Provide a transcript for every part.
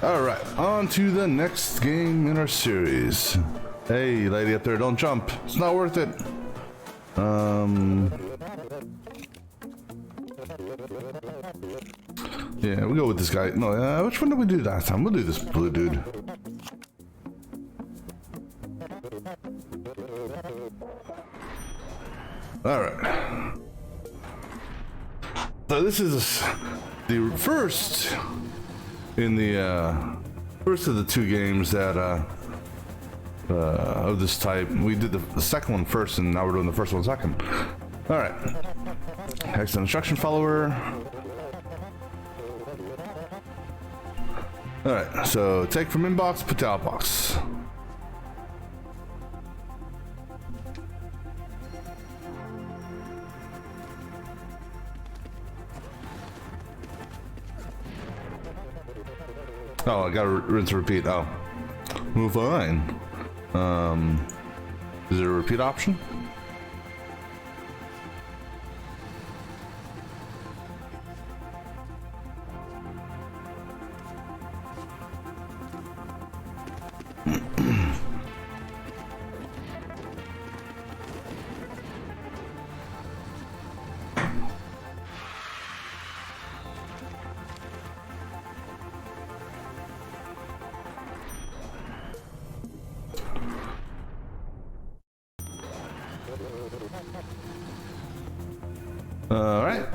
All right, on to the next game in our series. Hey, lady up there, don't jump. It's not worth it. Yeah, we'll go with this guy. No, which one did we do last time? We'll do this blue dude. All right. So this is the first in the first of the two games that of this type. We did the second one first, and now we're doing the first one second. All right. Hex instruction follower. All right. So take from inbox, put to outbox. Oh, I gotta rinse and repeat. Oh, move on. Is there a repeat option? All right.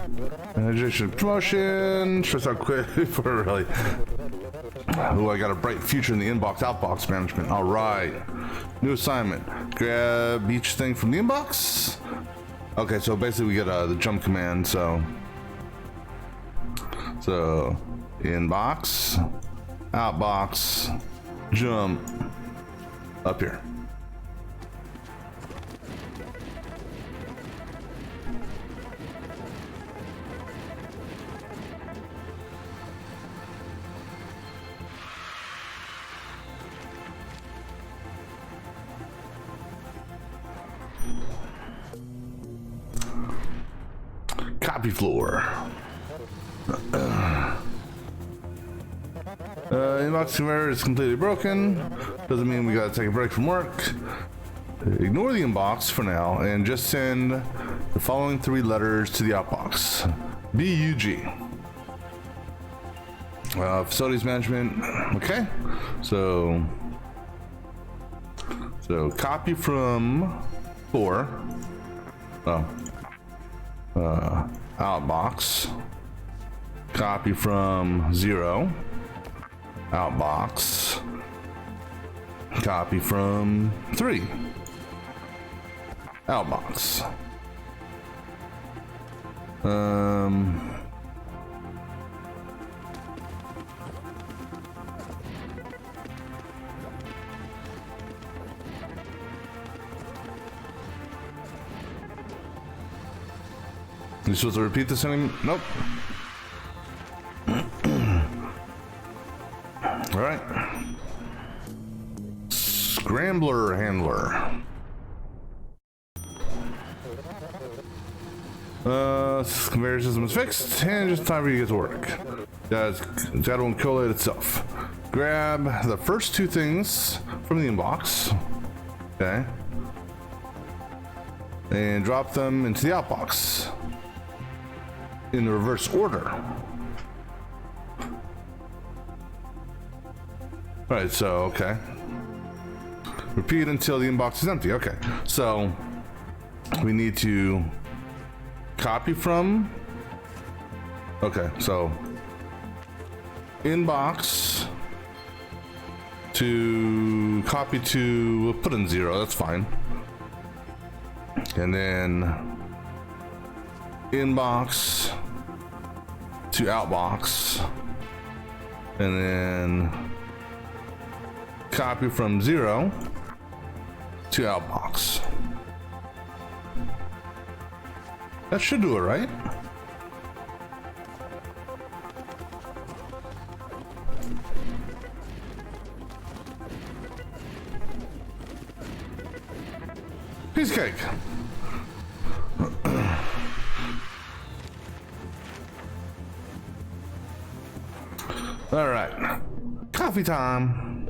Education promotion. Stress out quick for really. Oh, I got a bright future in the inbox outbox management. All right. New assignment. Grab each thing from the inbox. Okay, so basically we get the jump command. So inbox, outbox, jump up here. Copy floor. Inbox conveyor is completely broken. Doesn't mean we gotta take a break from work. Ignore the inbox for now and just send the following 3 letters to the outbox. BUG. Facilities management. Okay. So copy from 4. Outbox. Copy from 0. Outbox. Copy from 3. Outbox. You supposed to repeat this anymore? Nope. All right. Scrambler handler. Conveyor system is fixed, and just time for you to get to work. Guys, that won't collate itself. Grab the first 2 things from the inbox. Okay. And drop them into the outbox. In the reverse order. Alright, so, okay. Repeat until the inbox is empty. Okay, so we need to copy from. Okay, so inbox to copy to, we'll put in 0, that's fine. And then inbox to outbox, and then copy from 0 to outbox. That should do it, right? Piece of cake. All right. Coffee time.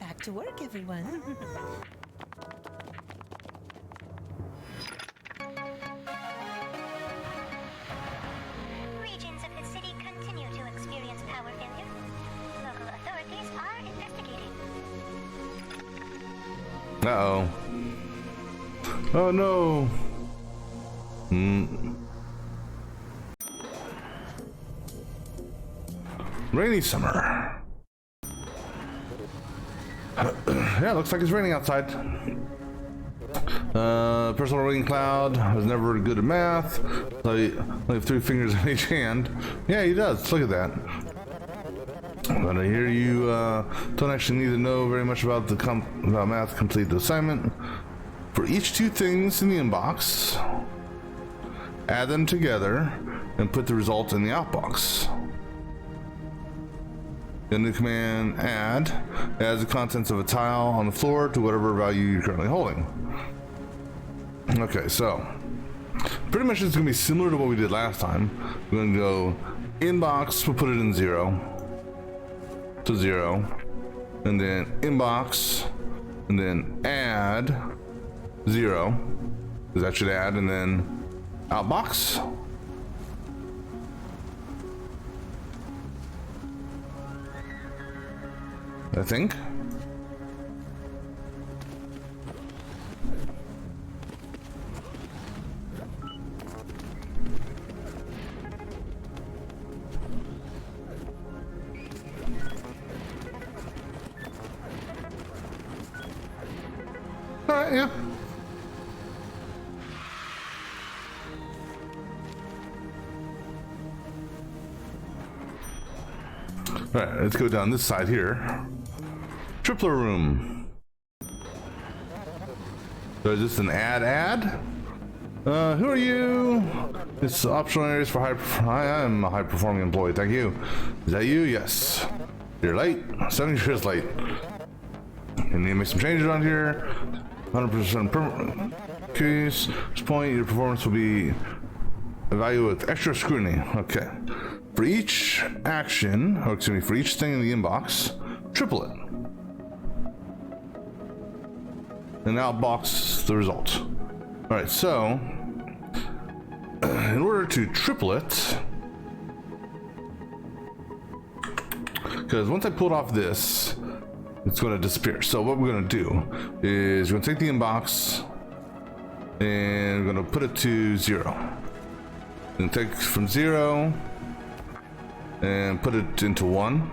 Back to work, everyone. Regions of the city continue to experience power failure. Local authorities are investigating. Uh-oh. Oh no. Rainy summer. Yeah, looks like it's raining outside. Personal rain cloud. I was never good at math. So I have 3 fingers in each hand. Yeah, he does. Look at that. But I hear you don't actually need to know very much about about math to complete the assignment. For each 2 things in the inbox, add them together and put the result in the outbox. The new command add adds the contents of a tile on the floor to whatever value you're currently holding. Okay, so pretty much it's going to be similar to what we did last time. We're going to go inbox, we'll put it in 0 to 0, and then inbox, and then add 0, because that should add, and then outbox. I think. All right, yeah. All right, let's go down this side here. Tripler room. So is this an ad? Who are you? It's optional areas for I am a high-performing employee. Thank you. Is that you? Yes. You're late. 7 years late. You need to make some changes on here. 100% permanent. Case. At this point, your performance will be evaluated with extra scrutiny. Okay. For each action, or excuse me, for each thing in the inbox, triple it. And outbox the result. All right, so in order to triple it, because once I pulled off this, it's going to disappear. So what we're going to do is we're going to take the inbox and we're going to put it to 0. Then take from 0 and put it into 1.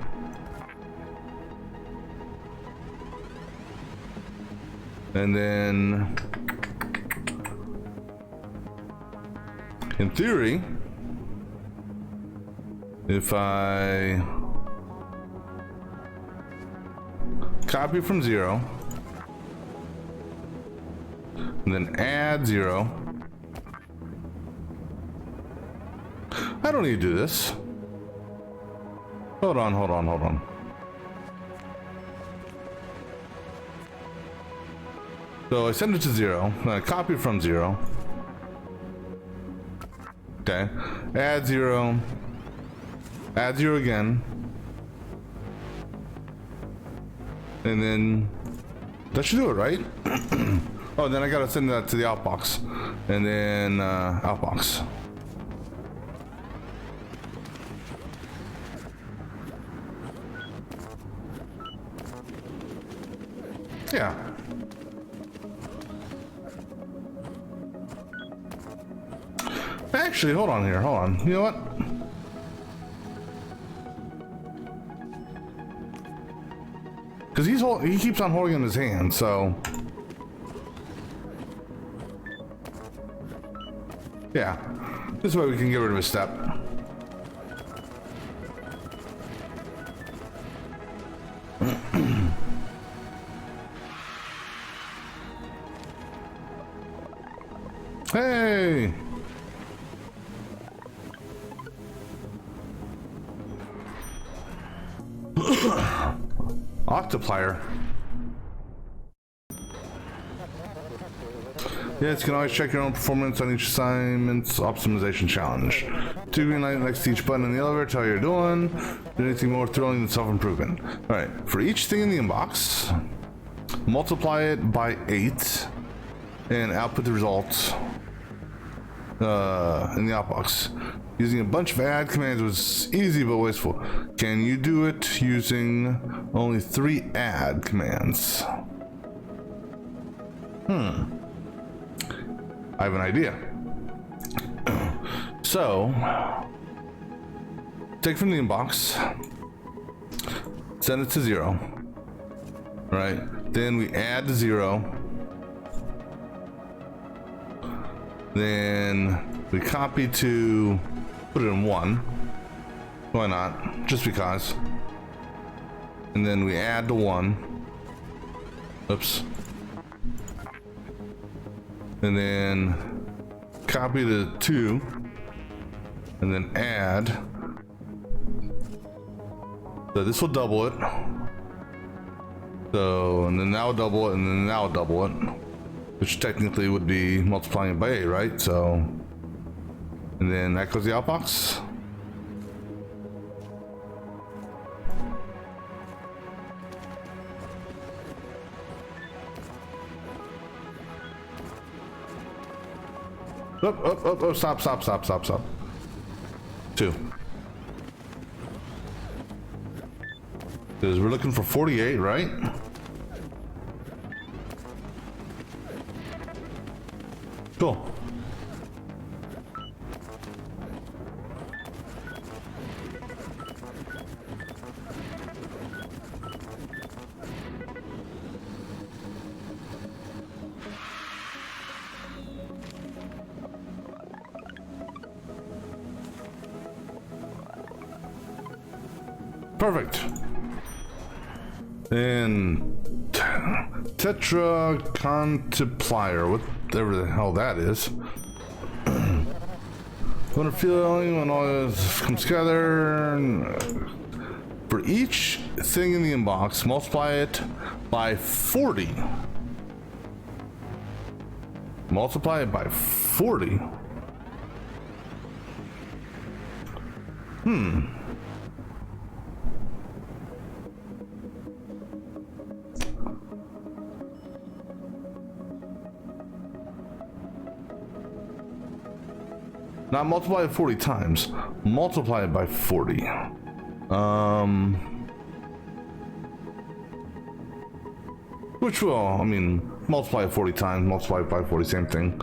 And then, in theory, if I copy from 0, and then add 0, I don't need to do this. Hold on. So I send it to 0, then I copy from 0. Okay, add 0 again, and then that should do it, right? Oh, then I gotta send that to the outbox, and then outbox. Yeah. Actually, hold on here. Hold on. You know what? Because he keeps on holding in his hand, so yeah. This way we can get rid of a step. Hey! Octoplier. Yes, you can always check your own performance on each assignment's optimization challenge. 2 green light next to each button in the elevator, tell how you're doing. Do anything more thrilling than self-improvement. Alright, for each thing in the inbox, multiply it by 8 and output the results in the outbox. Using a bunch of add commands was easy but wasteful. Can you do it using only 3 add commands? I have an idea. So, take from the inbox, send it to 0. Right? Then we add the 0. Then we copy to put it in 1. Why not? Just because. And then we add to 1. Oops. And then copy to 2. And then add. So this will double it. So, and then that will double it, and then that will double it. Which technically would be multiplying it by 8, right? So, and then that goes the outbox. Oh, stop. 2. Because we're looking for 48, right? Cool. Perfect. And Tetra Contemplier, whatever the hell that is. When a feeling when all this comes together. For each thing in the inbox, multiply it by 40. Multiply it by 40. Not multiply it 40 times. Multiply it by 40. Which will, I mean, multiply it 40 times, multiply it by 40, same thing.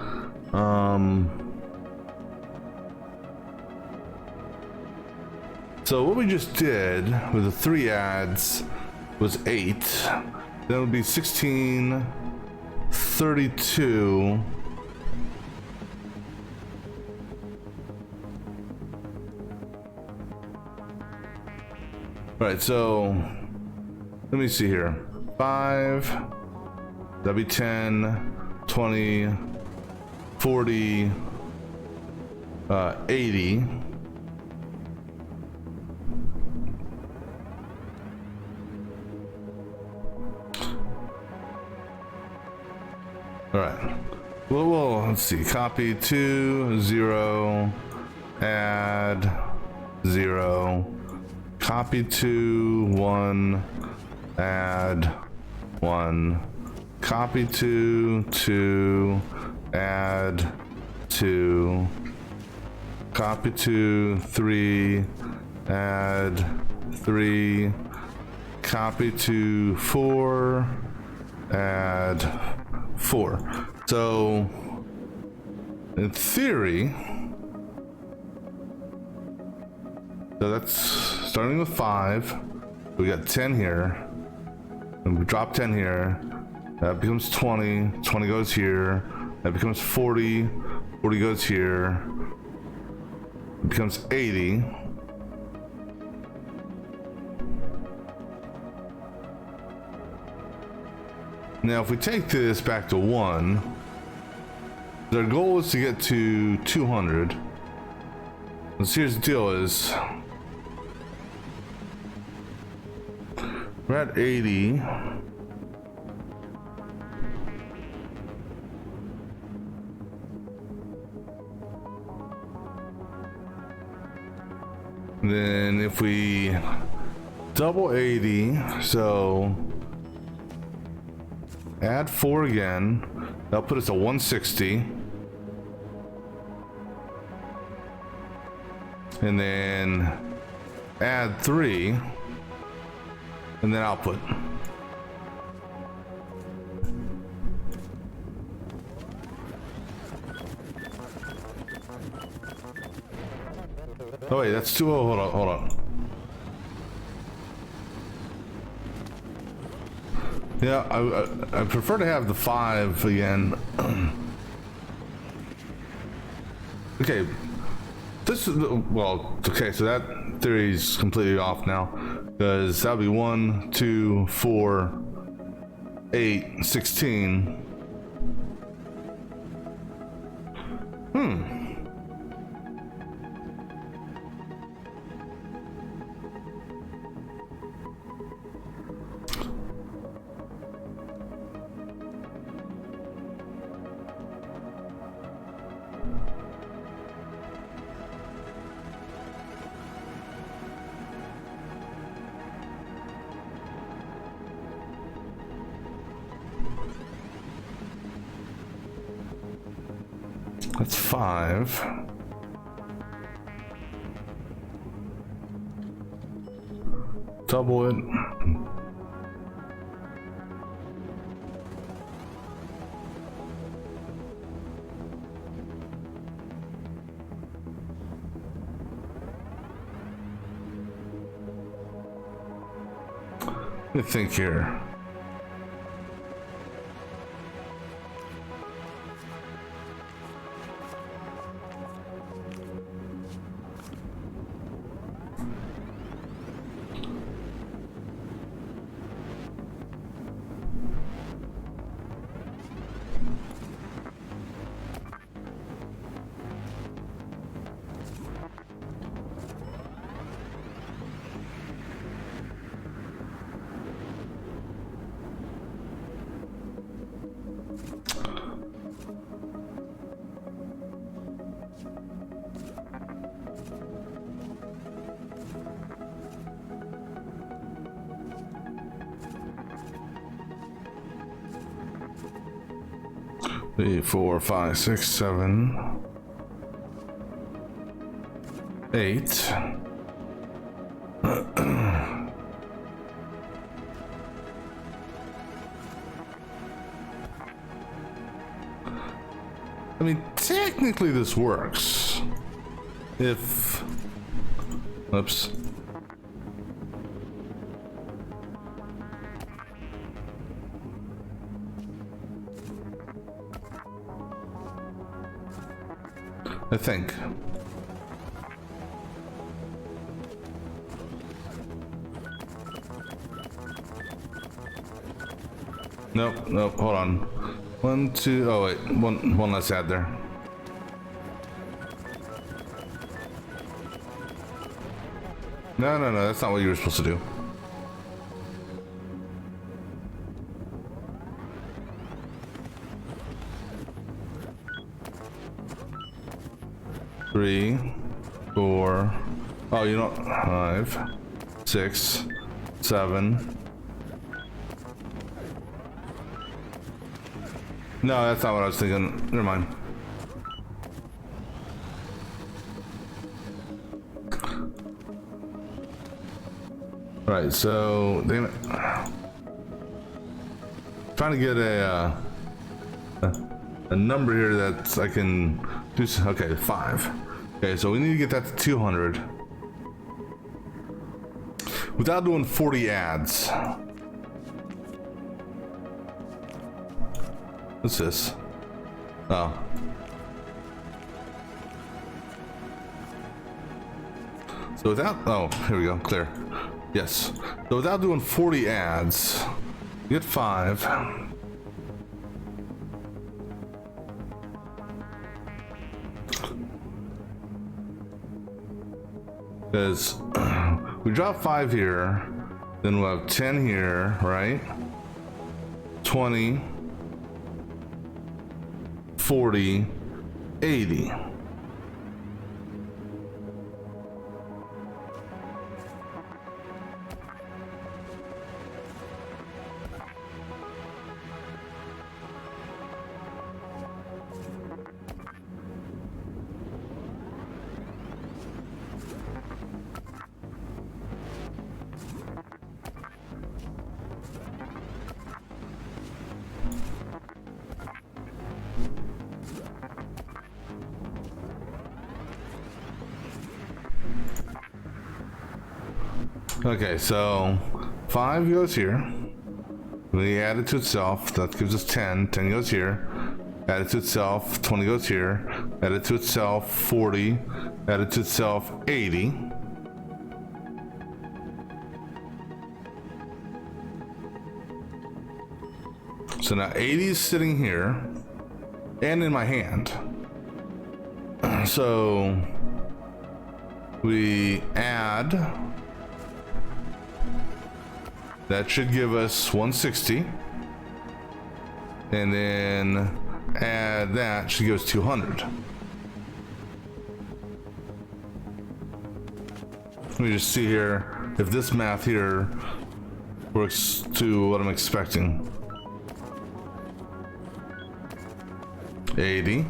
So what we just did with the 3 adds was 8. Then it would be 16, 32. Right, so let me see here. 5, that'd be 10, 20, 40, 80. All right. Well, let's see. Copy 2, 0, add 0. Copy 2, 1, add 1. Copy 2, 2, add 2. Copy 2, 3, add 3. Copy 2, 4, add 4. So, in theory, so that's starting with 5. We got 10 here. And we drop 10 here. That becomes 20. 20 goes here. That becomes 40. 40 goes here. It becomes 80. Now, if we take this back to 1, their goal is to get to 200. And so here's the deal is, we're at 80. then if we double 80, so add 4 again, that'll put us at 160. And then add 3, and then output. Oh wait, that's too. Oh, hold on. Yeah, I prefer to have the 5 again. Okay, this is well. Okay, so that theory is completely off now, because that'll be 1, 2, 4, 8, 16. That's 5. Double it. Let me think here. Three, 4, 5, 6, 7, 8. I mean, technically this works. If... Oops. I think. Nope, hold on. 1, 2, oh wait, one less ad there. No, that's not what you were supposed to do. Three, 4, oh, you know, 5, 6, 7. No, that's not what I was thinking. Never mind. Right, so damn it. Trying to get a number here that I can do. Okay, 5. Okay, so we need to get that to 200 without doing 40 ads. What's this? Oh. So without, oh, here we go, clear. Yes. So without doing 40 ads, you get 5. Because we drop 5 here, then we'll have 10 here, right? 20. 40, 80. Okay, so 5 goes here. We add it to itself. That gives us 10. 10 goes here. Add it to itself. 20 goes here. Add it to itself. 40. Add it to itself. 80. So now 80 is sitting here and in my hand. So we add. That should give us 160. And then add that should give us 200. Let me just see here if this math here works to what I'm expecting. 80.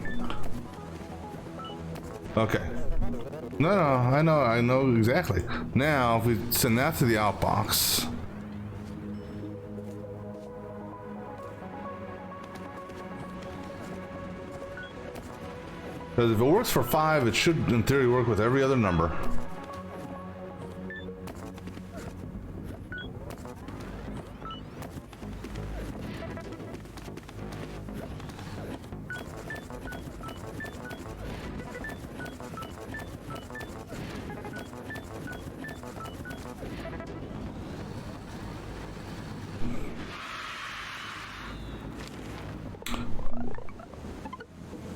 Okay. No, I know exactly. Now, if we send that to the outbox. Because if it works for 5, it should, in theory, work with every other number.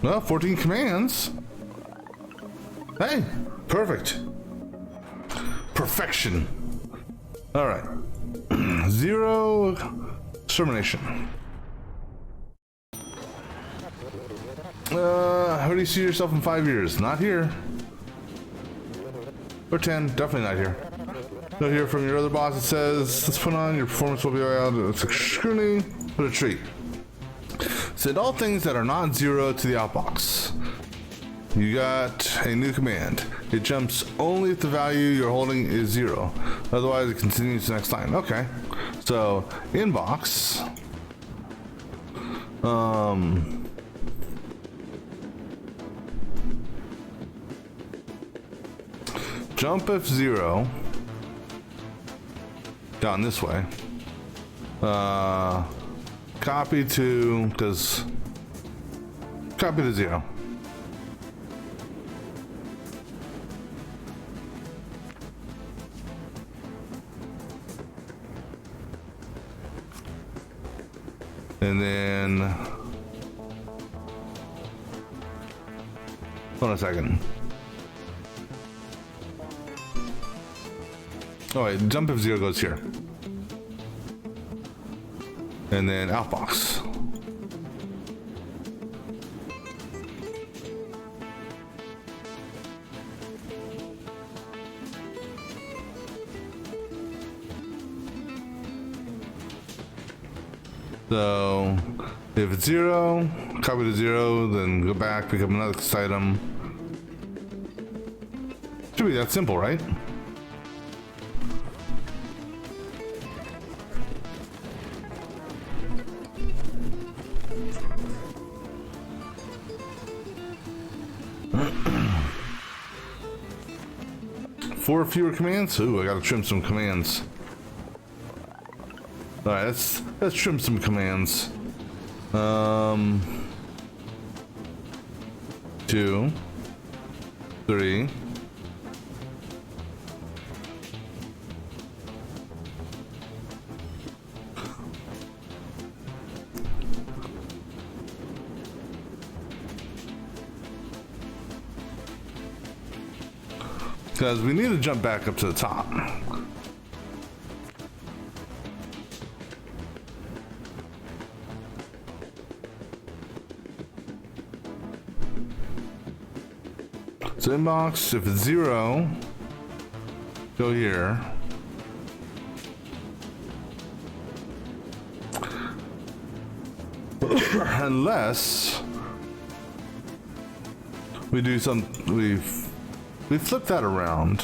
Well, 14 commands. Hey, perfect. Perfection. All right. 0 extermination. How do you see yourself in 5 years? Not here. Or 10, definitely not here. You'll hear from your other boss. It says, let's put on, your performance will be out. It's a scrutiny, but a treat. Send all things that are not 0 to the outbox. You got a new command. It jumps only if the value you're holding is 0. Otherwise, it continues to the next line. Okay. So, inbox. Jump F0 down this way. Copy to, because copy to 0. And then, hold on a second. Oh wait, jump F0 goes here. And then outbox. So if it's 0, copy to 0, then go back, pick up another item. Should be that simple, right? Four fewer commands? Ooh, I gotta trim some commands. Alright, let's trim some commands. 2, 3. Because we need to jump back up to the top. So inbox, if it's 0, go here. Unless we do some, we flip that around.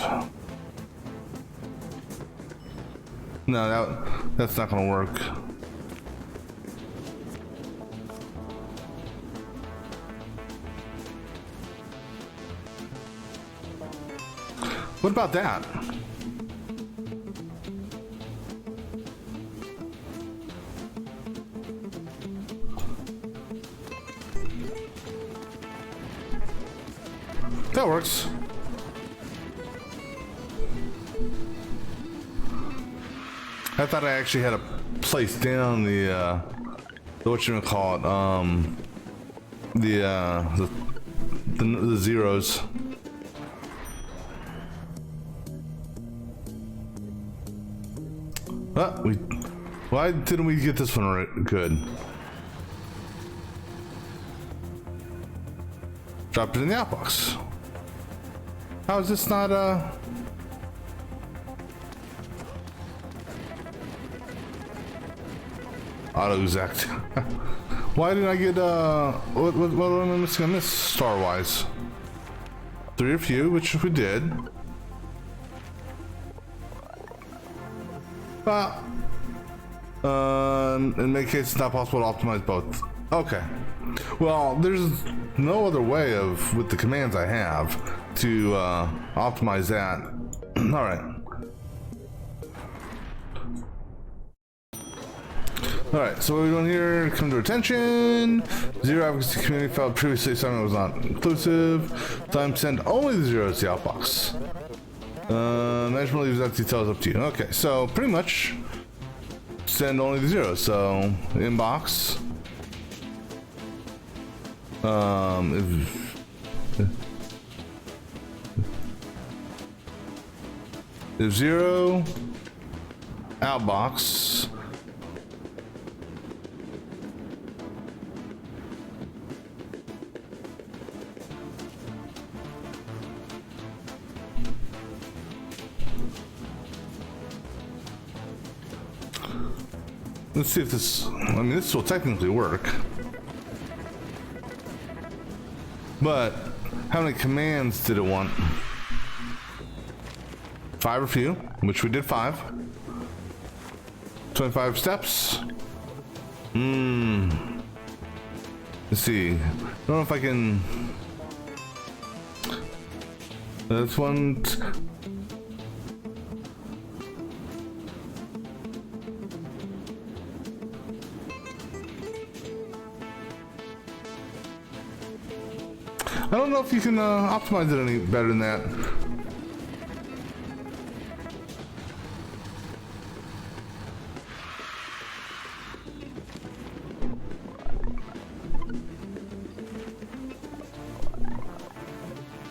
No, that's not gonna work. What about that? That works. I thought I actually had to place down the whatchamacallit, the zeros. Why didn't we get this one right? Good. Dropped it in the outbox. How is this not auto exact? Why didn't I get what am I missing on this star wise? 3 or few, which we did. In many cases, it's not possible to optimize both. Okay. Well, there's no other way of, with the commands I have, to optimize that. All right. Alright, so what we're doing here, come to attention. Zero advocacy community file previously assignment was not inclusive. Time send only the zeros to the outbox. Management leaves that details up to you. Okay, so pretty much send only the zeros. So inbox. If zero outbox. Let's see if this, I mean, this will technically work. But how many commands did it want? 5 or few, which we did 5. 25 steps. Let's see. I don't know if I can. That's one. I don't know if you can optimize it any better than that.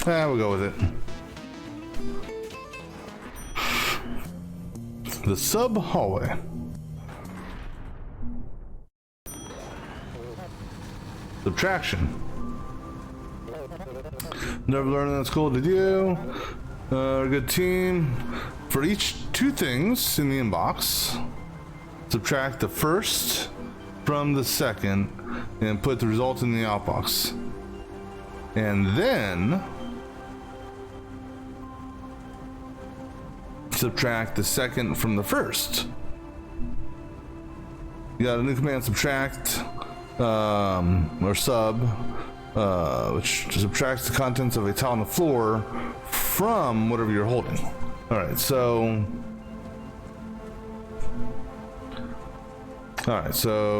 We'll go with it. The sub hallway. Subtraction. Never learned that school, did you? A good team. For each 2 things in the inbox, subtract the first from the second and put the result in the outbox. And then subtract the second from the first. You got a new command, subtract, or sub, which subtracts the contents of a tile on the floor from whatever you're holding. Alright, so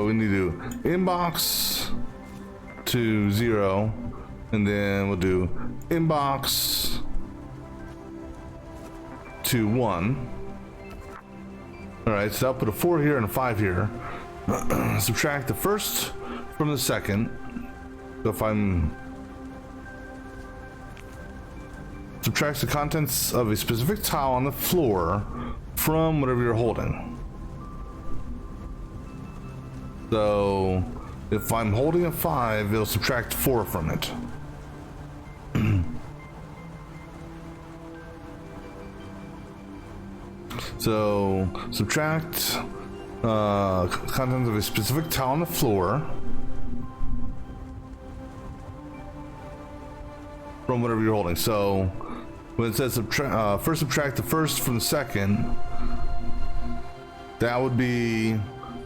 we need to do inbox to 0, and then we'll do inbox to 1. Alright, so I'll put a 4 here and a 5 here. Subtract the first from the second. So if I'm subtracts the contents of a specific tile on the floor from whatever you're holding. So if I'm holding a 5, it'll subtract 4 from it. So subtract contents of a specific tile on the floor from whatever you're holding. So when it says first subtract the first from the second, that would be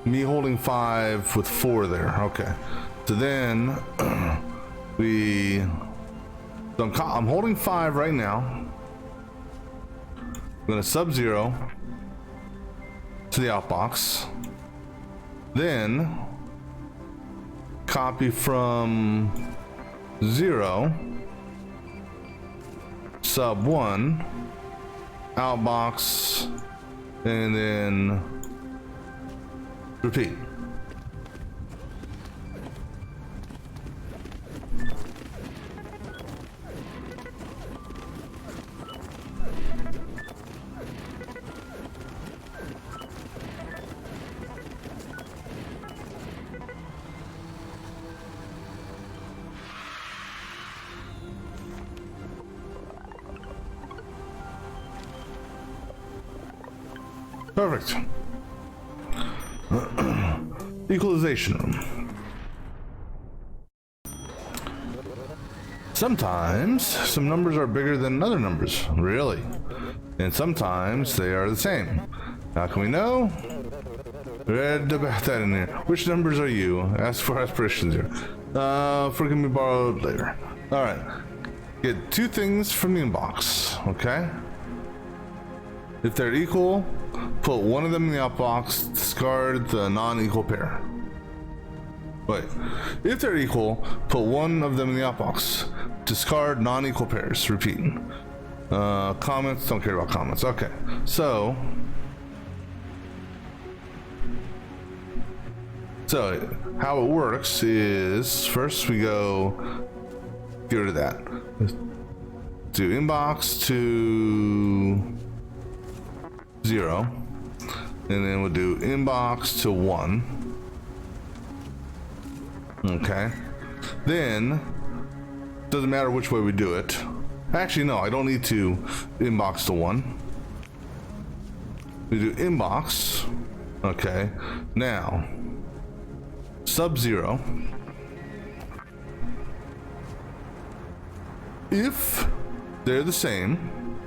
me holding 5 with 4 there. Okay. So then I'm holding 5 right now. I'm going to sub 0 to the outbox. Then copy from 0 sub 1, outbox, and then repeat. Perfect. Equalization room. Sometimes some numbers are bigger than other numbers, really. And sometimes they are the same. How can we know? Read about that in there. Which numbers are you? Ask for aspirations here. For can be borrowed later. Alright. Get 2 things from the inbox, okay? If they're equal, put one of them in the outbox, discard the non-equal pair. Wait, if they're equal, put one of them in the outbox, discard non-equal pairs. Repeat. Comments, don't care about comments. Okay, so how it works is first we go get rid of that. Do inbox to 0, and then we'll do inbox to 1. Okay, then doesn't matter which way we do it. Actually, no, I don't need to inbox to 1. We do inbox. Okay, now sub 0. If they're the same,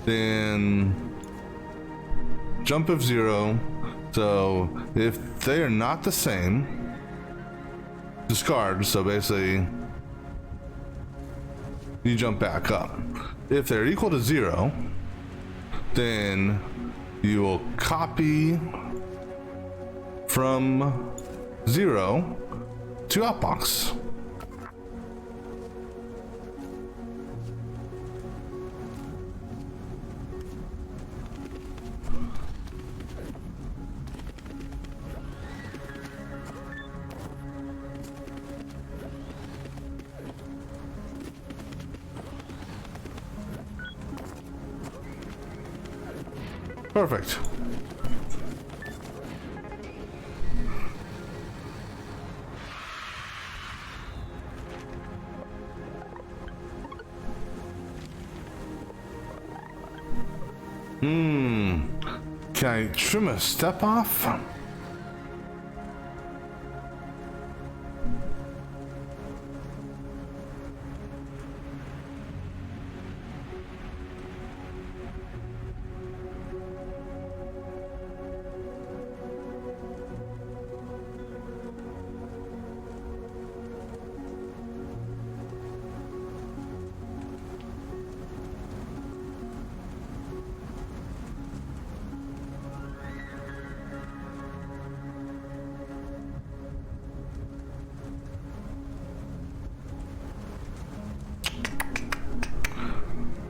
then jump of 0. So if they are not the same, discard. So basically you jump back up. If they're equal to 0, then you will copy from 0 to outbox. Perfect. Can I trim a step off?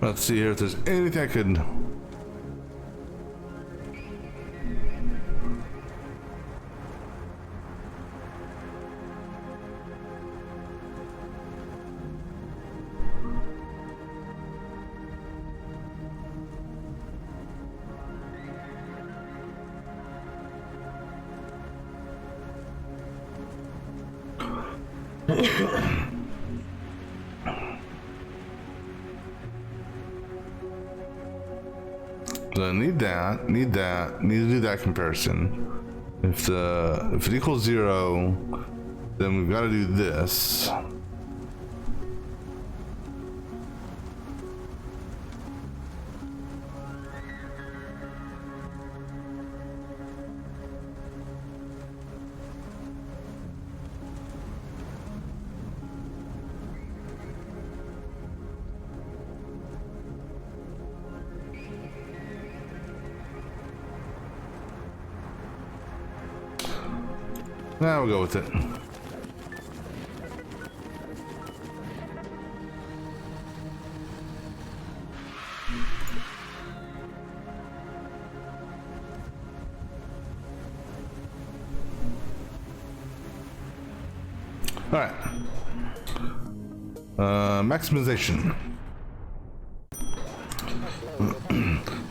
Let's see here if there's anything I could. So I need that, need to do that comparison. If it equals 0, then we've got to do this. Now we'll go with it. All right. Maximization.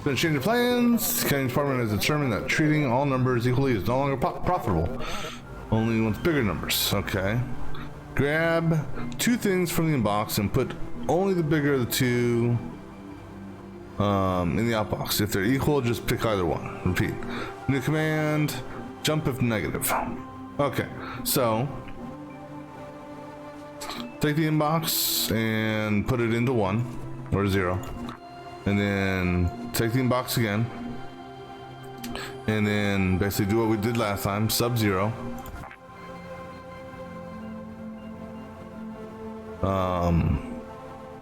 Been changing plans. County department has determined that treating all numbers equally is no longer profitable. Only wants bigger numbers. Okay. Grab 2 things from the inbox and put only the bigger of the 2 in the outbox. If they're equal, just pick either one. Repeat. New command. Jump if negative. Okay. So take the inbox and put it into 1 or 0. And then take the inbox again. And then basically do what we did last time, sub-0.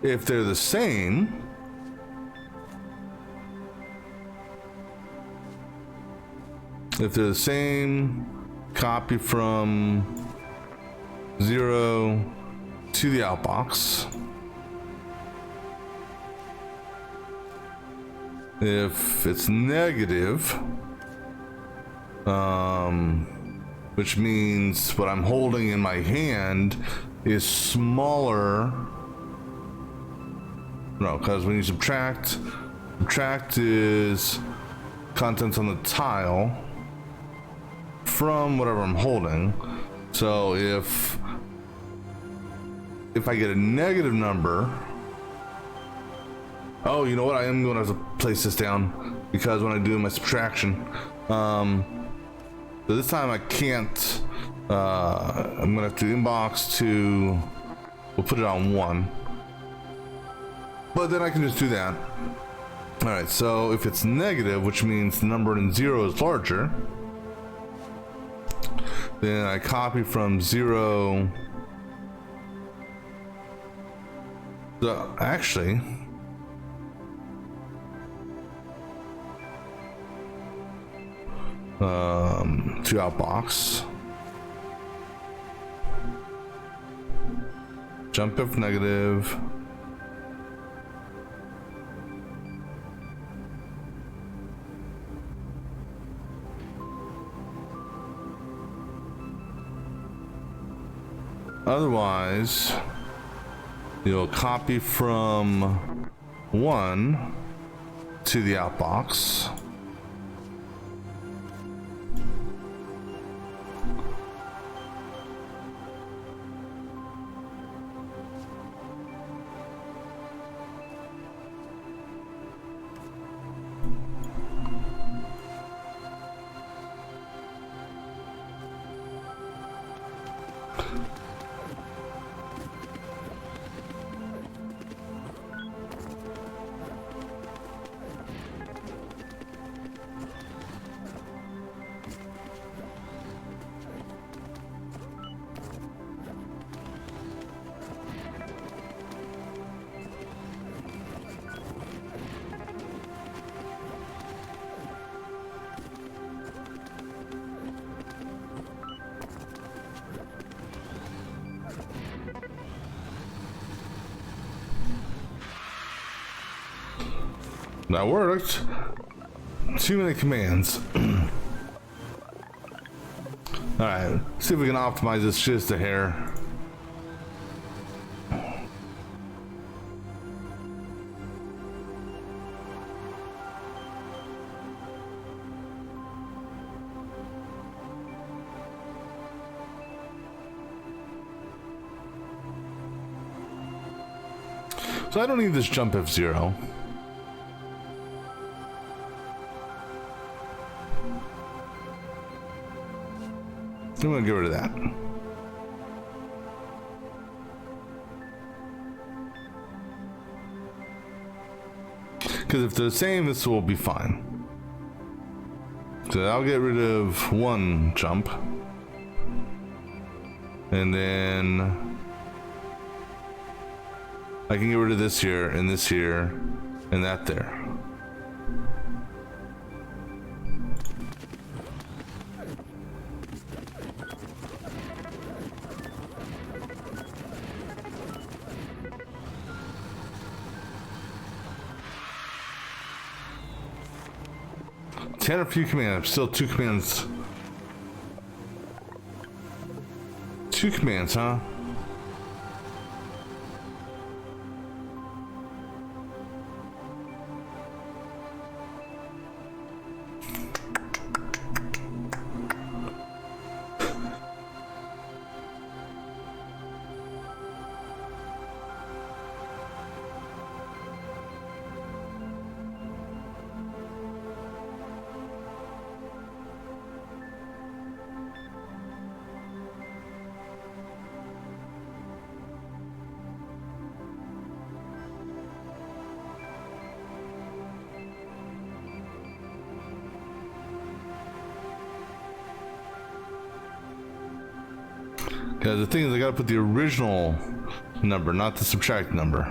If they're the same, copy from 0 to the outbox. If it's negative, which means what I'm holding in my hand is smaller. No, because when you subtract is contents on the tile from whatever I'm holding. So if I get a negative number, oh, you know what? I am going to have to place this down because when I do my subtraction, so this time I can't. I'm going to have to inbox to. We'll put it on 1, but then I can just do that. All right. So if it's negative, which means the number in 0 is larger, then I copy from 0. So actually. To outbox. Jump if negative. Otherwise, you'll copy from 1 to the outbox. That worked. Too many commands. Alright, see if we can optimize this just a hair. So I don't need this jump F0. I'm gonna get rid of that. Because if they're the same, this will be fine. So I'll get rid of 1 jump. And then I can get rid of this here, and this here, and that there. Ten or few commands, still 2 commands. 2 commands, huh? Yeah, the thing is, I gotta put the original number, not the subtract number.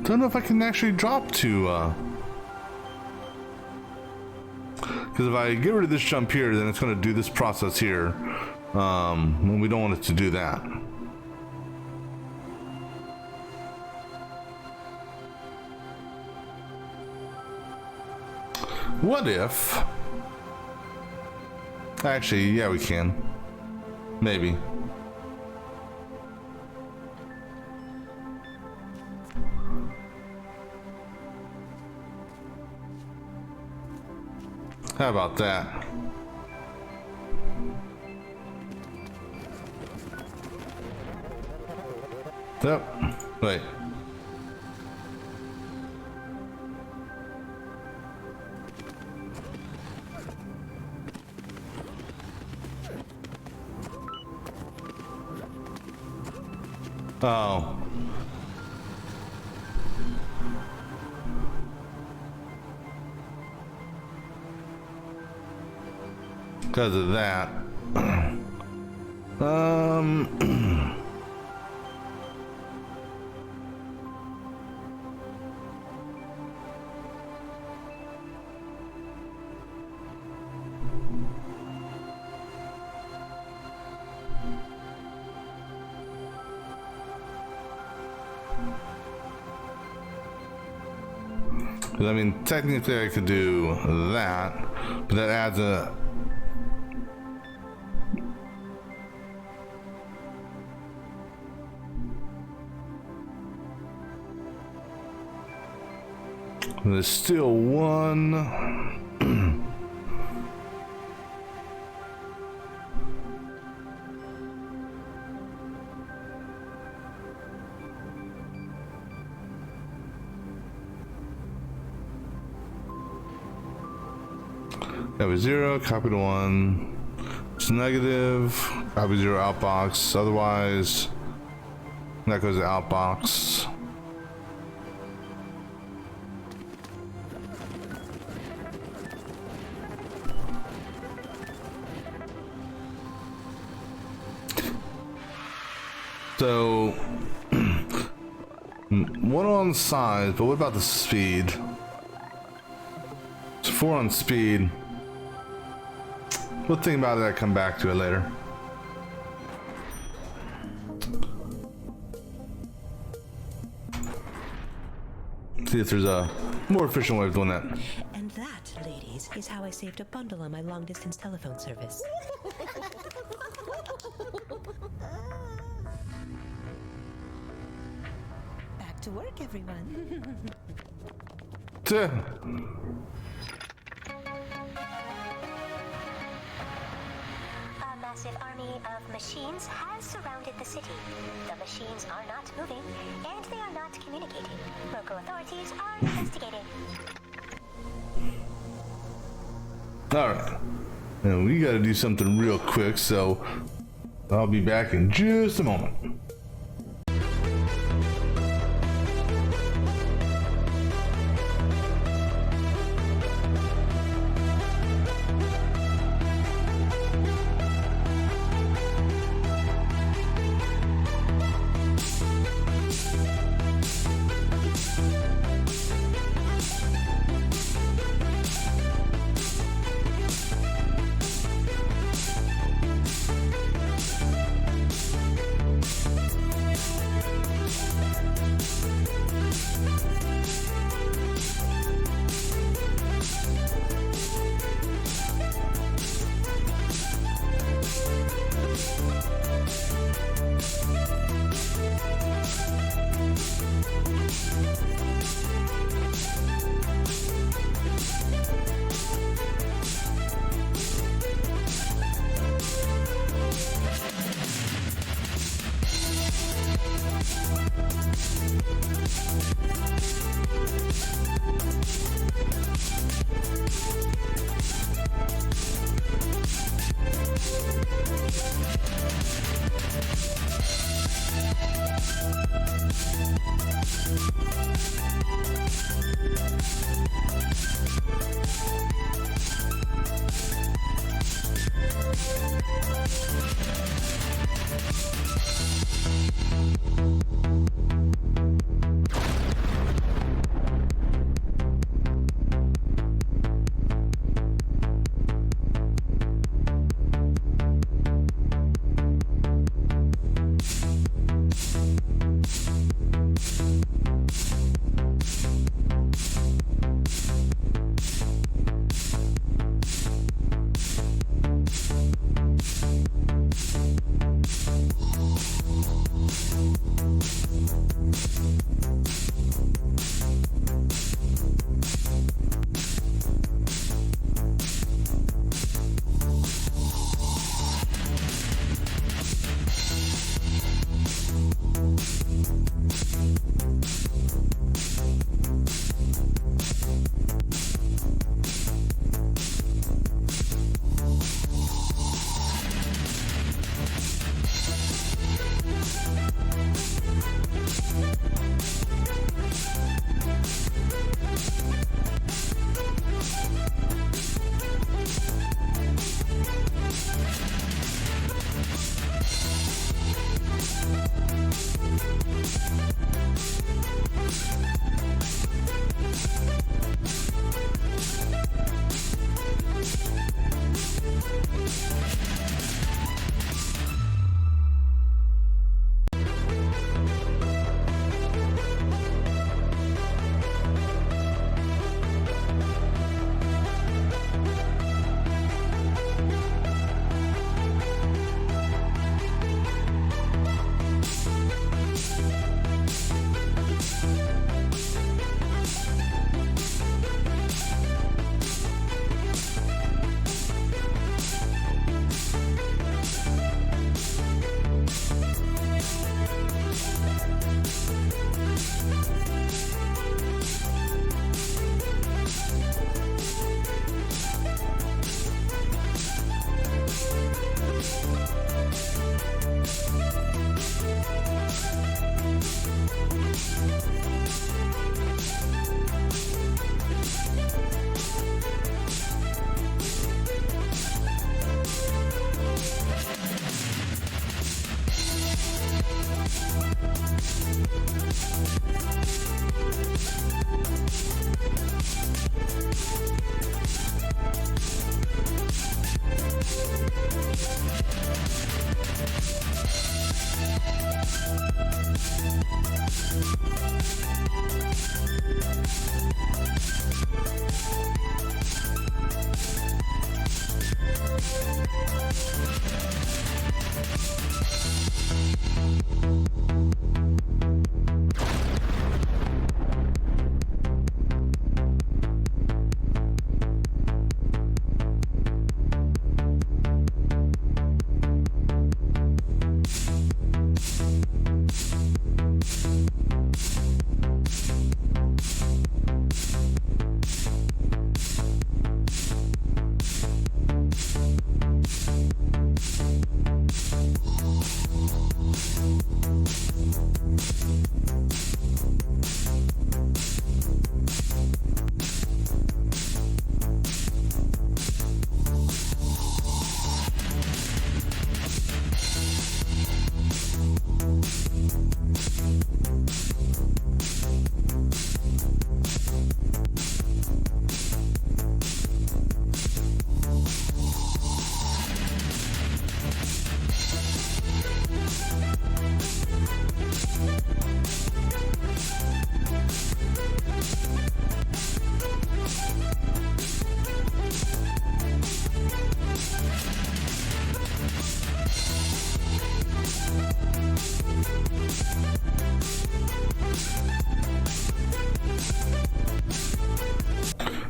Don't know if I can actually drop to because if I get rid of this jump here, then it's going to do this process here. And we don't want it to do that. What if... Actually, yeah, we can. Maybe. How about that? Yep. Wait. Oh. Because of that. I mean, technically I could do that, but that adds a... There's still one. Have a 0, copy to 1. It's negative, copy 0 outbox. Otherwise, that goes to outbox. So, 1 on size, but what about the speed? It's 4 on speed. We'll think about that, come back to it later. See if there's a more efficient way of doing that. And that, ladies, is how I saved a bundle on my long-distance telephone service. Back to work, everyone. Tuh. A massive army of machines has surrounded the city. The machines are not moving, and they are not communicating. Local authorities are investigating. Alright. And we gotta do something real quick, so I'll be back in just a moment.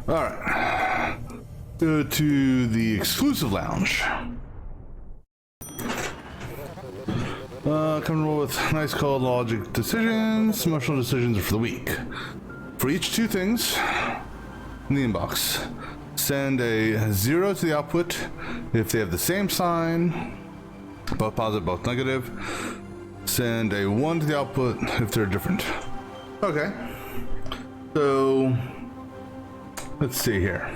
All right. Go to the exclusive lounge. Comfortable with nice cold logic decisions. Emotional decisions are for the weak. For each two things in the inbox, send a 0 to the output if they have the same sign, both positive, both negative. Send a 1 to the output if they're different. Okay. So, let's see here.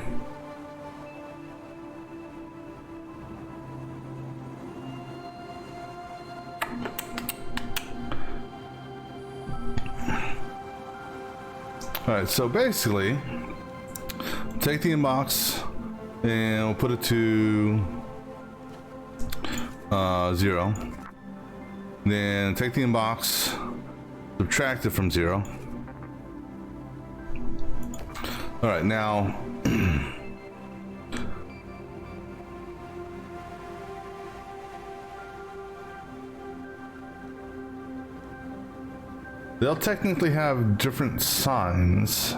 Alright, so basically, take the inbox and we'll put it to 0. Then take the inbox, subtract it from 0. Alright, now they'll technically have different signs.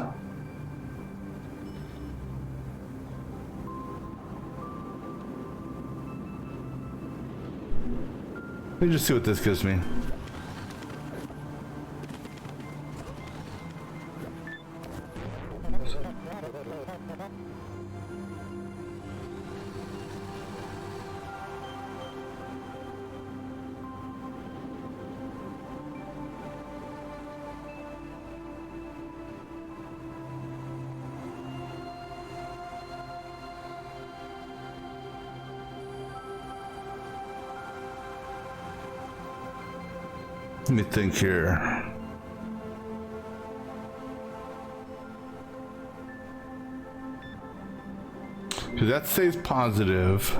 Let me just see what this gives me. Let me think here. So that stays positive.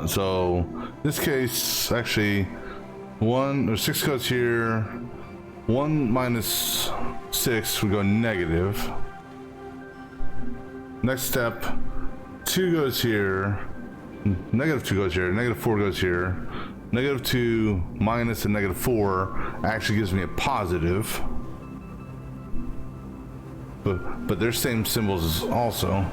So in this case, actually, 1 or 6 goes here. 1 minus 6 would go negative. Next step, 2 goes here. Negative 2 goes here. Negative 4 goes here. Negative 2 minus a negative 4 actually gives me a positive. But they're same symbols also.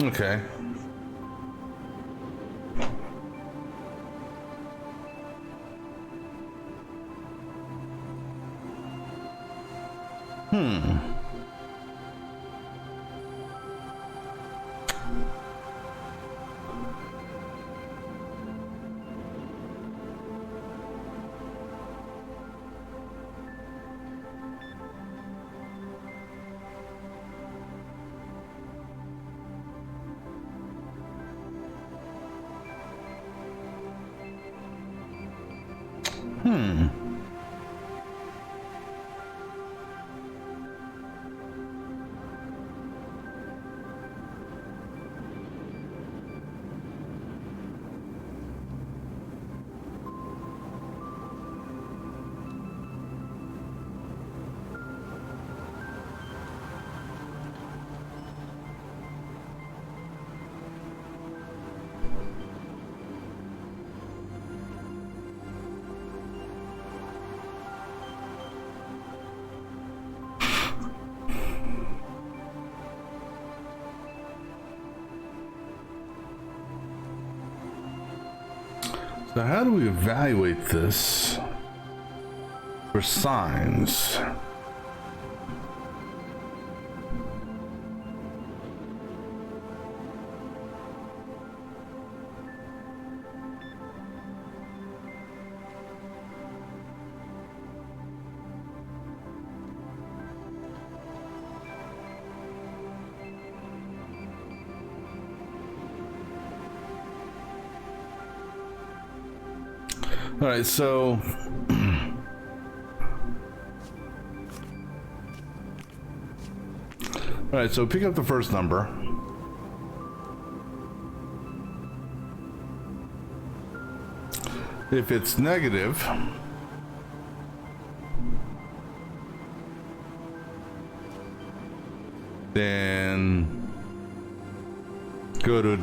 Okay. So how do we evaluate this for signs? All right, so all right, so pick up the first number. If it's negative, then go to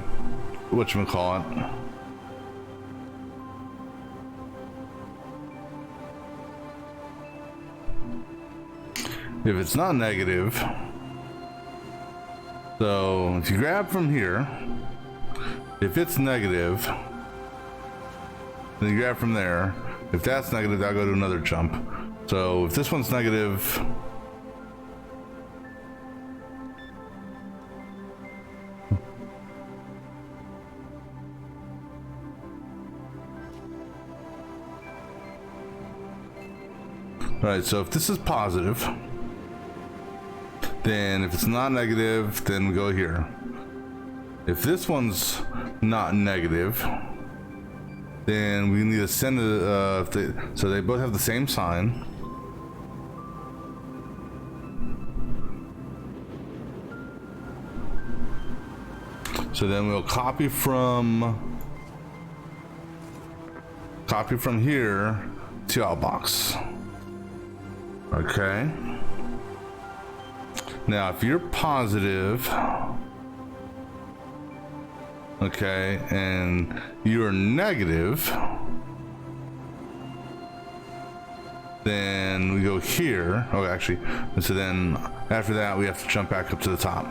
whatchamacallit. If it's not negative, so if you grab from here, if it's negative, then you grab from there. If that's negative, I'll go to another jump. So if this one's negative, right, so if this is positive, then if it's not negative, then we go here. If this one's not negative, then we need to send it, so they both have the same sign. So then we'll copy from here to outbox. Okay. Now, if you're positive, okay, and you're negative, then we go here. Oh, actually, and so then after that, we have to jump back up to the top.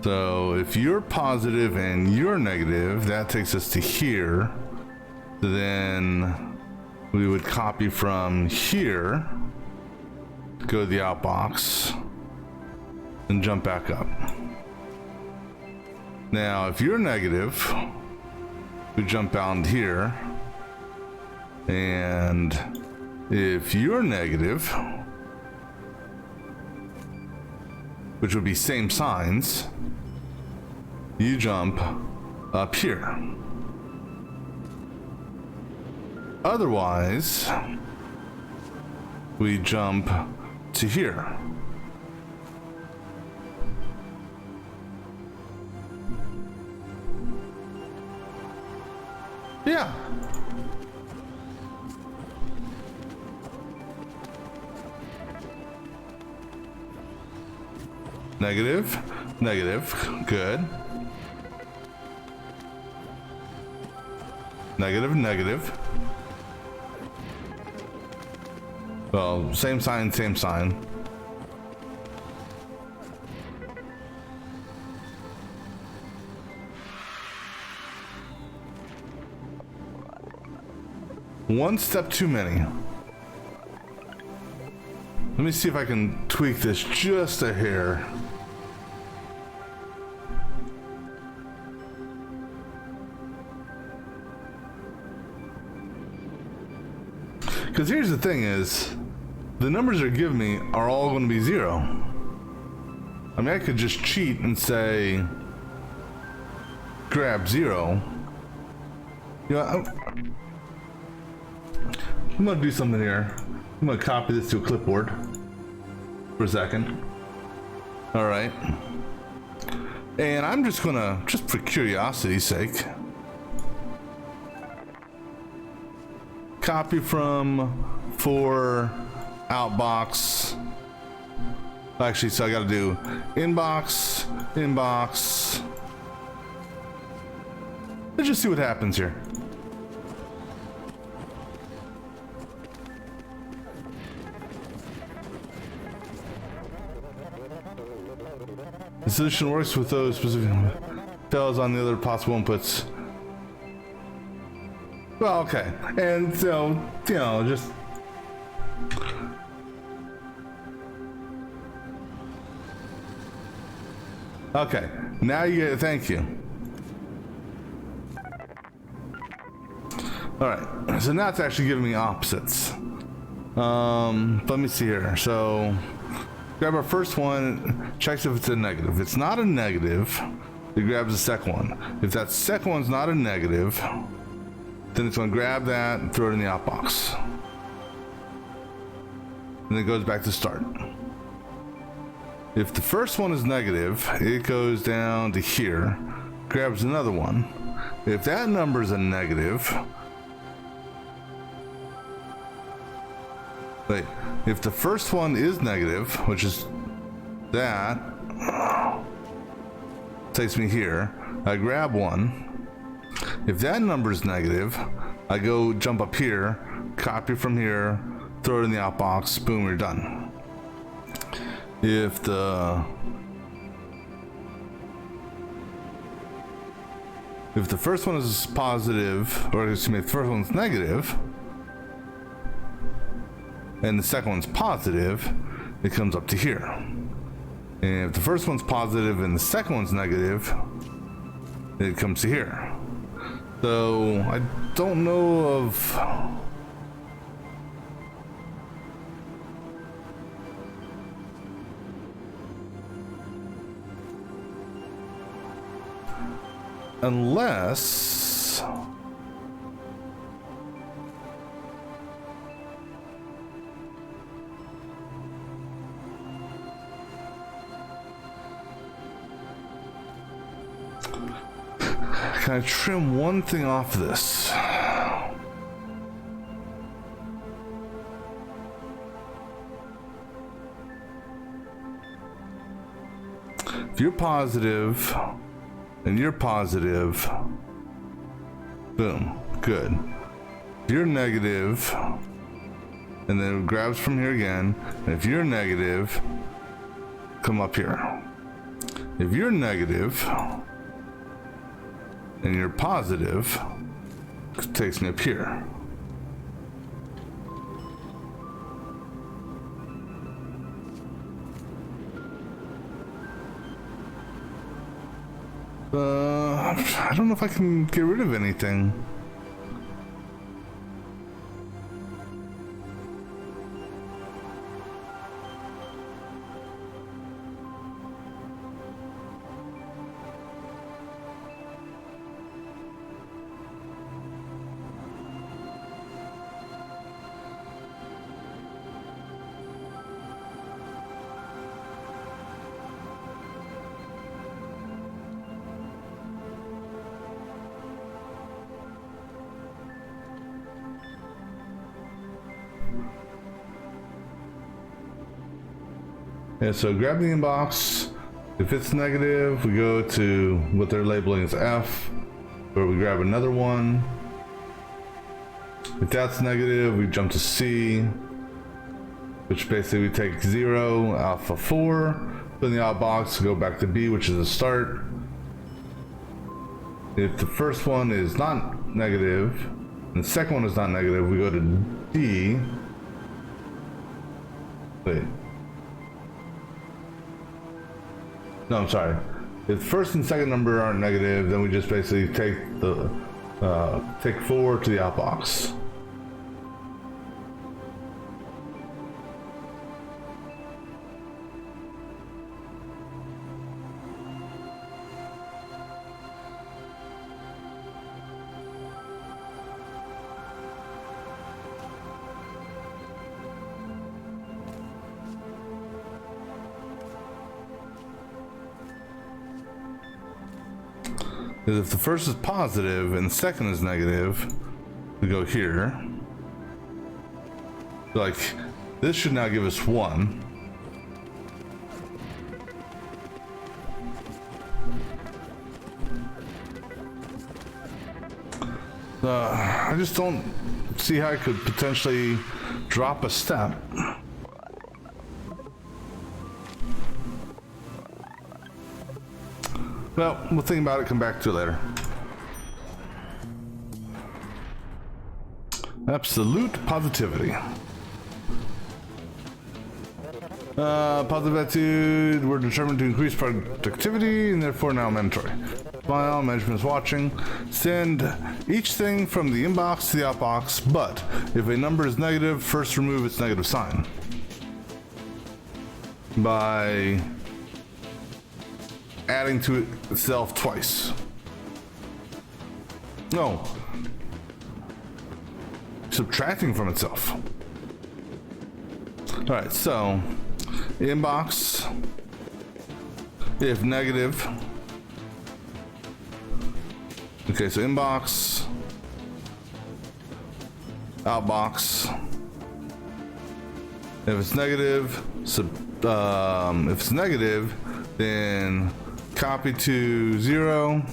So if you're positive and you're negative, that takes us to here. So then we would copy from here, go to the outbox, and jump back up. Now, if you're negative, we jump down here, and if you're negative, which would be same signs, you jump up here. Otherwise, we jump to here. Yeah. Negative, negative, good. Negative, negative. Well, same sign, same sign. One step too many. Let me see if I can tweak this just a hair. Because here's the thing is, the numbers they're giving me are all going to be 0. I mean, I could just cheat and say, grab 0. You know, I'm going to do something here. I'm going to copy this to a clipboard for a second. All right. And I'm just going to, just for curiosity's sake, copy from for outbox. Actually, so I got to do inbox, inbox. Let's just see what happens here. The solution works with those specific fails on the other possible inputs. Well, okay, and so, you know, just okay. Now you get it. Thank you. All right, so now it's actually giving me opposites. Let me see here. So grab our first one, checks if it's a negative. If it's not a negative, it grabs the second one. If that second one's not a negative, then it's going to grab that and throw it in the outbox. And it goes back to start. If the first one is negative, it goes down to here, grabs another one. If that number is a negative, wait, if the first one is negative, which is that, takes me here. I grab one. If that number is negative, I go jump up here, copy from here, throw it in the outbox, boom, you're done. If the first one is positive, or excuse me, if the first one's negative, and the second one's positive, it comes up to here. And if the first one's positive and the second one's negative, it comes to here. So I don't know of unless can I trim one thing off this? If you're positive and you're positive, boom, good. If you're negative, and then it grabs from here again, and if you're negative, come up here. If you're negative and you're positive, it takes me up here. I don't know if I can get rid of anything. Yeah, so grab the inbox. If it's negative, we go to what they're labeling as F, where we grab another one. If that's negative, we jump to C, which basically we take 0, alpha 4, put in the outbox, go back to B, which is the start. If the first one is not negative, and the second one is not negative, we go to D. Wait. No, I'm sorry. If the first and second number aren't negative, then we just basically take the take 4 to the outbox. Because if the first is positive and the second is negative, we go here. Like, this should now give us 1. I just don't see how I could potentially drop a step. Well, we'll think about it, come back to it later. Absolute positivity. Positive attitude, we're determined to increase productivity and therefore now mandatory. Smile, management's watching. Send each thing from the inbox to the outbox, but if a number is negative, first remove its negative sign. By adding to itself twice. No. Subtracting from itself. Alright, so inbox, if negative. Okay, so inbox, outbox. If it's negative, then copy to 0,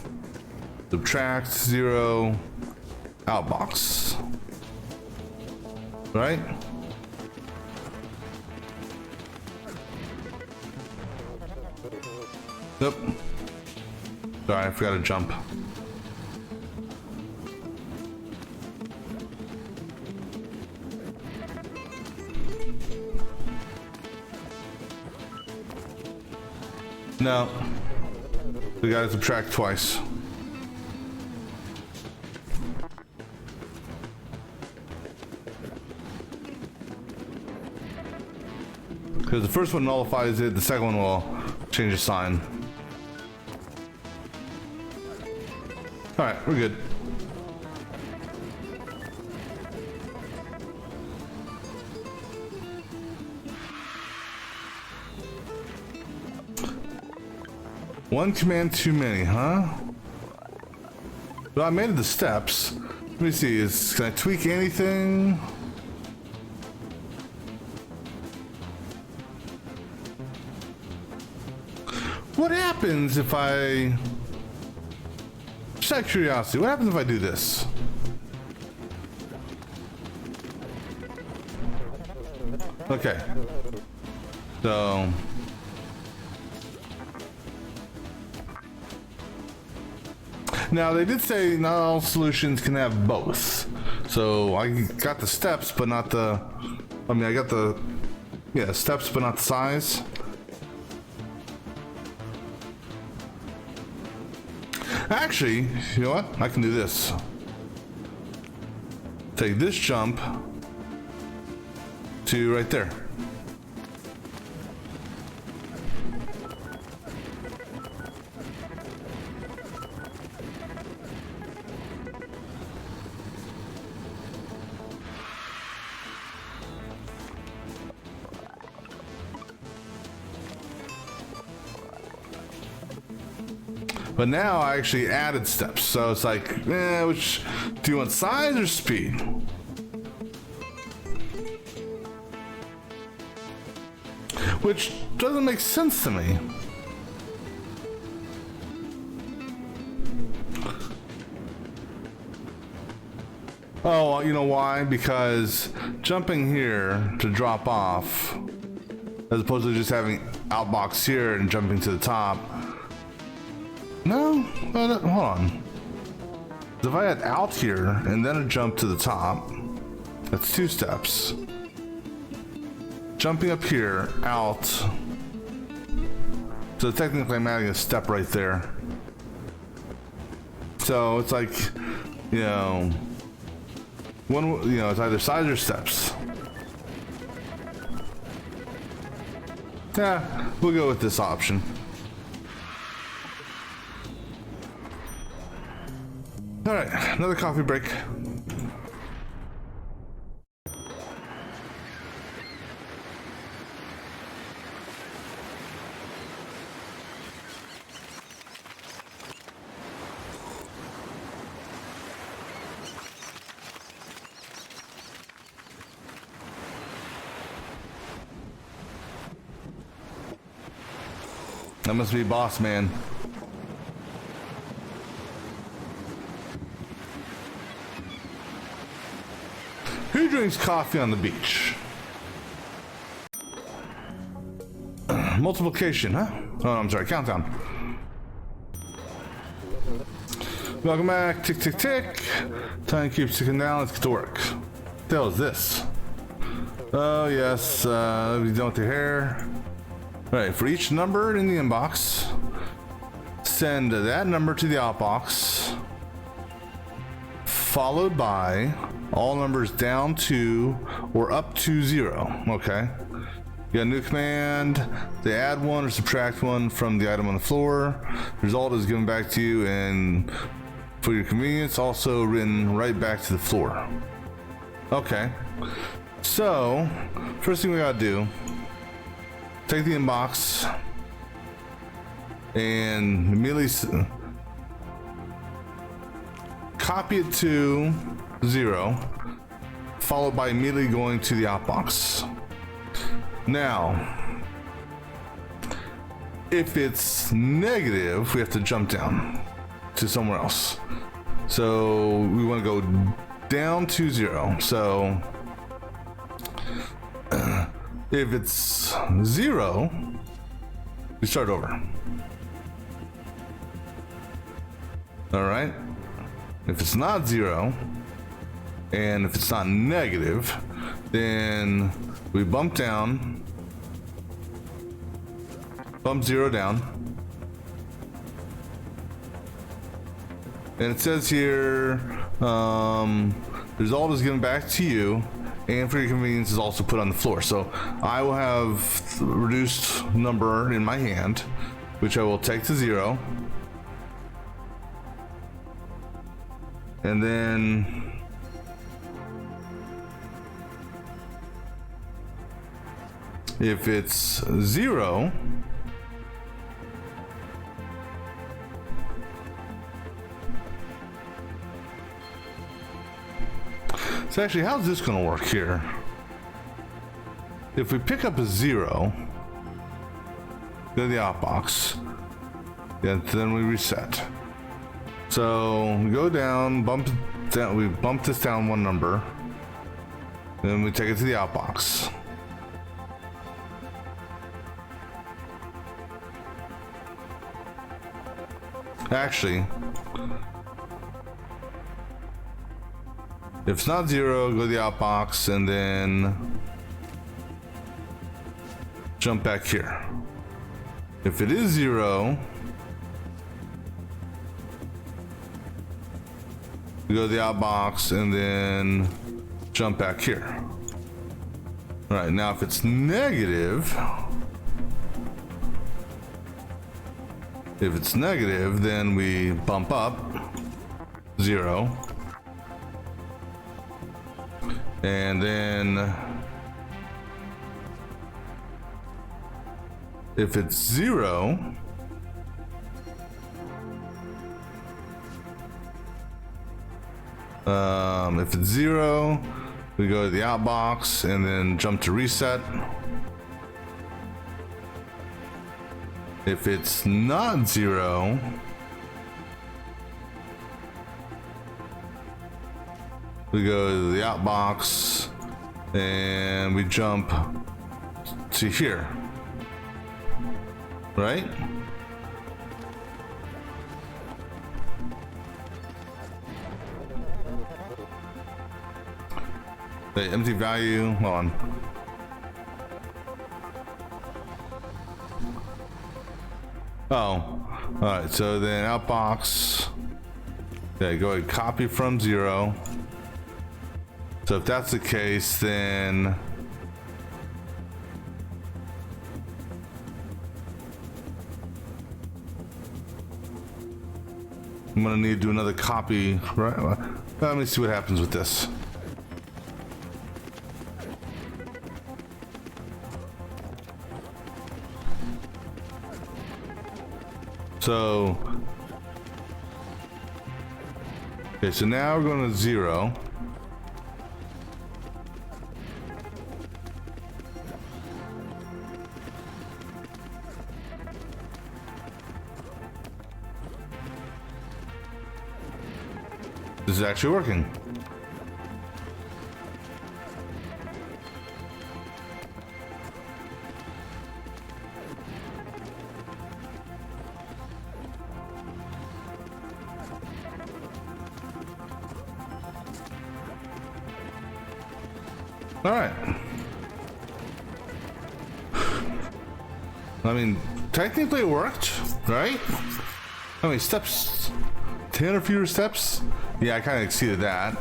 subtract 0, outbox. Right? Nope. Sorry, I forgot to jump. No. We gotta subtract twice. Because the first one nullifies it, the second one will change the sign. Alright, we're good. One command too many, huh? Well, I made the steps. Let me see, can I tweak anything? What happens if I... Just out of curiosity, what happens if I do this? Okay. So... Now, they did say not all solutions can have both. So, I got the steps, but not the... I mean, I got the... Yeah, steps, but not the size. Actually, you know what? I can do this. Take this jump to right there. But now I actually added steps, so it's like, which do you want, size or speed? Which doesn't make sense to me. Oh, well, you know why? Because jumping here to drop off, as opposed to just having outbox here and jumping to the top. No, hold on. If I had out here and then a jump to the top, that's 2 steps. Jumping up here, out. So technically I'm adding a step right there. So it's like, you know, it's either size or steps. Yeah, we'll go with this option. All right, another coffee break. That must be boss man. Who drinks coffee on the beach? Multiplication, huh? Oh, I'm sorry, countdown. Welcome back. Tick, tick, tick. Time keeps ticking down. Let's get to work. What the hell is this? Oh, yes. Be done with the hair. All right, for each number in the inbox, send that number to the outbox, followed by all numbers down to or up to 0. Okay. You got a new command. They add 1 or subtract 1 from the item on the floor. The result is given back to you, and for your convenience, also written right back to the floor. Okay. So, first thing we gotta do, take the inbox and immediately copy it to 0, followed by immediately going to the outbox. Now, If it's negative, we have to jump down to somewhere else. So we want to go down to 0. So if it's 0, we start over. All right. If it's not 0, and if it's not negative, then we bump down, bump 0 down. And it says here, result is given back to you, and for your convenience is also put on the floor. So I will have reduced number in my hand, which I will take to 0. And then if it's 0, so actually, how's this going to work here? If we pick up a 0, go to the outbox, and then we reset. So we go down, bump down, we bump this down 1 number, then we take it to the outbox. Actually, if it's not 0, go to the outbox and then jump back here. If it is 0, we go to the outbox and then jump back here. All right, now if it's negative, then we bump up 0. And then if it's 0, we go to the outbox and then jump to reset. If it's not 0, we go to the outbox and we jump to here, right? The empty value, hold on. Oh, all right, so then outbox, yeah, go ahead, copy from 0. So if that's the case, then I'm gonna need to do another copy, right? Let me see what happens with this. So, okay, so now we're going to 0. This is actually working. All right. I mean, technically it worked, right? How many steps? 10 or fewer steps? Yeah, I kind of exceeded that.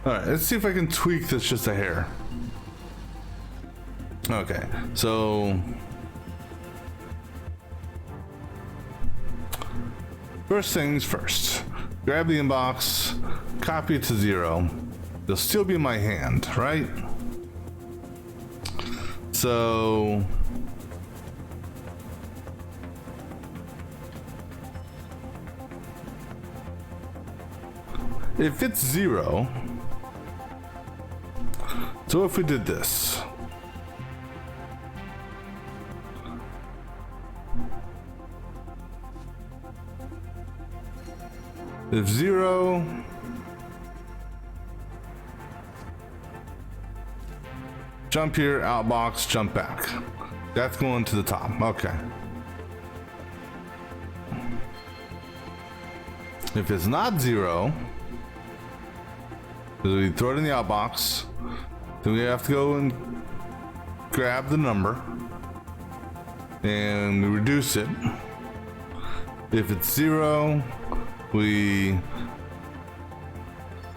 All right, let's see if I can tweak this just a hair. Okay, so first things first. Grab the inbox, copy it to 0. They'll still be in my hand, right? So if it's 0, so if we did this, If 0, jump here, outbox, jump back. That's going to the top. Okay. If it's not 0, we throw it in the outbox. Then we have to go and grab the number and we reduce it. If it's 0, we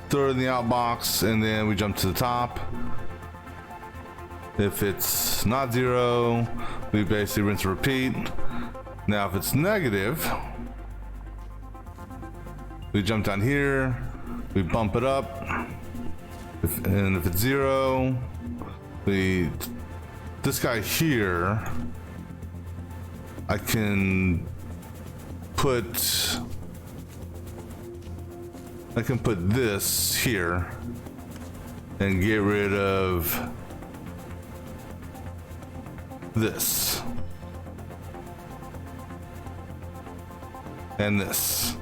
throw it in the outbox and then we jump to the top. If it's not 0, we basically rinse and repeat. Now if it's negative, we jump down here, we bump it up, and if it's 0, this guy here, I can put this here and get rid of this and this.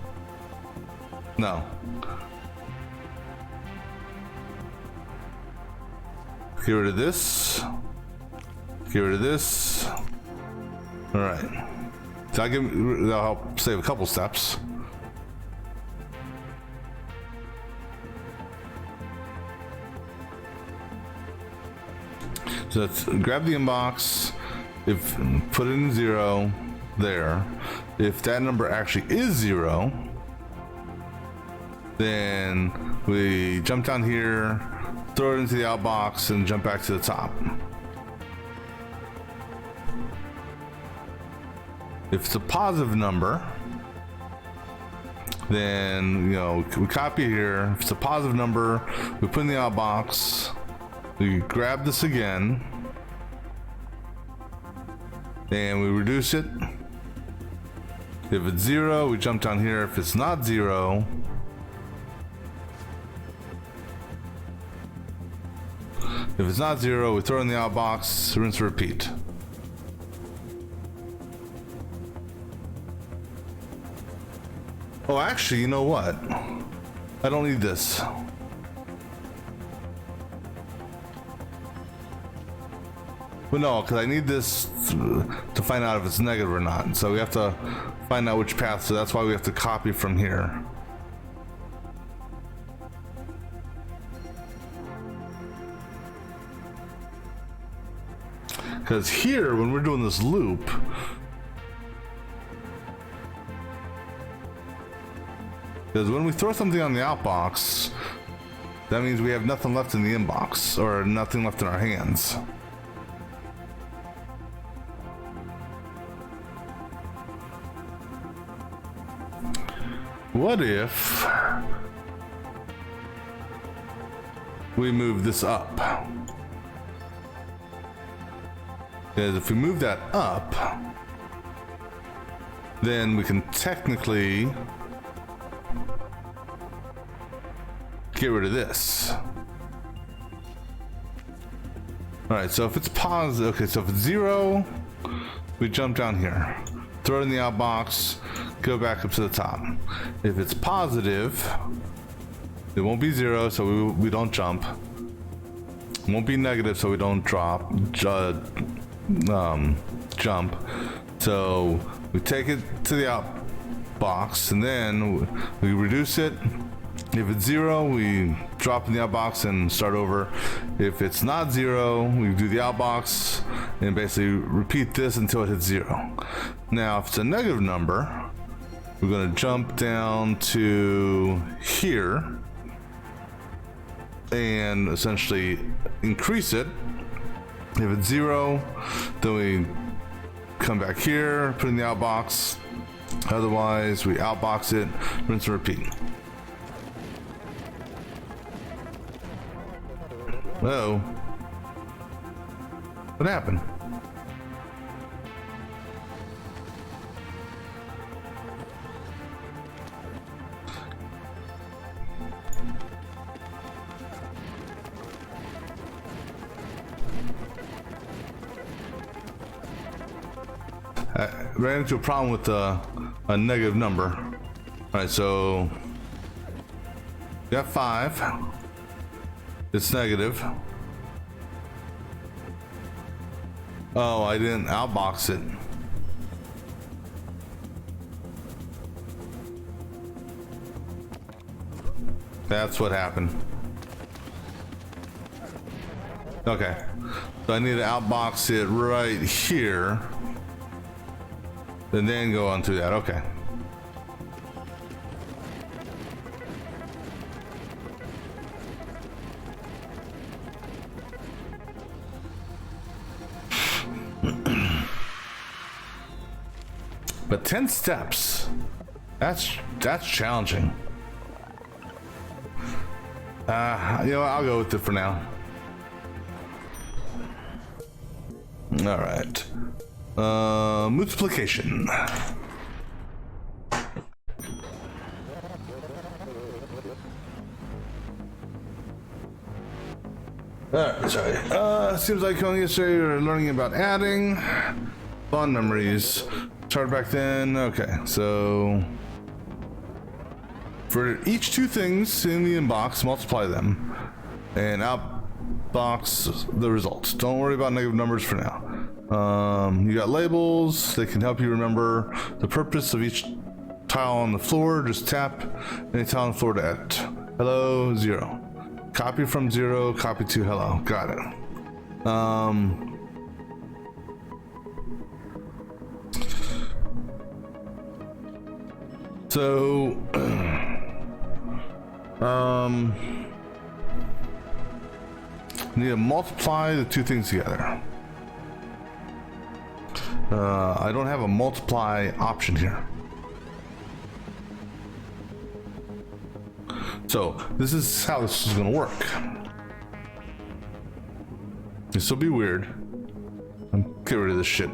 No. Get rid of this. Get rid of this. All right. So that'll help save a couple steps. So let's grab the inbox. Put it in 0 there. If that number actually is 0, then we jump down here, throw it into the outbox, and jump back to the top. If it's a positive number, then we copy here. If it's a positive number, we put in the outbox. We grab this again, and we reduce it. If it's 0, we jump down here. If it's not 0, we throw in the outbox, rinse, repeat. Oh, actually, you know what? I don't need this. Well, no, because I need this to find out if it's negative or not. So we have to find out which path. So that's why we have to copy from here. Because here, when we're doing this loop, because when we throw something on the outbox, that means we have nothing left in the inbox or nothing left in our hands. What if we move this up? Because if we move that up, then we can technically get rid of this. All right, so if it's positive, okay, so if it's 0, we jump down here, throw it in the outbox, go back up to the top. If it's positive, it won't be 0, so we don't jump. It won't be negative, so we don't jump. So we take it to the outbox, and then we reduce it. If it's 0, we drop in the outbox and start over. If it's not 0, we do the outbox and basically repeat this until it hits 0. Now, if it's a negative number, we're going to jump down to here and essentially increase it. If it's 0, then we come back here, put in the outbox. Otherwise, we outbox it, rinse and repeat. Whoa. What happened? I ran into a problem with a negative number. All right, so Got 5. It's negative. Oh, I didn't outbox it. That's what happened. Okay. So I need to outbox it right here. And then go on through that. Okay. But 10 steps. That's challenging. You know, I'll go with it for now. All right. Multiplication. Alright, sorry. Seems like only yesterday you're learning about adding. Fond memories. Started back then. Okay, so for each 2 things in the inbox, multiply them and outbox the results. Don't worry about negative numbers for now. You got labels. They can help you remember the purpose of each tile on the floor. Just tap any tile on the floor to edit. Hello, 0. Copy from 0, copy to hello. Got it. So, need to multiply the 2 things together. I don't have a multiply option here. So this is how this is going to work. This will be weird. Get rid of this shit.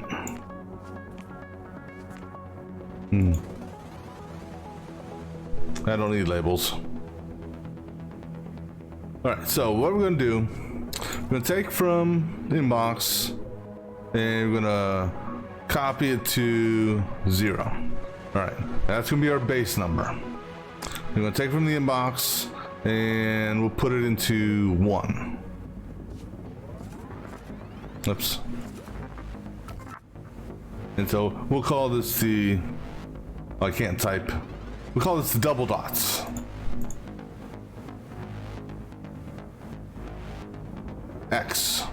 I don't need labels. Alright, so what we're going to do, we're going to take from the inbox and we're going to copy it to 0. Alright, that's going to be our base number. We're going to take from the inbox and we'll put it into 1. Oops. And so we'll call this the, oh, I can't type. We'll call this the double dots. X.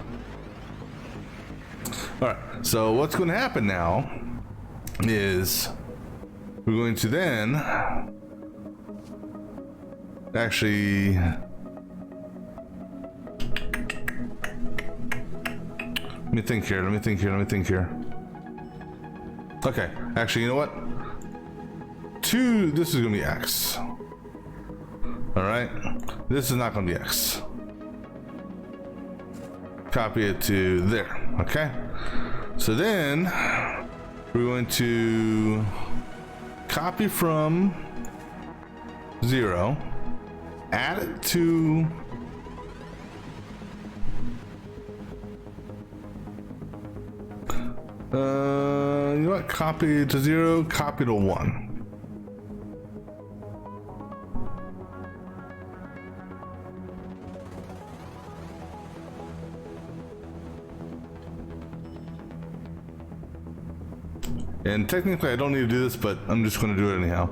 All right, so what's going to happen now is we're going to then actually let me think here. Okay, actually, you know what? 2, this is gonna be X. All right, this is not gonna be X. Copy it to there. Okay, so then we're going to copy from 0, add it to you know what? Copy to 0, copy to 1. And technically I don't need to do this, but I'm just going to do it anyhow.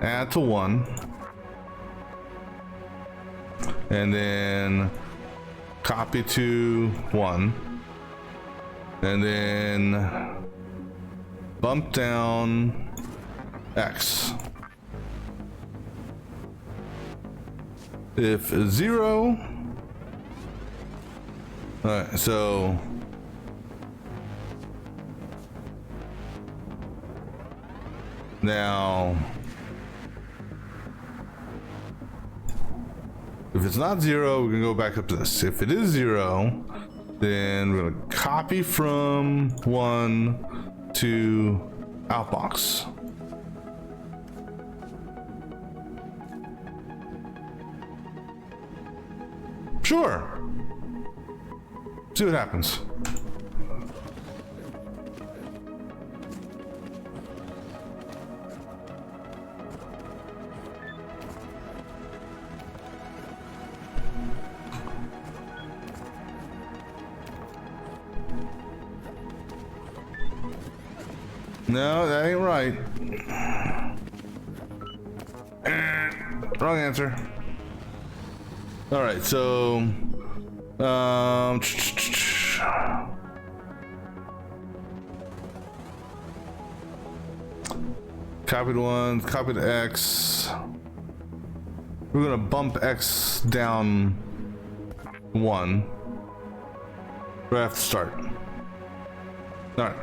Add to 1. And then copy to 1. And then bump down X. If 0, all right, so now if it's not 0, we're gonna go back up to this. If it is 0, then we're gonna copy from 1 to outbox. Sure. See what happens. No, that ain't right. Wrong answer. All right, so copied one, copied X. We're gonna bump X down one. We have to start. All right.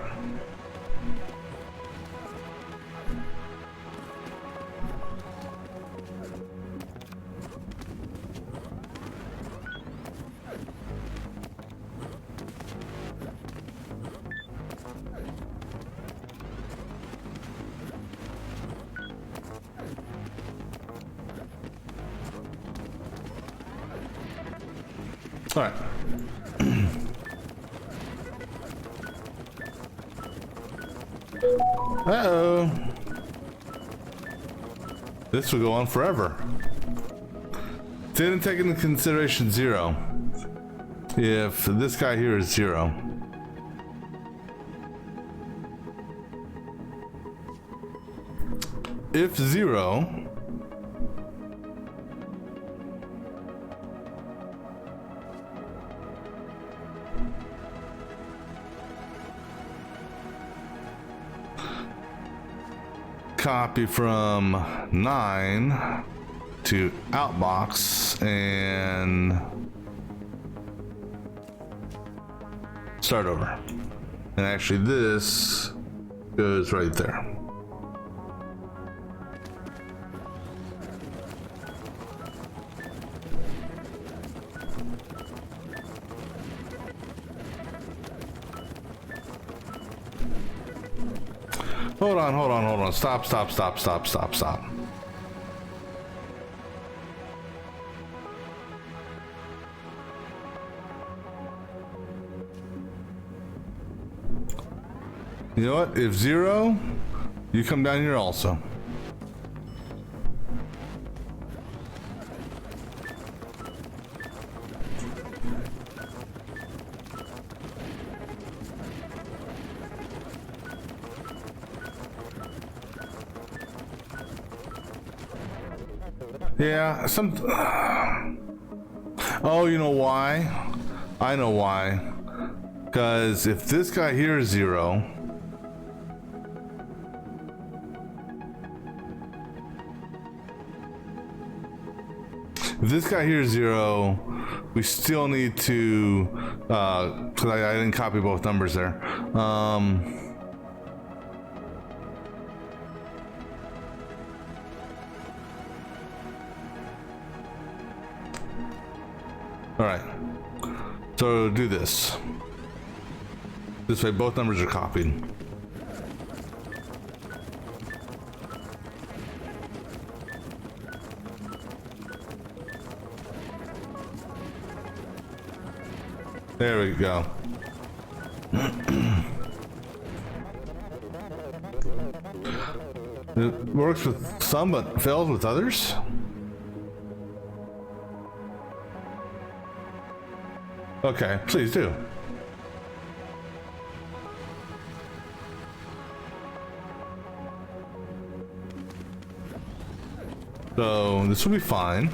All right. Uh-oh. This will go on forever. Didn't take into consideration 0. If this guy here is 0. If 0, copy from 9 to outbox and start over. And actually this goes right there. Hold on. Stop. You know what? If 0, you come down here also. Yeah, oh, you know why? I know why. Because if this guy here is 0, if this guy here is 0, we still need to, because I didn't copy both numbers there. All right, so do this. This way both numbers are copied. There we go. It works with some but fails with others. Okay, please do. So this will be fine.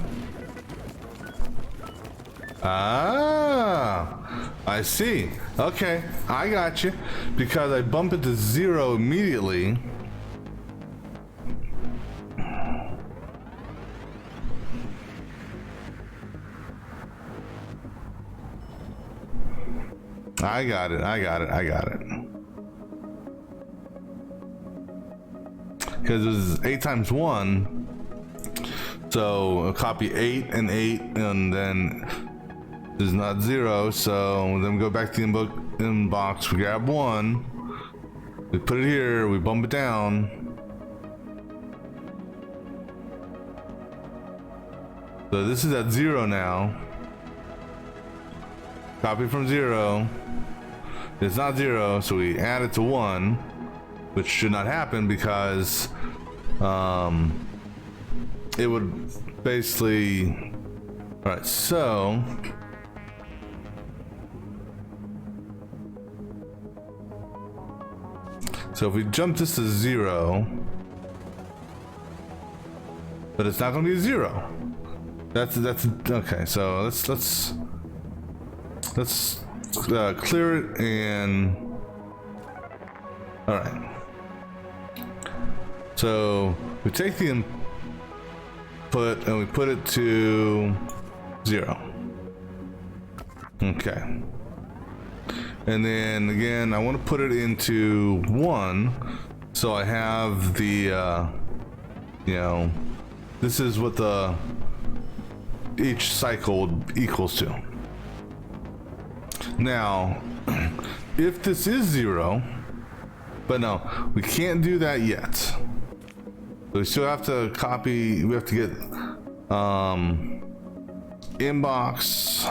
Ah, I see. Okay, I got you. Because I bump it to 0 immediately. I got it. Because it was 8 times 1. So I'll copy 8 and 8, and then is not 0. So then we go back to the inbox, we grab 1, we put it here, we bump it down. So this is at 0 now. Copy from 0. It's not 0, so we add it to 1, which should not happen because it would basically. All right, so So if we jump this to 0, but it's not going to be 0. That's okay. So let's clear it and all right. So we take the input and we put it to 0. Okay. And then again, I want to put it into 1, so I have the you know, this is what the each cycle equals to. Now, if this is 0, but no, we can't do that yet. So we still have to copy, we have to get inbox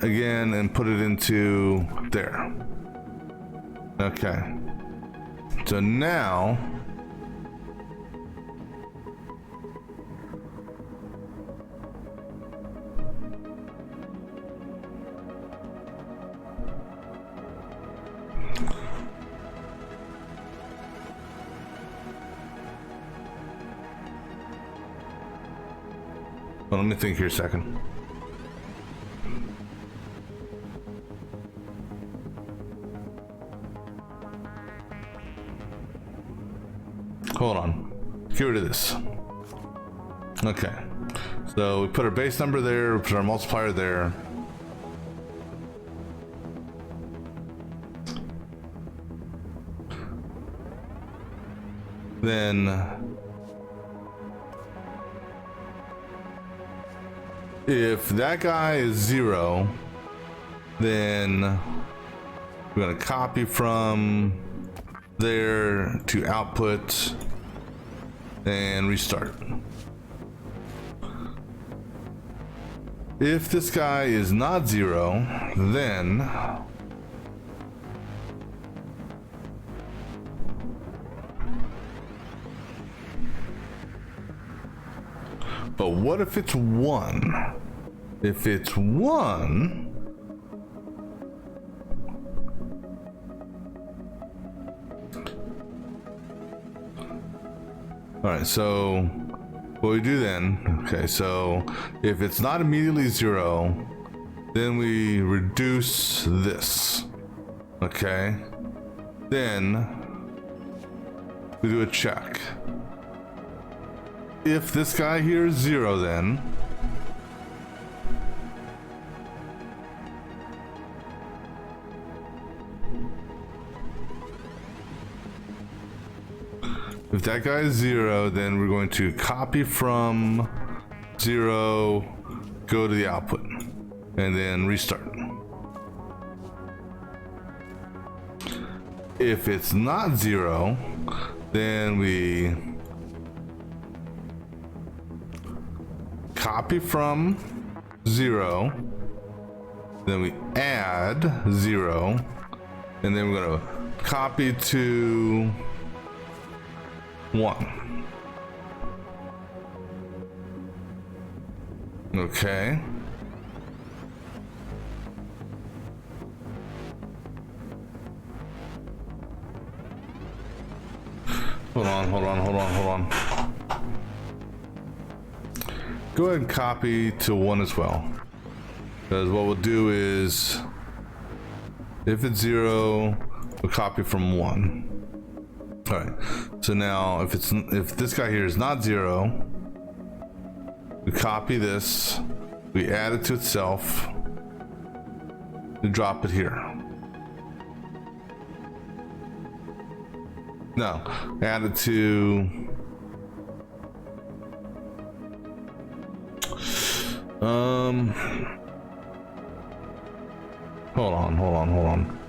again and put it into there. Okay. So now well, let me think here a second. Hold on. Get rid of this. Okay. So we put our base number there, we put our multiplier there. Then if that guy is 0, then we're going to copy from there to output and restart. If this guy is not 0, then but what if it's 1? If it's 1, all right, so what we do then, okay, so if it's not immediately 0, then we reduce this, okay? Then we do a check. If this guy here is 0, then if that guy is 0, then we're going to copy from 0, go to the output, and then restart. If it's not 0, then we copy from 0, then we add 0, and then we're going to copy to 1. Okay. Hold on. Go ahead and copy to 1 as well. Because what we'll do is, if it's 0, we'll copy from 1. All right. So now, if this guy here is not 0, we copy this, we add it to itself, we drop it here. No, add it to hold on.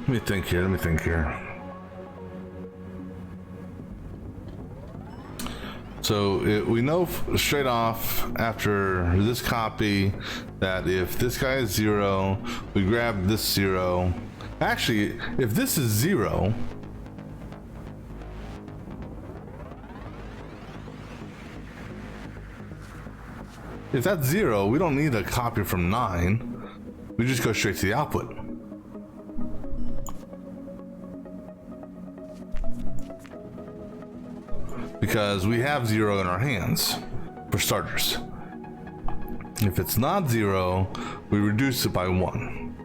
Let me think here. So we know straight off after this copy that if this guy is 0, we grab this 0. Actually, if this is 0, if that's 0, we don't need a copy from 9. We just go straight to the output. Because we have 0 in our hands, for starters. If it's not 0, we reduce it by 1.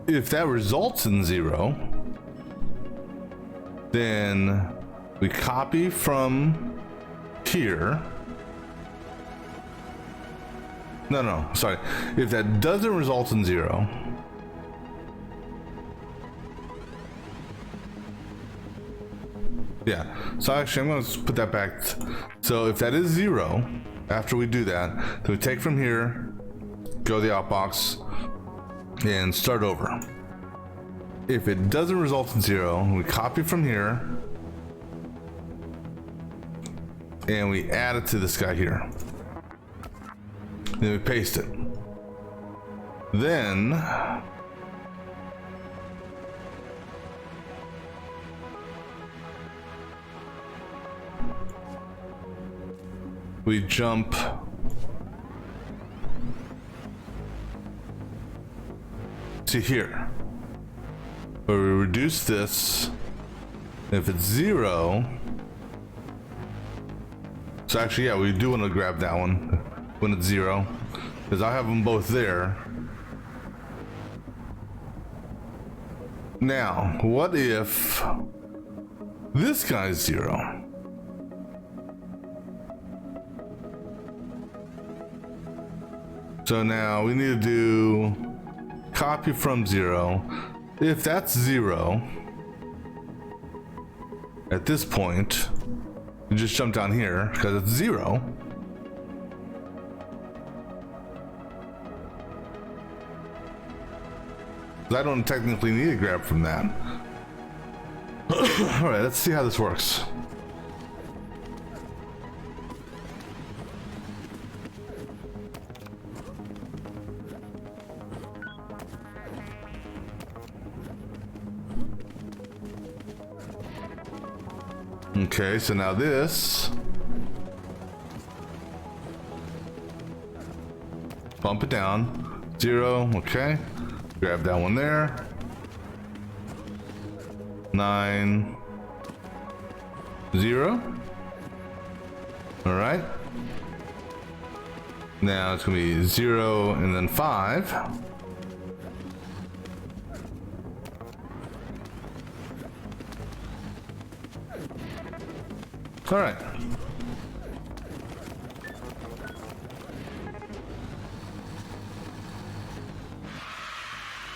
If that results in 0, then we copy from here. No, sorry. If that doesn't result in 0, yeah, so actually I'm going to put that back. So if that is 0, after we do that, then we take from here, go to the outbox, and start over. If it doesn't result in 0, we copy from here, and we add it to this guy here. Then we paste it. Then we jump to here, where we reduce this. If it's 0, so actually, yeah, we do want to grab that one when it's 0, because I have them both there. Now, what if this guy's 0? So now we need to do copy from 0. If that's 0, at this point, you just jump down here because it's 0. I don't technically need to grab from that. All right, let's see how this works. Okay, so now this, bump it down, 0, okay, grab that one there, 9, 0, all right, now it's gonna be 0 and then 5, all right.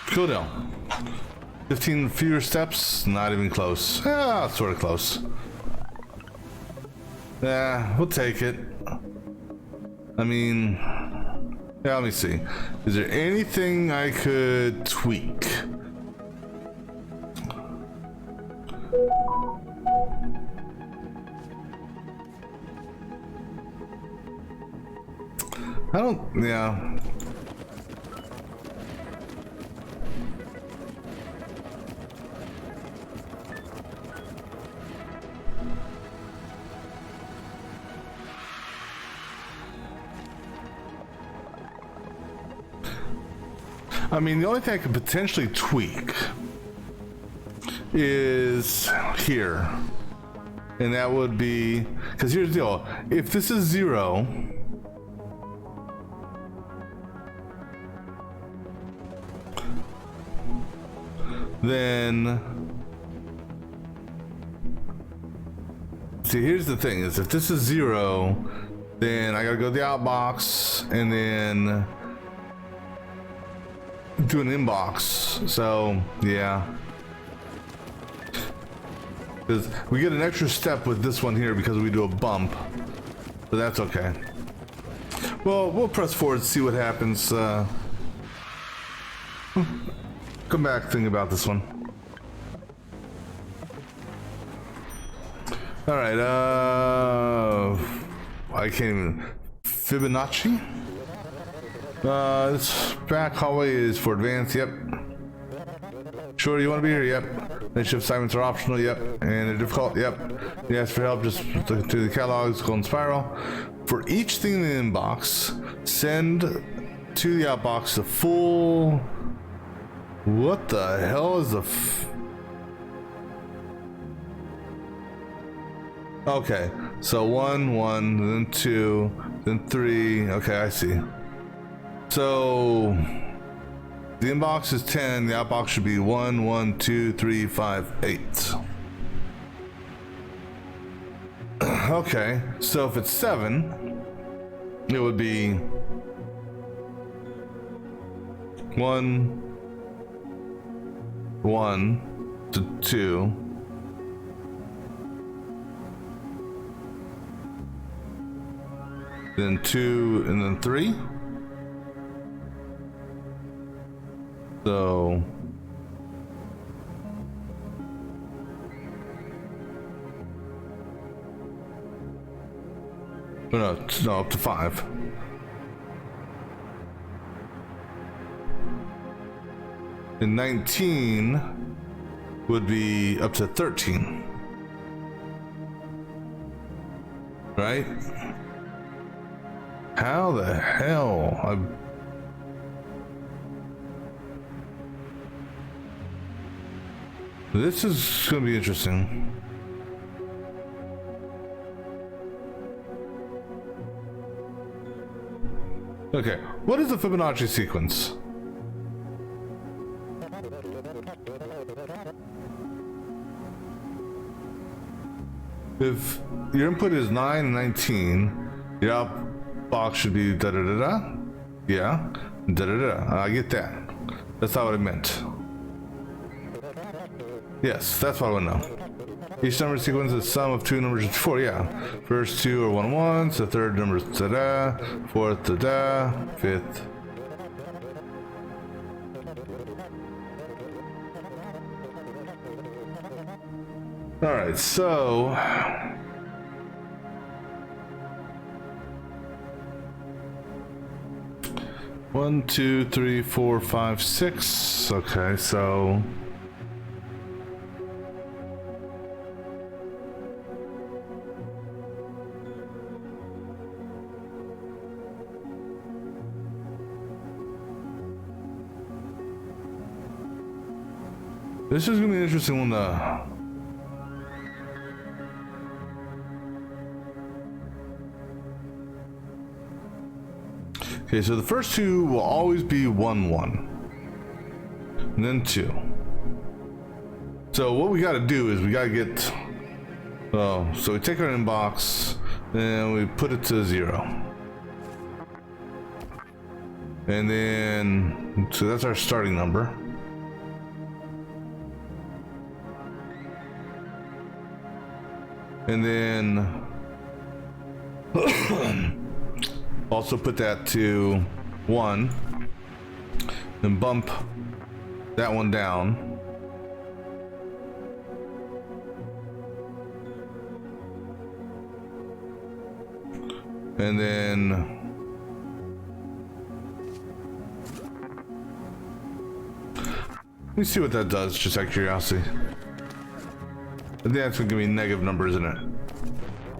Cool deal. 15 fewer steps, not even close. Ah, sort of close. Yeah, we'll take it. I mean, yeah, let me see. Is there anything I could tweak? I don't, yeah. I mean, the only thing I could potentially tweak is here. And that would be, because here's the deal. If this is 0, then, see, here's the thing, is if this is 0, then I gotta go to the outbox and then do an inbox. So yeah, because we get an extra step with this one here because we do a bump, but that's okay. Well, we'll press forward, see what happens. come back thinking about this one. All right, I can't even. Fibonacci? This back hallway is for advanced, yep. Sure, you want to be here? Yep. Night shift assignments are optional, yep. And they're difficult, yep. You ask for help, just to the catalogs, Golden Spiral. For each thing in the inbox, send to the outbox the full... What the hell is the... Okay, so 1, 1, then 2, then 3. Okay, I see. So the inbox is 10, the outbox should be 1, 1, 2, 3, 5, 8. Okay, so if it's 7, it would be 1, 1 to 2. Then 2 and then 3. So no, up to 5. And 19 would be up to 13. Right? How the hell? This is gonna be interesting. Okay, what is the Fibonacci sequence? If your input is 9 and 19, your outbox should be da da da da. Yeah, da da da. I get that. That's not what I meant. Yes, that's what I want to know. Each number sequence is the sum of two numbers of 4, yeah. First two are 1 1s, the third number is da-da, fourth da-da, fifth. Alright, so... One, 2, 3, 4, 5, 6. Okay, so... This is gonna be an interesting one to... Okay, so the first two will always be 1 1. And then 2. So what we gotta do is we gotta get... Oh, so we take our inbox and we put it to 0. And then... So that's our starting number. And then also put that to 1 and bump that one down. And then let me see what that does, just out of curiosity. I think that's gonna give me negative numbers, isn't it?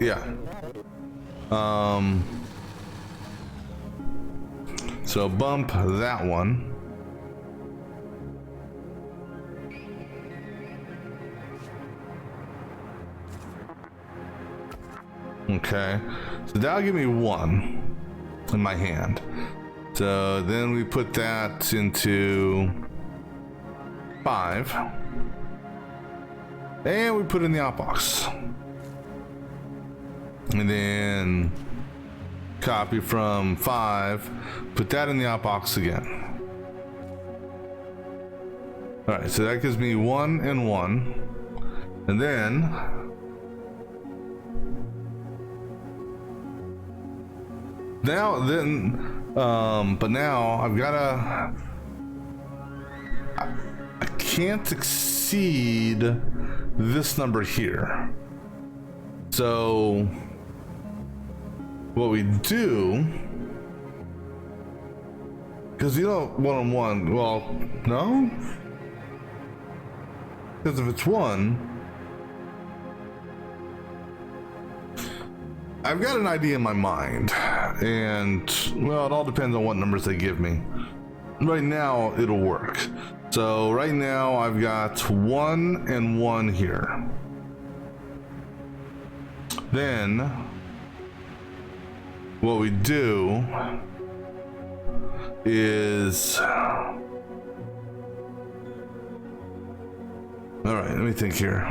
Yeah. So bump that one. Okay. So that'll give me 1 in my hand. So then we put that into 5. And we put it in the outbox. And then copy from 5, put that in the outbox again. Alright, so that gives me 1 and 1. And then but now I've gotta can't exceed this number here. So what we do, because you don't one-on-one, well, no? Because if it's one, I've got an idea in my mind, and well, it all depends on what numbers they give me. Right now, it'll work. So right now, I've got 1 and 1 here. Then, what we do is, all right, let me think here.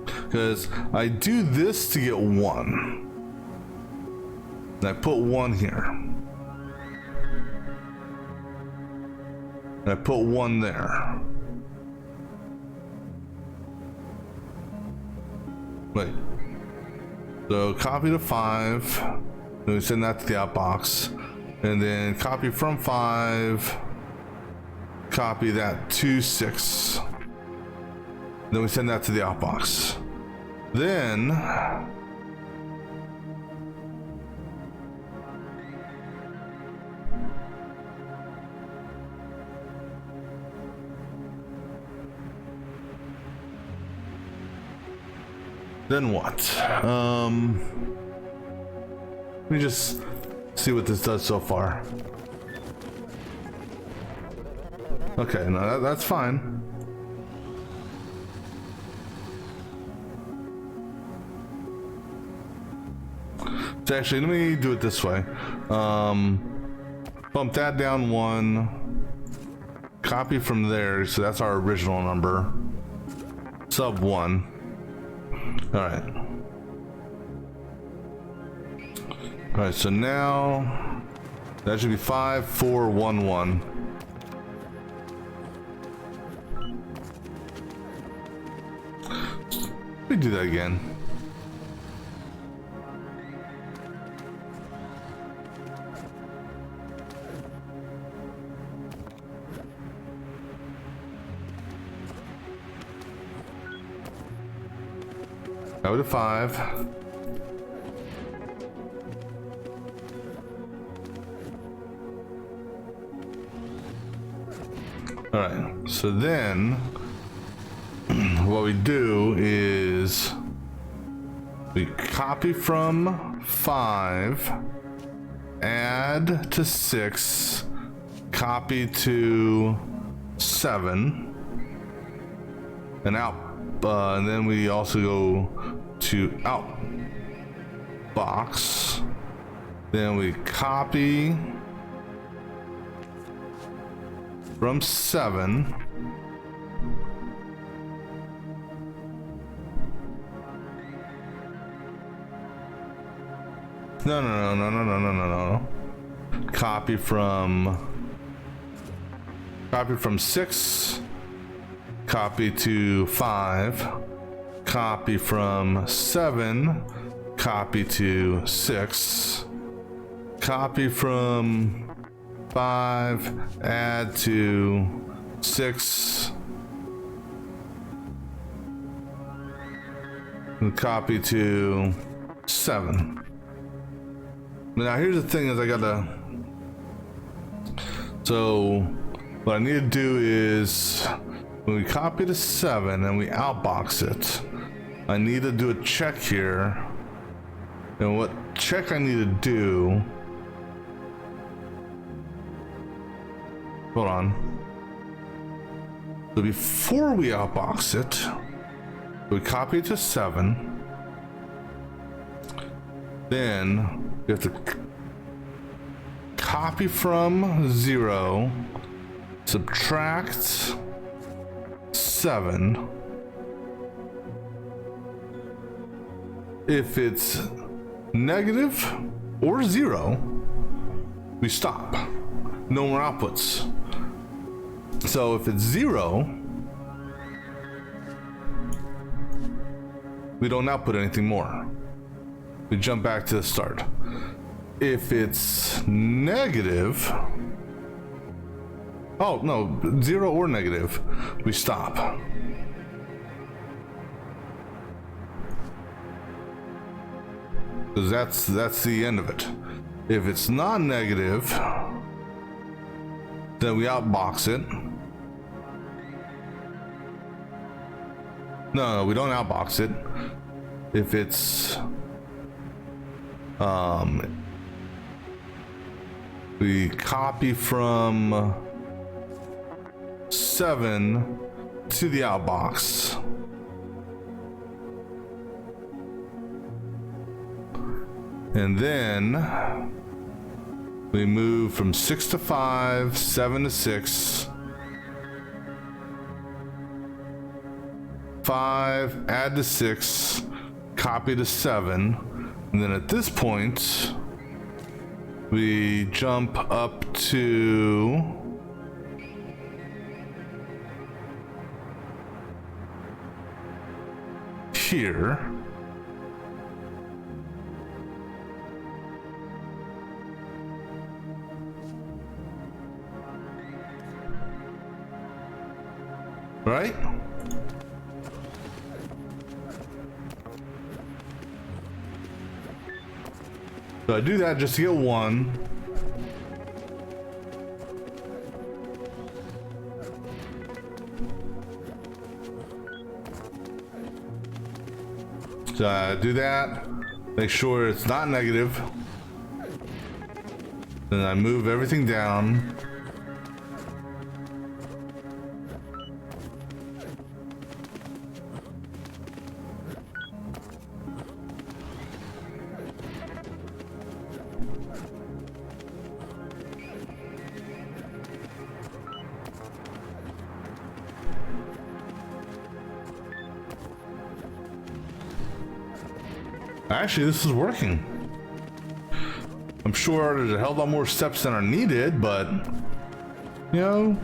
Because I do this to get 1. And I put 1 here. And I put 1 there. Wait. So copy to 5. Then we send that to the outbox. And then copy from 5. Copy that to 6. Then we send that to the outbox. Then what? Let me just see what this does so far. Okay, no, that's fine. So actually, let me do it this way. Bump that down 1. Copy from there, so that's our original number. Sub 1. All right. All right, so now that should be 5, 4, 1, 1. Let me do that again. Go to 5. All right, so then what we do is we copy from 5, add to 6, copy to 7, and out. And then we also go to outbox. Then we copy from 7. No. Copy from 6. Copy to 5, copy from 7, copy to 6, copy from 5, add to 6, and copy to 7. Now here's the thing is I gotta, so what I need to do is when we copy to 7 and we outbox it, I need to do a check here. And what check I need to do, hold on. So before we outbox it, we copy it to 7. Then we have to copy from 0, subtract 7. If it's negative or 0, we stop. No more outputs. So if it's 0, we don't output anything more. We jump back to the start. If it's negative, Oh, no, 0 or negative. We stop. Because that's the end of it. If it's non-negative, then we outbox it. No, we don't outbox it. If it's we copy from 7 to the outbox. And then we move from 6 to 5, 7 to 6, 5, add to 6, copy to 7, and then at this point, we jump up to here. Right? So I do that just to get 1. So I do that, make sure it's not negative. Then I move everything down. Actually, this is working. I'm sure there's a hell of a lot more steps than are needed, but you know.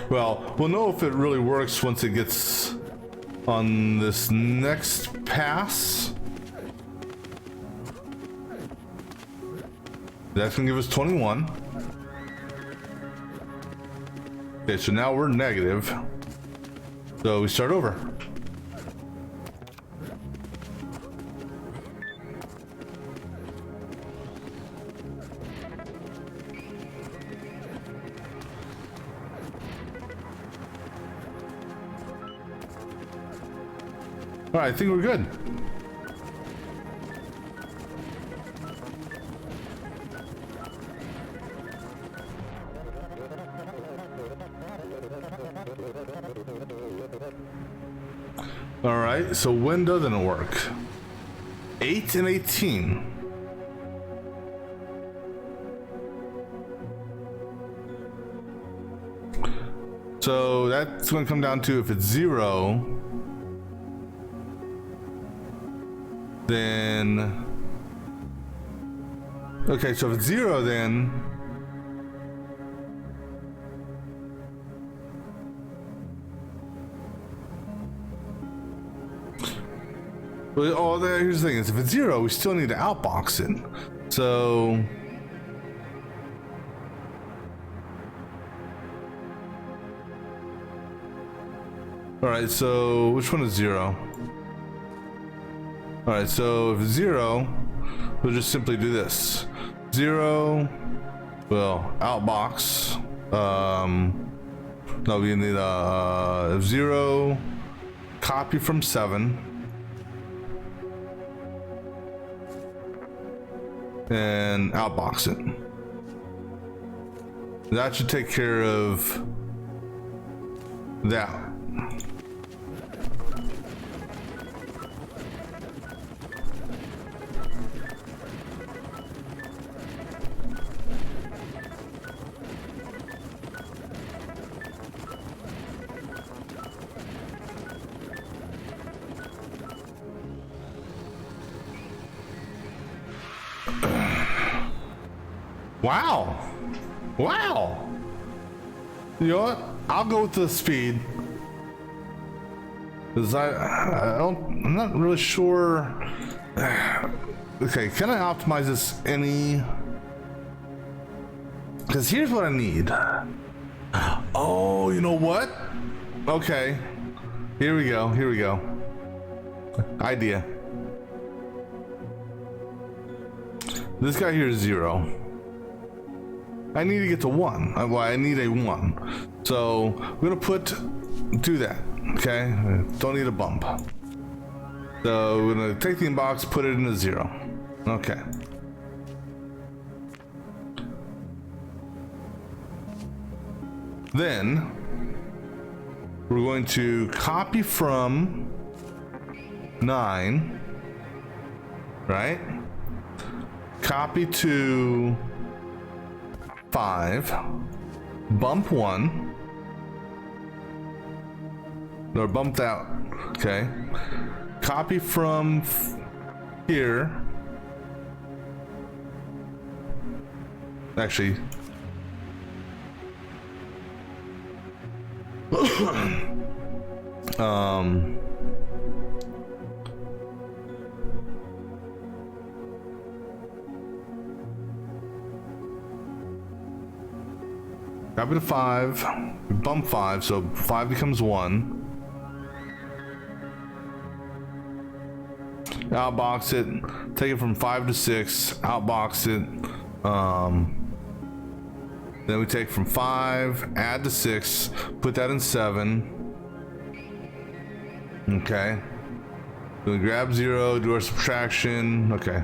Well, we'll know if it really works once it gets on this next pass. That's gonna give us 21. Okay, so now we're negative. So we start over. All right, I think we're good. All right, so when doesn't it work? 8 and 18. So that's going to come down to if it's 0, then okay, so if it's 0, then oh, here's the thing: is if it's 0, we still need to outbox it. So all right, so which one is 0? All right, so if it's 0, we'll just simply do this: 0, well, outbox. No, we need 0, copy from 7. And outbox it. That should take care of that. Wow. Wow. You know what? I'll go with the speed. Because I'm not really sure. Okay, can I optimize this any? Because here's what I need. Oh, you know what? Okay. Here we go. Here we go. Idea. This guy here is 0. I need to get to 1. Well, I need a 1. So we're gonna do that. Okay. Don't need a bump. So we're gonna take the inbox, put it in a 0. Okay. Then we're going to copy from 9, right? Copy to 5, bump 1, or bumped out, okay? Copy from here. Actually, copy to 5, bump 5, so 5 becomes 1. Outbox it, take it from 5 to 6, outbox it. Then we take from 5, add to 6, put that in 7. Okay. So we grab 0, do our subtraction. Okay.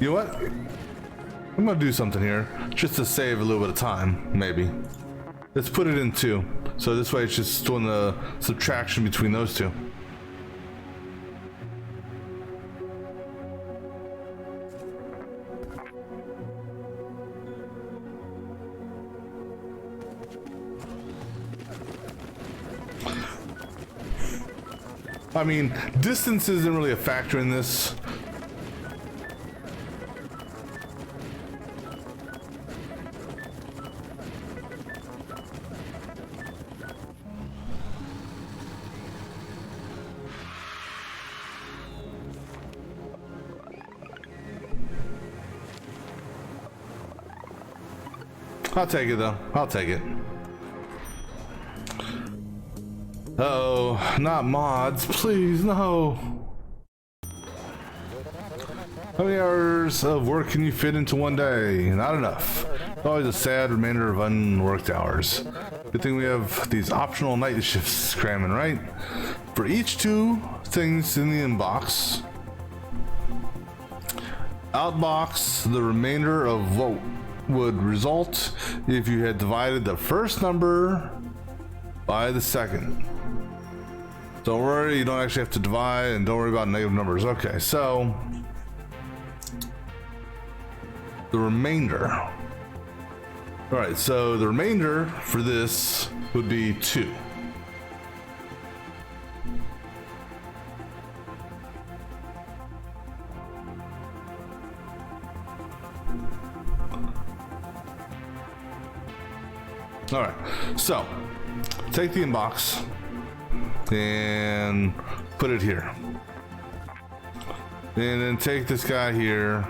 You know what? I'm gonna do something here just to save a little bit of time, maybe. Let's put it in 2. So this way it's just doing the subtraction between those two. I mean, distance isn't really a factor in this. I'll take it though. I'll take it. Uh-oh, not mods, please, no. How many hours of work can you fit into one day? Not enough. Always a sad remainder of unworked hours. Good thing we have these optional night shifts cramming, right? For each 2 things in the inbox, outbox the remainder of what would result if you had divided the first number by the second. Don't worry, you don't actually have to divide, and don't worry about negative numbers. Okay, so the remainder. All right, so the remainder for this would be 2. All right, so take the inbox and put it here, and then take this guy here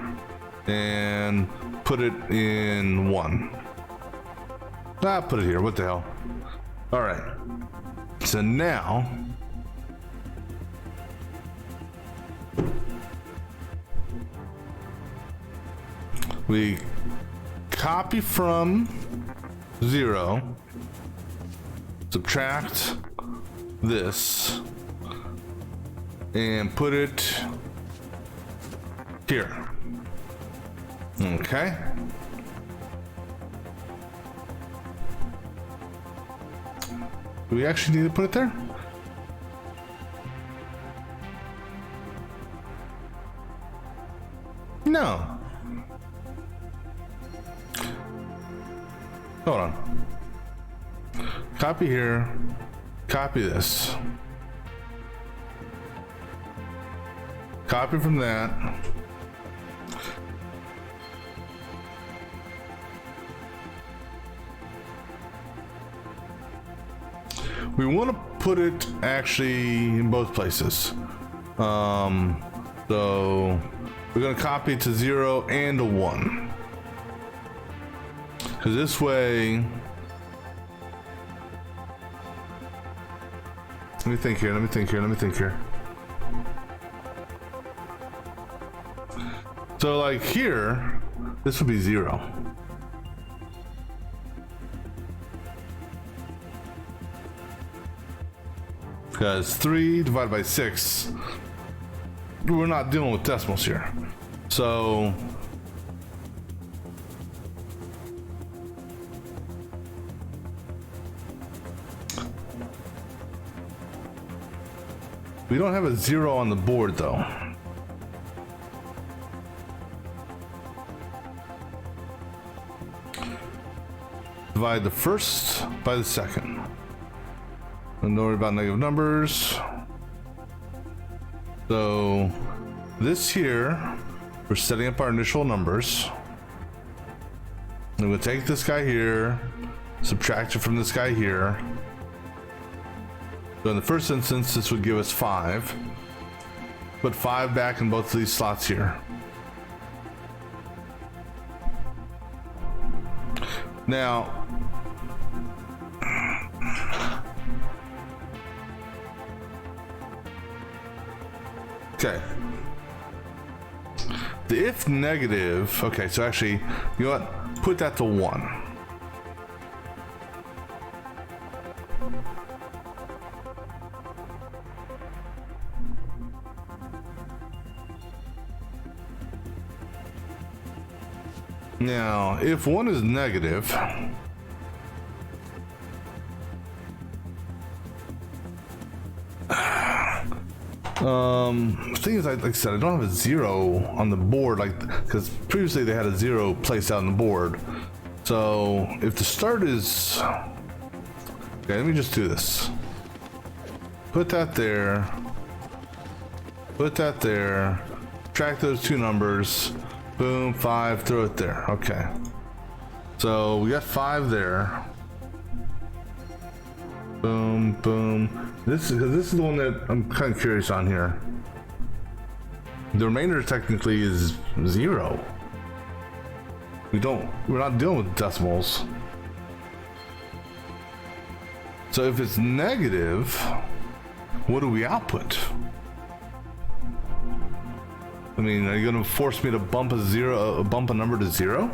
and put it in 1. Put it here. What the hell? All right. So now we copy from 0, subtract this, and put it here. Okay. Do we actually need to put it there? No. Hold on. Copy here. Copy this. Copy from that. We want to put it actually in both places. So we're going to copy it to 0 and a 1. Because this way, let me think here. So like here, this would be 0. Because 3 divided by 6, we're not dealing with decimals here. So we don't have a 0 on the board though. Divide the first by the second. And don't worry about negative numbers. So this here, we're setting up our initial numbers. And we'll take this guy here, subtract it from this guy here. So in the first instance, this would give us 5. Put 5 back in both of these slots here. Now, okay. The if negative, okay, so actually, you know what? Put that to 1. Now, if 1 is negative, the thing is, like I said, I don't have a 0 on the board, like, because previously they had a 0 placed out on the board. So if the start is, okay, let me just do this. Put that there. Put that there. Track those two numbers. Boom, 5, throw it there. Okay. So we got 5 there. Boom, boom. This is the one that I'm kind of curious on here. The remainder technically is 0. We're not dealing with decimals. So if it's negative, what do we output? I mean, are you going to force me to bump a number to 0?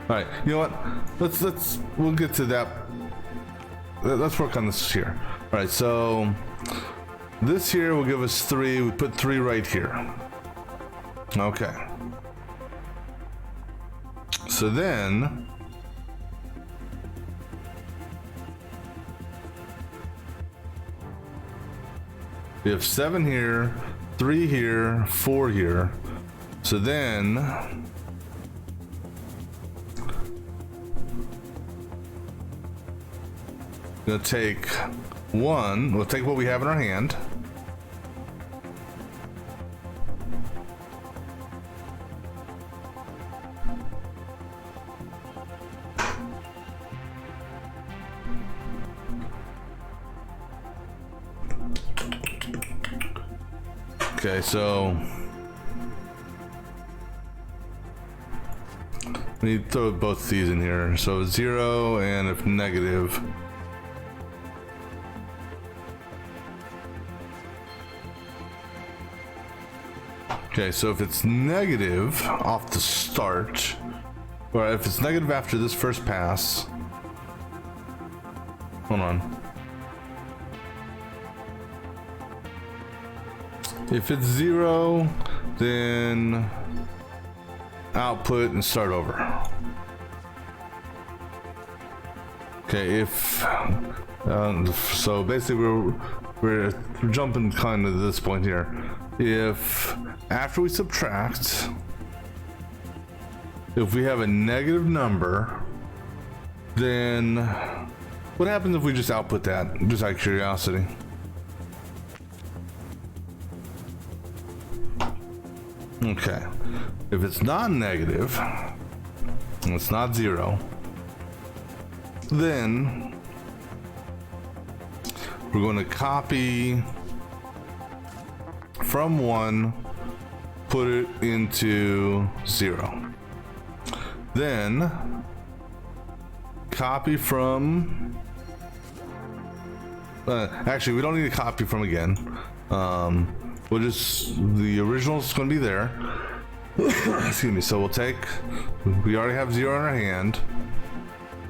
All right, you know what? We'll get to that. Let's work on this here. All right, so this here will give us 3. We put 3 right here. Okay. So then, we have 7 here, 3 here, 4 here. So then, we'll take 1. We'll take what we have in our hand. Okay, so we need to throw both these in here. So 0 and if negative. Okay, so if it's negative off the start, or if it's negative after this first pass, hold on. If it's 0, then output and start over. Okay, if so basically we're jumping kind of to this point here. If after we subtract, if we have a negative number, then What happens if we just output that? Just out of curiosity. Okay. If it's not negative, and it's not 0, then we're going to copy from 1, put it into 0. Then copy from actually, we don't need to copy from again. We'll just, the original is going to be there. Excuse me. So we'll take, we already have 0 in our hand,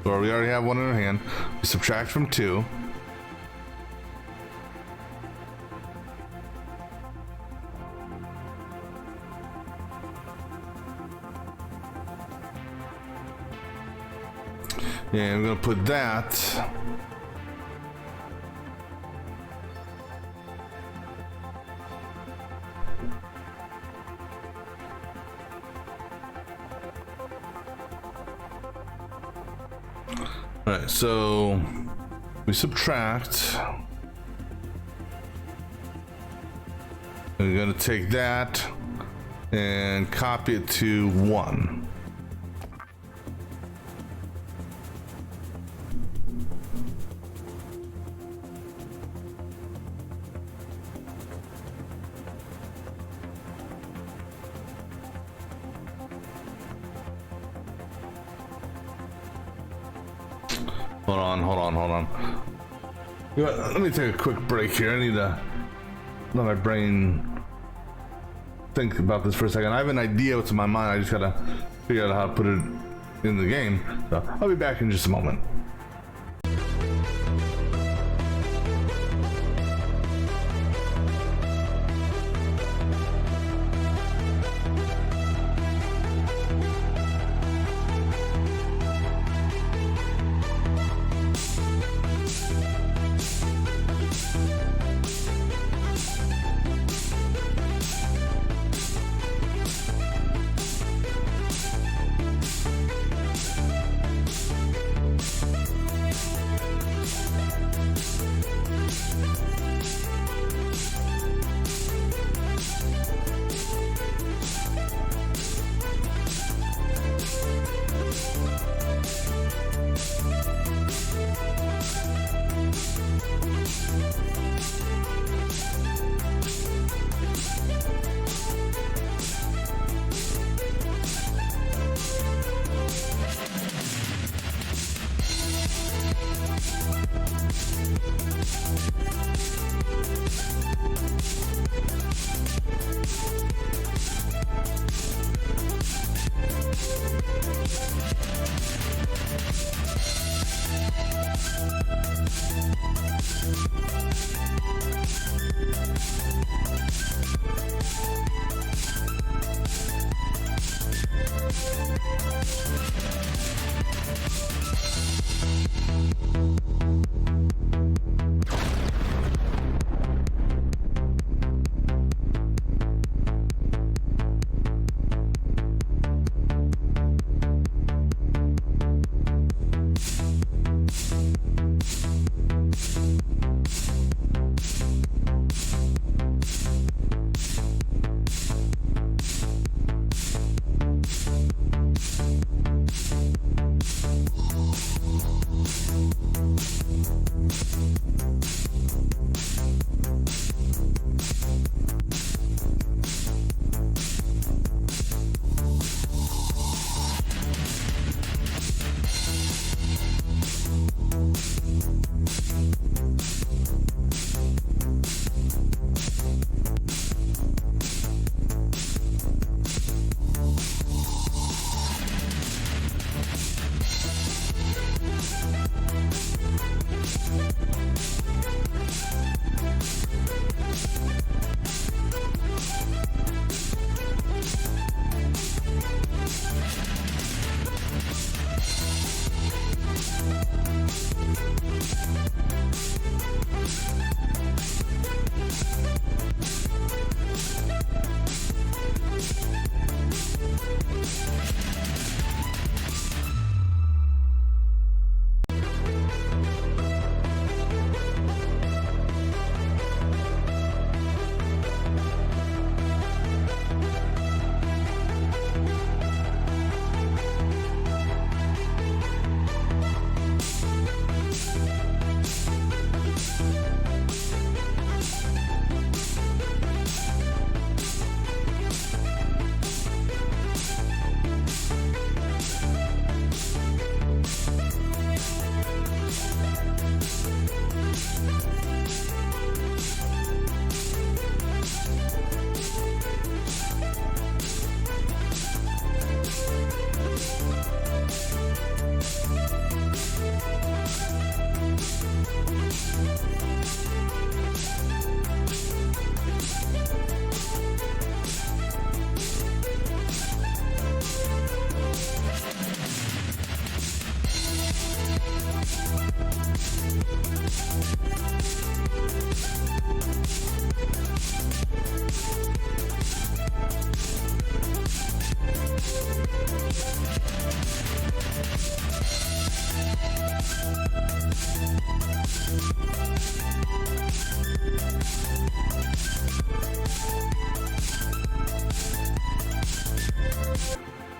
or we already have 1 in our hand. We subtract from 2. And I'm going to put that all right, so we subtract. We're going to take that and copy it to 1. Hold on. You know what, let me take a quick break here. I need to let my brain think about this for a second. I have an idea what's in my mind. I just gotta figure out how to put it in the game. So I'll be back in just a moment.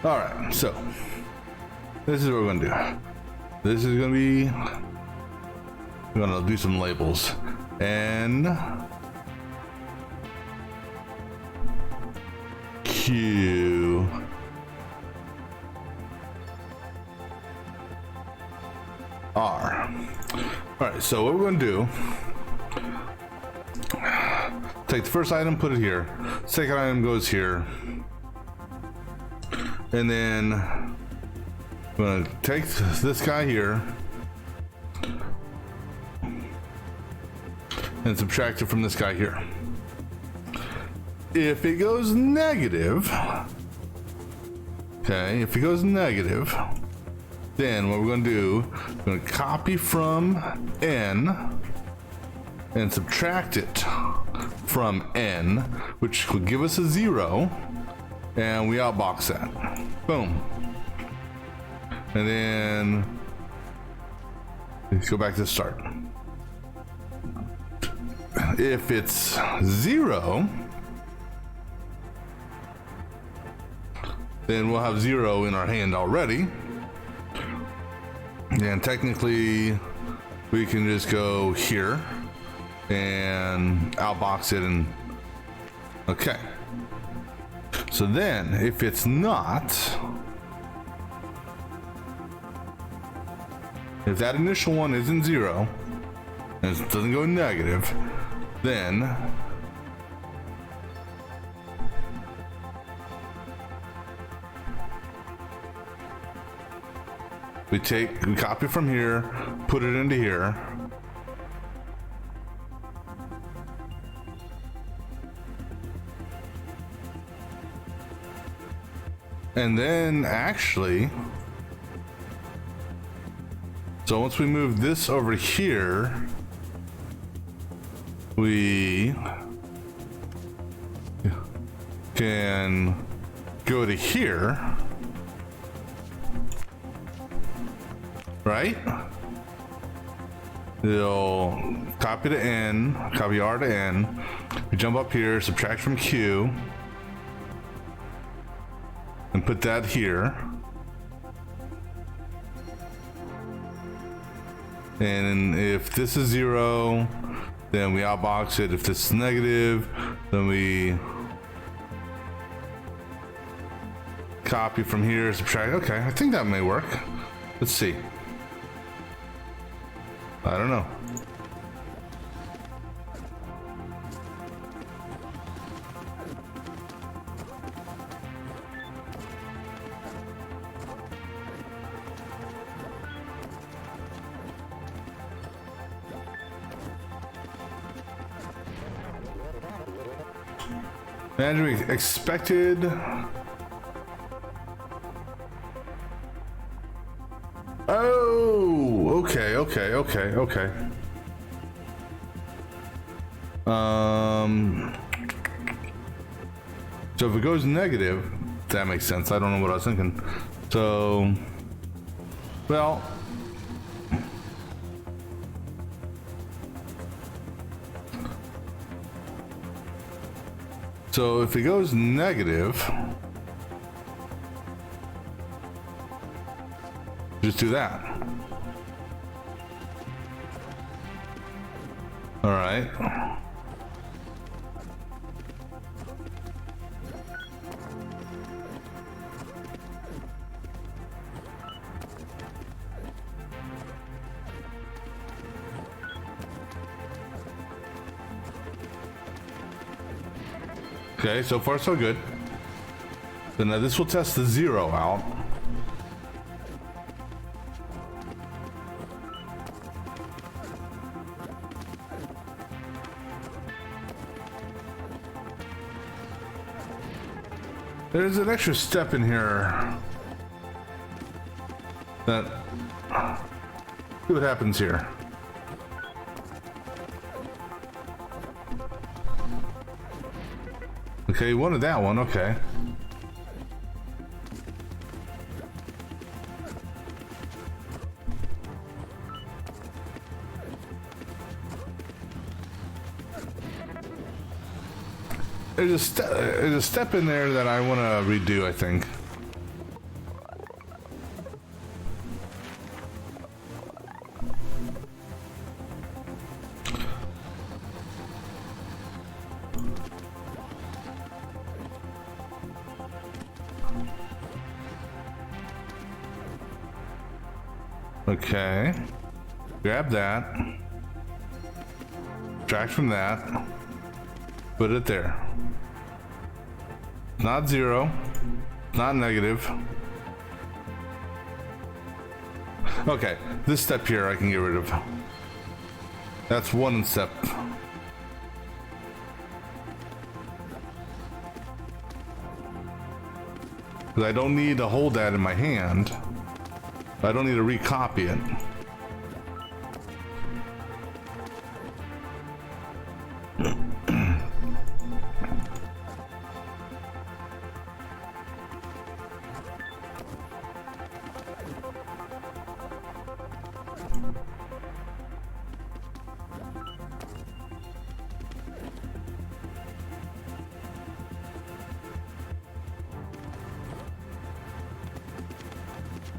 All right, so this is what we're gonna do. This is gonna be, we're gonna do some labels. N Q R. All right, so what we're gonna do, take the first item, put it here. Second item goes here. And then I'm gonna take this guy here and subtract it from this guy here. If it goes negative, okay, if it goes negative, then what we're gonna do, we're gonna copy from N and subtract it from N, which will give us a 0, and we outbox that. Boom. And then let's go back to the start. If it's 0, then we'll have 0 in our hand already. And technically we can just go here and outbox it and okay. So then if it's not, if that initial one isn't 0 and it doesn't go negative, then we copy from here, put it into here. And then actually, so once we move this over here, we can go to here, right? It'll copy to N, copy R to N. We jump up here, subtract from Q, and put that here. And if this is 0, then we outbox it. If this is negative, then we copy from here, subtract. Okay, I think that may work. Let's see. I don't know. Management expected. Oh, okay. So if it goes negative, that makes sense. I don't know what I was thinking. So, well, so if it goes negative, just do that. All right. Okay, so far so good. So now this will test the 0 out. There's an extra step in here that, see what happens here. Okay, you wanted that one, okay. There's a step in there that I want to redo, I think. Okay. Grab that. Subtract from that. Put it there. Not zero. Not negative. Okay. This step here I can get rid of. That's one step. Because I don't need to hold that in my hand. I don't need to recopy it.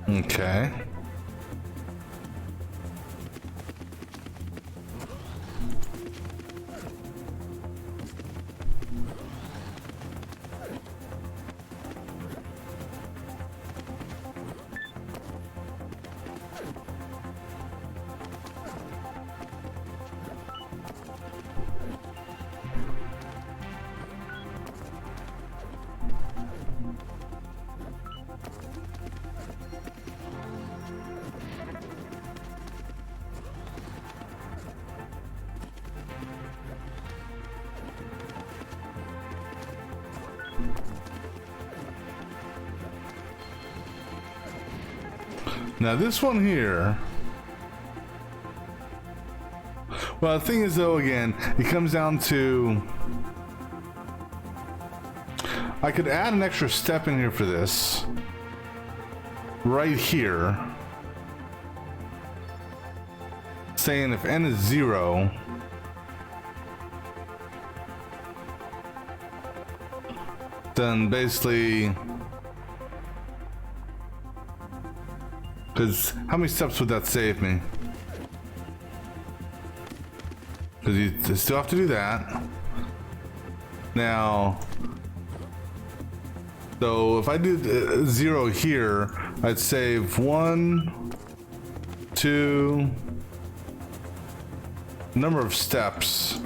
Okay. Now this one here, well, the thing is though, again, it comes down to, I could add an extra step in here for this, right here, saying if n is 0, then basically, because how many steps would that save me? Because you still have to do that. Now, so if I do 0 here, I'd save 1, 2, number of steps.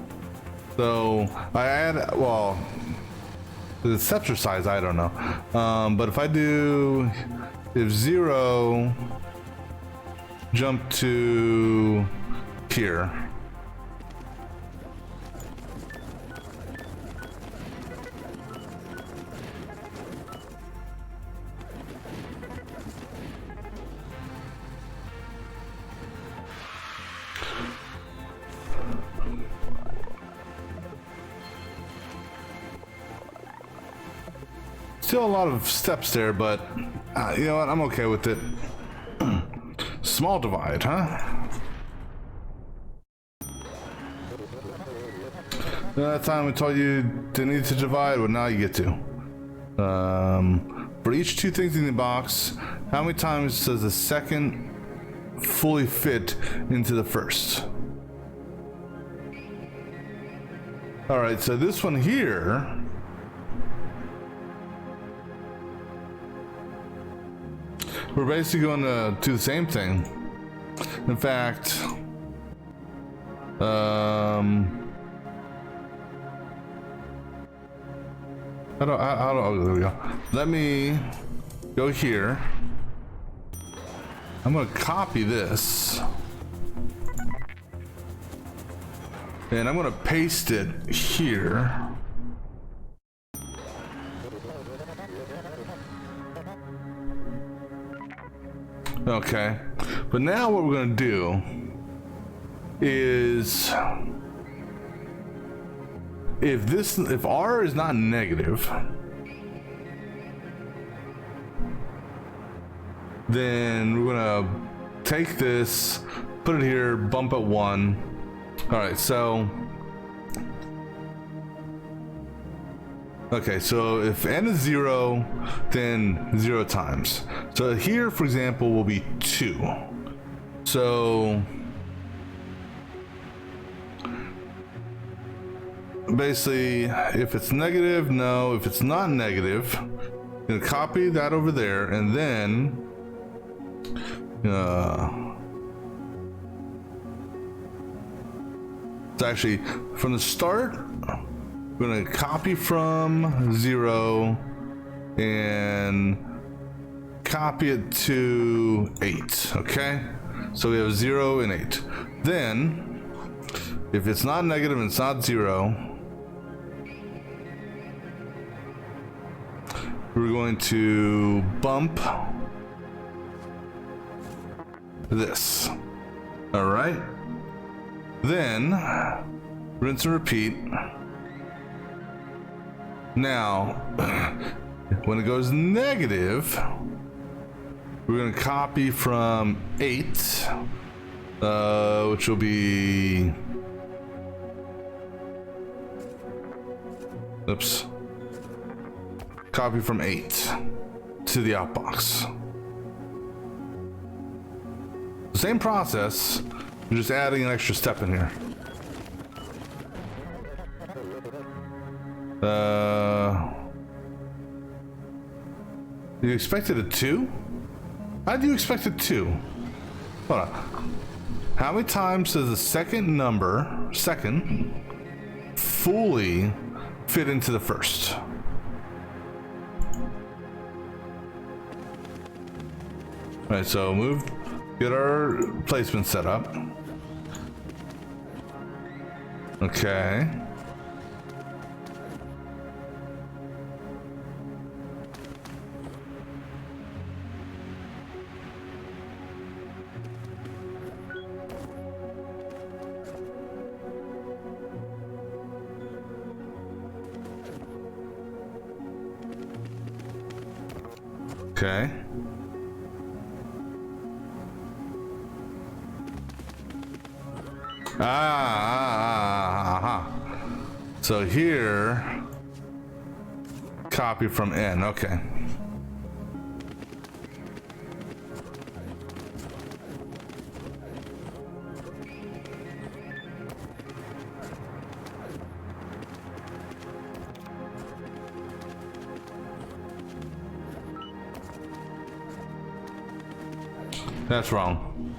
So I add, well, the steps are size, I don't know. But if I do, if 0, jump to here. Still a lot of steps there, but you know what? I'm okay with it. Small divide, huh? That time I told you didn't need to divide, well now you get to. For each 2 things in the box, how many times does the second fully fit into the first? Alright, so this one here, we're basically going to do the same thing. In fact, how do, oh, there we go. Let me go here. I'm going to copy this. And I'm going to paste it here. Okay, but now what we're going to do is if R is not negative, then we're gonna take this, put it here, bump it 1. All right, so okay, so if n is 0, then 0 times. So here, for example, will be 2. So basically, if it's negative, no. If it's not negative, I'm gonna copy that over there, and then it's actually from the start. We're gonna copy from 0 and copy it to 8. Okay, so we have 0 and 8. Then, if it's not negative and it's not 0, we're going to bump this. All right. Then rinse and repeat. Now, when it goes negative, we're going to copy from 8, which will be, oops, copy from 8 to the outbox. Same process, we're just adding an extra step in here. You expected a 2? How do you expect a 2? Hold on. How many times does the second number, fully fit into the first? All right, so get our placement set up. Okay. Okay. So here, copy from N. Okay. That's wrong.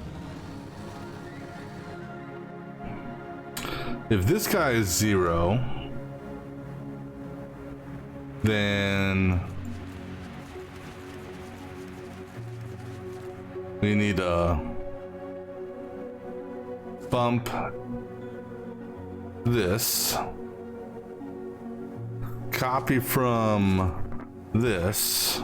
If this guy is 0, then we need a bump this, copy from this,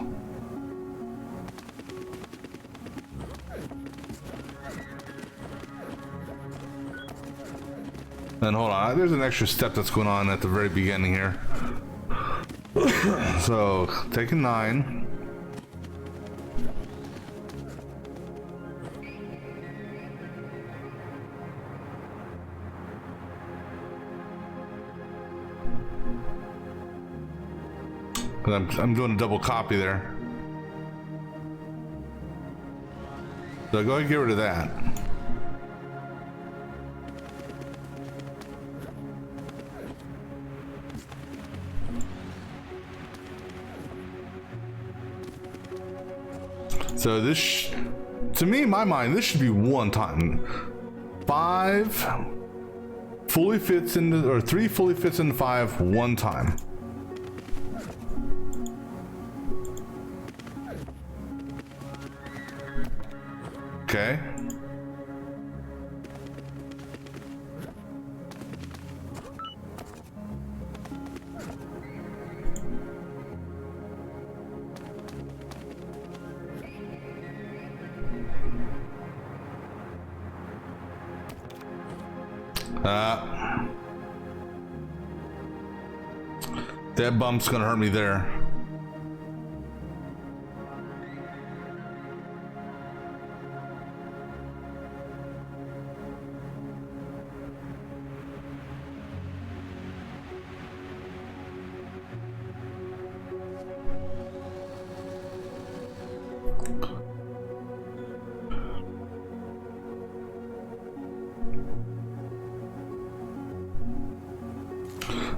and hold on, there's an extra step that's going on at the very beginning here. So taking 9, I'm doing a double copy there. So go ahead and get rid of that. So this, to me, in my mind, this should be 1 time. 5 fully fits into, or 3 fully fits into 5 1 time. Okay. That bump's gonna hurt me there.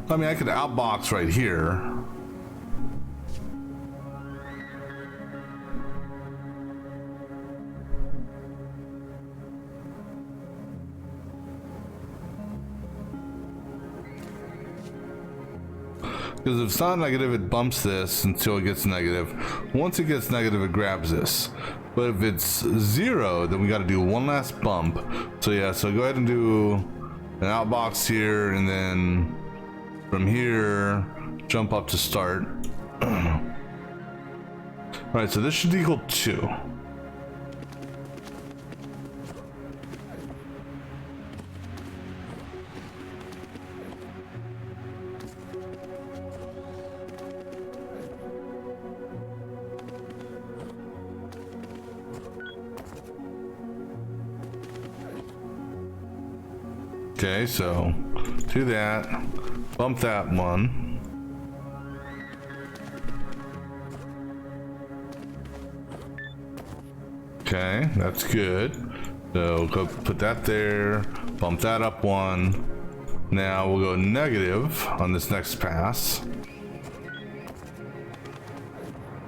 I mean, I could outbox right here. Because if it's not negative, it bumps this until it gets negative. Once it gets negative, it grabs this. But if it's 0, then we got to do one last bump. So yeah, so go ahead and do an outbox here, and then from here, jump up to start. Alright, so this should equal 2. Okay, so do that, bump that one. Okay, that's good. So go put that there, bump that up one. Now we'll go negative on this next pass.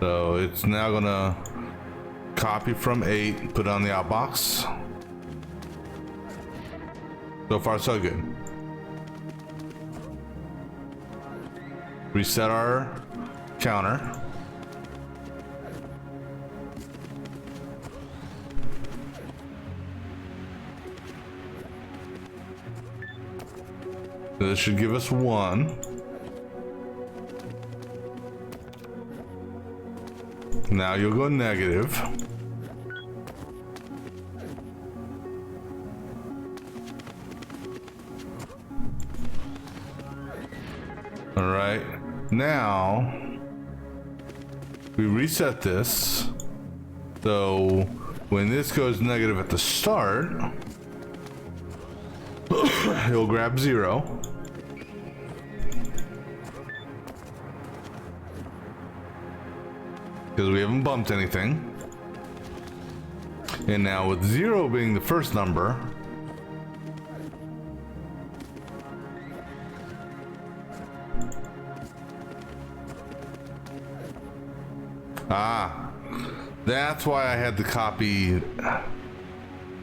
So it's now gonna copy from 8, put it on the outbox. So far, so good. Reset our counter. This should give us 1. Now you'll go negative. All right, now we reset this. So when this goes negative at the start, it'll grab 0. Because we haven't bumped anything. And now with 0 being the first number, that's why I had to copy.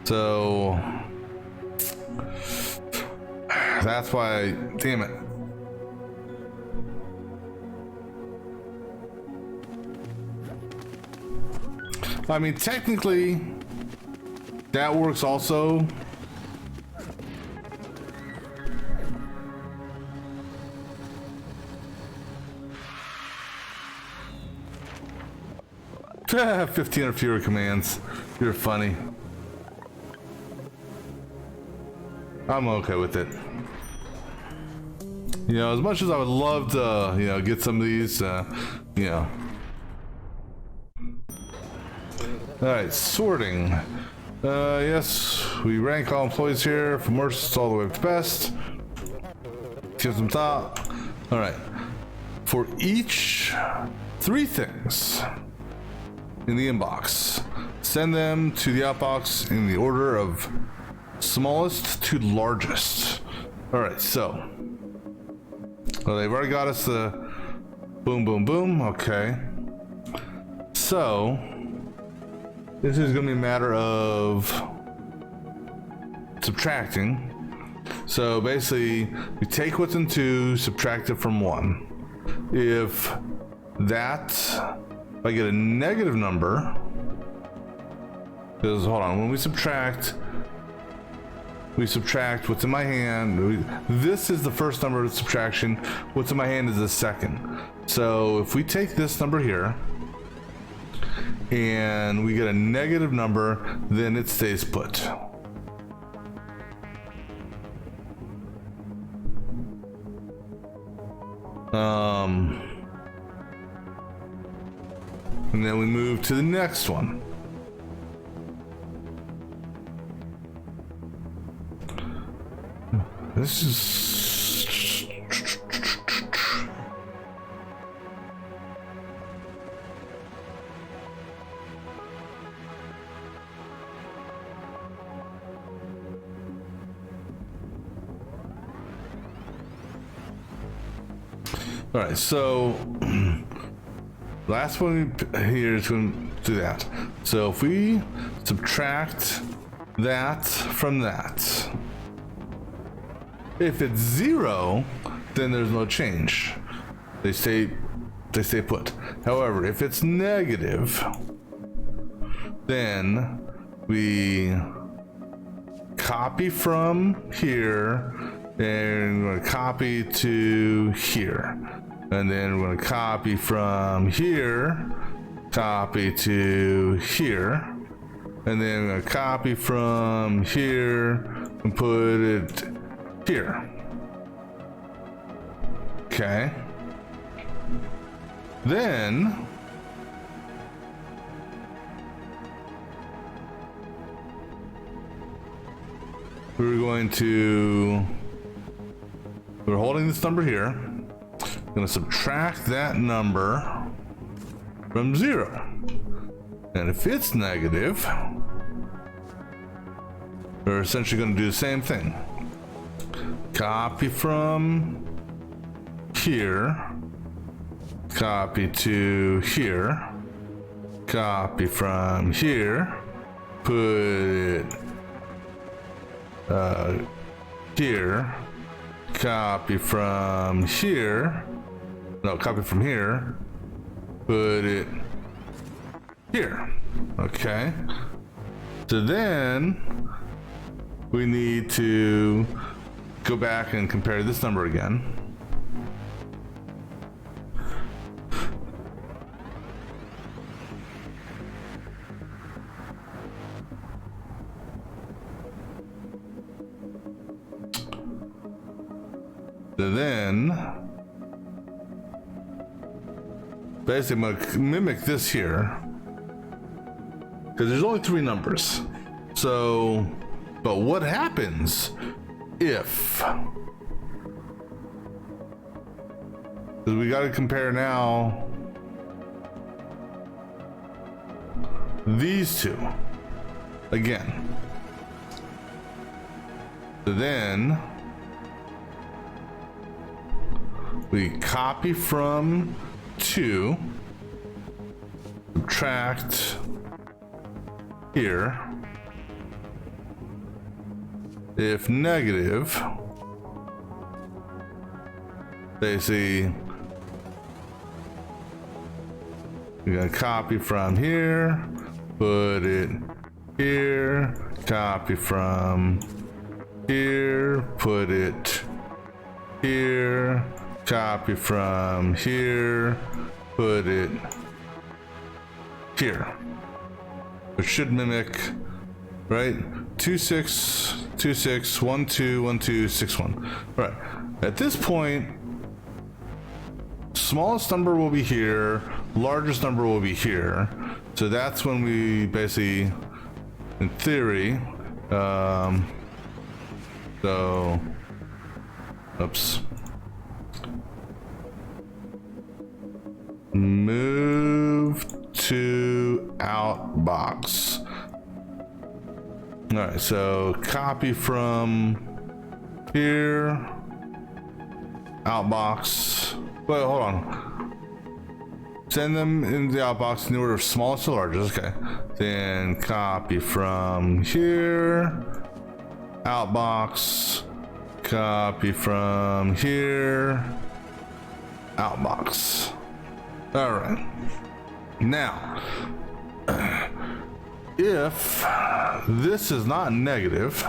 So that's why, damn it. I mean, technically, that works also. Ah, 15 or fewer commands. You're funny. I'm okay with it. You know, as much as I would love to, you know, get some of these, you know. Alright, sorting. Yes, we rank all employees here from worst all the way up to best. Gives them top. Alright. For each 3 things in the inbox, send them to the outbox in the order of smallest to largest. Alright, so. Well, they've already got us the boom, boom, boom. Okay. So, this is going to be a matter of subtracting. So basically, we take what's in 2, subtract it from 1. If I get a negative number, because hold on, when we subtract what's in my hand. This is the first number of subtraction. What's in my hand is the second. So if we take this number here and we get a negative number, then it stays put. And then we move to the next one. This is... All right, so last one here is going to do that. So if we subtract that from that, if it's 0, then there's no change. They stay put. However, if it's negative, then we copy from here and we're going to copy to here. And then we're going to copy from here, copy to here. And then we're going to copy from here and put it here. Okay. Then we're holding this number here. Going to subtract that number from 0. And if it's negative, we're essentially going to do the same thing. Copy from here, copy to here, copy from here, put it here, copy from here, no, copy from here, put it here. Okay. So then we need to go back and compare this number again. So then basically I'm going to mimic this here because there's only 3 numbers. So, but what happens if, because we got to compare now these two again. So then we copy from 2, subtract here. If negative, basically we're gonna copy from here, put it here, copy from here, put it here, copy from here, put it here. It should mimic, right? 2 6 2 6 1 2 1 2 6 1. Right. At this point, smallest number will be here, largest number will be here. So that's when we basically, in theory, so, oops. Move to outbox. All right, so copy from here, outbox. Wait, hold on. Send them in the outbox in the order of smallest to largest. Okay. Then copy from here, outbox. Copy from here, outbox. All right. Now, if this is not negative,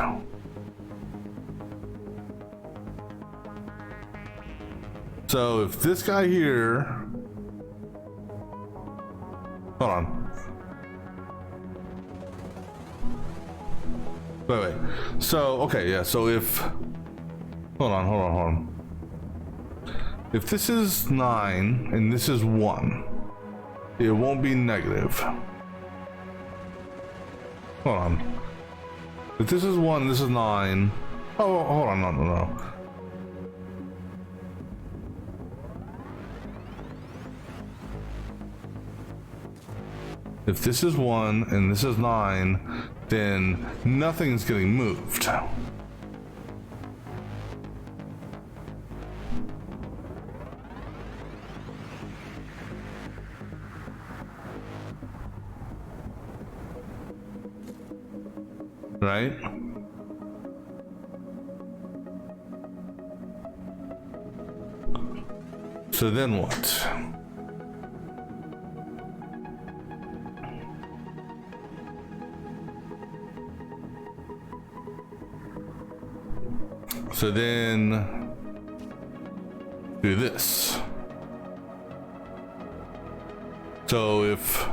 so if this guy here, hold on. Wait. So, okay, yeah, so if, hold on. if this is 9 and this is 1, it won't be negative. Hold on. If this is 1, this is 9. Oh, hold on, no. If this is 1 and this is 9, then nothing's getting moved. Right? So then what? So then do this. So if,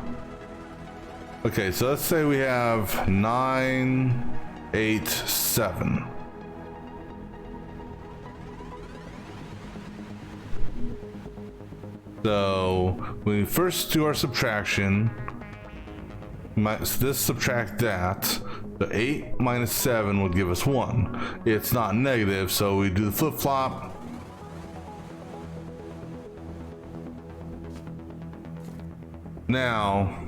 okay, so let's say we have 9, 8, 7. So when we first do our subtraction, this subtract that, so 8 minus 7 would give us 1. It's not negative, so we do the flip-flop. Now,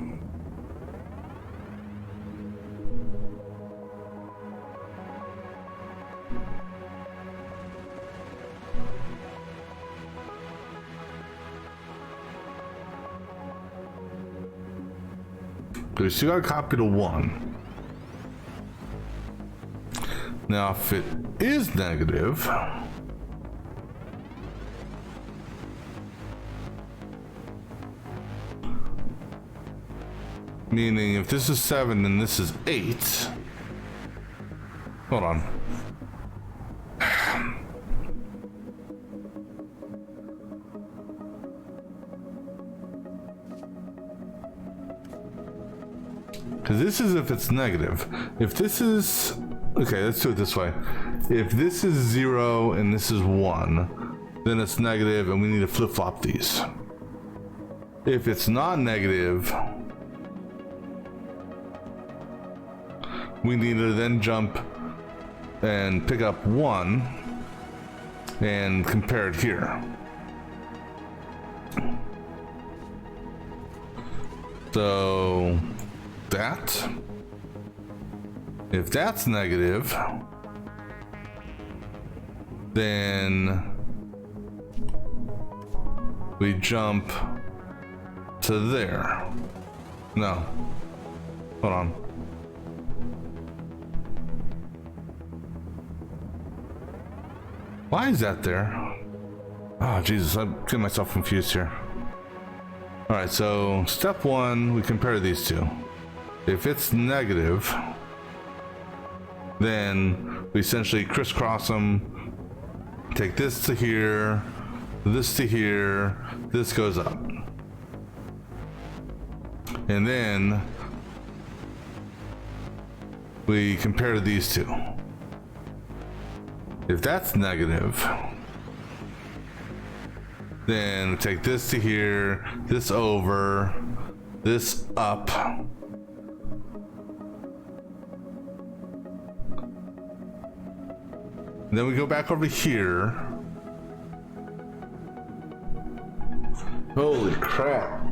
we still got to copy to 1. Now, if it is negative, meaning if this is 7 and this is 8, hold on. Because this is if it's negative. If this is, okay, let's do it this way. If this is 0 and this is 1, then it's negative and we need to flip-flop these. If it's not negative, we need to then jump and pick up 1 and compare it here. So that, if that's negative, then we jump to there. No, hold on. Why is that there? Oh, Jesus, I'm getting myself confused here. All right, so step 1, we compare these two. If it's negative, then we essentially crisscross them, take this to here, this to here, this goes up. And then we compare these two. If that's negative, then take this to here, this over, this up. Then we go back over here. Holy crap.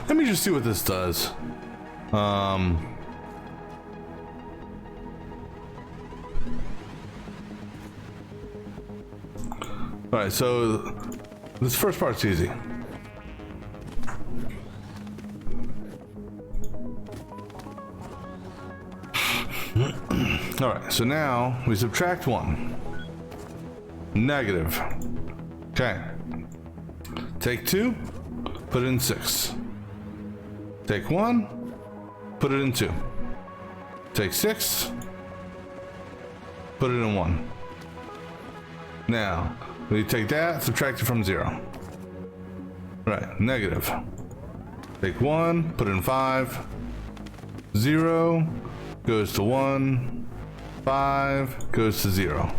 Let me just see what this does. Alright, so this first part's easy. Alright, so now we subtract 1. Negative. Okay. Take 2, put it in 6. Take 1, put it in 2. Take 6, put it in 1. Now, We take that, subtract it from 0. Right, negative. Take 1, put it in 5. 0 goes to 1. 5 goes to 0.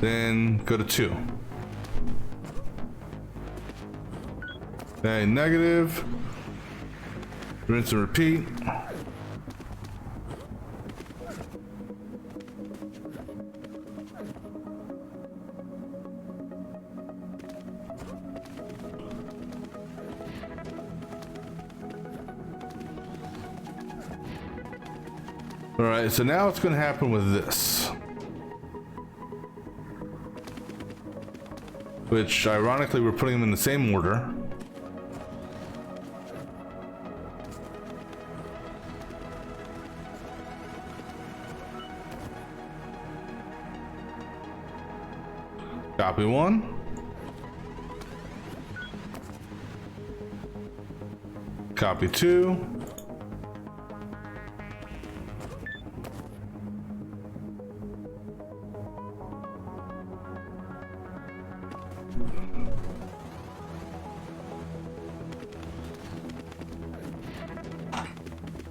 Then go to 2. Okay, negative. Rinse and repeat. All right, so now what's going to happen with this? Which, ironically, we're putting them in the same order. Copy 1. Copy 2.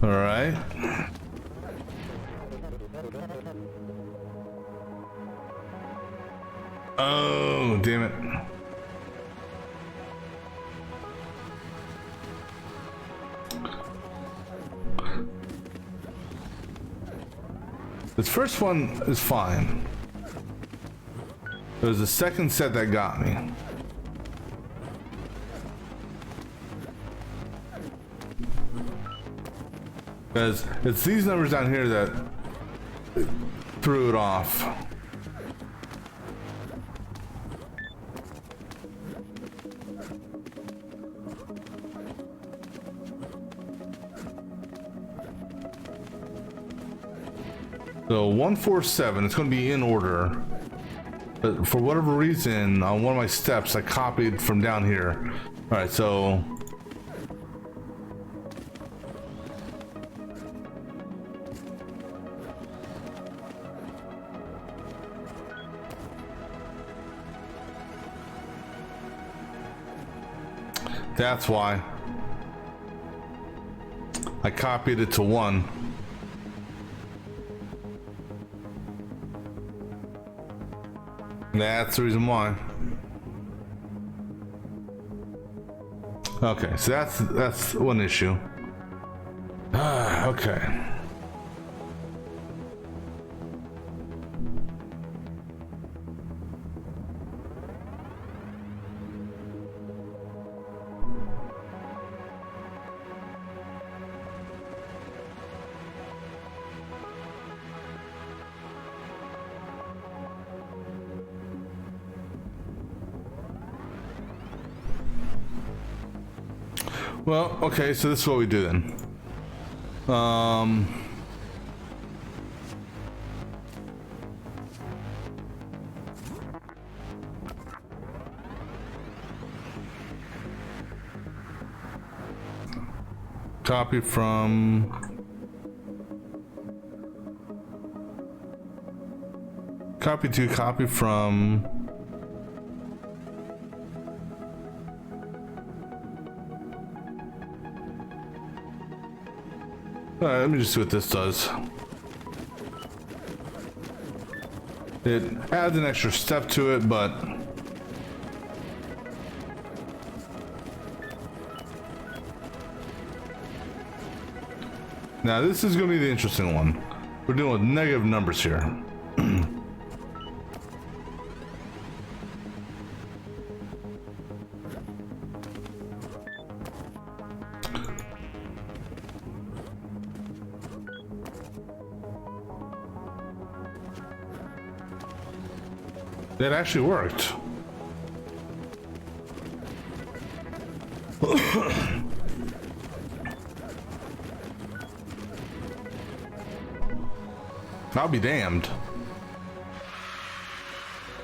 All right. Oh, damn it. This first one is fine. It was the second set that got me. Because it's these numbers down here that threw it off. So 147, it's going to be in order. But for whatever reason, on one of my steps, I copied from down here. All right, so that's why I copied it to 1. That's the reason why. Okay, so that's one issue. Okay. Well, okay, so this is what we do then. Copy from copy to copy from Alright, let me just see what this does. It adds an extra step to it, but now this is going to be the interesting one. We're dealing with negative numbers here. That actually worked. I'll be damned.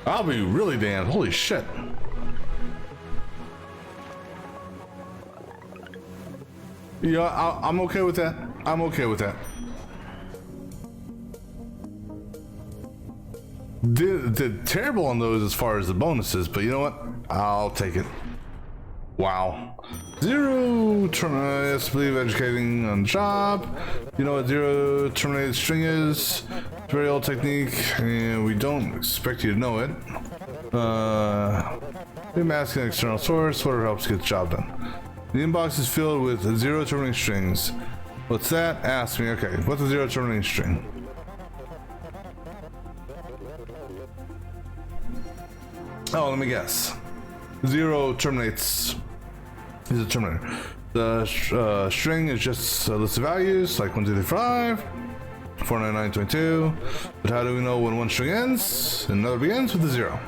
I'll be really damned. Holy shit. Yeah, I'm okay with that. I'm okay with that. did terrible on those as far as the bonuses, but you know what? I'll take it. Wow. Zero, yes, believe educating on the job. You know what zero terminated string is? It's a very old technique, and we don't expect you to know it. Masking an external source, whatever helps get the job done. The inbox is filled with zero terminating strings. What's that? Ask me. Okay, what's a zero terminating string? Oh, let me guess. Zero terminates is a terminator. The string is just a list of values like 1, 2, 3, 5, 4, 9, 9, 22. But how do we know when one string ends and another begins with a zero?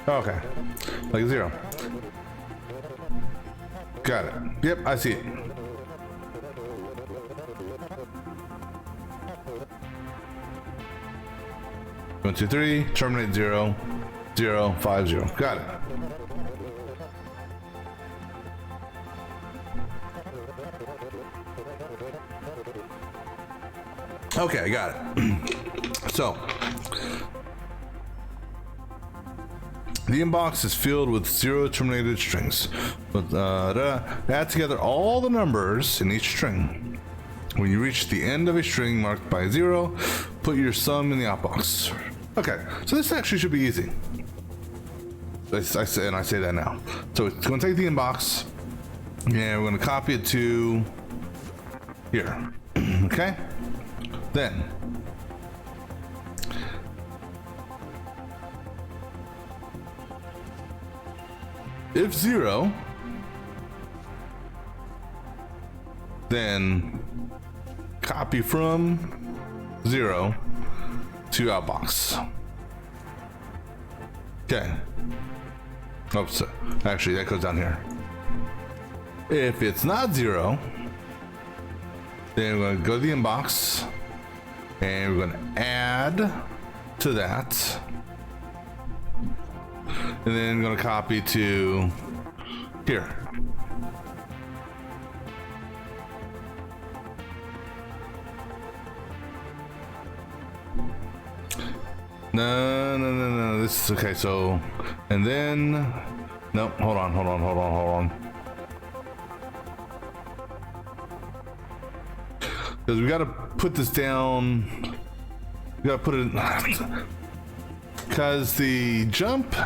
Okay, like a zero. Got it. Yep, I see it. One, two, three. Terminate 0, 0, 5, 0. Got it. Okay, I got it. So, the inbox is filled with zero terminated strings. But, add together all the numbers in each string. When you reach the end of a string marked by 0, put your sum in the outbox. Okay, so this actually should be easy. I say that now. So it's going to take the inbox, and we're going to copy it to here. Okay? Then if 0, then copy from 0 to outbox. Okay. Oops, actually that goes down here. If it's not 0, then we're going to go to the inbox and we're going to add to that, and then I'm going to copy to here. No. This is okay. So, and then, nope. Hold on. Because we got to put this down. We got to put it in. Because the jump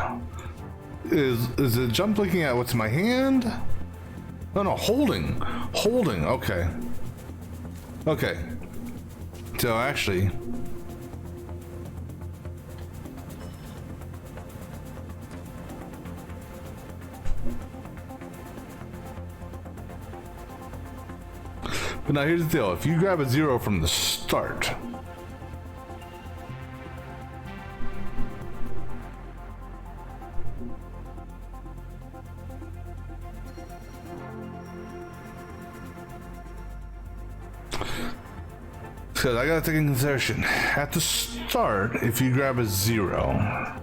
is the jump looking at what's in my hand? No, holding. Okay. So actually, but now here's the deal. If you grab a 0 from the start, because I gotta take in consideration at the start, if you grab a 0,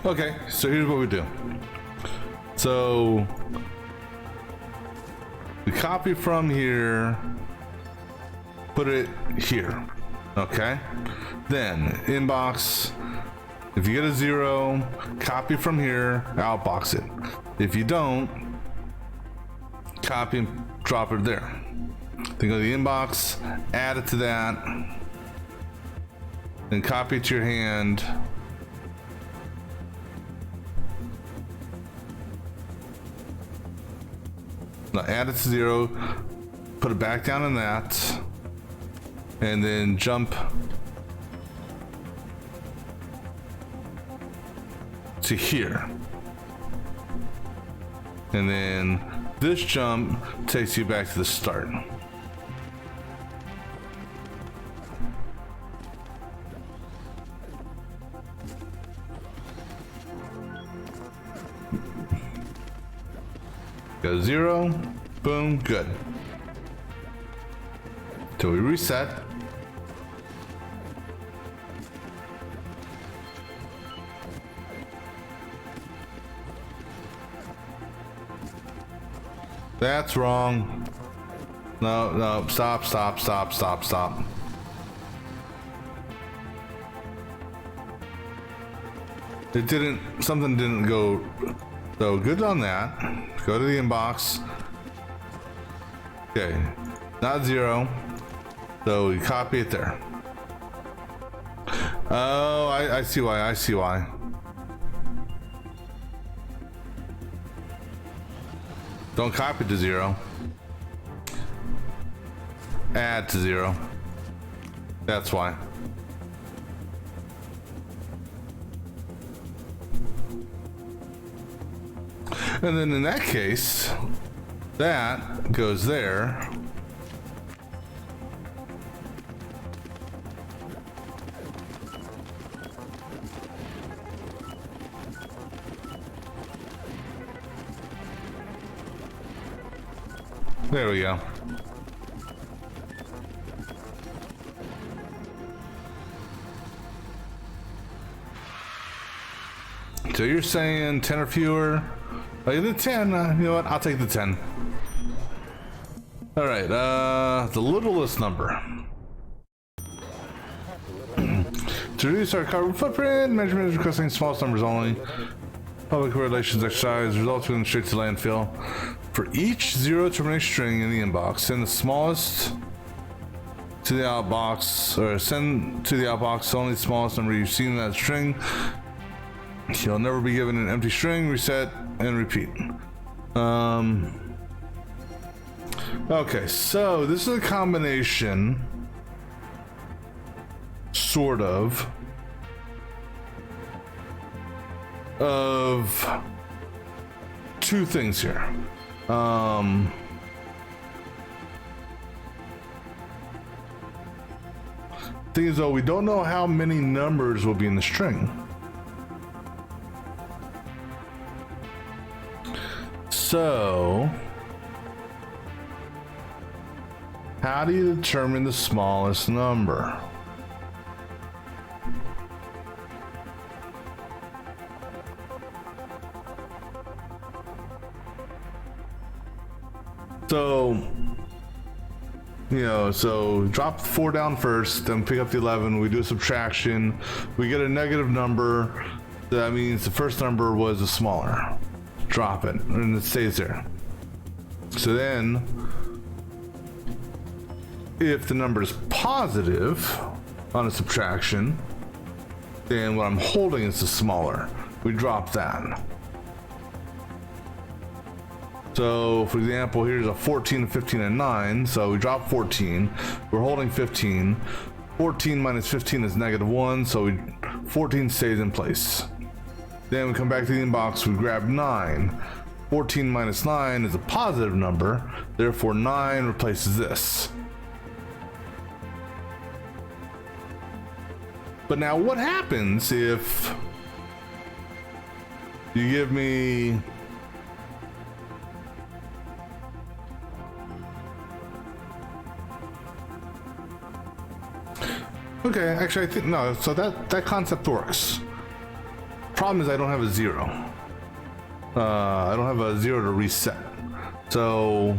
okay, so here's what we do. So we copy from here, put it here. Okay, then inbox, if you get a 0, copy from here, outbox it. If you don't, copy and drop it there. Then go to the inbox, add it to that, then copy it to your hand. Now add it to 0, put it back down in that, and then jump to here. And then this jump takes you back to the start. Go 0, boom, good. Till we reset. That's wrong. No, no, stop, stop, stop, stop, stop. It didn't, something didn't go, so good on that. Go to the inbox. Okay, not 0. So we copy it there. Oh, I see why, I see why. Don't copy to 0. Add to 0. That's why. And then in that case, that goes there. There we go. So you're saying 10 or fewer? Like the 10, you know what? I'll take the 10. All right, the littlest number. To reduce our carbon footprint, measurement is requesting smallest numbers only. Public relations exercise results in straight to landfill. For each 0 termination string in the inbox, send the smallest to the outbox, or send to the outbox only the smallest number you've seen in that string. You'll never be given an empty string. Reset and repeat. Okay, so this is a combination, sort of two things here. Thing is though, we don't know how many numbers will be in the string. So, how do you determine the smallest number? So, you know, so drop 4 down first, then pick up the 11, we do a subtraction, we get a negative number, that means the first number was a smaller. Drop it, and it stays there. So then, if the number is positive on a subtraction, then what I'm holding is the smaller. We drop that. So, for example, here's a 14, 15, and 9. So we drop 14. We're holding 15. 14 minus 15 is -1, so 14 stays in place. Then we come back to the inbox, we grab 9. 14 minus 9 is a positive number, therefore 9 replaces this. But now what happens if you give me okay, actually I think no, so that concept works. Problem is I don't have a 0. I don't have a 0 to reset. So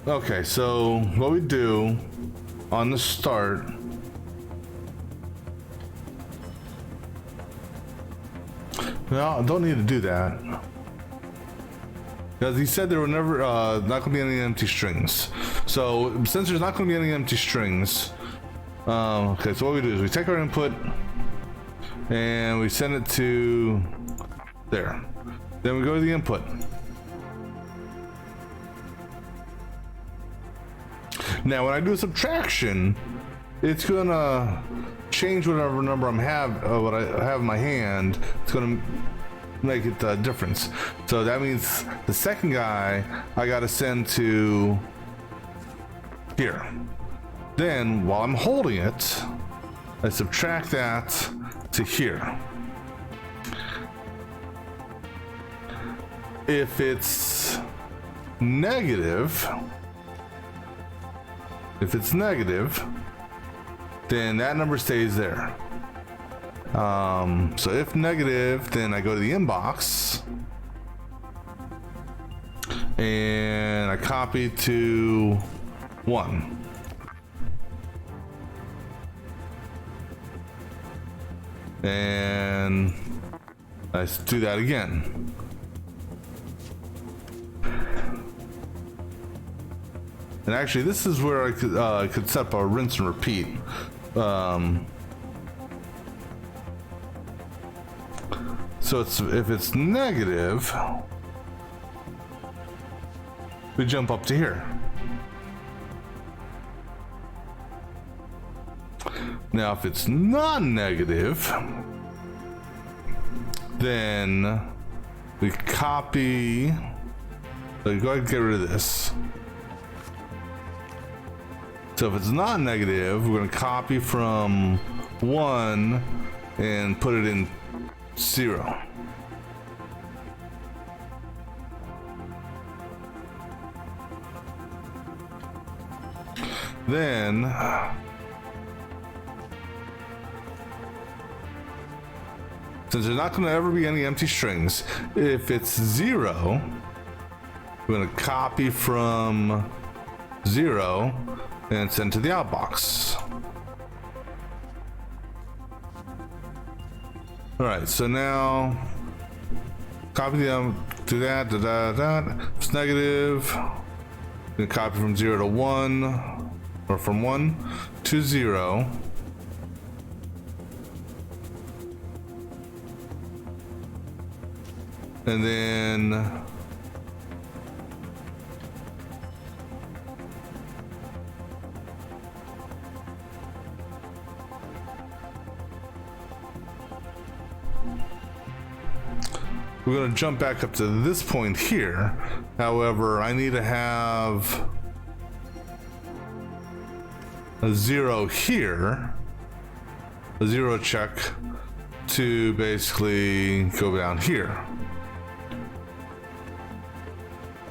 okay, so what we do on the start, well, I don't need to do that because he said there were never not going to be any empty strings. So since there's not going to be any empty strings, okay, so what we do is we take our input and we send it to there. Then we go to the input. Now, when I do a subtraction, it's gonna change whatever number what I have in my hand. It's gonna make it a difference. So that means the second guy I gotta send to here. Then, while I'm holding it, I subtract that to here. If it's negative, then that number stays there. So if negative, then I go to the inbox and I copy to 1. And I do that again. And actually, this is where I could set up a rinse and repeat. So if it's negative, we jump up to here. Now, if it's non-negative, then we copy. So go ahead and get rid of this. So if it's not negative, we're going to copy from 1 and put it in 0. Then since there's not going to ever be any empty strings, if it's 0, we're going to copy from 0 and send to the outbox. All right, so now copy them to that. If it's negative, we copy from 0 to 1, or from 1 to 0. And then we're going to jump back up to this point here. However, I need to have a 0 here, a 0 check to basically go down here.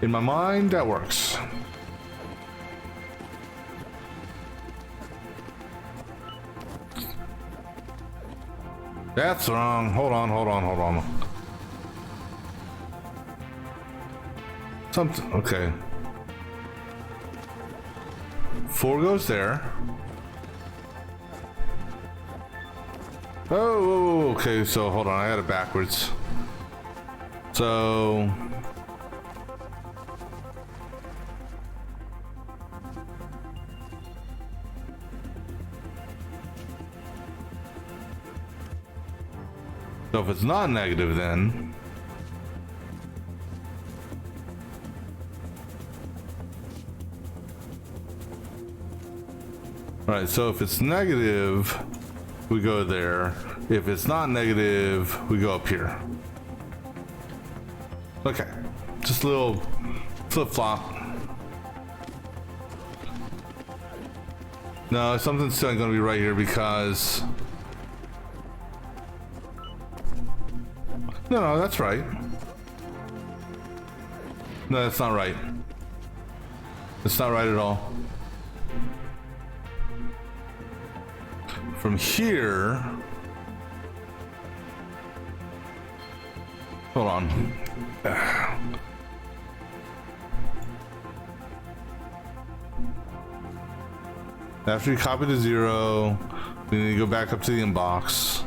In my mind, that works. That's wrong. Hold on. Something, okay. 4 goes there. Oh, okay, so hold on, I had it backwards. So if it's not negative, then all right, so if it's negative, we go there. If it's not negative, we go up here. Okay, just a little flip-flop. No, something's still gonna be right here because no, that's right. No, that's not right. It's not right at all. From here, hold on. After you copy to 0, we need to go back up to the inbox.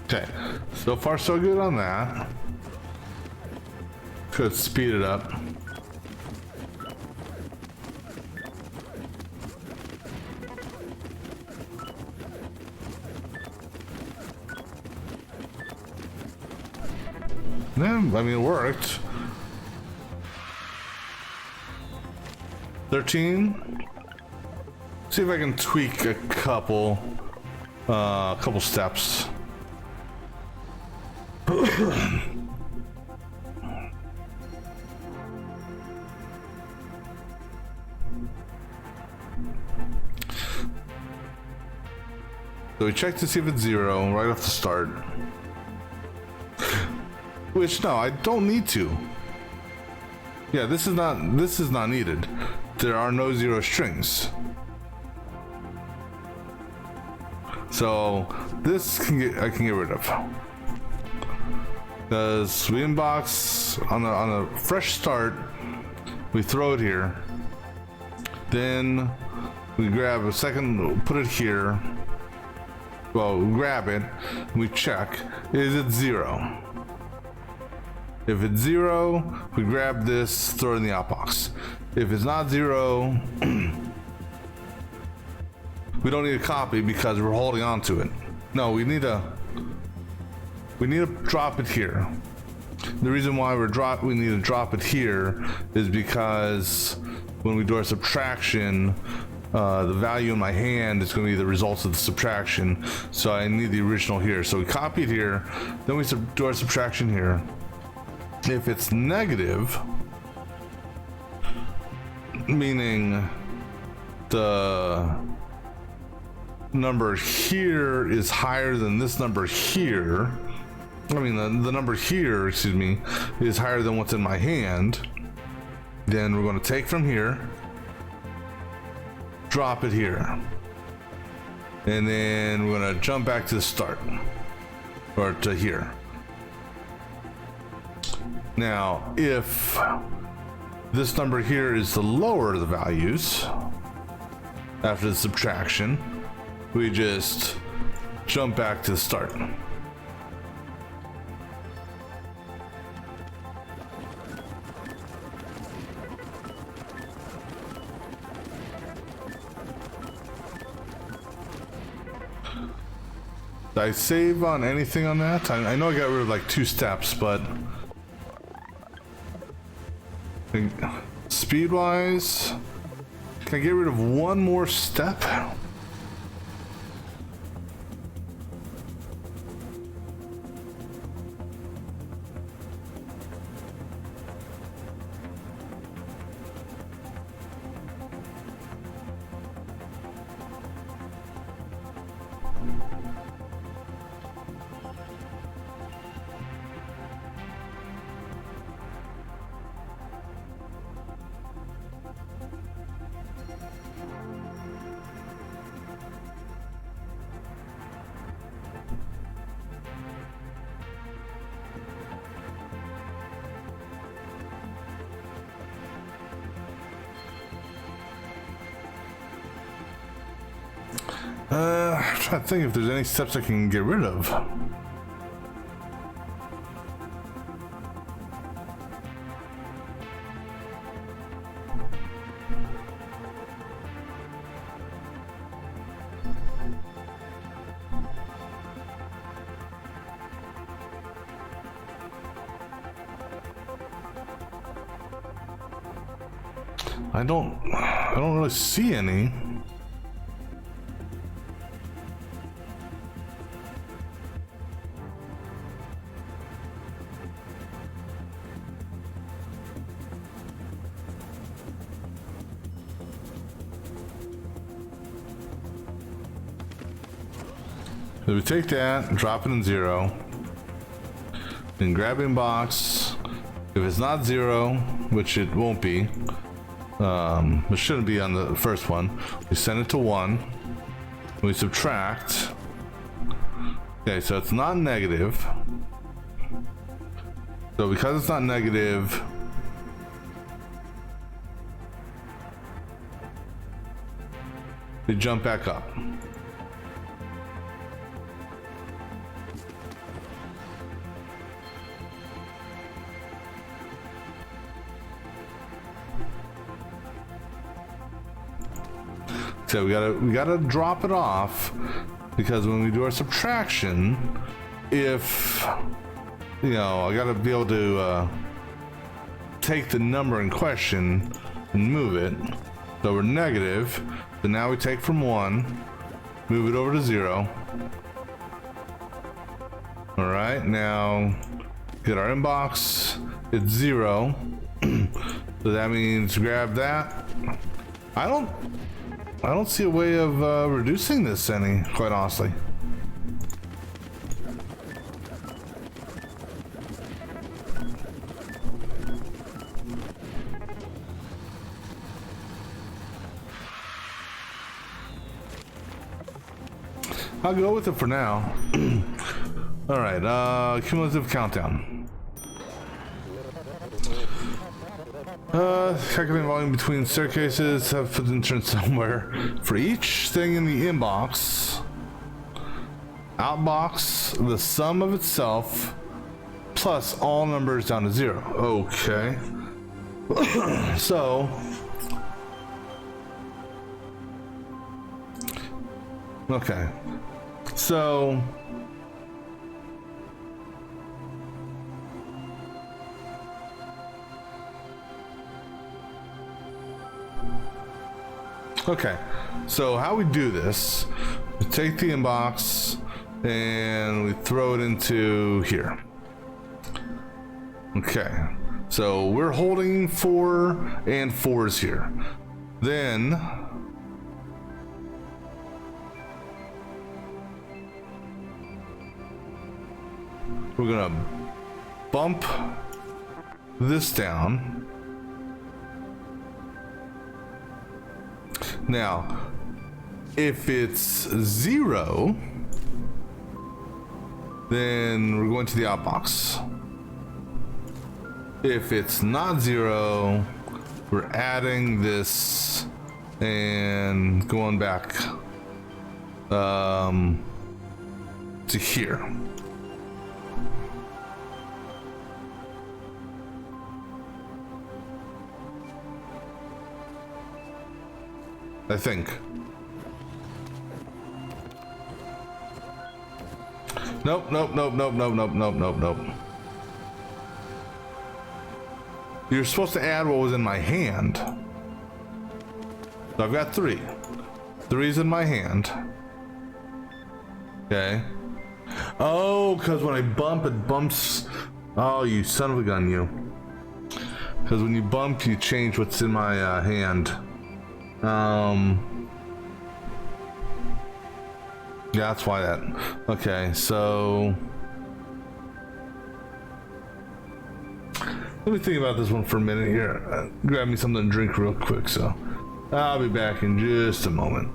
Okay, so far so good on that. Could speed it up. Yeah, I mean, it worked. 13. See if I can tweak a couple steps. So we check to see if it's 0 right off the start. Which, no, I don't need to. Yeah, this is not needed. There are no 0 strings. So this I can get rid of. Because we inbox on a fresh start, we throw it here. Then we grab a second, put it here. Well, we grab it, we check. Is it 0? If it's 0, we grab this, throw it in the outbox. If it's not 0, we don't need a copy because we're holding on to it. No, we need to drop it here. The reason why we need to drop it here is because when we do our subtraction, the value in my hand is going to be the results of the subtraction. So I need the original here. So we copy it here, then we do our subtraction here. If it's negative, meaning the number here is higher than this number here, I mean the number here, excuse me, is higher than what's in my hand, then we're going to take from here, drop it here, and then we're going to jump back to the start, or to here. Now, if this number here is the lower of the values after the subtraction, we just jump back to the start. Did I save on anything on that? I know I got rid of like 2 steps, but speed wise, can I get rid of 1 more step? I'm trying to think if there's any steps I can get rid of. I don't really see any. So we take that and drop it in 0. Then grab inbox. If it's not 0, which it won't be, it shouldn't be on the first one, we send it to 1. We subtract. Okay, so it's not negative. So because it's not negative, we jump back up. So we gotta drop it off, because when we do our subtraction, if I gotta be able to take the number in question and move it. So we're negative. So now we take from 1, move it over to 0. All right, now get our inbox. It's 0. So that means grab that. I don't see a way of reducing this any, quite honestly. I'll go with it for now. All right, cumulative countdown. Calculating volume between staircases. Have put the entrance somewhere. For each thing in the inbox, outbox, the sum of itself, plus all numbers down to 0. Okay. So. Okay. So. Okay, so how we do this, we take the inbox and we throw it into here. Okay, so we're holding 4 and 4s here. Then we're gonna bump this down. Now, if it's 0, then we're going to the outbox. If it's not 0, we're adding this and going back to here. I think. Nope. You're supposed to add what was in my hand. So I've got 3. 3's in my hand. Okay. Oh, because when I bump, it bumps. Oh, you son of a gun, you. Because when you bump, you change what's in my hand. Yeah, that's why that. Okay, so let me think about this one for a minute here. Grab me something to drink real quick, so I'll be back in just a moment.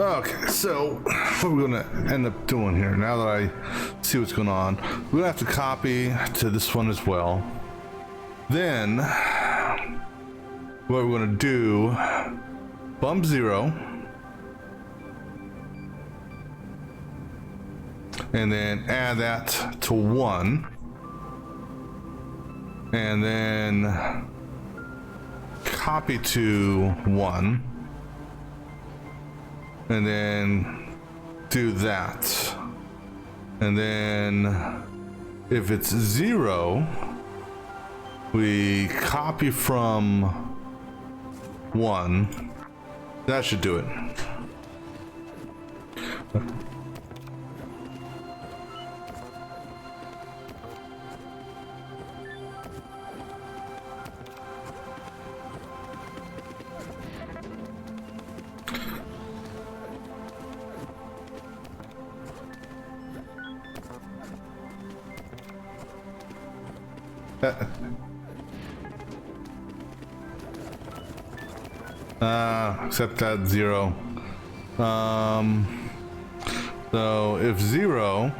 Okay, so what are we gonna end up doing here? Now that I see what's going on, we're gonna have to copy to this one as well. Then what we're gonna do, bump 0, and then add that to 1, and then copy to 1, and then do that, and then if it's 0, we copy from 1. That should do it. Except that 0. So if 0,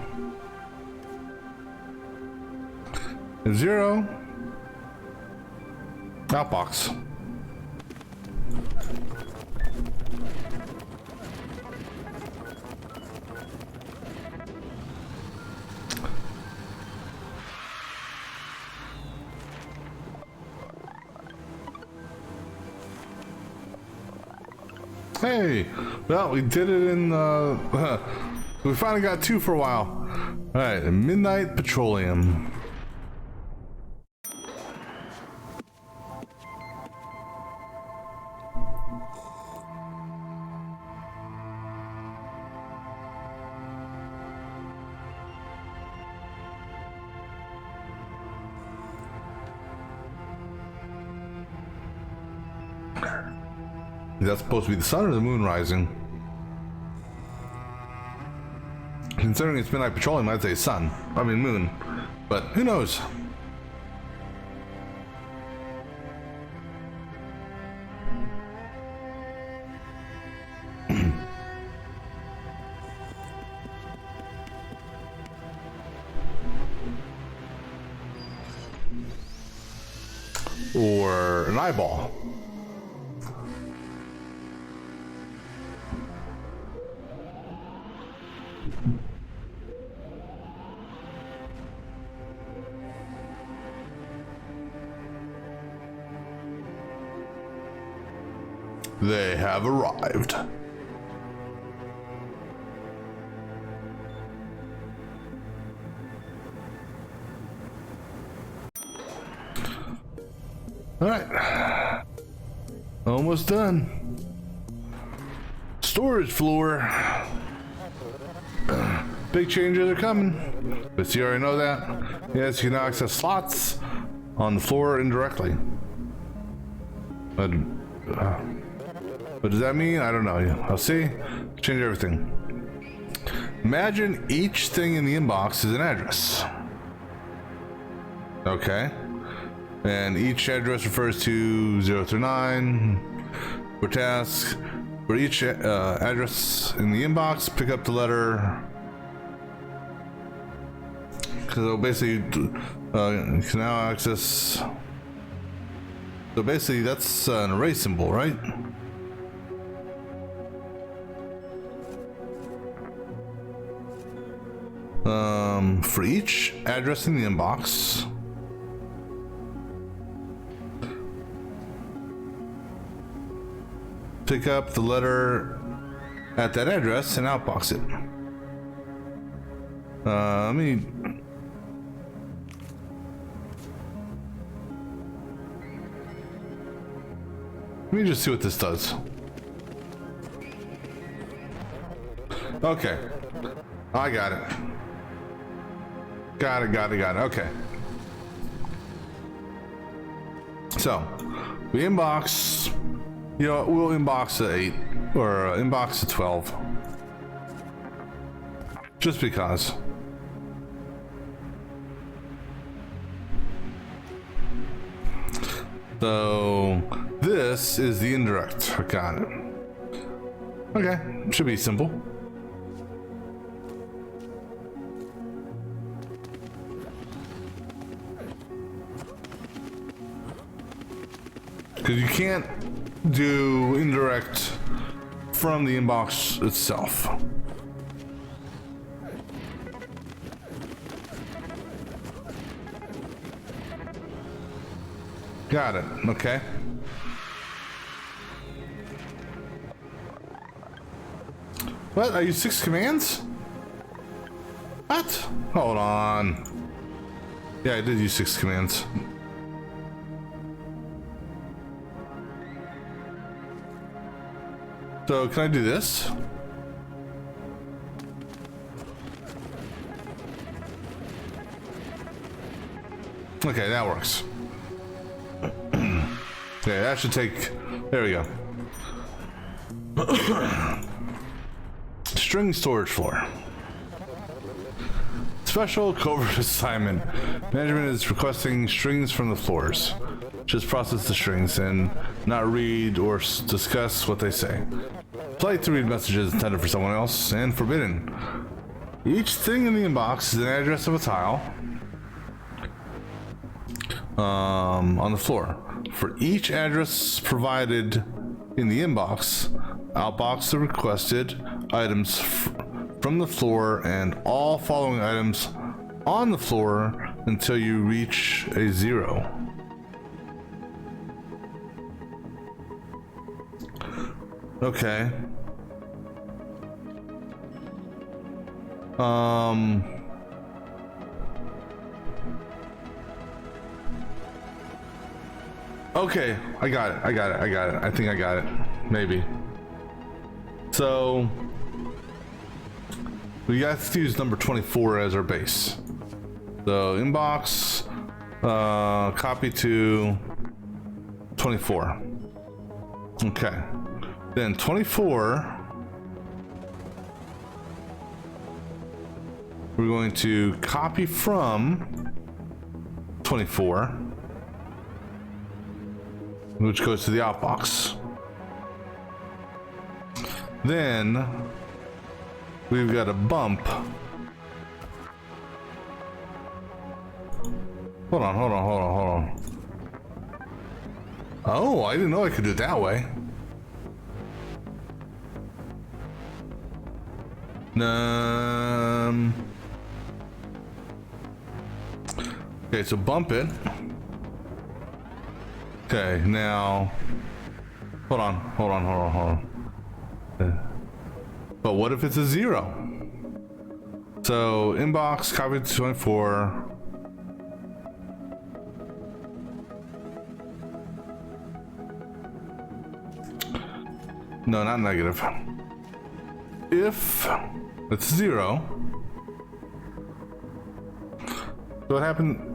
outbox. Hey, well, we did it in, we finally got 2 for a while. All right, Midnight Petroleum. Is that supposed to be the sun or the moon rising? Considering it's Midnight Petroleum, I'd say sun. I mean moon. But who knows? Or an eyeball. They have arrived. All right. Almost done. Storage floor. Big changes are coming. But you already know that. Yes, you can now access slots on the floor indirectly. But what does that mean? I don't know. I'll see. Change everything. Imagine each thing in the inbox is an address. Okay. And each address refers to 0 through 9. For tasks, for each address in the inbox, pick up the letter. So basically, you can now access. So basically, that's an array symbol, right? For each address in the inbox, pick up the letter at that address and outbox it. Let me just see what this does. Okay. I got it. Got it. Okay. So, we inbox. You know, we'll inbox at 8 or inbox at 12. Just because. So, this is the indirect. I got it. Okay, should be simple. Because you can't do indirect from the inbox itself. Got it. Okay. What? I used 6 commands? What? Hold on. Yeah, I did use 6 commands. So can I do this? Okay, that works. Okay, that should take... There we go. String storage floor. Special covert assignment. Management is requesting strings from the floors. Just process the strings and not read or discuss what they say. Polite to read messages intended for someone else and forbidden. Each thing in the inbox is an address of a tile on the floor. For each address provided in the inbox, outbox the requested items from the floor and all following items on the floor until you reach a 0. Okay. Okay, I got it. I think I got it. Maybe. So we got to use number 24 as our base. So inbox, copy to 24. Okay. Then 24, we're going to copy from 24, which goes to the outbox. Then we've got a bump. Hold on. Oh, I didn't know I could do it that way. Okay, so bump it. Okay, now hold on. But what if it's a 0? So inbox, copy to 24. No, not negative. If it's 0, so what happened?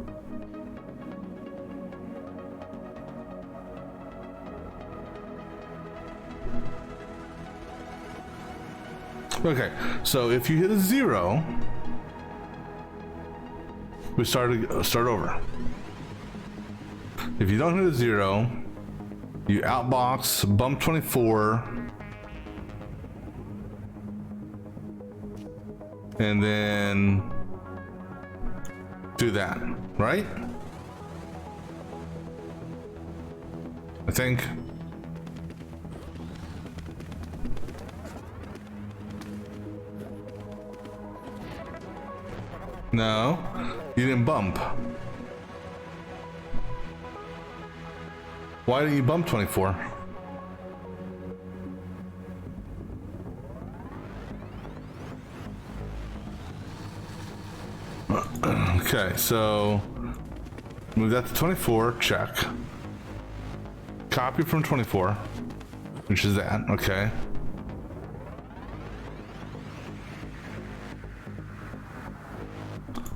Okay, so if you hit a 0, we start over. If you don't hit a 0, you outbox bump 24, and then do that, right? I think. No, you didn't bump. Why didn't you bump 24? Okay, so move that to 24, check. Copy from 24, which is that, okay.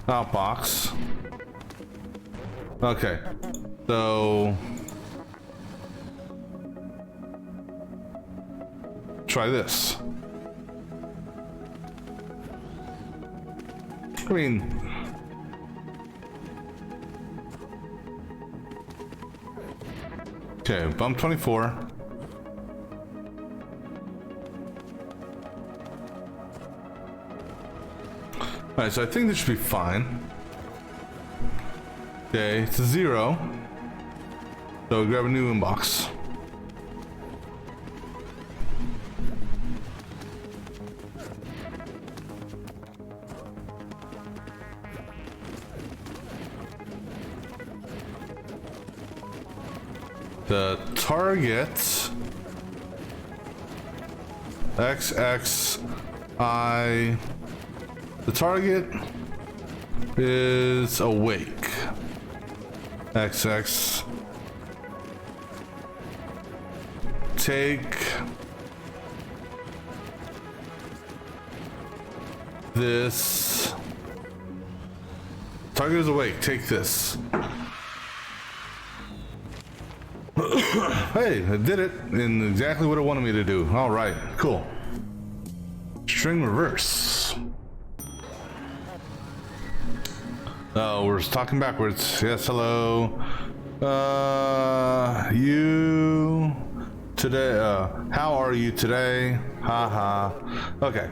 Outbox. Okay, so try this. I mean, okay, bump 24. Alright, so I think this should be fine. Okay, it's a 0. So grab a new inbox. The target XXI. The target is awake. XX. Take this. Target is awake. Take this. Hey, I did it in exactly what it wanted me to do. All right, cool. String reverse. Oh, we're talking backwards. Yes, hello. You today. How are you today? Haha. Okay.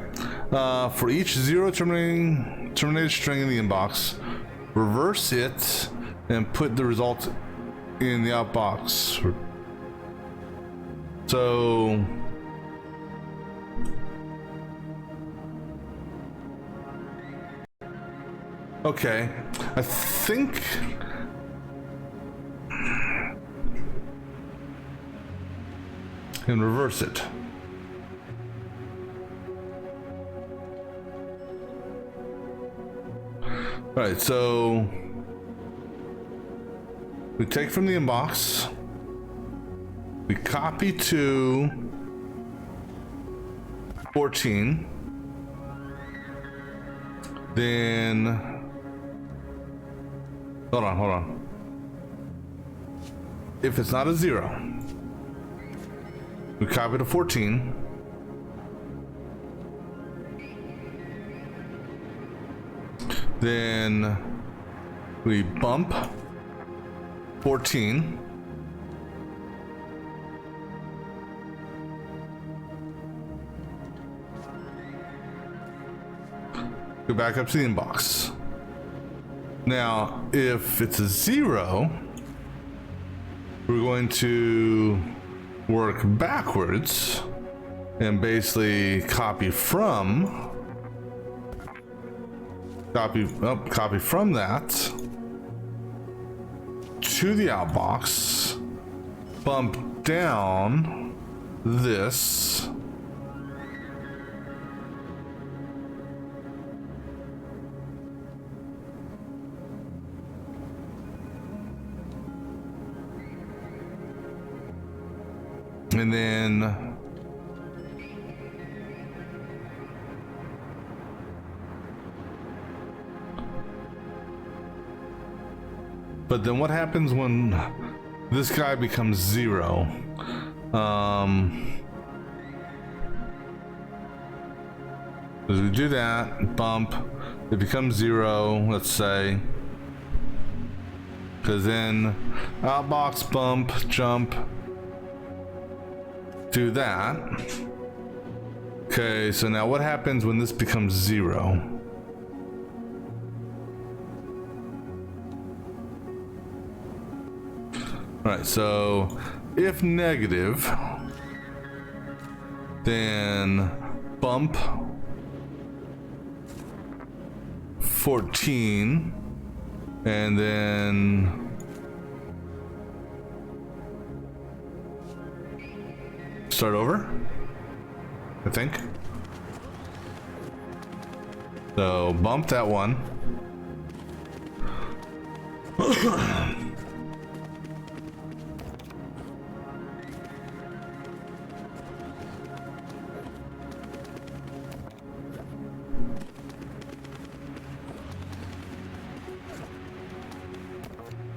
For each 0 terminated string in the inbox, reverse it and put the result in the outbox. So okay, I think and reverse it. All right, so we take from the inbox, we copy to 14, then hold on. If it's not a 0, we copy to 14, then we bump 14, go back up to the inbox. Now, if it's a 0, we're going to work backwards and basically copy from that to the outbox, bump down this, and then but then what happens when this guy becomes 0? As we do that, bump, it becomes 0, let's say, because then outbox, bump, jump, do that. Okay, so now what happens when this becomes 0? Alright, so if negative, then bump 14, and then start over, I think. So bump that one.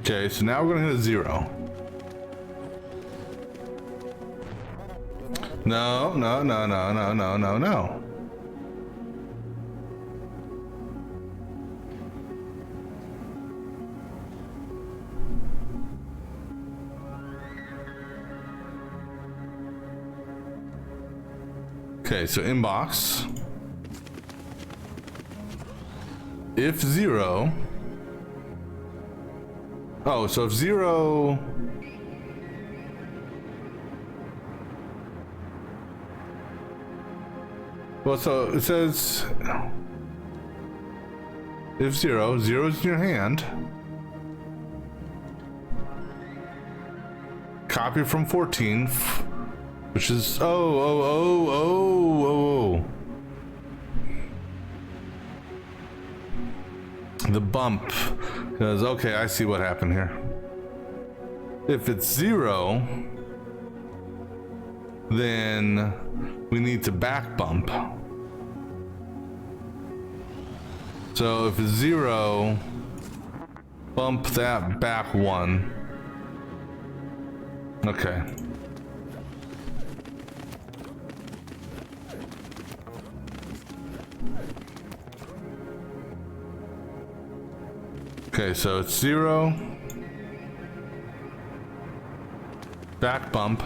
Okay, so now we're gonna hit a 0. No. Okay, so inbox. if 0. Oh, so if 0. Well, so it says if 0 is in your hand, copy from 14, which is the bump, because okay, I see what happened here. If it's 0, then we need to back bump. So if it's 0, bump that back 1. Okay. Okay, so it's 0, back bump.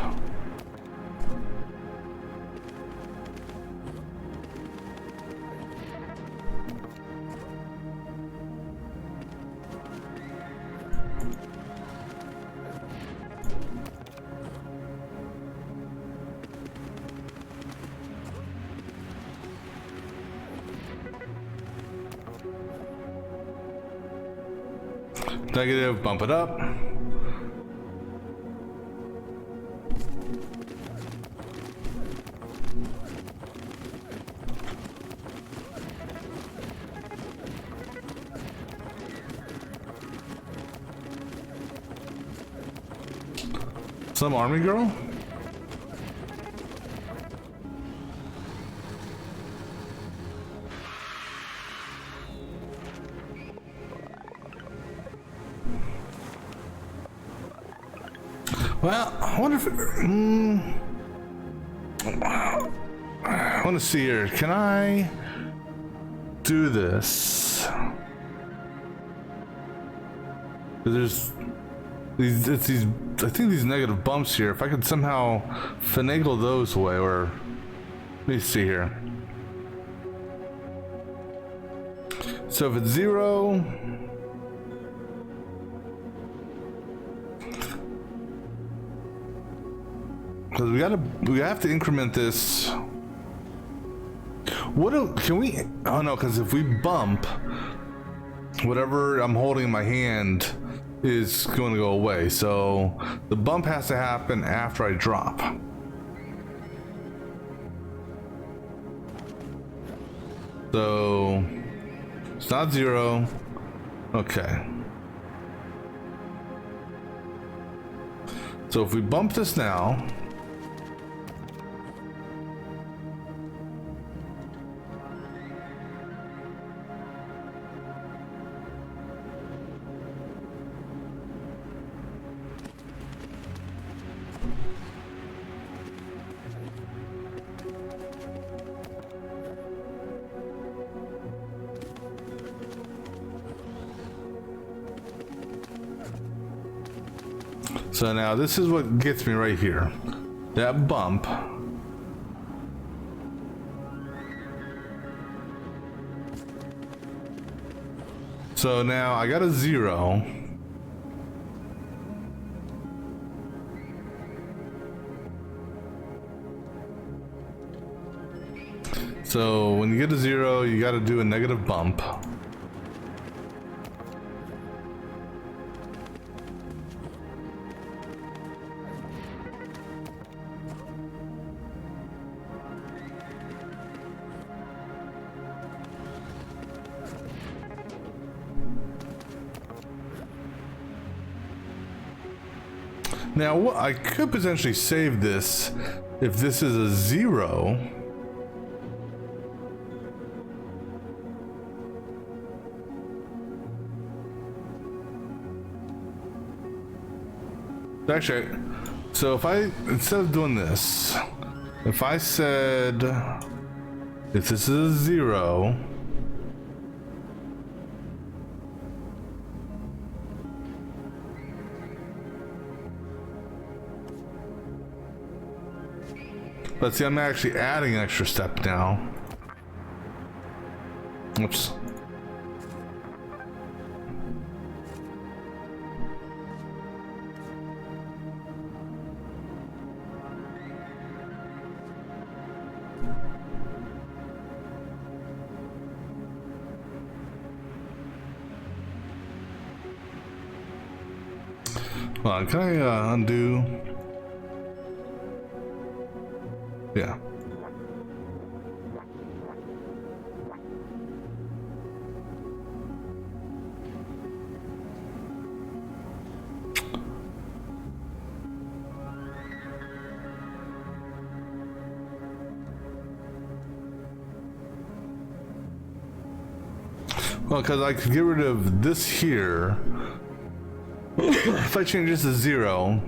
Negative, bump it up. Some army girl? Well, I wonder if I want to see here. Can I do this? There's these, I think these negative bumps here. If I could somehow finagle those away, or let me see here. So if it's 0. Because we have to increment this. Can we? Oh no, because if we bump, whatever I'm holding in my hand is going to go away. So the bump has to happen after I drop. So it's not 0. Okay. So if we bump this now. So now this is what gets me right here. That bump. So now I got a 0. So when you get a 0, you got to do a negative bump. Now, what I could potentially save this if this is a 0. Actually, so if I, instead of doing this, if I said, if this is a 0, but see, I'm actually adding an extra step now. Oops. Hold on, can I undo? Yeah. Well, because I could get rid of this here. If I change this to 0,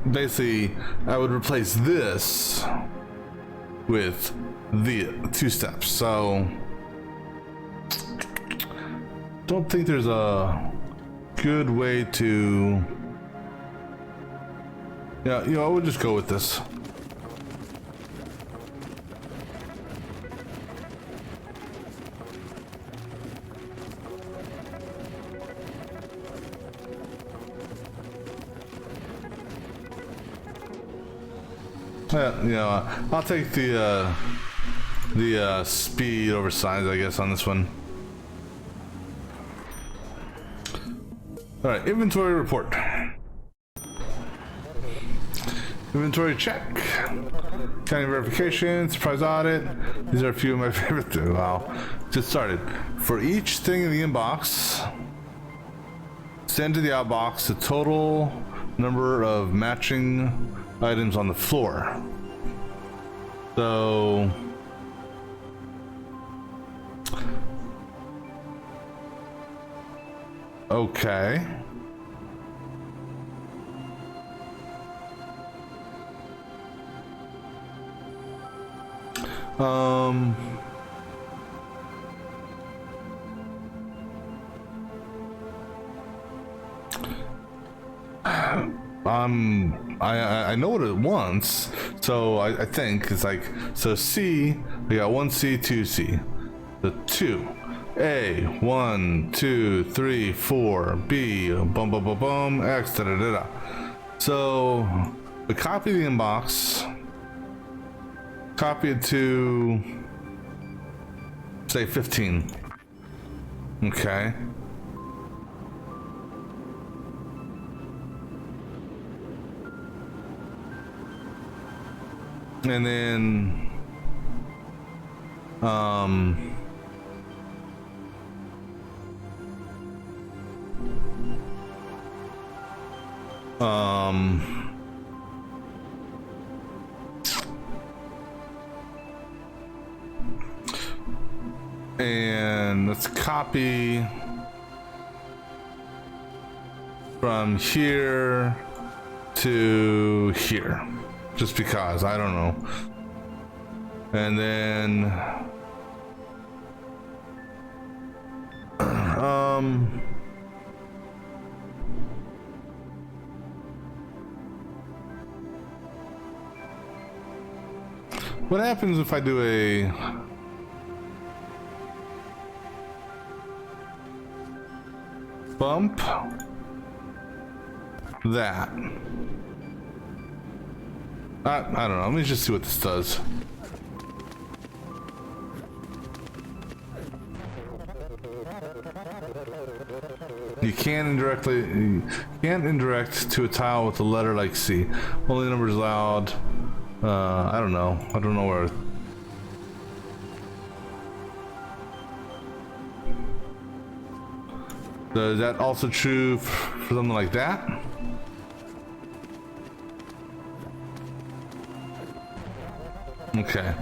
basically I would replace this with the 2 steps. So don't think there's a good way to, yeah, you know, I would just go with this. You know, I'll take the speed over size, I guess, on this one. All right, inventory report. Inventory check. County verification, surprise audit. These are a few of my favorite things. Wow, just started. For each thing in the inbox, send to the outbox the total number of matching items on the floor. So okay. I know what it wants, so I think it's like, so C, we got 1C, 2C, the 2, A, 1, 2, 3, 4, B, bum bum bum bum, X, da da da da. So we copy the inbox, copy it to say 15. Okay. And then and let's copy from here to here, just because, I don't know. And then what happens if I do a bump that? I don't know. Let me just see what this does. You can't indirect to a tile with a letter like C. Only numbers allowed. I don't know. I don't know where. So is that also true for something like that? Okay.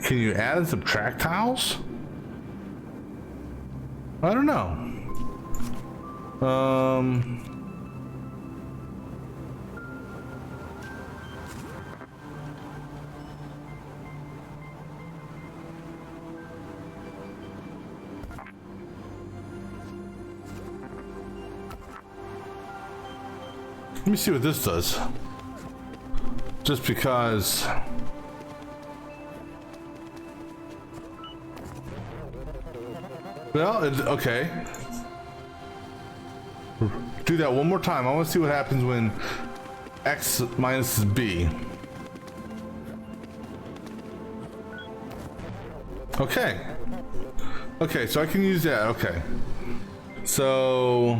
Can you add and subtract tiles? I don't know. Let me see what this does. Just because. Well, okay. Do that one more time. I want to see what happens when x minus b. Okay. Okay, so I can use that. Okay. So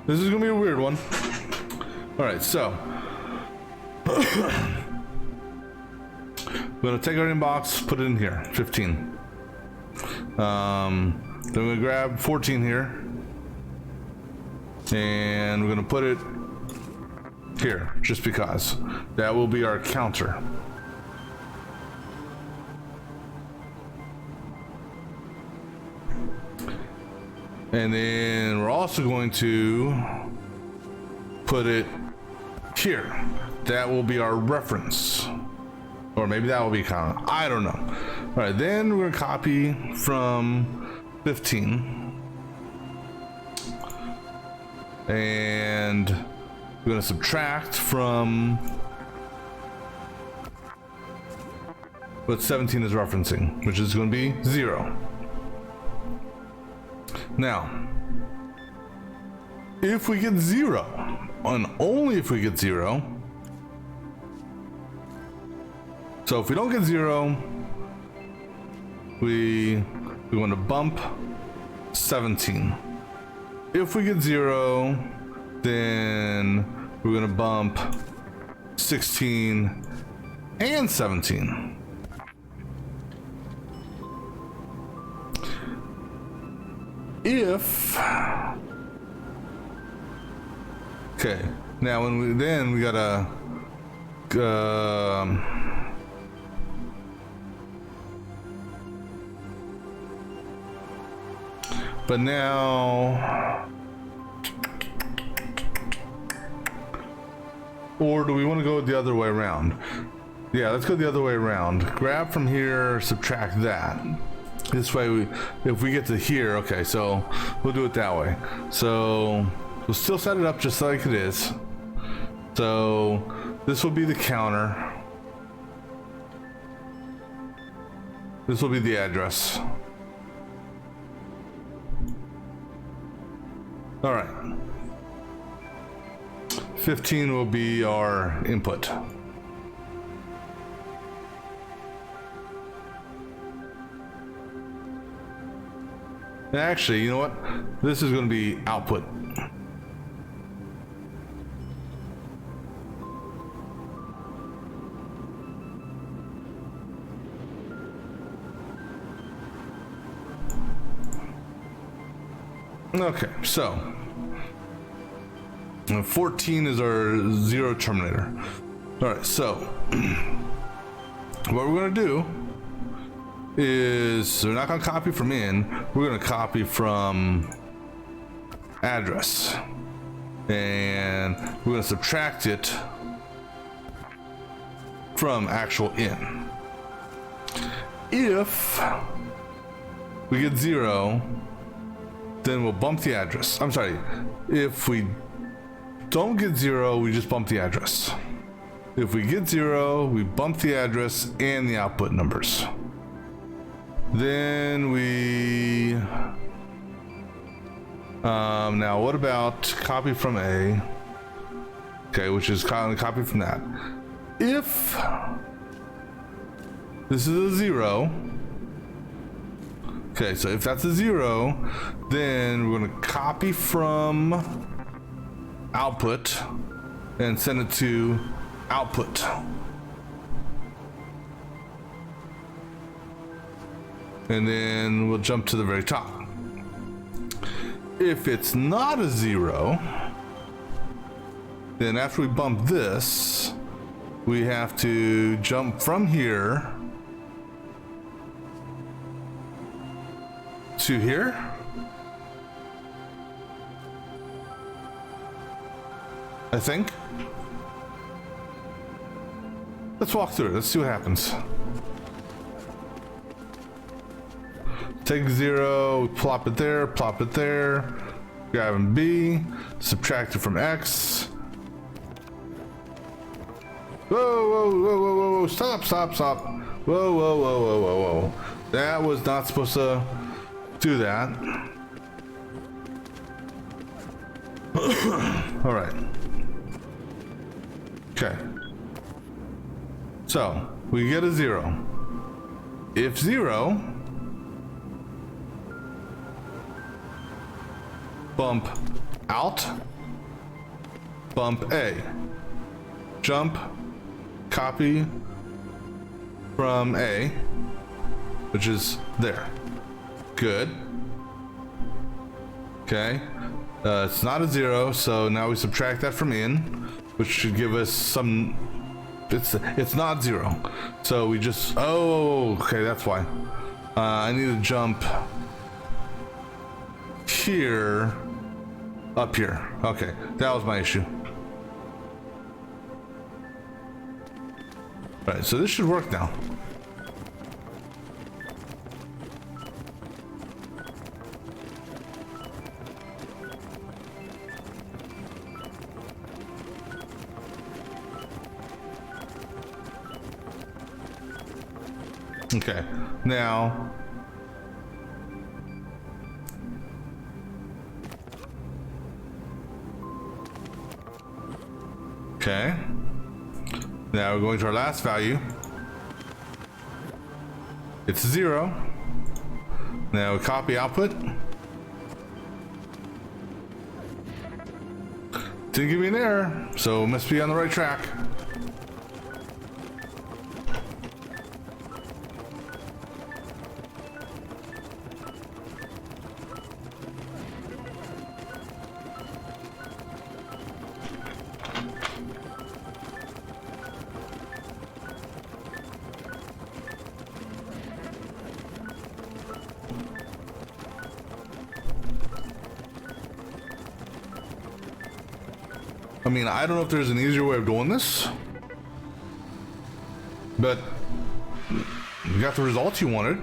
this is gonna be a weird one. All right, so we're gonna take our inbox, put it in here, 15. Then we're gonna grab 14 here, and we're gonna put it here, just because. That will be our counter. And then we're also going to put it here. That will be our reference. Or maybe that will be counter. I don't know. All right, then we're gonna copy from 15. And we're gonna subtract from what 17 is referencing, which is gonna be 0. Now, if we get 0, and only if we get 0, so if we don't get 0, we want to bump 17. If we get 0, then we're going to bump 16 and 17. If okay, now when we gotta but now, or do we want to go the other way around? Yeah, let's go the other way around. Grab from here, subtract that. This way, if we get to here, okay, so we'll do it that way. So we'll still set it up just like it is. So this will be the counter. This will be the address. All right. 15 will be our input. Actually, you know what? This is going to be output. Okay, so 14 is our 0 terminator. All right, so what we're going to do is we're not going to copy from in, we're going to copy from address, and we're going to subtract it from actual in. If we get 0, then we'll bump the address. I'm sorry, if we don't get 0, we just bump the address. If we get 0, we bump the address and the output numbers. Then we now what about copy from A? Okay, which is copy from that. If this is a 0, okay, so if that's a 0, then we're going to copy from output and send it to output. And then we'll jump to the very top. If it's not a 0, then after we bump this, we have to jump from here to here. I think. Let's walk through it. Let's see what happens. Take 0, plop it there, grabbing B, subtract it from X. Whoa, stop. Whoa. That was not supposed to do that. All right. Okay. So, we get a 0. If 0, bump out, bump A, jump, copy from A, which is there. Good. Okay. It's not a 0, so now we subtract that from in, which should give us some. It's not 0, so we just. Oh, okay, that's why. I need to jump here, up here. Okay, that was my issue. Right, so this should work now. Okay, now okay, now we're going to our last value. It's 0. Now copy output. Didn't give me an error, so it must be on the right track. I mean, I don't know if there's an easier way of doing this, but you got the results you wanted.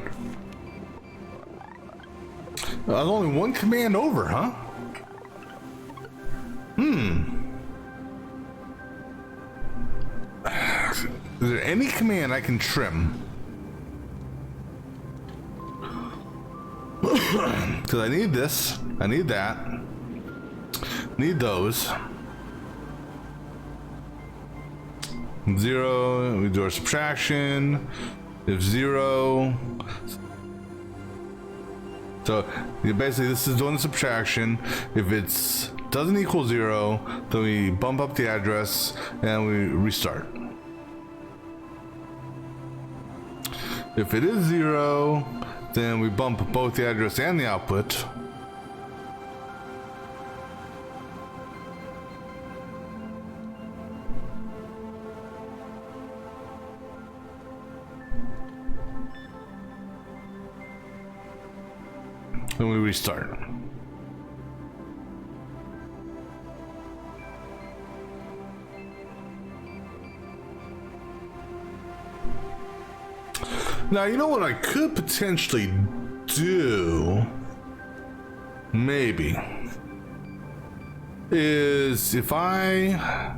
There's only one command over, huh? Is there any command I can trim? Because I need this, I need that, need those. 0, we do our subtraction. If 0, so basically this is doing the subtraction. If it's doesn't equal 0, then we bump up the address and we restart. If it is 0, then we bump both the address and the output. Then we restart. Now, you know what I could potentially do, maybe, is if no,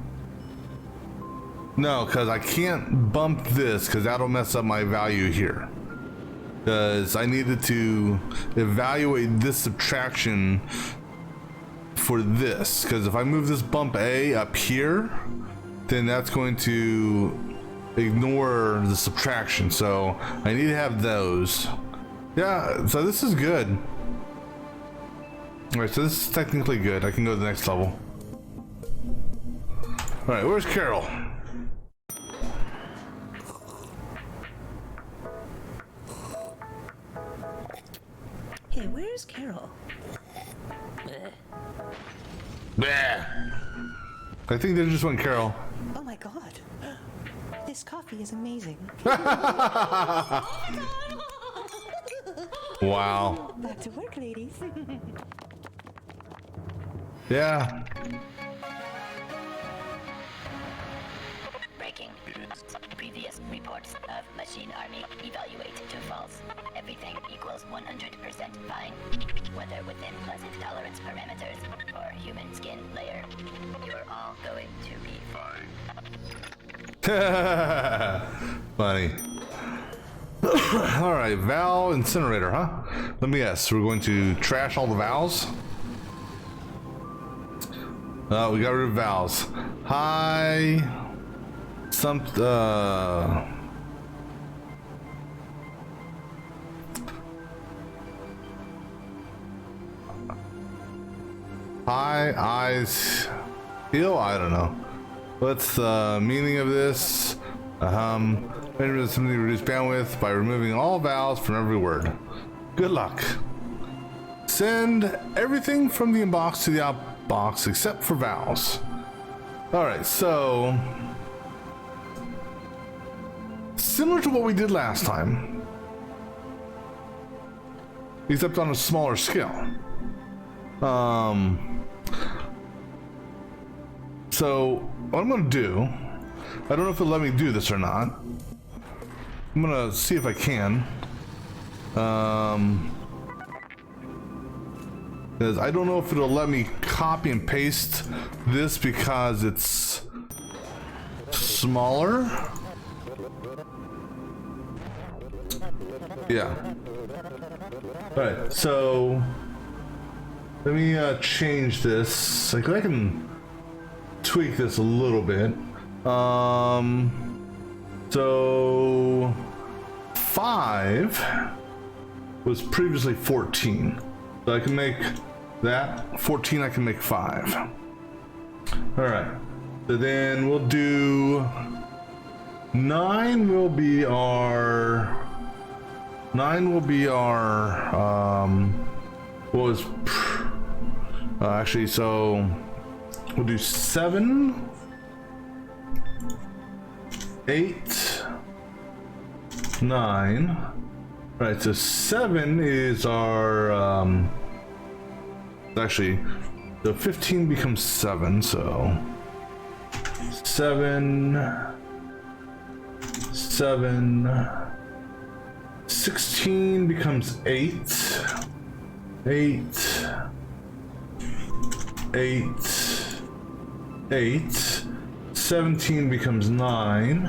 because I can't bump this because that'll mess up my value here. Because I needed to evaluate this subtraction for this. Because if I move this bump A up here, then that's going to ignore the subtraction. So I need to have those. Yeah, so this is good. Alright, so this is technically good. I can go to the next level. Alright, where's Carol? Hey, where's Carol? Bleh. I think there's just one Carol. Oh my god. This coffee is amazing. Wow. Back to work, ladies. Yeah. Break checking. Previous reports of machine army evaluate to false. Everything equals 100% fine. Whether within pleasant tolerance parameters or human skin layer, you're all going to be fine. Funny. Alright, Val Incinerator, huh? Let me guess, we're going to trash all the Vals? We got rid of Vals. High... High eyes... Heal? I don't know. What's the meaning of this? Simply reduce bandwidth by removing all vowels from every word. Good luck. Send everything from the inbox to the outbox except for vowels. Alright, so... similar to what we did last time. Except on a smaller scale. So, what I'm gonna do... I don't know if it'll let me do this or not. I'm gonna see if I can. Because I don't know if it'll let me copy and paste this because it's smaller. Yeah. Alright, so let me change this. Like I can tweak this a little bit. So 5 was previously 14. So I can make that 14, I can make 5. Alright. So then we'll do 9 will be our what was actually, so we'll do 7, 8, 9. Right, so 7 is our actually the 15 becomes 7, so 7, 16 becomes 8, 8, 17 becomes 9.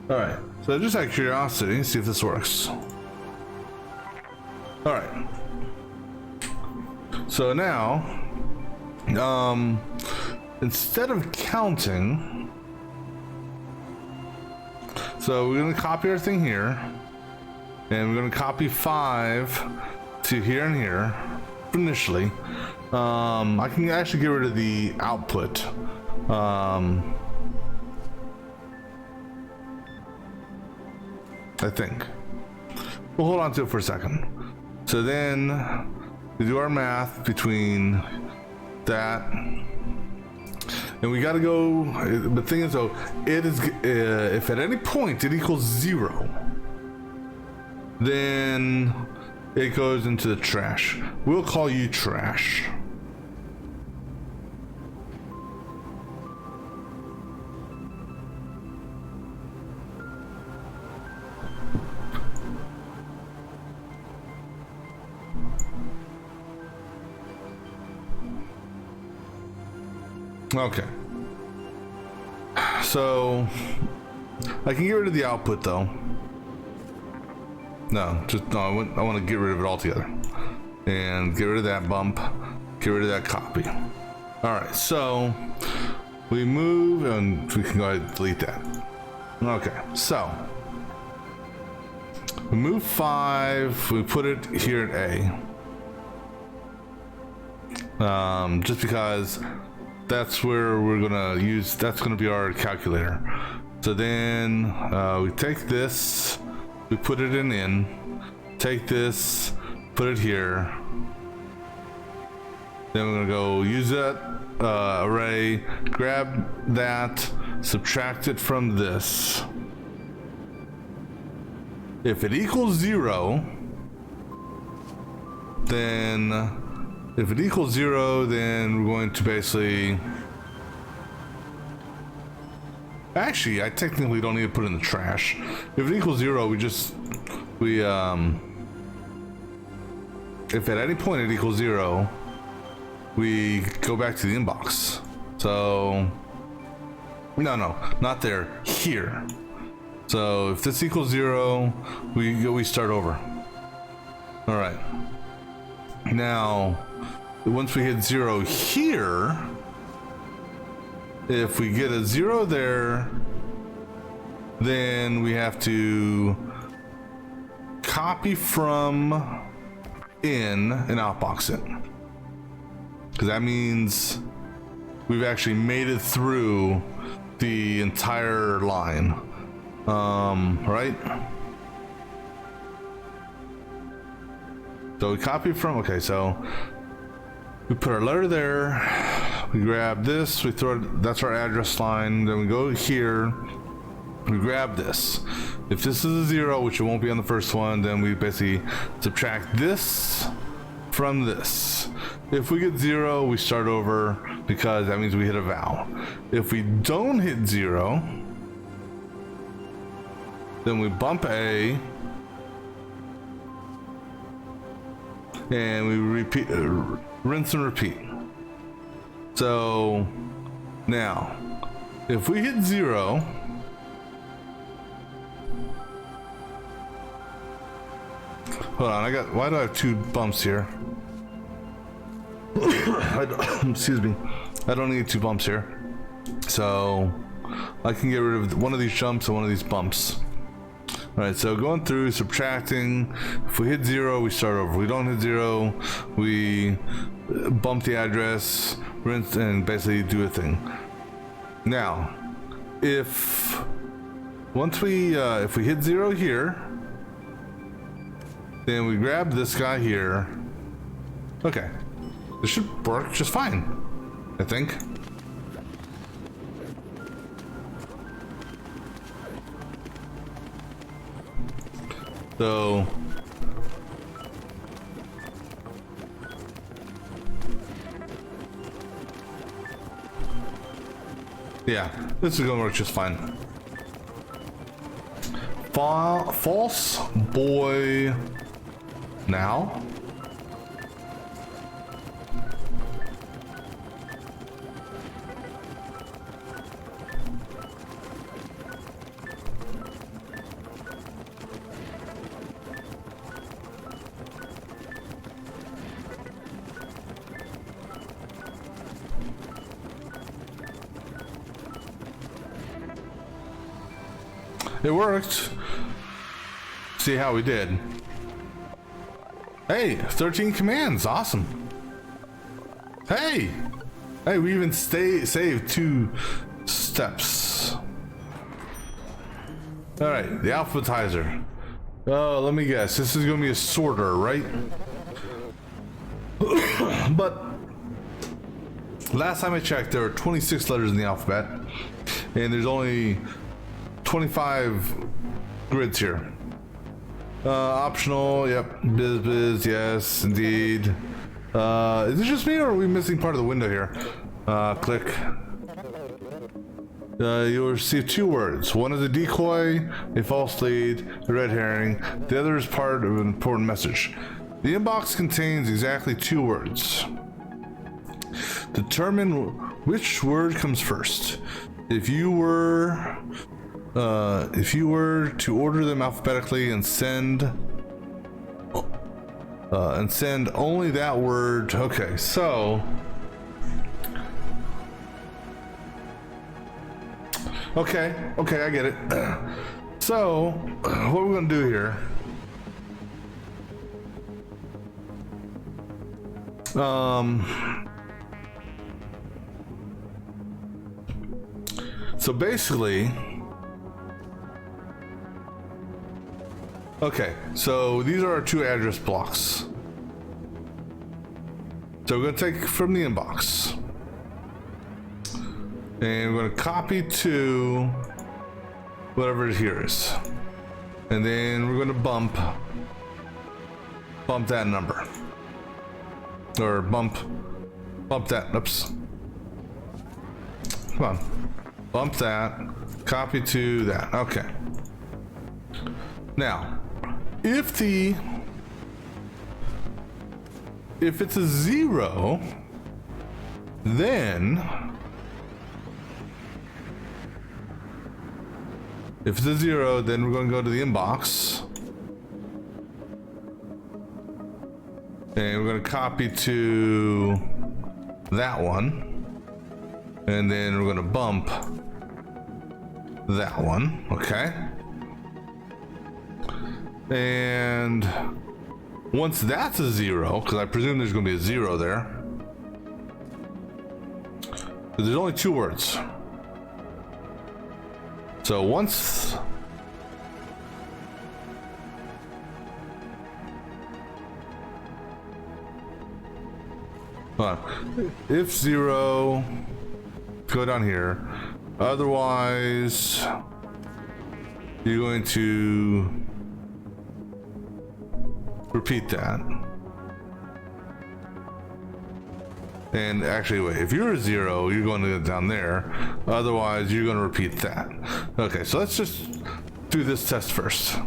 Alright, so just out of curiosity, see if this works. Alright. So now, instead of counting, so we're going to copy everything here, and we're going to copy 5 to here and here initially. I can actually get rid of the output. I think. We'll hold on to it for a second. So then we do our math between that, and we got to go. The thing is, though, it is if at any point it equals 0, then it goes into the trash. We'll call you trash. Okay. So I can get rid of the output though. No, I want to get rid of it altogether. And get rid of that bump. Get rid of that copy. Alright, so we move and we can go ahead and delete that. Okay, so we move 5, we put it here at A. Just because that's where we're gonna use, that's gonna be our calculator. So then we take this, we put it in, take this, put it here. Then we're gonna go use that array, grab that, subtract it from this. If it equals 0, then If it equals 0, then we're going to basically... Actually, I technically don't need to put it in the trash. If it equals 0, if at any point it equals 0, we go back to the inbox. So, no, not there, here. So if this equals 0, we start over. All right. Now, once we hit 0 here, if we get a 0 there, then we have to copy from in and outbox it, because that means we've actually made it through the entire line. Right? So we copy from, okay, so we put our letter there, we grab this, we throw it, that's our address line, then we go here, we grab this. If this is a 0, which it won't be on the first one, then we basically subtract this from this. If we get 0, we start over, because that means we hit a vowel. If we don't hit 0, then we bump A, and we repeat, rinse and repeat. So now, if we hit 0, hold on, why do I have 2 bumps here? Excuse me. I don't need 2 bumps here. So I can get rid of one of these jumps and one of these bumps. All right, so going through, subtracting. If we hit 0, we start over. If we don't hit 0, we bump the address, rinse, and basically do a thing. Now, if we hit 0 here, then we grab this guy here. Okay, this should work just fine, I think. So yeah, this is gonna work just fine. False boy now. It worked. See how we did. Hey, 13 commands, awesome. Hey, we even saved 2 steps. All right, the alphabetizer. Oh, let me guess, this is gonna be a sorter, right? But last time I checked, there were 26 letters in the alphabet, and there's only 25 grids here. Optional, yep. Biz, yes, indeed. Is it just me, or are we missing part of the window here? Click. You'll receive 2 words. One is a decoy, a false lead, a red herring. The other is part of an important message. The inbox contains exactly 2 words. Determine which word comes first. If you were to order them alphabetically and send only that word. Okay, so okay, I get it. So what we're gonna do here, so basically, okay, so these are our 2 address blocks. So we're gonna take from the inbox, and we're gonna copy to whatever it here is, and then we're gonna bump that number. or bump that. Oops. Come on. Bump that. Copy to that. Okay. Now, if it's a 0, then if it's a 0, then we're going to go to the inbox. And we're going to copy to that one. And then we're going to bump that one. Okay. And once that's a 0, because I presume there's going to be a 0 there. There's only 2 words. So once if 0, go down here. Otherwise, you're going to repeat that. And actually, wait, if you're a 0, you're going to go down there. Otherwise, you're going to repeat that. Okay, so let's just do this test first.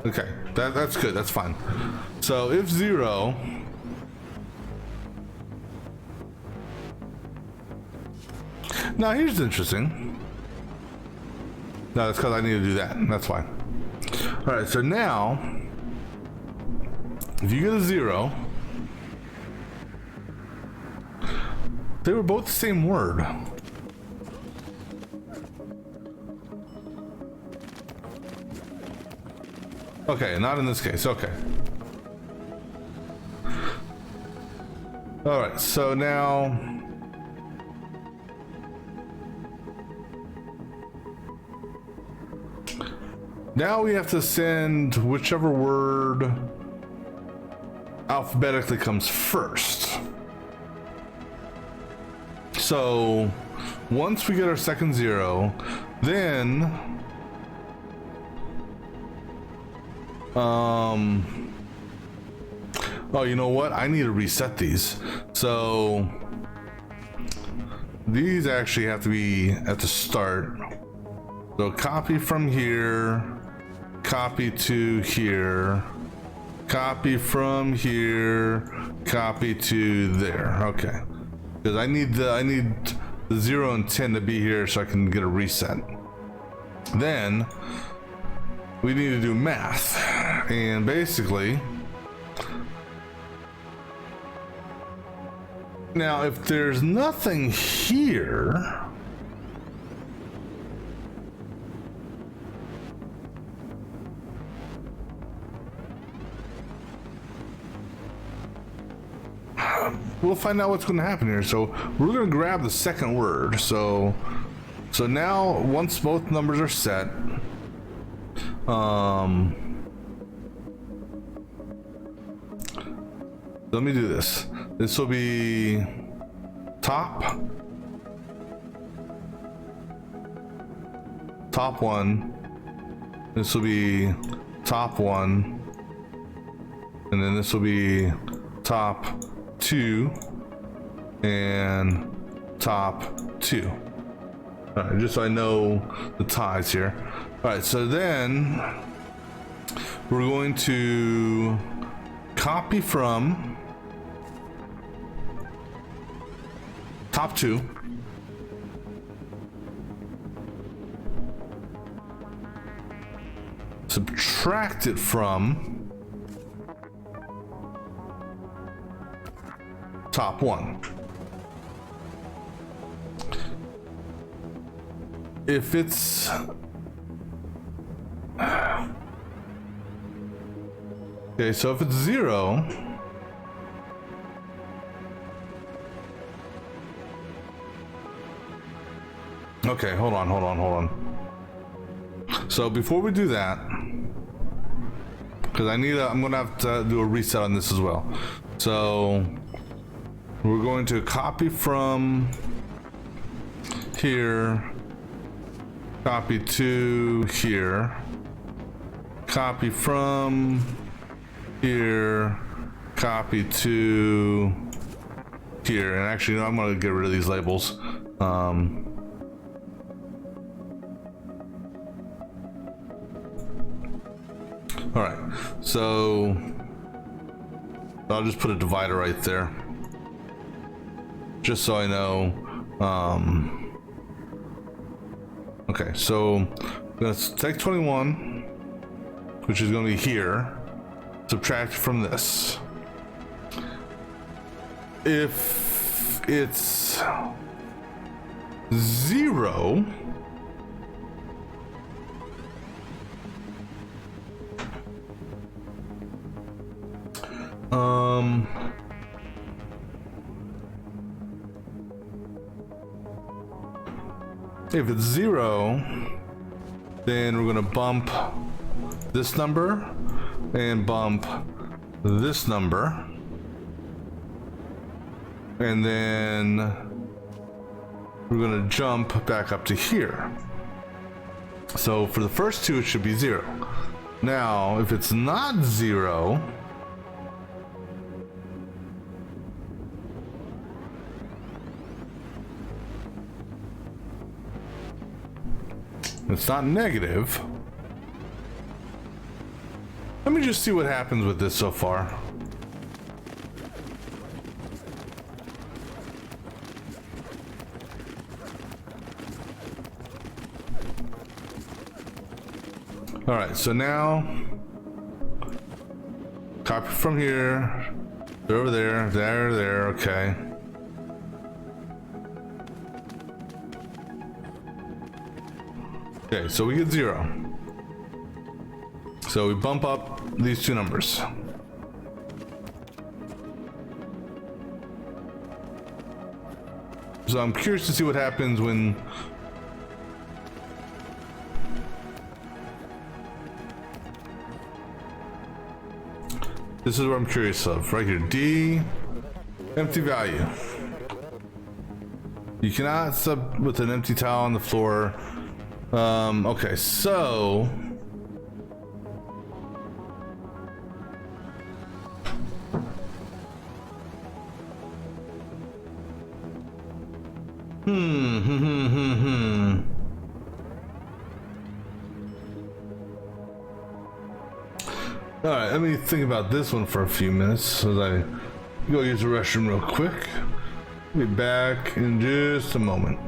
Okay, that's good, that's fine. So if 0, now here's interesting. No, that's because I need to do that. That's fine. All right, so now if you get a 0, they were both the same word. Okay, not in this case. Okay. All right, so now we have to send whichever word alphabetically comes first. So once we get our second 0, then oh, you know what? I need to reset these. So these actually have to be at the start. So copy from here, copy to here, copy from here, copy to there. Okay. Because I need the 0 and 10 to be here so I can get a reset. Then we need to do math, and basically, now if there's nothing here, we'll find out what's going to happen here. So we're going to grab the second word. So now once both numbers are set, let me do this. This will be top 1. This will be top 1, and then this will be top 2 and top 2. All right, just so I know the ties here. All right, so then we're going to copy from top 2, subtract it from top 1. If it's okay, so if it's 0, okay, hold on. So before we do that, because I'm gonna have to do a reset on this as well. So we're going to copy from here, copy to here, copy from here, copy to here. And actually, no, I'm gonna get rid of these labels. All right, so I'll just put a divider right there, just so I know. Okay, so I'm gonna take 21, which is gonna be here, subtract from this. If it's 0, if it's 0, then we're gonna bump this number and bump this number, and then we're gonna jump back up to here. So for the first two, it should be 0. Now, if it's not 0, it's not negative. Let me just see what happens with this so far. All right, so now copy from here, over there, there, okay. Okay, so we get 0. So we bump up these two numbers. So I'm curious to see what happens when this is what I'm curious of right here. D, empty value. You cannot sub with an empty tile on the floor. Okay, so All right, let me think about this one for a few minutes as I go use the restroom real quick. Be back in just a moment.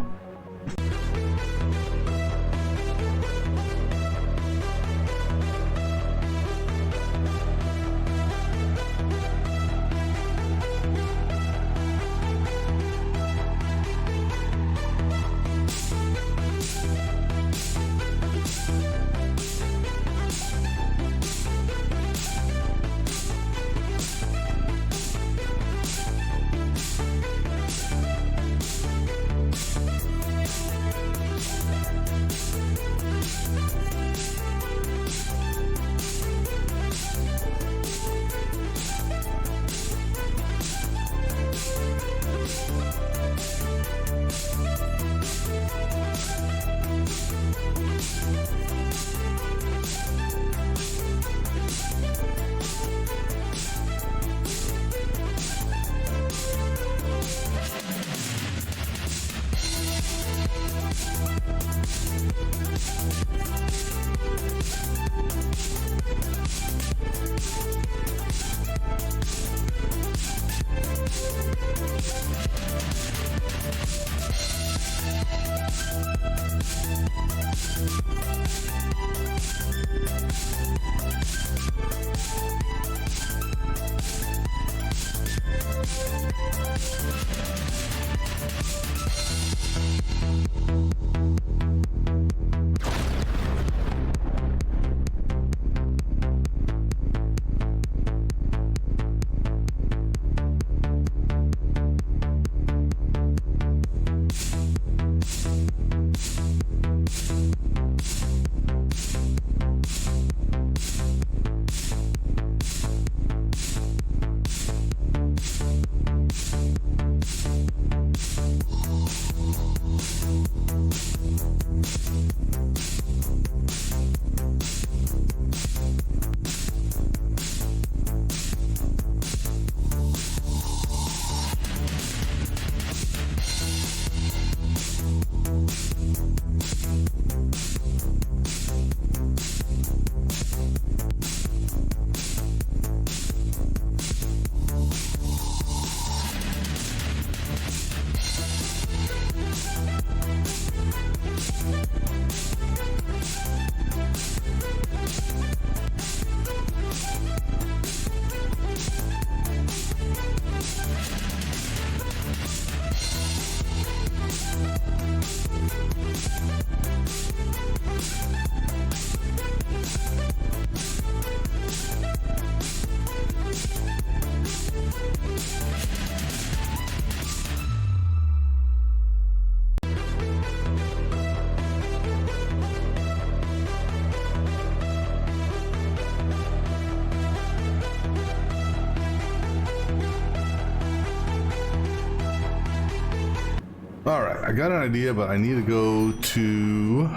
All right, I got an idea, but I need to go to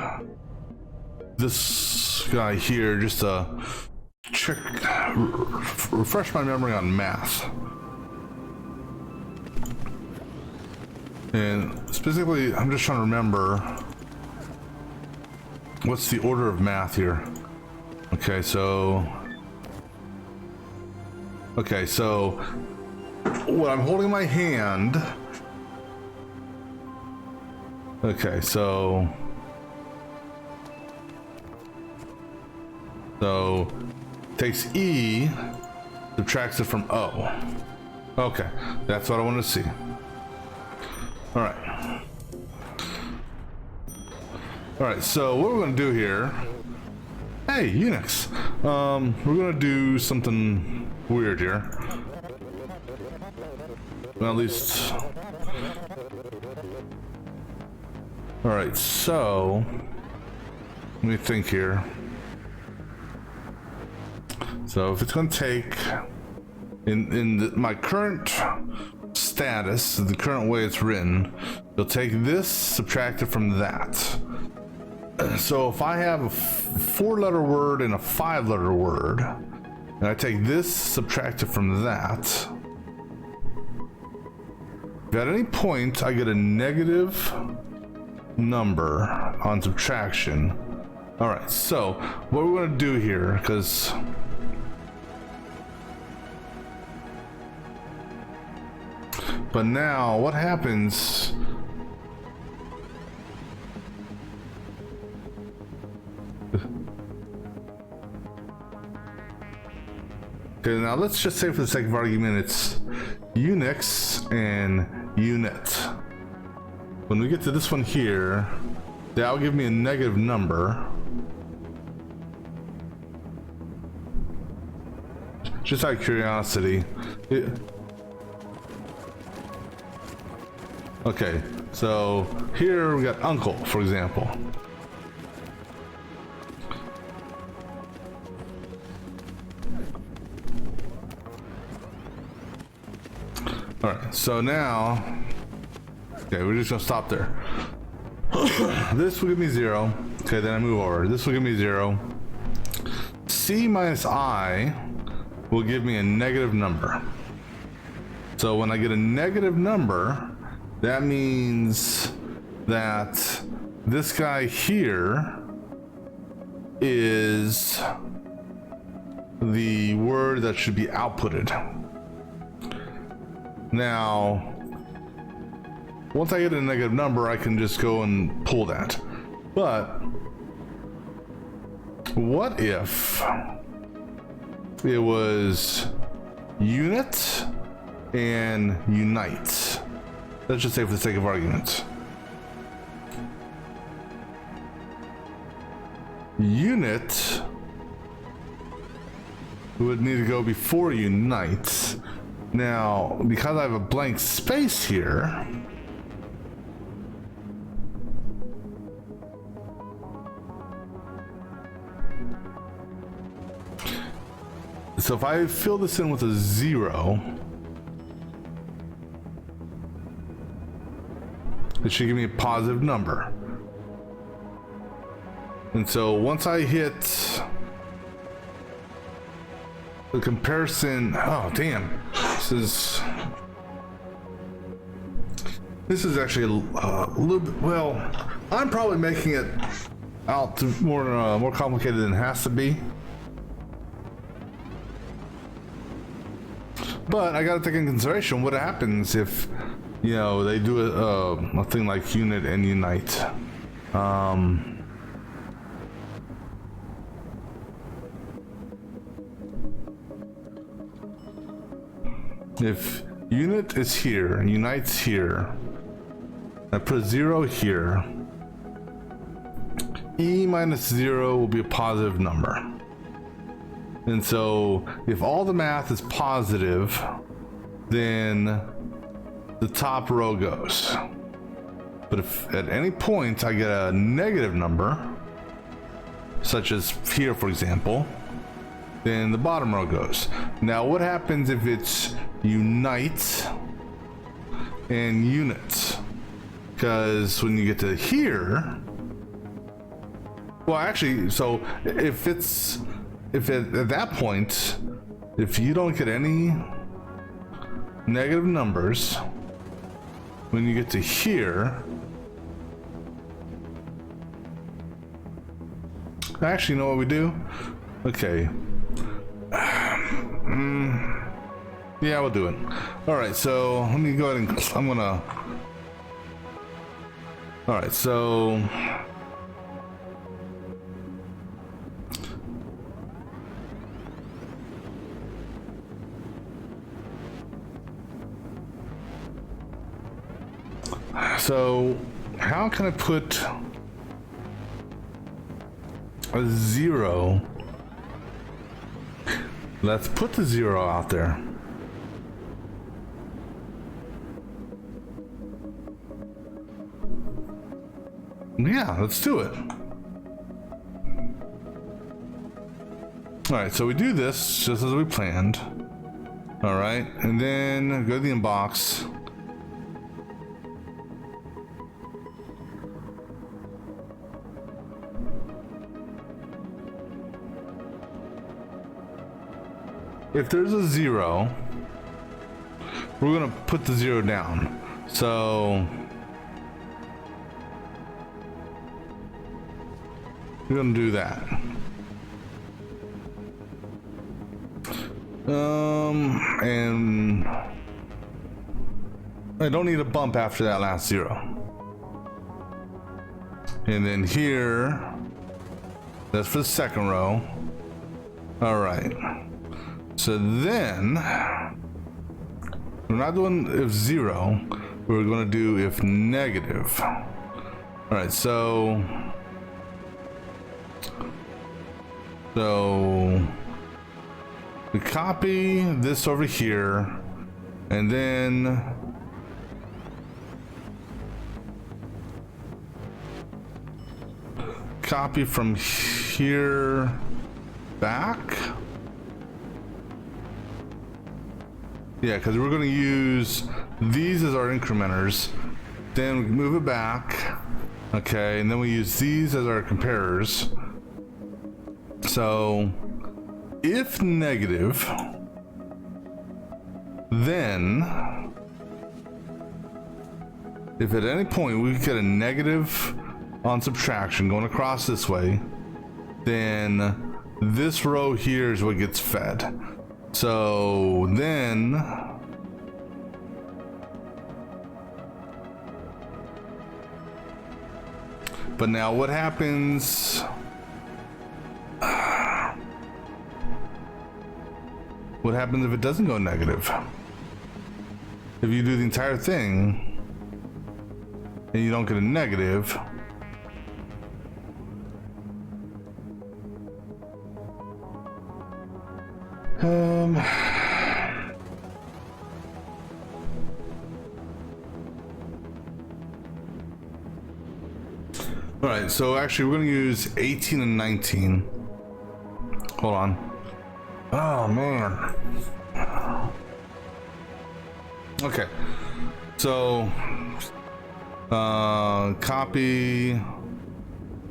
this guy here just to check, refresh my memory on math. And specifically, I'm just trying to remember what's the order of math here. Okay, so when I'm holding my hand, okay, so takes E, subtracts it from O. Okay, that's what I want to see. All right, so what we're going to do here, hey, Unix, we're going to do something weird here. Well, at least, all right, so let me think here. So if it's going to take, my current status, the current way it's written, you'll take this, subtract it from that. So if I have a 4-letter word and a 5-letter word, and I take this, subtract it from that, if at any point I get a negative number on subtraction. All right, so what we're going to do here, because but now what happens? Okay, now let's just say for the sake of argument it's Unix and unit. When we get to this one here, that'll give me a negative number. Just out of curiosity. Okay, so here we got uncle, for example. All right, so now, okay, we're just gonna stop there. This will give me 0. Okay, then I move over. This will give me 0. C minus I will give me a negative number. So when I get a negative number, that means that this guy here is the word that should be outputted. Now, once I get a negative number, I can just go and pull that. But what if it was unit and unite? Let's just say for the sake of argument. Unit would need to go before unite. Now, because I have a blank space here, so if I fill this in with a 0, it should give me a positive number. And so once I hit the comparison, oh damn, this is actually a little bit, well, I'm probably making it out to more complicated than it has to be. But I gotta take into consideration what happens if, you know, they do a thing like unit and unite. If unit is here, unite's here, I put 0 here, E minus 0 will be a positive number. And so if all the math is positive, then the top row goes. But if at any point I get a negative number, such as here for example, then the bottom row goes. Now what happens if it's unite and unit? because when you get to here, well, actually, so if at that point, if you don't get any negative numbers, when you get to here, actually, you know what we do? Okay. Yeah, we'll do it. All right, so let me go ahead and I'm gonna. All right, so. So, how can I put a 0? Let's put the 0 out there. Yeah, let's do it. All right, so we do this just as we planned. All right, and then go to the inbox. If there's a 0, we're gonna put the 0 down. So we're gonna do that. And I don't need a bump after that last 0. And then here, that's for the second row. All right. So then, we're not doing if 0, we're going to do if negative. All right, so we copy this over here, and then copy from here back. Yeah, because we're going to use these as our incrementers, then we move it back, okay, and then we use these as our comparers. So if negative, then if at any point we get a negative on subtraction going across this way, then this row here is what gets fed. So then but now what happens? What happens if it doesn't go negative? If you do the entire thing and you don't get a negative, all right, so actually we're going to use 18 and 19. Hold on. Oh man. Okay. So copy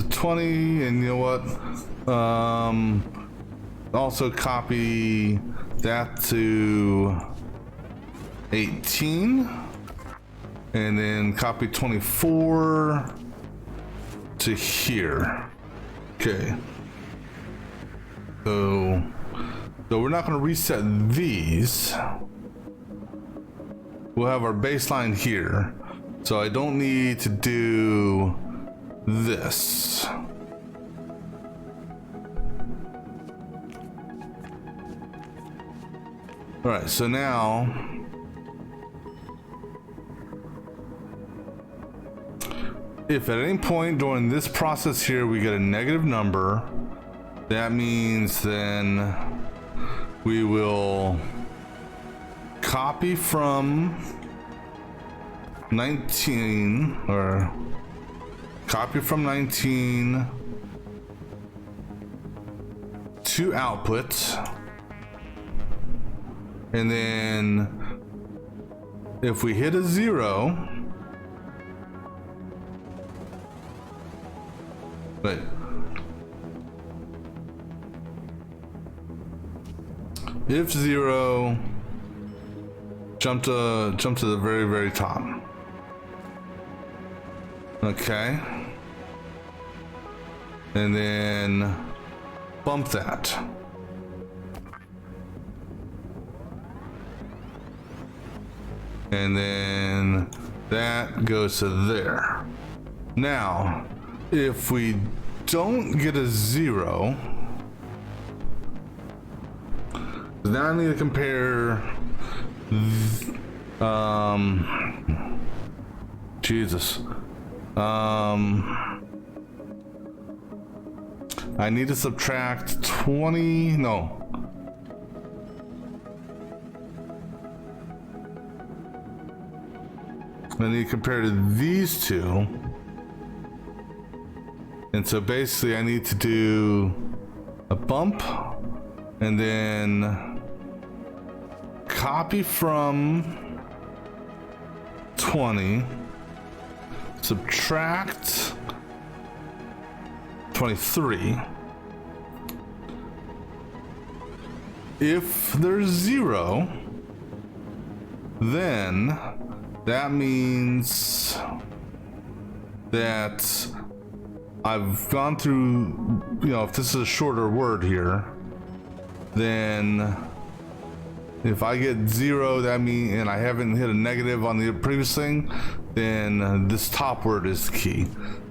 20, and you know what? Also copy that to 18, and then copy 24 to here. Okay. So we're not going to reset these. We'll have our baseline here. So I don't need to do this. All right, so now if at any point during this process here we get a negative number, that means then we will copy from 19, or copy from 19 to output, and then if we hit a 0, Wait. If 0, jump to the very, very top. Okay. And then bump that. And then that goes to there. Now, if we don't get a 0, now I need to compare, Jesus. I need to subtract 20, no. I need to compare to these two. And so basically I need to do a bump and then copy from 20, subtract 23. If there's 0, then that means that I've gone through, you know, if this is a shorter word here, then if I get 0, that means, and I haven't hit a negative on the previous thing, then this top word is key.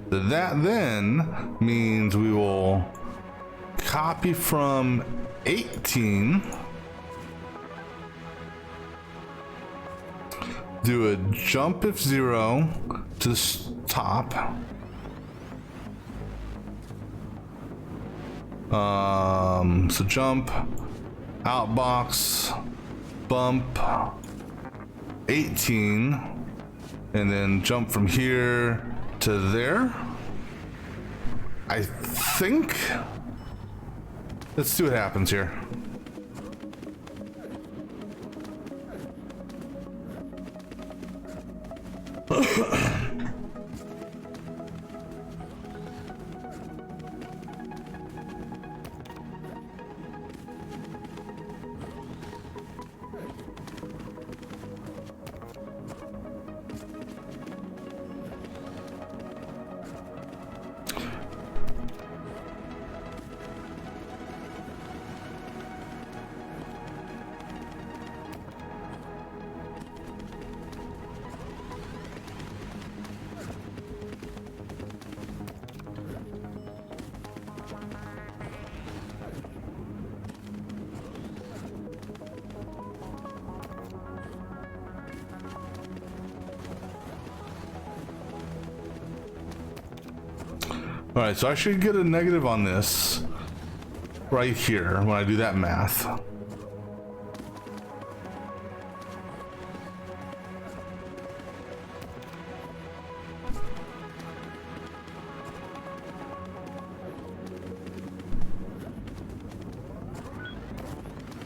So that then means we will copy from 18, do a jump if 0 to the top, so jump, outbox, bump, 18, and then jump from here to there. I think. Let's see what happens here. All right, so I should get a negative on this right here when I do that math.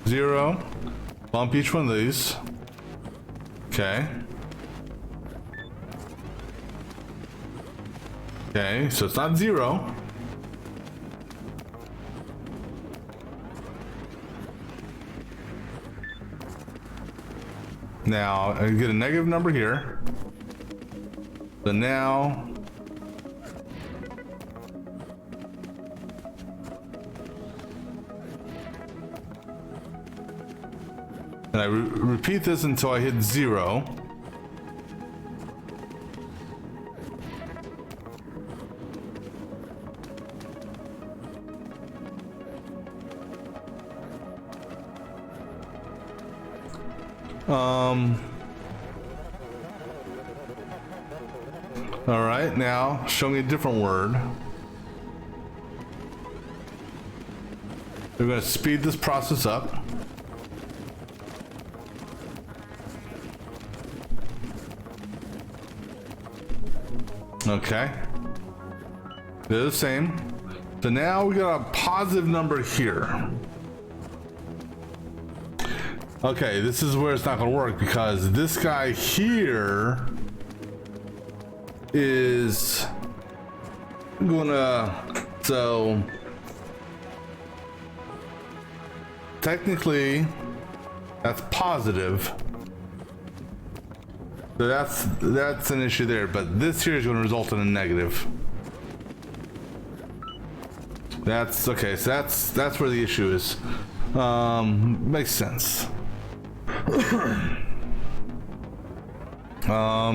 Zero, bump each one of these. Okay. Okay, so it's not 0. Now, I get a negative number here. So now, and I repeat this until I hit 0. All right, now show me a different word. We're going to speed this process up. Okay. They're the same. So now we got a positive number here. Okay, this is where it's not going to work because this guy here is So technically that's positive. So that's an issue there, but this here is going to result in a negative. That's okay, so that's where the issue is. Makes sense. All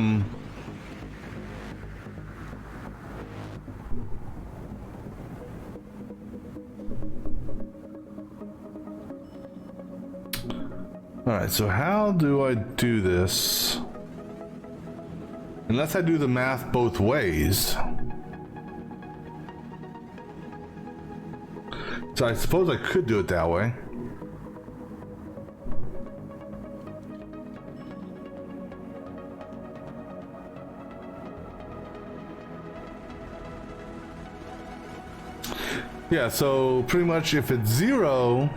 right, so how do I do this? Unless I do the math both ways. So I suppose I could do it that way. Yeah, so pretty much if it's 0,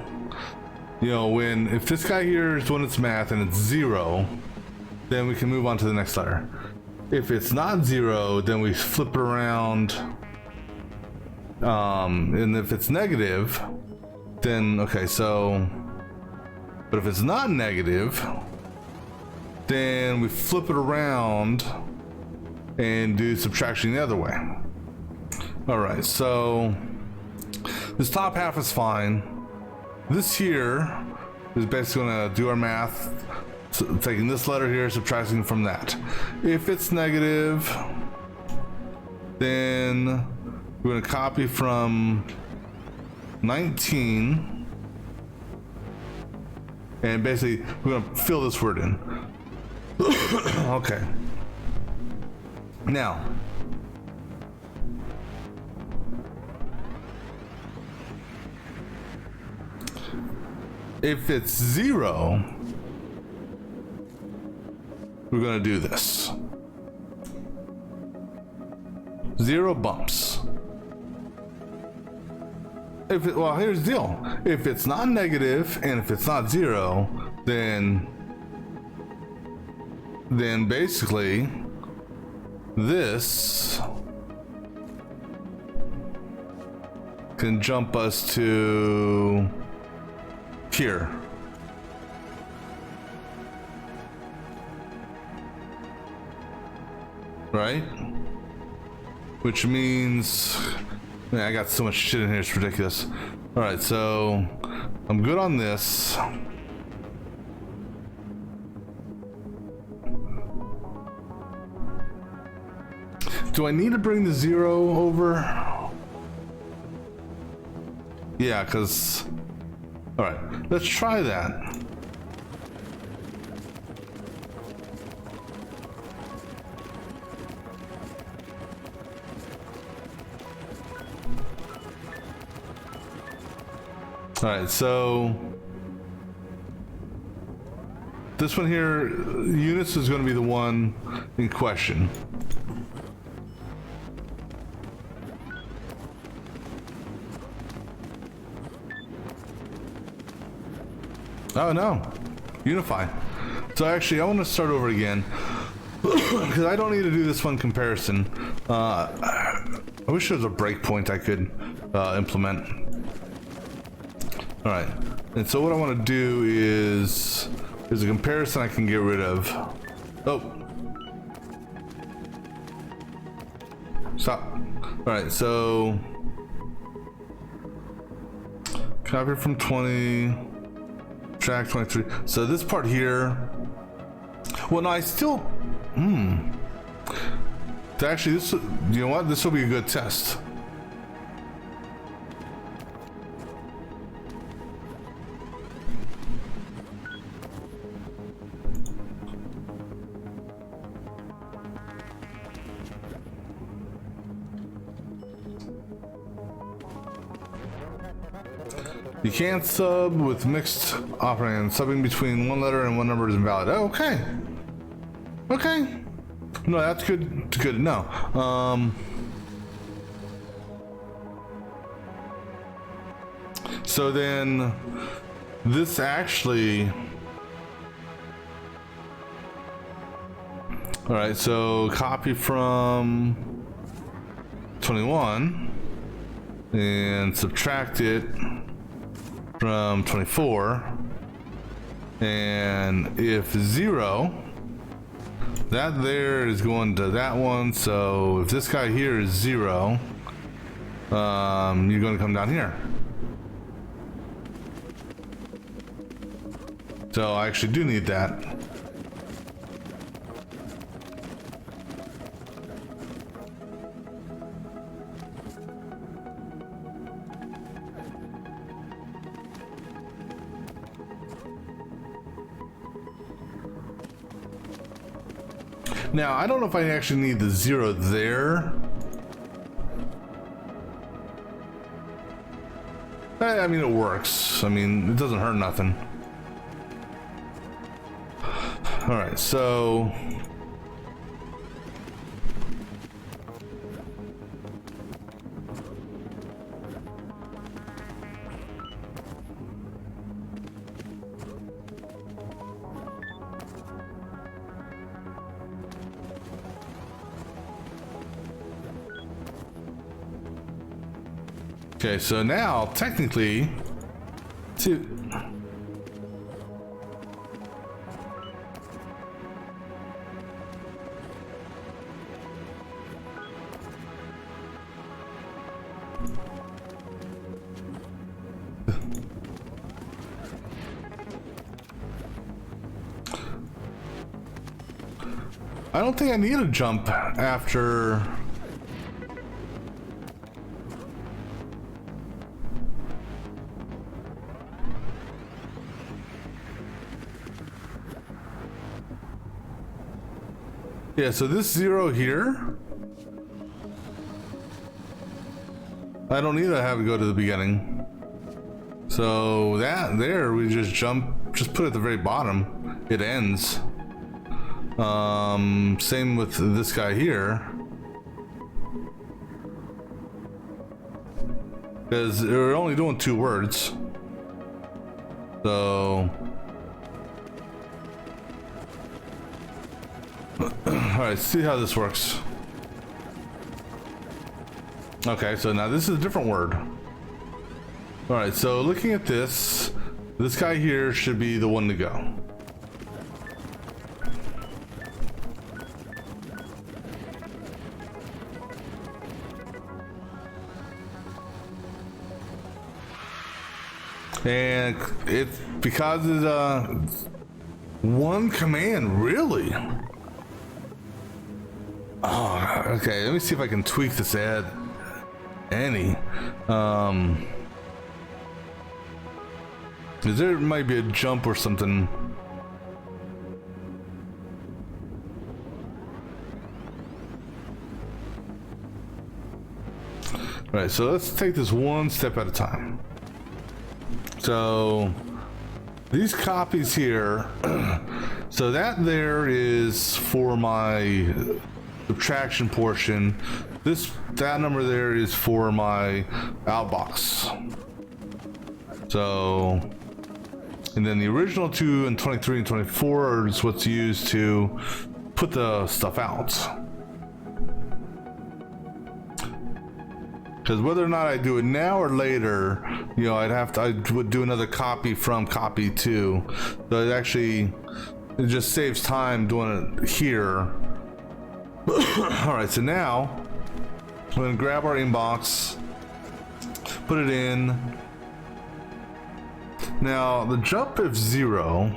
you know, if this guy here is when it's math and it's 0, then we can move on to the next letter. If it's not 0, then we flip it around. And if it's negative, then okay, so, but if it's not negative, then we flip it around and do subtraction the other way. All right, so this top half is fine. This here is basically going to do our math, so taking this letter here, subtracting from that. If it's negative, then we're going to copy from 19, and basically we're going to fill this word in. Okay. Now, if it's 0, we're going to do this. 0 bumps. Well, here's the deal. If it's not negative and if it's not 0, then basically this can jump us to here. Right? Which means, man, I got so much shit in here, it's ridiculous. All right, so I'm good on this. Do I need to bring the 0 over? Yeah, because, all right, let's try that. All right, so this one here, units, is going to be the one in question. Oh no, unify. So actually I want to start over again because I don't need to do this one comparison. I wish there was a breakpoint I could implement. All right, and so what I want to do is there's a comparison I can get rid of. Oh, stop. All right, so copy from 20, track 23. So this part here, well, no, I still, actually, this, you know what, this will be a good test. You can't sub with mixed operand. Subbing between one letter and one number is invalid. Oh, okay. Okay. No, that's good. Good to know. So then, this actually. All right. So copy from 21 and subtract it from 24, and if 0, that there is going to that one, so if this guy here is 0, you're going to come down here. So I actually do need that. Now, I don't know if I actually need the 0 there. I mean, it works. I mean, it doesn't hurt nothing. All right, so... Okay, so now, technically, I don't think I need a jump after... Yeah, so this 0 here, I don't need to have it go to the beginning. So that there, we just jump, just put it at the very bottom. It ends. Same with this guy here. Because we're only doing 2 words. So... Alright, see how this works. Okay, so now this is a different word. Alright, so looking at this guy here should be the one to go. And it's because it's one command, really? Oh, okay, let me see if I can tweak this ad any. Is there might be a jump or something? All right, so let's take this one step at a time. So these copies here, so that there is for my subtraction portion. That number there is for my outbox. So, and then the original 2 and 23 and 24 is what's used to put the stuff out. Because whether or not I do it now or later, you know, I would do another copy from copy 2. So it just saves time doing it here. All right, so now we're gonna grab our inbox, put it in. Now the jump of 0.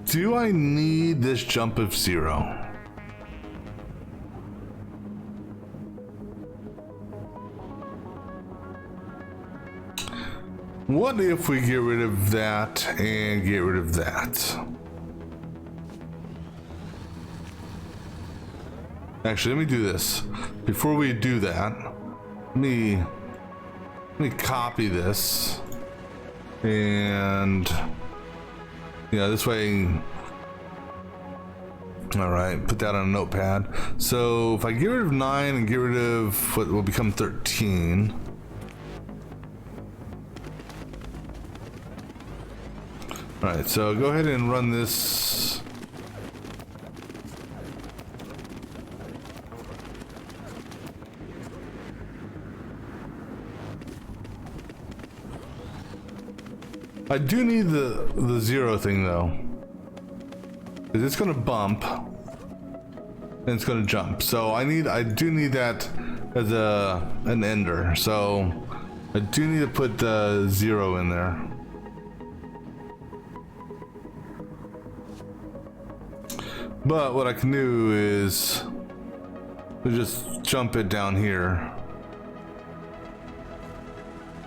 Do I need this jump of 0? What if we get rid of that and get rid of that? Actually, let me do this. Before we do that, let me copy this. And yeah, this way. All right, put that on a notepad. So if I get rid of 9 and get rid of what will become 13. All right, so go ahead and run this. I do need the 0 thing though. 'Cause it's gonna bump and it's gonna jump. So I do need that as an ender. So I do need to put the 0 in there. But what I can do is just jump it down here.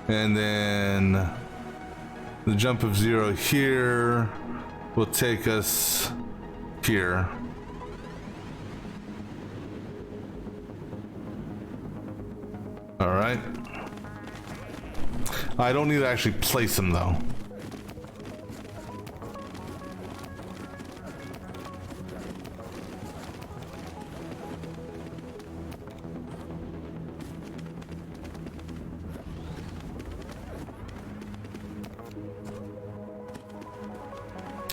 And then the jump of 0 here will take us here. All right. I don't need to actually place them though.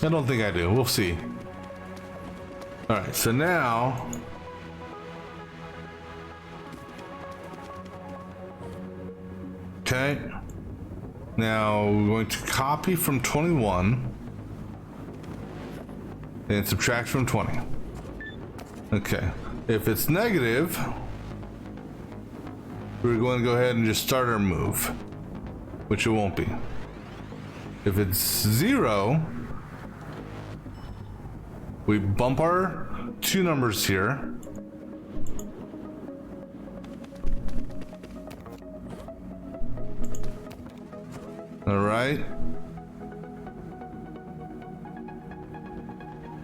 I don't think I do. We'll see. All right, so now okay. Now we're going to copy from 21 and subtract from 20. Okay. If it's negative, we're going to go ahead and just start our move, which it won't be. If it's 0, we bump our 2 numbers here. All right.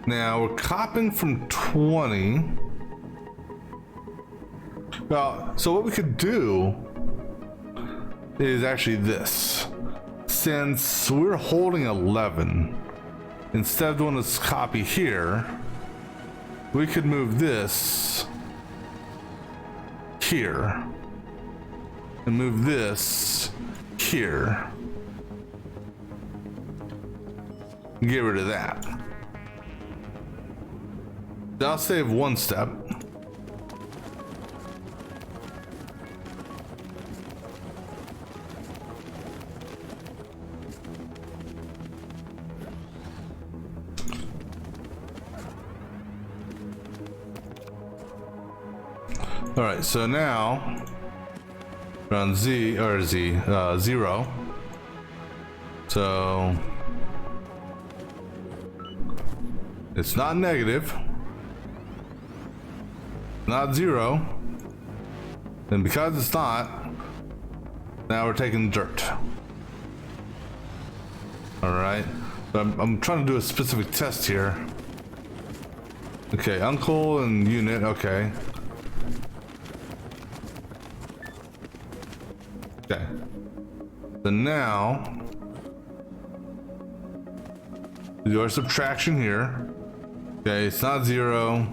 Now we're copying from 20. Well, so what we could do is actually this. Since we're holding 11, instead of doing this copy here, we could move this here and move this here. Get rid of that. I'll save 1 step. All right, so now we're on 0. So it's not negative, not 0, and because it's not, now we're taking dirt. All right, but I'm trying to do a specific test here. Okay, uncle and unit. Okay. Okay. So now we do our subtraction here. Okay, it's not 0.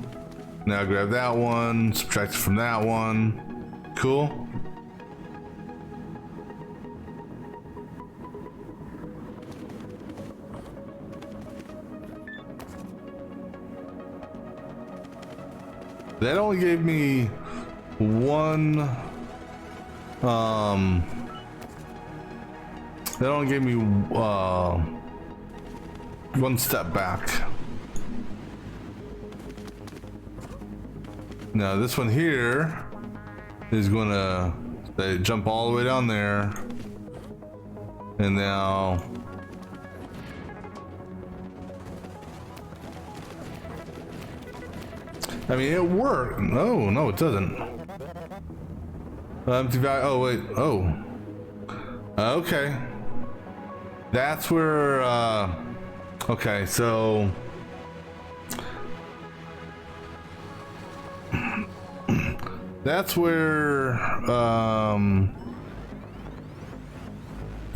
Now grab that one, subtract it from that one. Cool. That only gave me one. That only gave me 1 step back. Now this one here is gonna jump all the way down there, and now I mean it worked. No, it doesn't. Empty value. Oh wait. Oh. Okay. That's where. Okay, so. That's where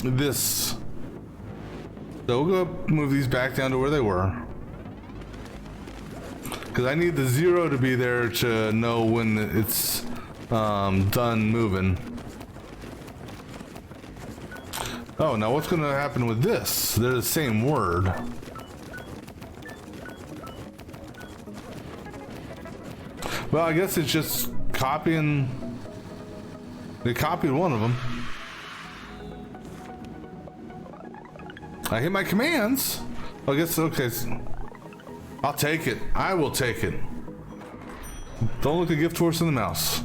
this. So we'll go move these back down to where they were. Because I need the 0 to be there to know when it's done moving. Oh, now what's going to happen with this? They're the same word. Well, I guess it's just copying. They copied one of them. I hit my commands. I guess, okay. I'll take it. I will take it. Don't look a gift horse in the mouse.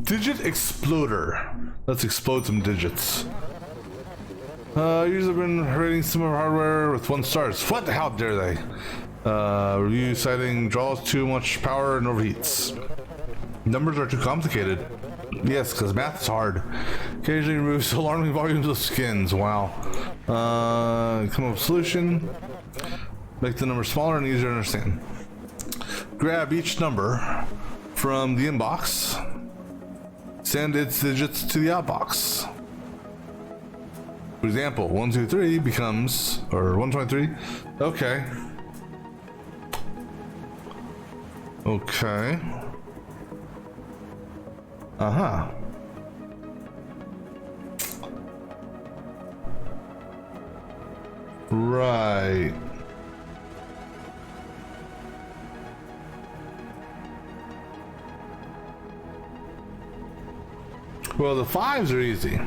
Digit exploder. Let's explode some digits. Users have been rating similar hardware with 1 stars. What? How dare they? Review citing draws too much power and overheats. Numbers are too complicated. Yes, because math is hard. Occasionally removes alarming volumes of skins. Wow. Come up with a solution. Make the number smaller and easier to understand. Grab each number from the inbox. Send its digits to the outbox. For example, 123 becomes, or 123. Okay. Okay. Uh-huh. Right. Well, the 5s are easy.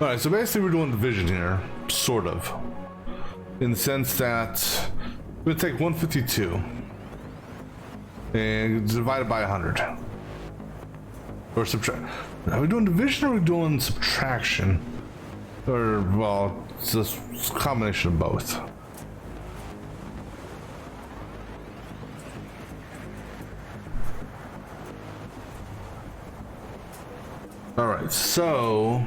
Alright, so basically we're doing division here, sort of. In the sense that we're gonna take 152 and divide it by 100. Or subtract. Are we doing division or are we doing subtraction? Or, well, it's a combination of both. Alright, so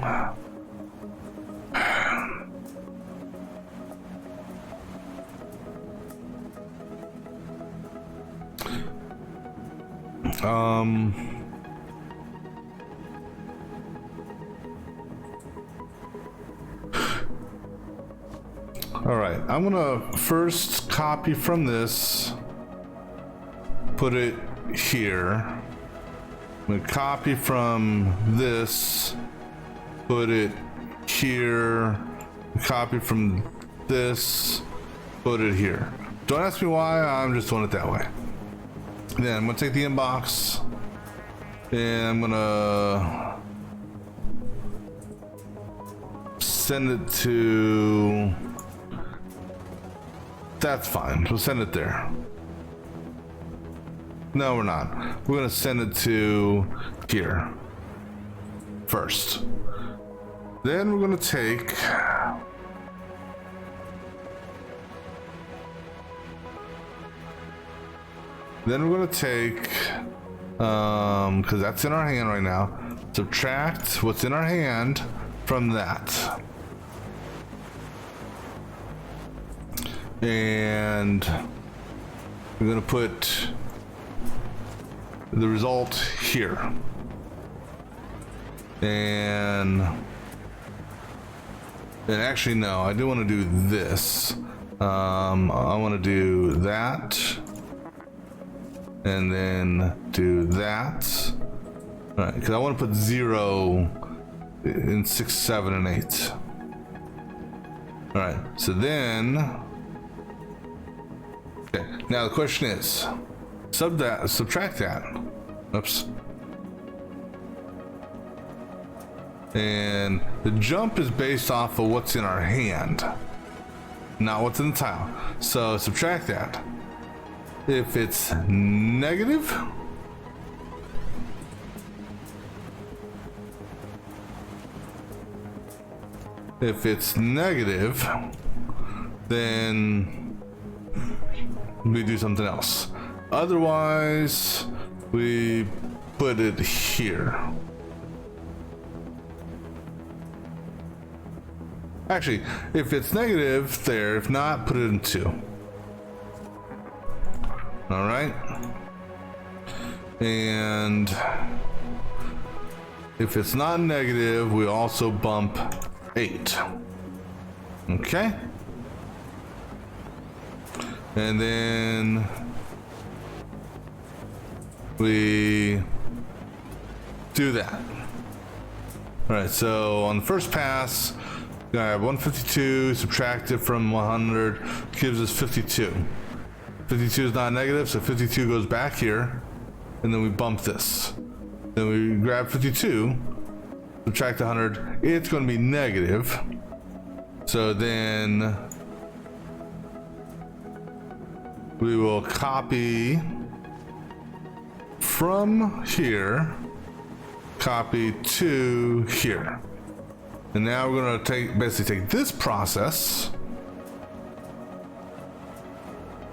all right, I'm gonna first copy from this, put it here. I'm gonna copy from this, put it here, copy from this, put it here. Don't ask me why, I'm just doing it that way. Then I'm gonna take the inbox and I'm gonna send it to, that's fine, we'll send it there. No, we're not. We're gonna send it to here first. Then we're gonna take because that's in our hand right now, subtract what's in our hand from that. And we're gonna put the result here. And actually, no, I do want to do this. I want to do that. And then do that. All right, because I want to put 0 in 6, 7, and 8. All right, so then, okay, now the question is, subtract that. Oops. And the jump is based off of what's in our hand, not what's in the tile. So subtract that. If it's negative, then we do something else. Otherwise, we put it here. Actually, if it's negative there, if not, put it in 2. All right. And if it's not negative, we also bump 8. Okay. And then we do that. All right, so on the first pass, I have 152, subtract it from 100, gives us 52. 52 is not negative, so 52 goes back here, and then we bump this. Then we grab 52, subtract 100, it's going to be negative. So then we will copy from here, copy to here. And now we're going to basically take this process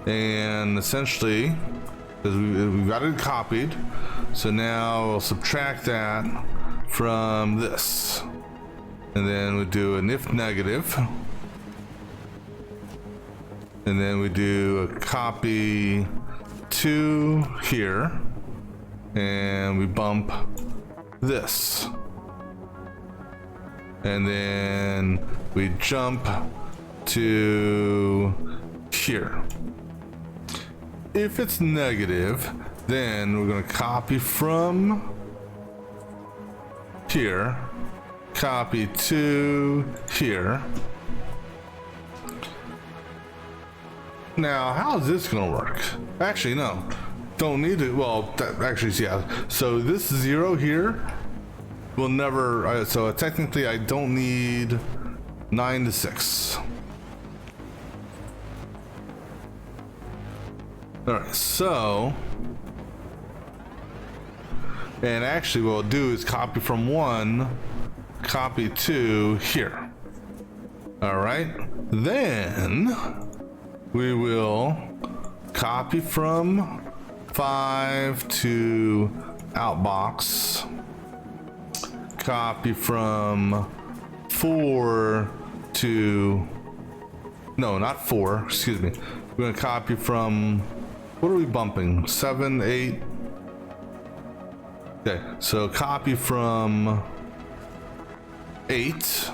and essentially, because we've got it copied, so now we'll subtract that from this. And then we do an if negative. And then we do a copy to here. And we bump this. And then we jump to here. If it's negative, then we're going to copy from here, copy to here. Now, how is this going to work? Actually, no. Don't need it. Well, actually, yeah. So this 0 here will never, so technically I don't need 9 to 6. All right, so, and actually what we'll do is copy from 1, copy to here. All right, then we will copy from 5 to outbox. Copy from 4 to, no, not 4, excuse me. We're going to copy from, what are we bumping? 7, 8. Okay, so copy from 8,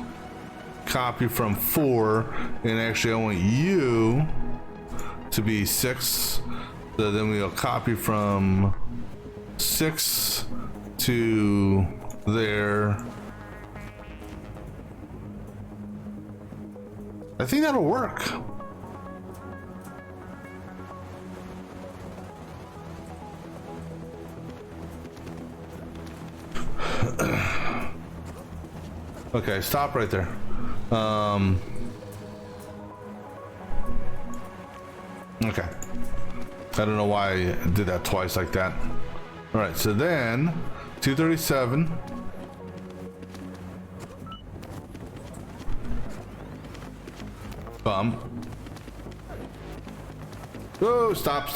copy from 4, and actually I want you to be 6. So then we'll copy from 6 to there. I think that'll work. Okay, stop right there. Okay. I don't know why I did that twice like that. All right, so then 237. Bump. Oh, stop.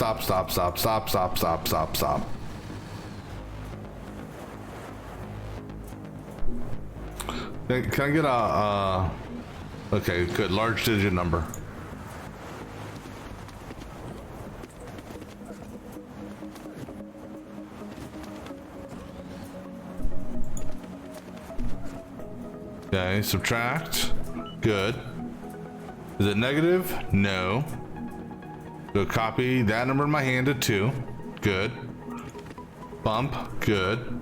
Can I get a, okay, good, large digit number. Okay, subtract. Good. Is it negative? No. Go copy that number in my hand to 2. Good. Bump. Good.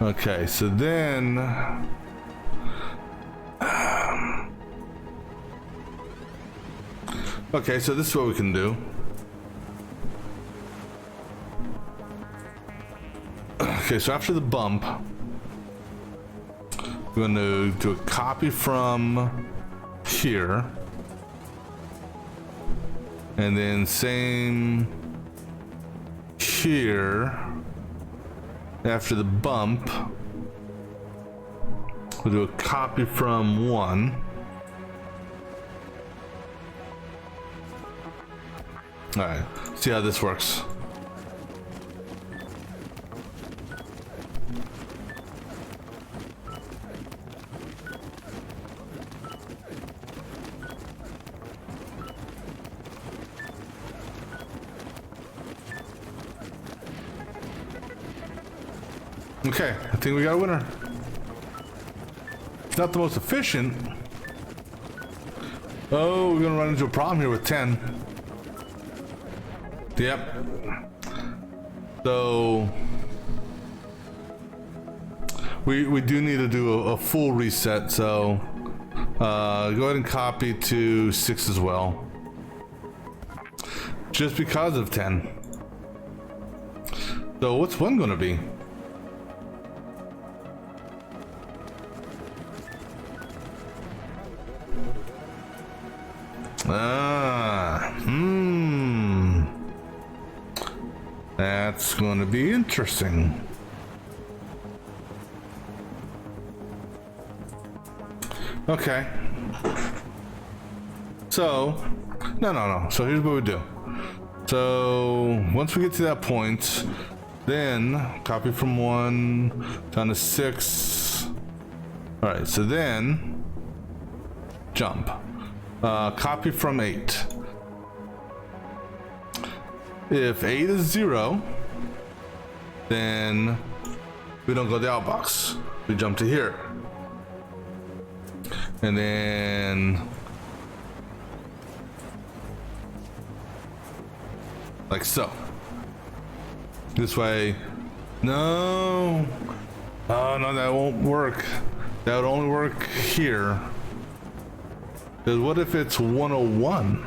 Okay, so then okay, so this is what we can do. Okay, so after the bump, we're going to do a copy from here, and then same here. After the bump, we'll do a copy from 1. All right, see how this works. Okay, I think we got a winner. It's not the most efficient. Oh, we're gonna run into a problem here with 10. Yep. So we do need to do a full reset. So go ahead and copy to 6 as well. Just because of 10. So what's 1 gonna be? That's going to be interesting. Okay. So, no. So here's what we do. So once we get to that point, then copy from 1 down to 6. All right. So then jump. Copy from 8. If 8 is 0, then we don't go to the outbox. We jump to here. And then like so. This way. No. Oh no, that won't work. That would only work here. Because what if it's 101?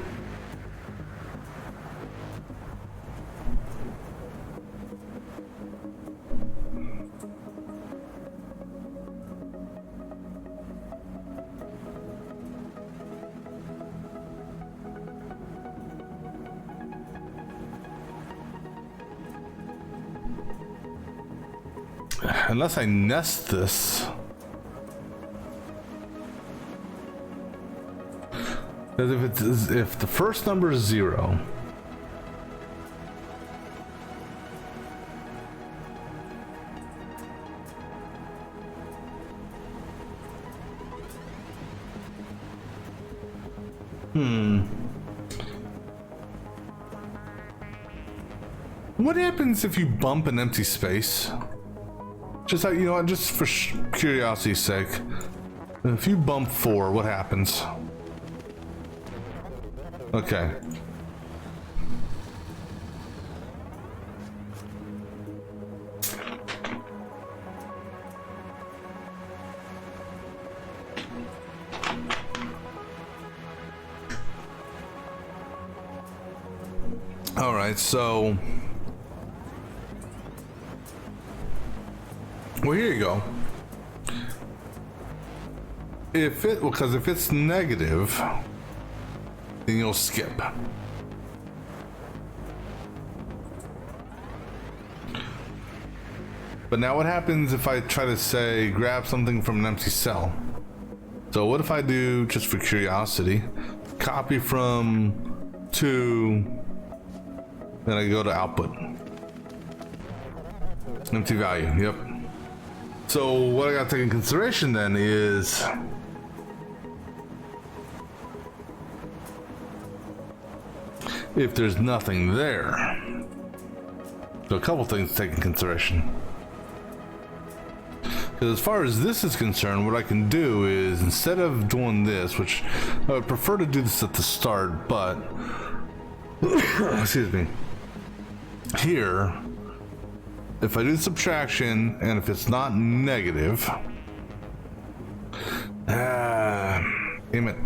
Unless I nest this. Because if the first number is 0, what happens if you bump an empty space? Just like, you know what, just for curiosity's sake, if you bump 4, what happens? Okay. All right, so well, here you go. Because if it's negative, then you'll skip. But now what happens if I try to say grab something from an empty cell? So what if I do, just for curiosity, copy from 2, then I go to output. Empty value, yep. So what I gotta take in consideration then is if there's nothing there. So a couple things to take in consideration. Because as far as this is concerned, what I can do is, instead of doing this, which I would prefer to do this at the start, but excuse me, here, if I do subtraction and if it's not negative, damn it.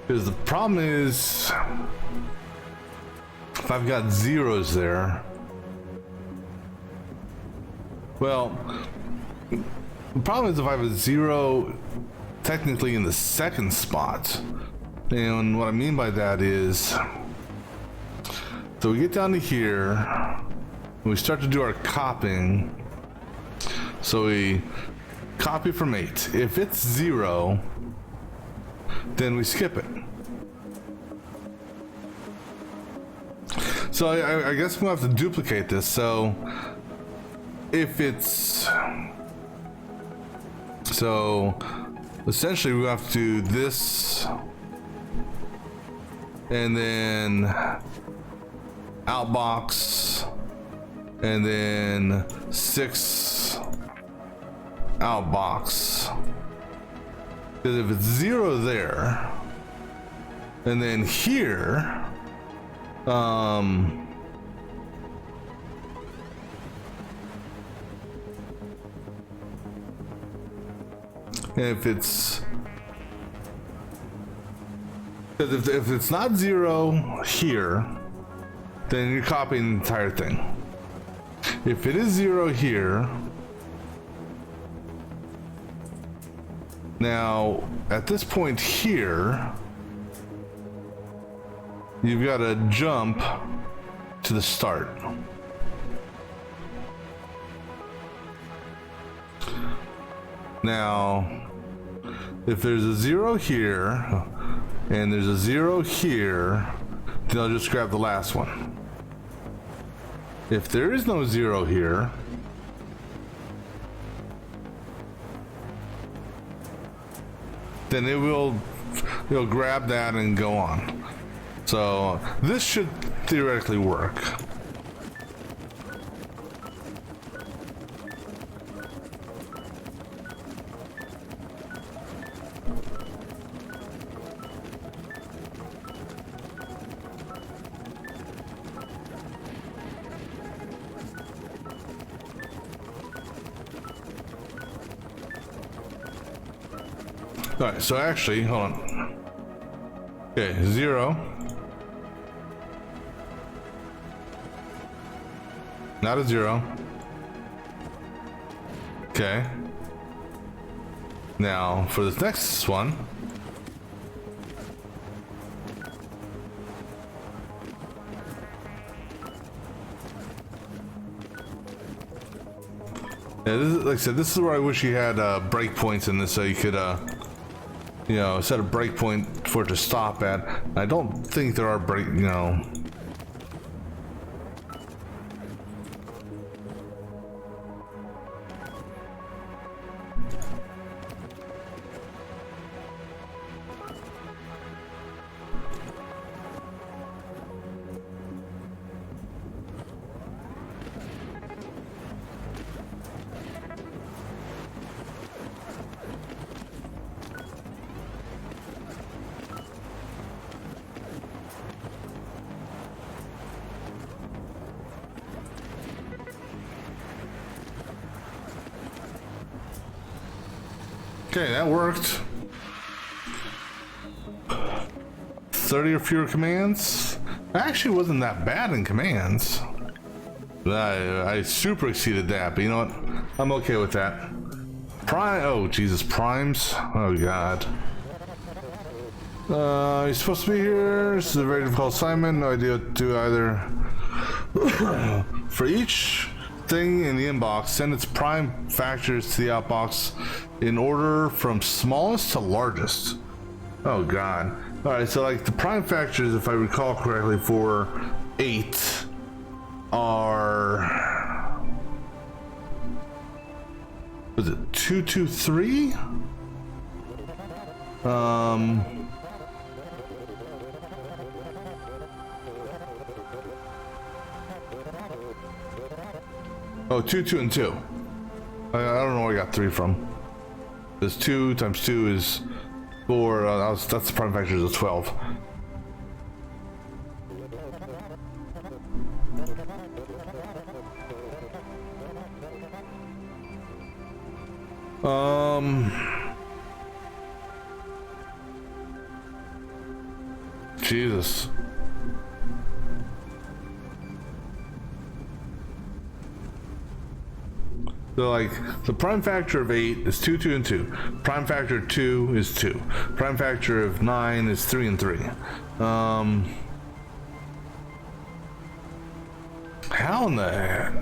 Because the problem is, if I've got zeros there, well, the problem is if I have a 0 technically in the second spot. And what I mean by that is, so we get down to here, and we start to do our copying. So we copy from 8. If it's 0, then we skip it. So I guess we'll have to duplicate this. So if it's so essentially we have to do this and then outbox and then 6 outbox, because if it's 0 there and then here if it's, because if it's not 0 here, then you're copying the entire thing. If it is 0 here, now at this point here, you've got to jump to the start. Now, if there's a 0 here and there's a 0 here, then I'll just grab the last one. If there is no 0 here, then it'll grab that and go on. So this should theoretically work. All right, so actually, hold on. Okay, 0. Not a 0. Okay. Now, for this next one. Yeah, this is, like I said, this is where I wish you had breakpoints in this, so you could you know, set a breakpoint for it to stop at. I don't think there are break, you know. Okay, that worked. 30 or fewer commands. Actually wasn't that bad in commands. I super exceeded that, but you know what? I'm okay with that. Oh Jesus, primes. Oh God. You're supposed to be here. This is a very difficult assignment. No idea what to do either. For each thing in the inbox, send its prime factors to the outbox in order from smallest to largest. Oh God. All right, so like the prime factors, if I recall correctly, for 8 are, was it 223? Oh, 2, 2, and 2. I don't know where I got 3 from. There's 2 times 2 is 4. That's the prime factors of 12. Jesus. So like the prime factor of 8 is 2, 2, and 2. Prime factor of 2 is 2. Prime factor of 9 is 3 and 3. How in the heck?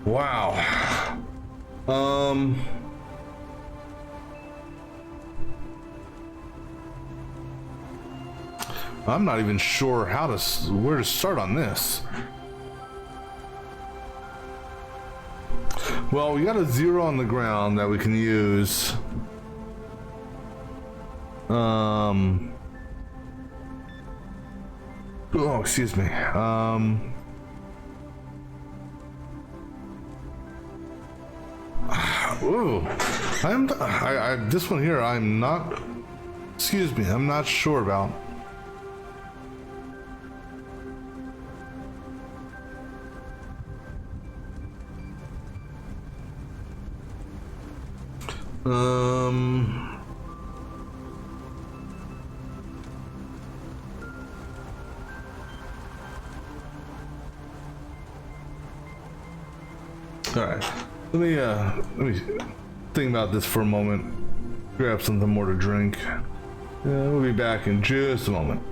Wow. I'm not even sure where to start on this. Well, we got a 0 on the ground that we can use. Oh, excuse me. Ooh, this one here, I'm not. Excuse me, I'm not sure about. All right. Let me think about this for a moment. Grab something more to drink. We'll be back in just a moment.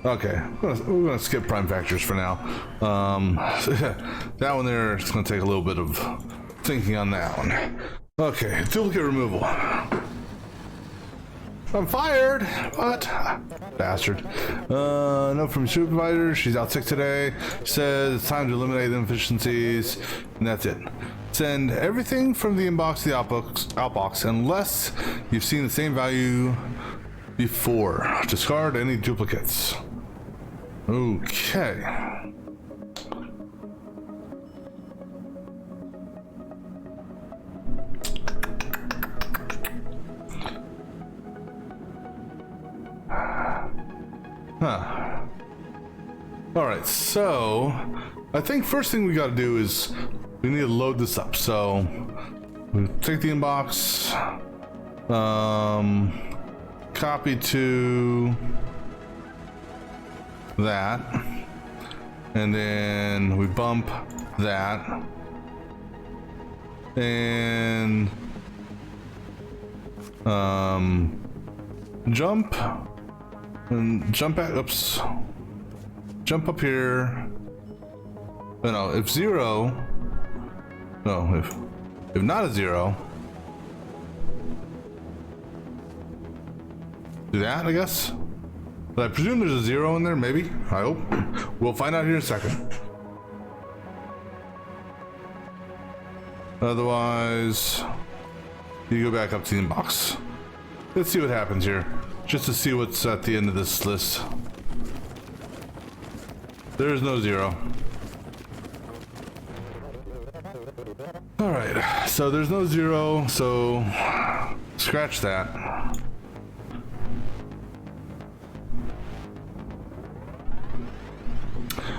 Okay, we're gonna skip prime factors for now. That one there, it's gonna take a little bit of thinking on that one. Okay, duplicate removal. I'm fired! What? Bastard. Note from supervisor, she's out sick today. Says it's time to eliminate the inefficiencies, and that's it. Send everything from the inbox to the outbox unless you've seen the same value before. Discard any duplicates. Okay. Huh. Alright, so I think first thing we gotta do is we need to load this up. So we take the inbox, copy to that, and then we bump that, and jump and jump back. Oops. Jump up here. No, if zero. No, if not a zero. Do that, I guess. But I presume there's a zero in there, maybe. I hope. We'll find out here in a second. Otherwise, you go back up to the inbox. Let's see what happens here. Just to see what's at the end of this list. There is no zero. Alright, so there's no zero, so scratch that.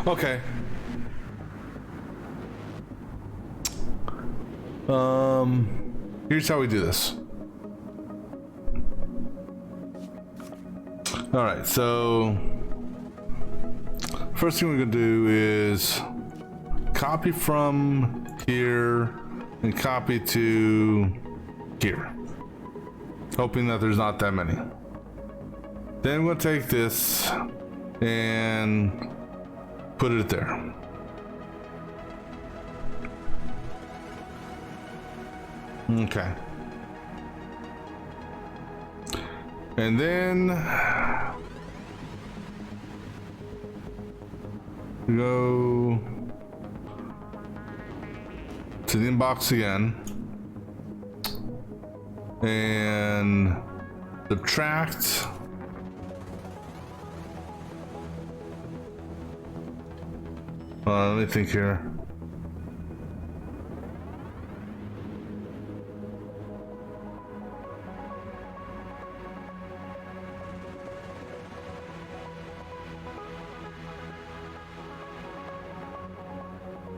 Okay. Here's how we do this. Alright, so first thing we're gonna do is copy from here and copy to here, hoping that there's not that many. Then we'll take this and put it there. Okay. And then go to the inbox again and subtract let me think here.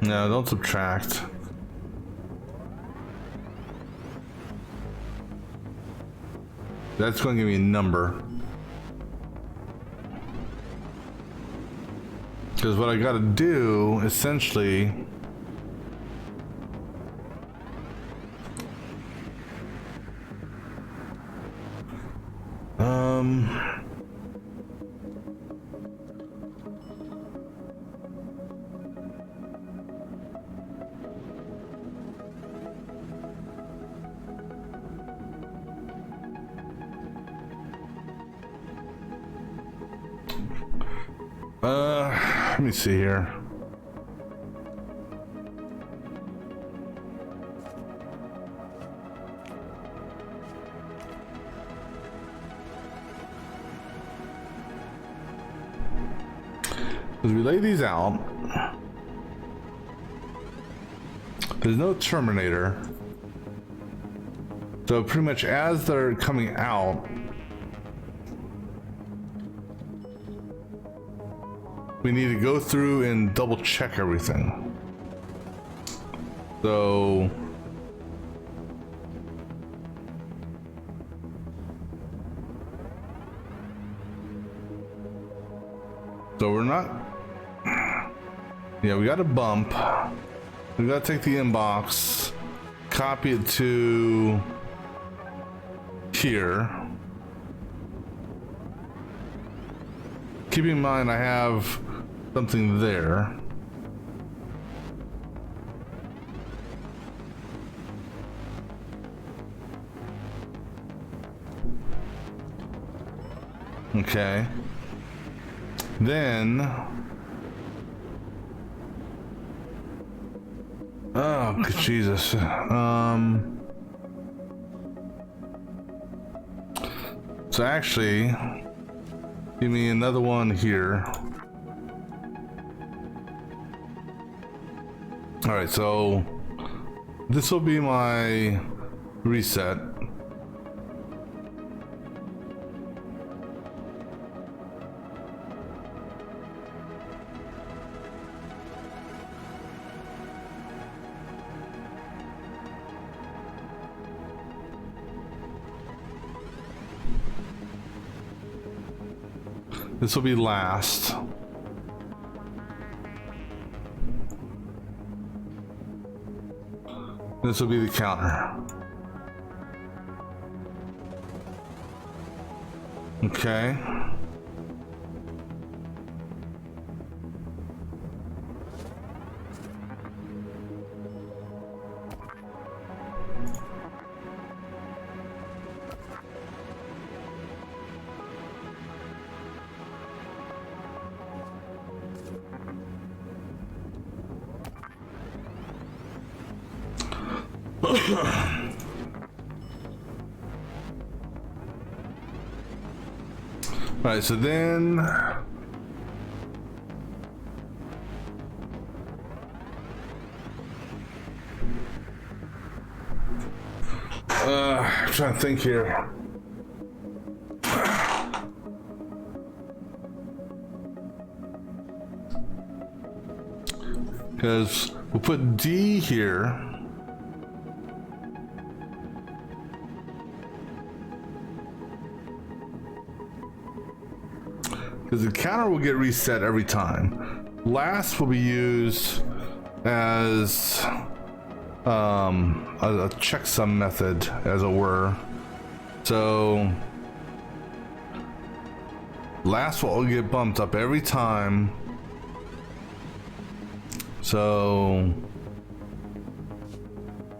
No, don't subtract. That's going to give me a number. Because what I got to do, essentially, let me see here. As we lay these out, there's no terminator. So pretty much as they're coming out, we need to go through and double check everything. So we're not, yeah, we got a bump. We got to take the inbox, copy it to here. keeping in mind I have something there. Okay. Then, oh Jesus. So actually, give me another one here. All right, so this will be my reset. This will be last. This will be the counter. Okay. All right, so then I'm trying to think here. Because we'll put D here. Because the counter will get reset every time. Last will be used as a checksum method, as it were. So last will get bumped up every time. So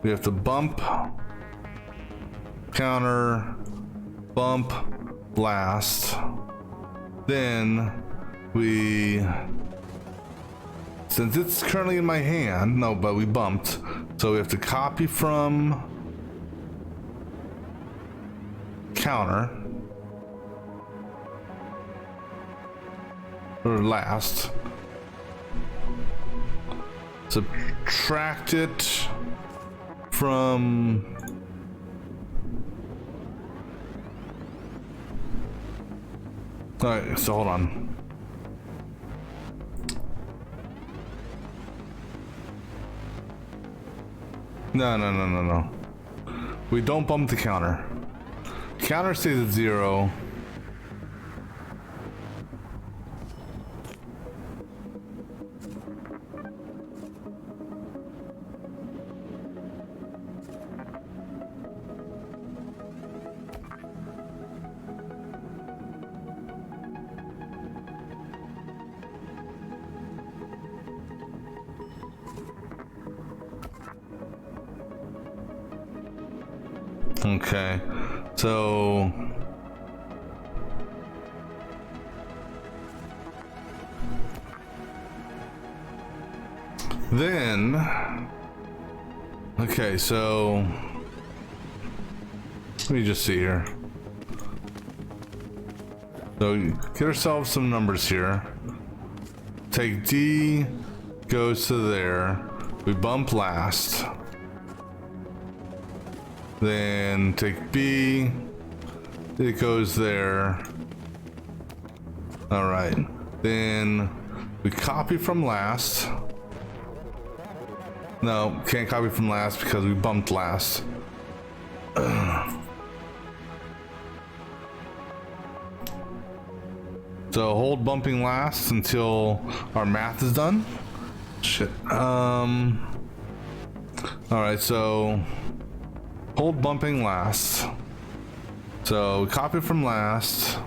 we have to bump, counter, bump, last. Then we, since it's currently in my hand, no, but we bumped, so we have to copy from counter or last, subtract it from all right, so hold on. No. We don't bump the counter. Counter stays at 0. Okay, so then, okay, so let me just see here. So get ourselves some numbers here. Take D, goes to there. We bump last. Then take B, it goes there. All right, then we copy from last. No, can't copy from last because we bumped last. So hold bumping last until our math is done. Shit. All right, so hold bumping last. So copy from last.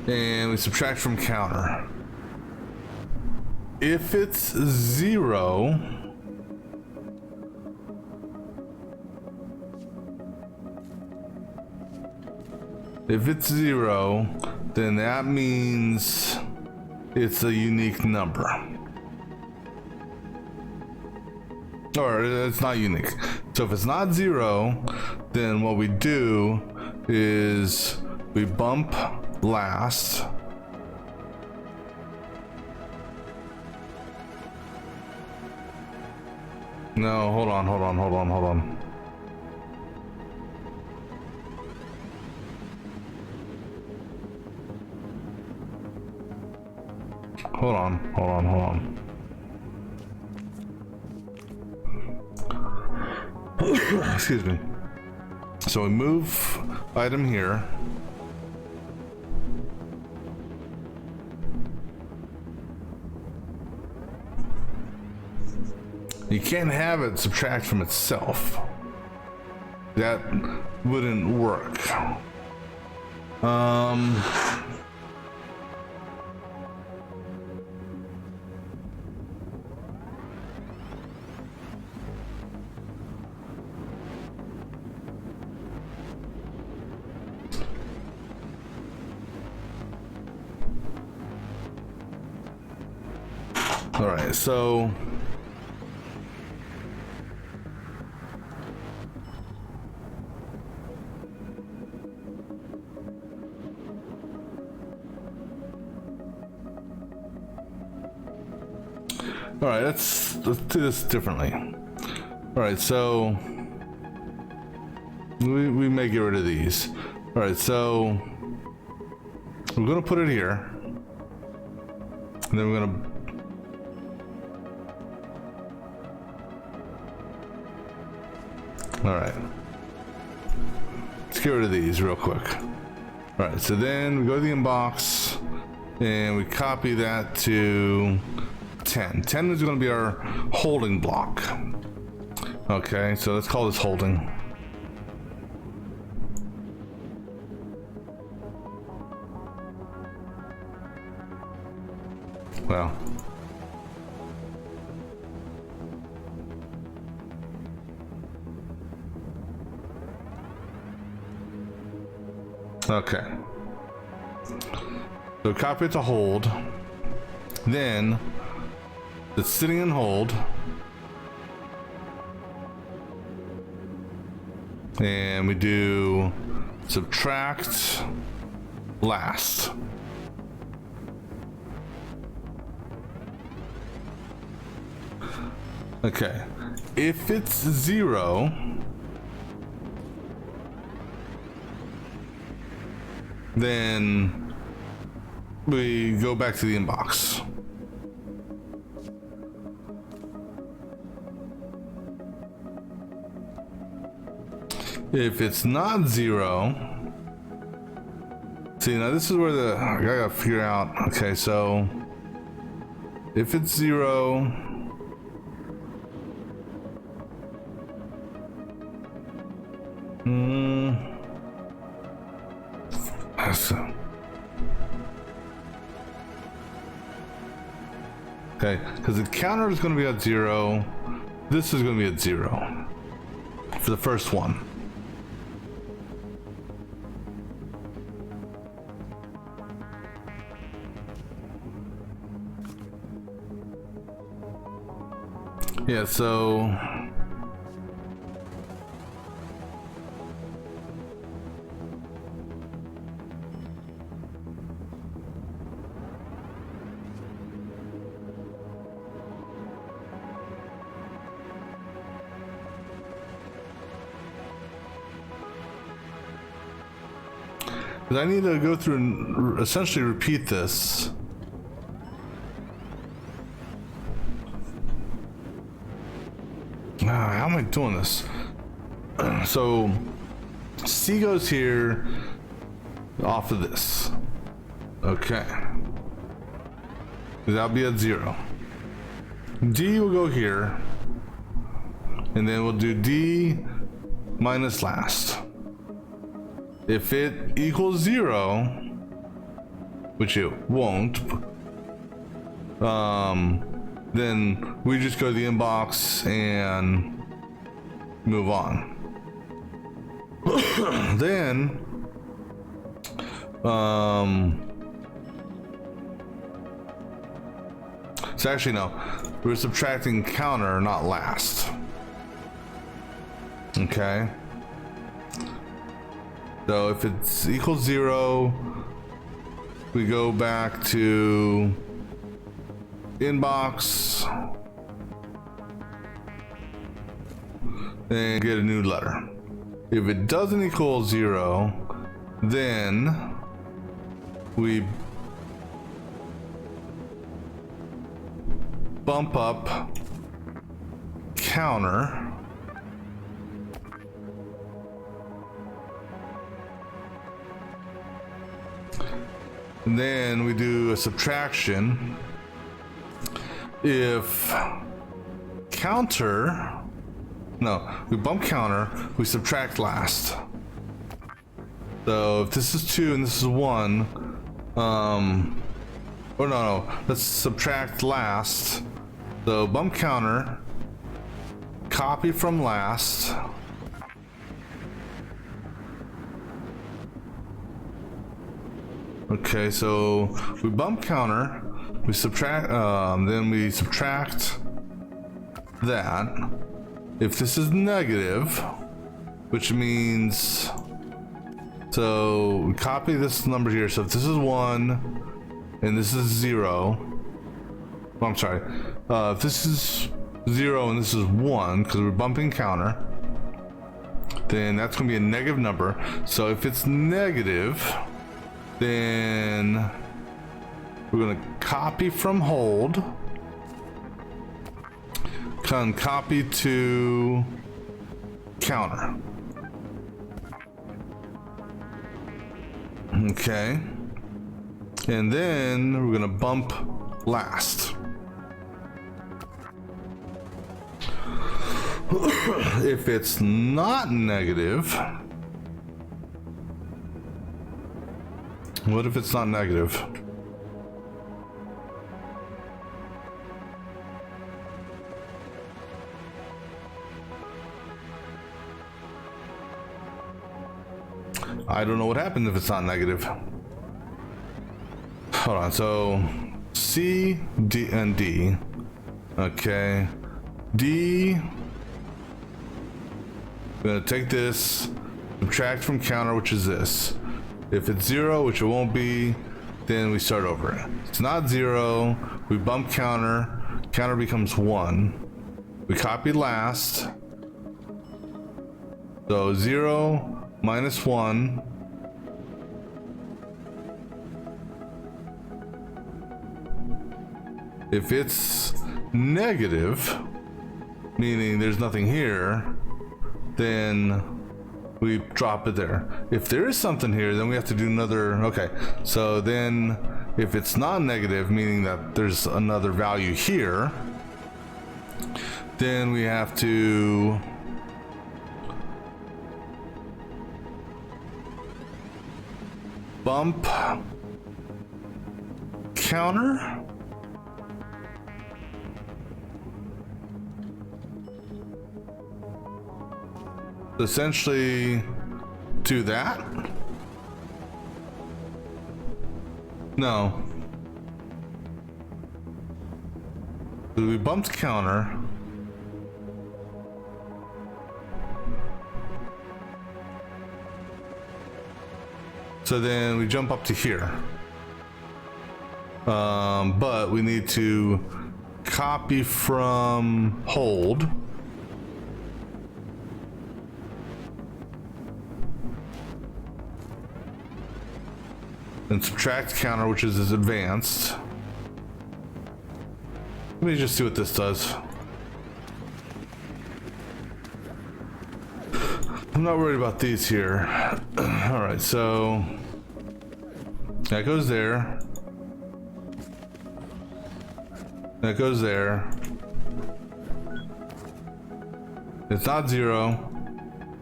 and we subtract from counter. If it's 0, then that means it's a unique number. Or it's not unique. So if it's not 0, then what we do is we bump last. No, hold on. Hold on. Excuse me. So we move item here. You can't have it subtract from itself. That wouldn't work. All right, so all right, let's do this differently. All right, so we may get rid of these. All right, so we're gonna put it here, and then we're gonna all right, let's get rid of these real quick. All right, so then we go to the inbox and we copy that to 10. 10 is going to be our holding block. Okay, so let's call this holding. Well, okay. So copy it to hold. Then it's sitting in hold. And we do subtract last. Okay. If it's 0, then we go back to the inbox. If it's not 0, see, now this is where I gotta figure out. Okay, so if it's 0, okay, because the counter is going to be at 0. This is going to be at 0 for the first one. Yeah, so I need to go through and essentially repeat this. How am I doing this? So C goes here off of this. Okay. That'll be at 0. D will go here. And then we'll do D minus last. If it equals 0, which it won't, then we just go to the inbox and move on. Then, so actually no, we're subtracting counter, not last. Okay. So if it's equals 0, we go back to inbox and get a new letter. If it doesn't equal 0, then we bump up counter and then we do a subtraction. If counter, no, we bump counter, we subtract last. So if this is 2 and this is 1, oh no, let's subtract last. So bump counter, copy from last. Okay, so we bump counter, we subtract, then we subtract that. If this is negative, which means, so we copy this number here. So if this is 1 and this is 0, oh, I'm sorry, if this is 0 and this is 1, because we're bumping counter, then that's going to be a negative number. So if it's negative, then we're going to copy from hold, copy to counter. Okay, and then we're going to bump last. If it's not negative, what if it's not negative? I don't know what happens if it's not negative. Hold on, so C, D, and D. Okay, D, I'm gonna take this, subtract from counter, which is this. If it's 0, which it won't be, then we start over. It's not 0, we bump counter, counter becomes 1. We copy last. So 0 minus 1. If it's negative, meaning there's nothing here, then we drop it there. If there is something here, then we have to do another. Okay, so then if it's not negative, meaning that there's another value here, then we have to bump counter. Essentially do that. No. So we bumped counter. So then we jump up to here. But we need to copy from hold. And subtract counter, which is advanced. Let me just see what this does. I'm not worried about these here. All right, so that goes there. That goes there. It's not 0.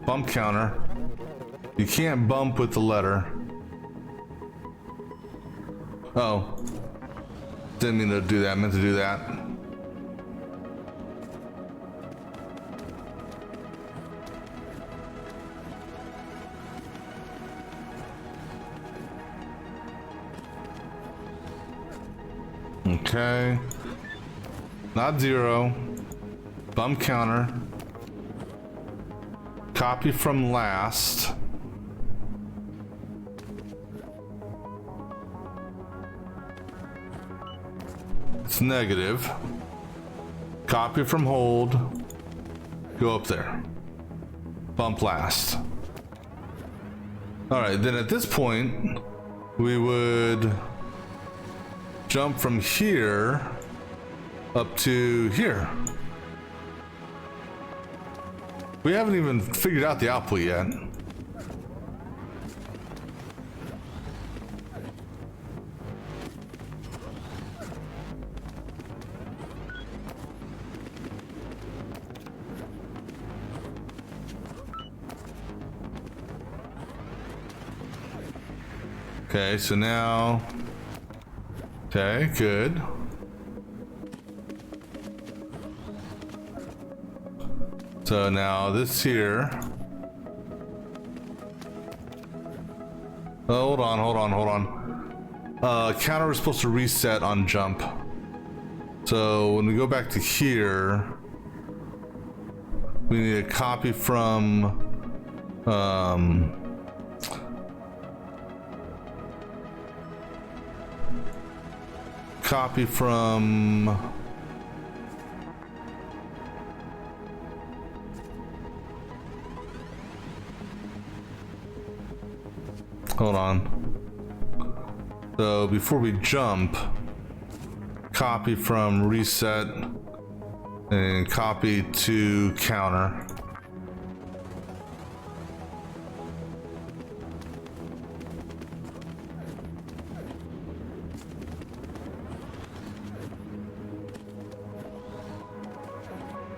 Bump counter. You can't bump with the letter. Oh. Didn't mean to do that, I meant to do that. Okay. Not zero. Bump counter. Copy from last. It's negative. Copy from hold. Go up there. Bump last. All right, then at this point, we would jump from here up to here. We haven't even figured out the output yet. Okay, so now, okay, good. So now this here. Oh, hold on. Counter is supposed to reset on jump. So when we go back to here, we need a copy from hold on. So before we jump, copy from reset and copy to counter.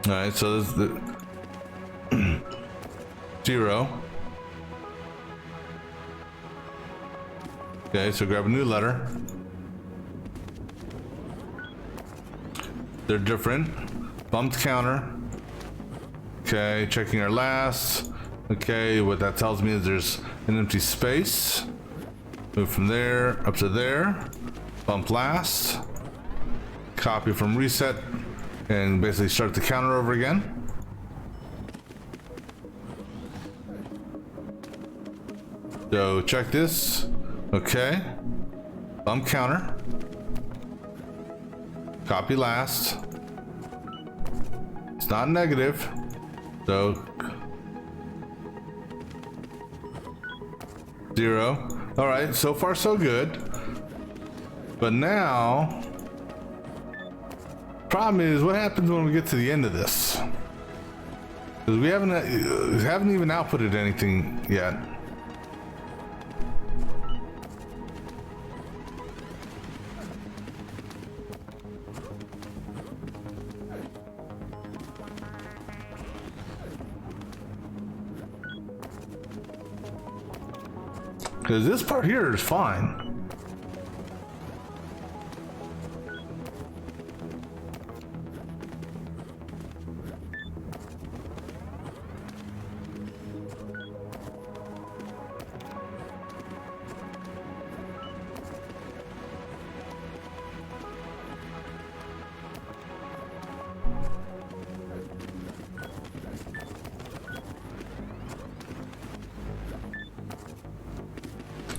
All right, so this is the 0. Okay, so grab a new letter. They're different. Bumped counter. Okay, checking our last. Okay, what that tells me is there's an empty space. Move from there up to there. Bump last. Copy from reset. And basically start the counter over again. So check this. Okay. Bump counter. Copy last. It's not negative. So 0. All right, so far so good. But now, problem is, what happens when we get to the end of this? Because we haven't even outputted anything yet. Because this part here is fine.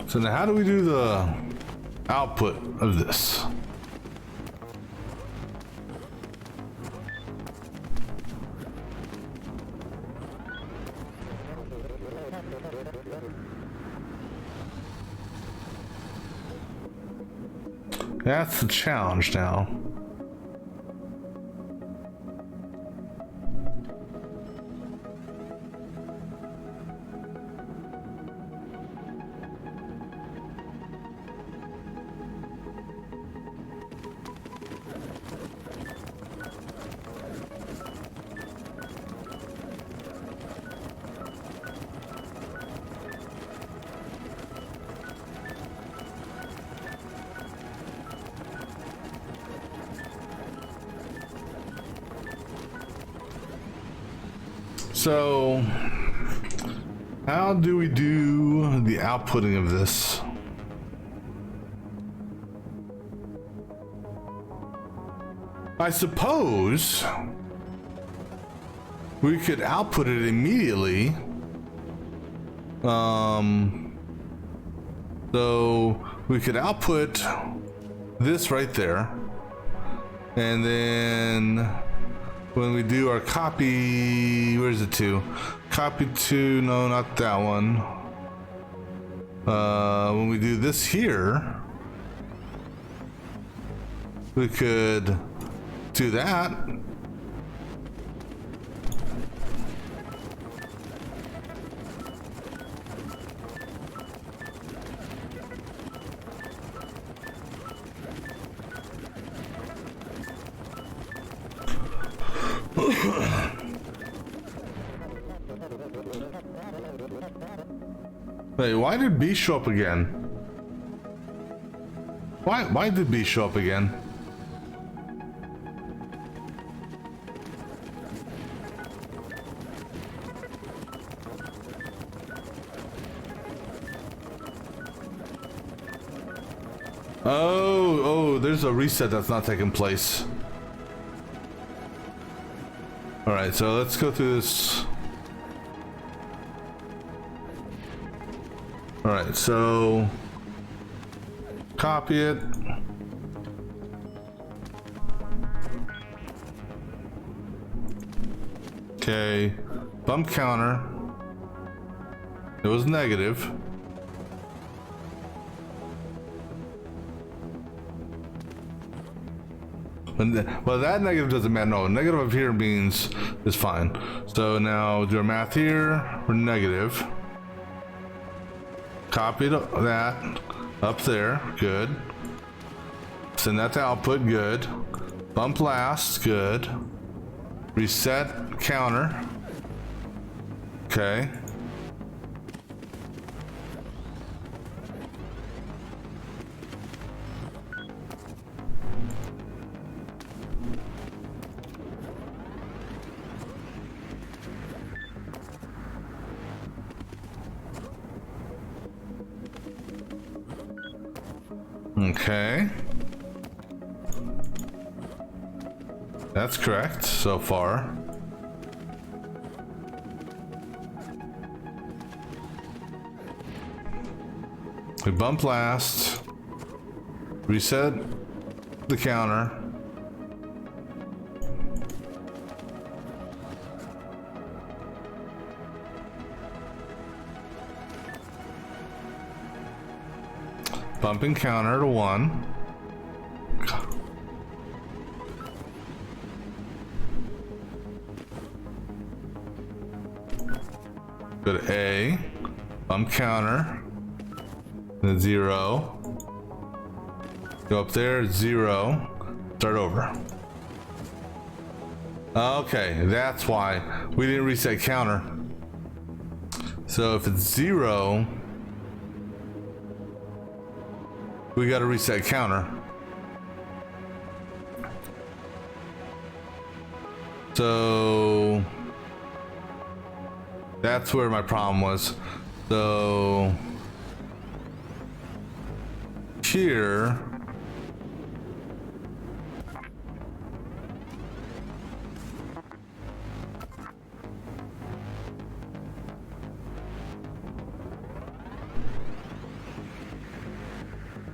So now how do we do the output of this? That's the challenge now. So, how do we do the outputting of this? I suppose we could output it immediately. So we could output this right there, and then when we do our copy, where's it to? Copy to, no, not that one. When we do this here, we could do that. Wait, why did B show up again? Why did B show up again? Oh, there's a reset that's not taking place. All right, so let's go through this. All right, so copy it. Okay, bump counter. It was negative. Well, that negative doesn't matter. No, negative up here means is fine. So now do our math here. We're negative. Copy that up there. Good. Send that to output. Good. Bump last. Good. Reset counter. Okay. Okay. That's correct so far. We bump last. Reset the counter. Bumping counter to 1. Go to A. Bump counter. Then 0. Go up there, 0. Start over. Okay, that's why we didn't reset counter. So if it's 0, we got to reset counter. So that's where my problem was. So here,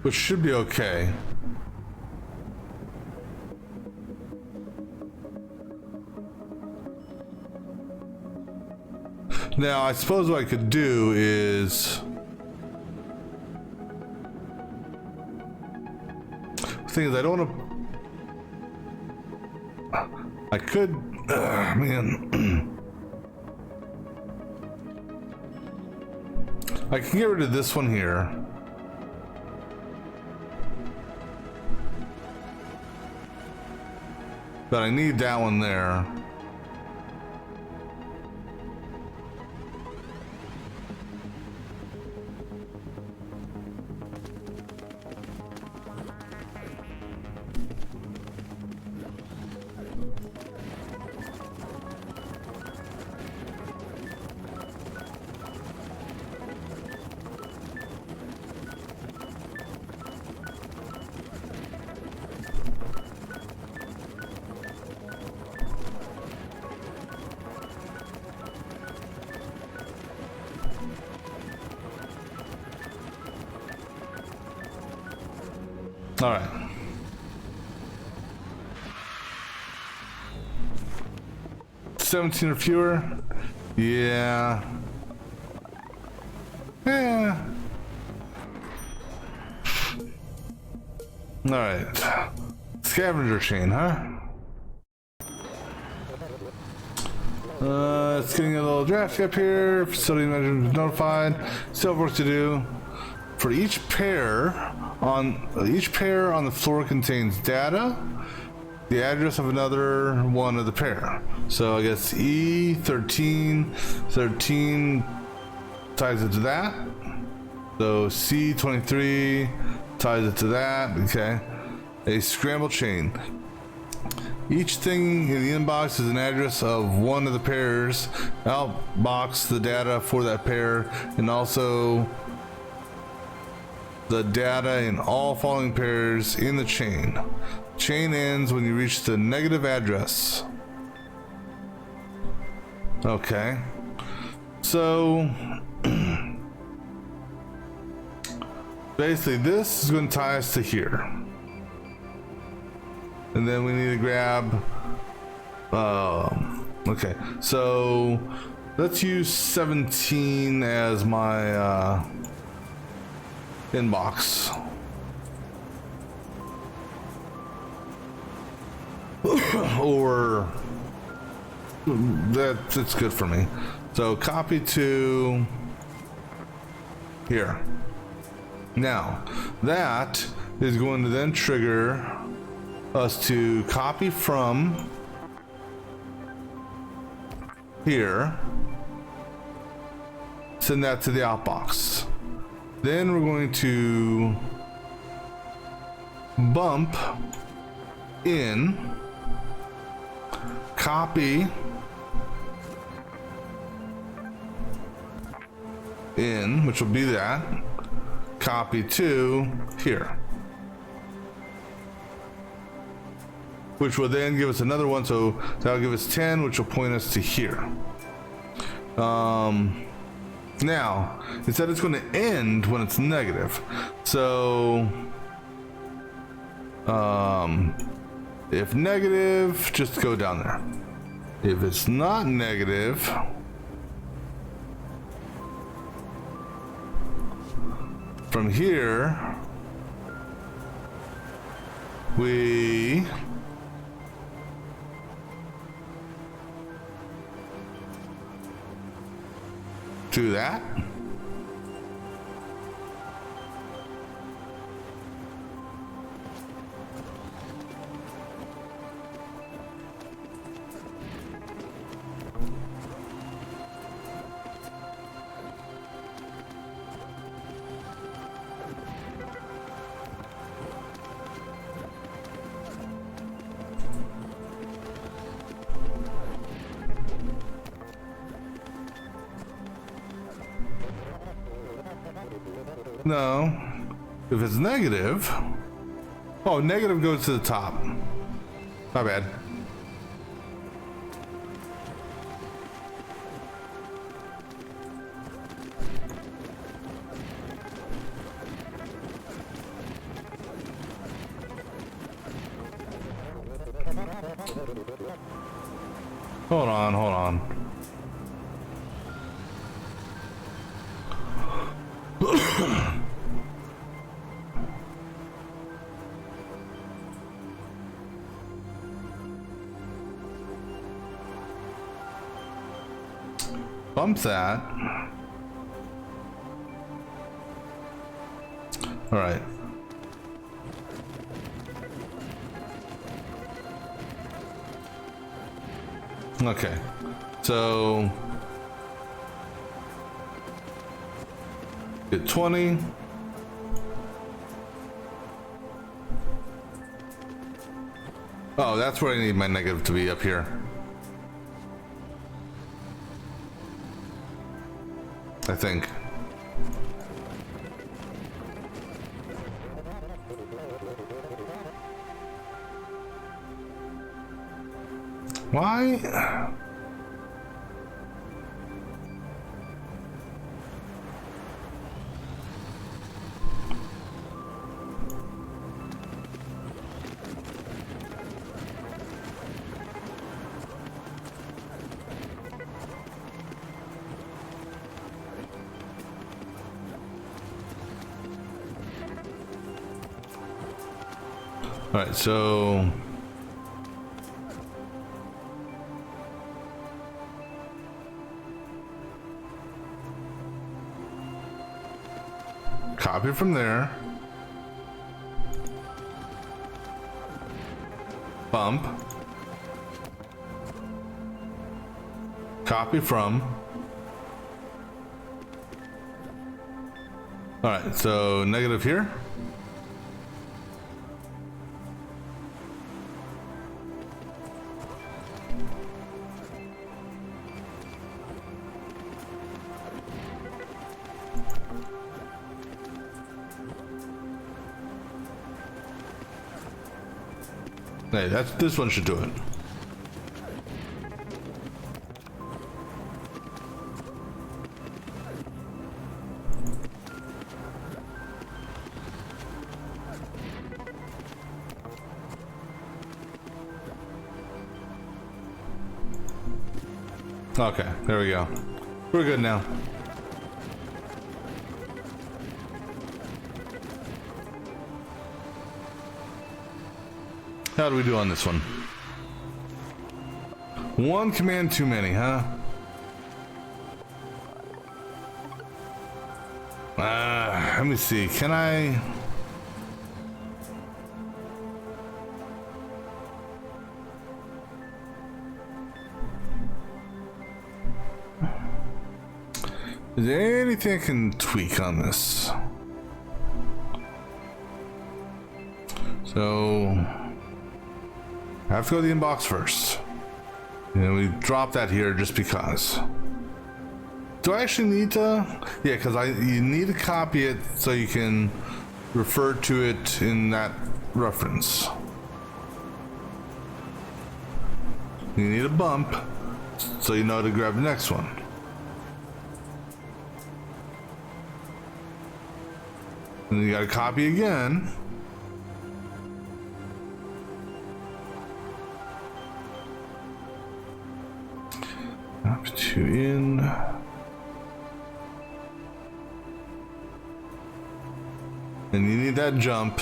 which should be okay. Now, I suppose what I could do is, the thing is, I don't want to, I could, man, I can get rid of this one here. But I need that one there. All right. $17 or fewer? Yeah. Yeah. All right. Scavenger chain, huh? It's getting a little drafty up here. Facility manager is notified. Still have work to do. For each pair on the floor contains data, the address of another one of the pair. So I guess E13 ties it to that. So C23 ties it to that. Okay. A scramble chain. Each thing in the inbox is an address of one of the pairs. Outbox the data for that pair, and also the data in all following pairs in the chain. Chain ends when you reach the negative address. Okay. So basically this is going to tie us to here. And then we need to grab okay, so let's use 17 as my inbox. Or that's good for me. So copy to here. Now that is going to then trigger us to copy from here, send that to the outbox. Then we're going to bump in, copy in, which will be that, copy to here, which will then give us another one. So that'll give us 10, which will point us to here. Now, it said it's going to end when it's negative. So, if negative, just go down there. If it's not negative, from here, we do that. No, if it's negative, oh, negative goes to the top. My bad. Hold on, hold on. Bump that. All right. Okay. So get 20. Oh, that's where I need my negative to be, up here. I think. Why? All right, so copy from there. Bump. Copy from. All right, so negative here. Hey, this one should do it. Okay, there we go. We're good now. How do we do on this one? One command too many, huh? Let me see. Can I? Is there anything I can tweak on this? So I have to go to the inbox first. And we drop that here just because. Do I actually need to? Yeah, because you need to copy it so you can refer to it in that reference. You need a bump so you know to grab the next one. And you gotta copy again. Up to in. And you need that jump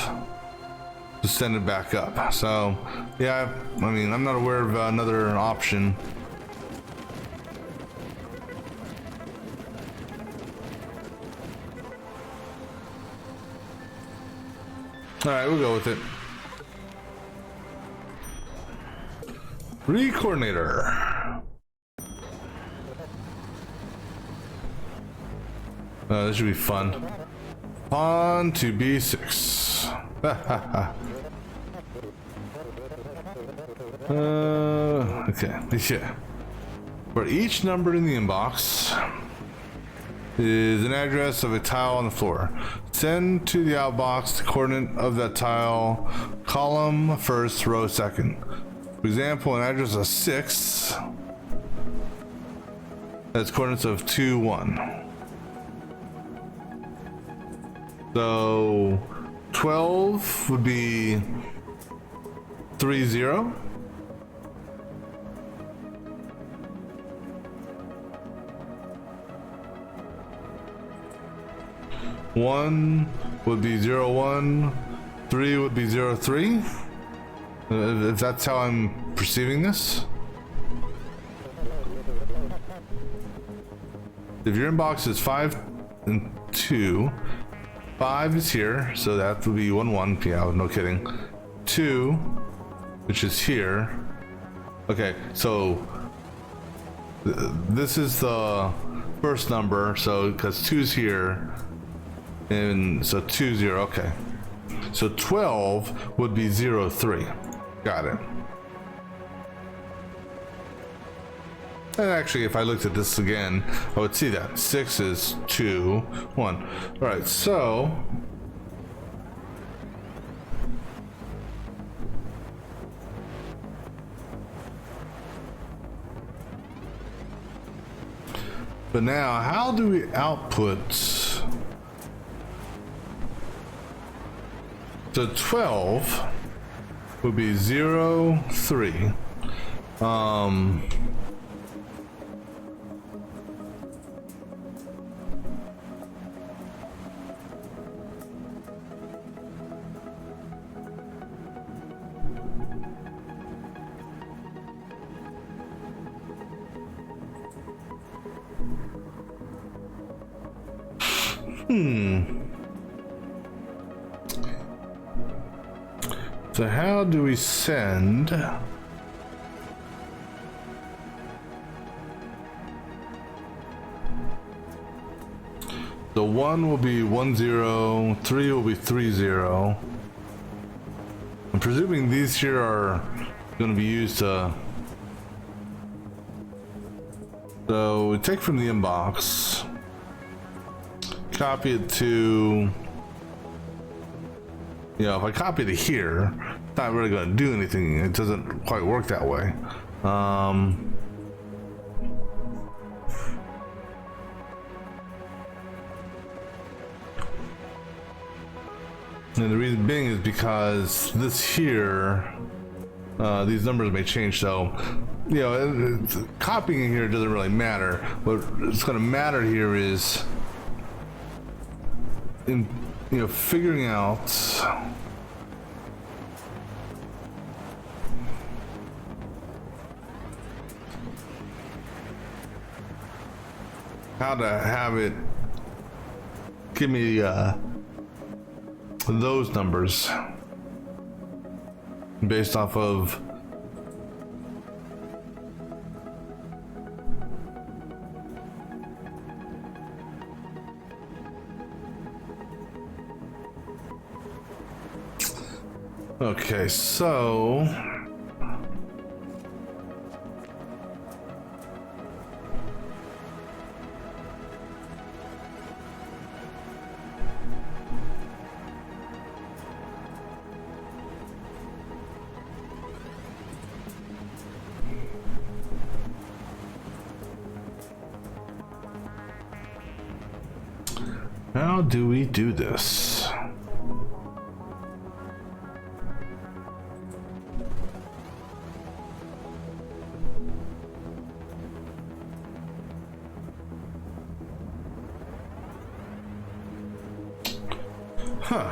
to send it back up. So, yeah, I mean, I'm not aware of another option. All right, we'll go with it. Recoordinator. This should be fun. On to B6. Okay, yeah. For each number in the inbox is an address of a tile on the floor. Send to the outbox the coordinate of that tile, column first, row second. For example, an address of 6 that's coordinates of 2, 1. So 12 would be 3, 0. One would be 0, 1. 3 would be 0, 3. If that's how I'm perceiving this. If your inbox is 5 and 2, 5 is here, so that would be 1, 1. Yeah, no kidding. 2, which is here. Okay, so this is the first number, so because 2 is here, and so 2, 0. Okay, so 12 would be 0, 3. Got it. And actually, if I looked at this again, I would see that 6 is 2, 1. All right, so but now, how do we output? So 12 would be 0, 3. So how do we send? The 1 will be 10, 3 will be 30. I'm presuming these here are going to be used to. So we take from the inbox, copy it to. You know, if I copy it here, it's not really going to do anything. It doesn't quite work that way. And the reason being is because this here, these numbers may change. So, you know, copying here doesn't really matter. What's going to matter here is in, you know, figuring out how to have it give me those numbers based off of okay, so how do we do this? Huh.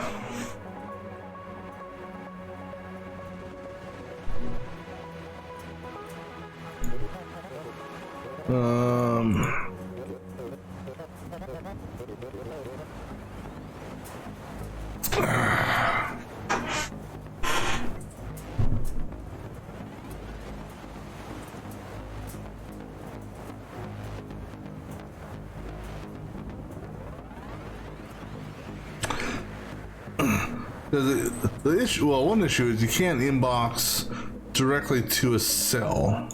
The issue, well, one issue is you can't inbox directly to a cell.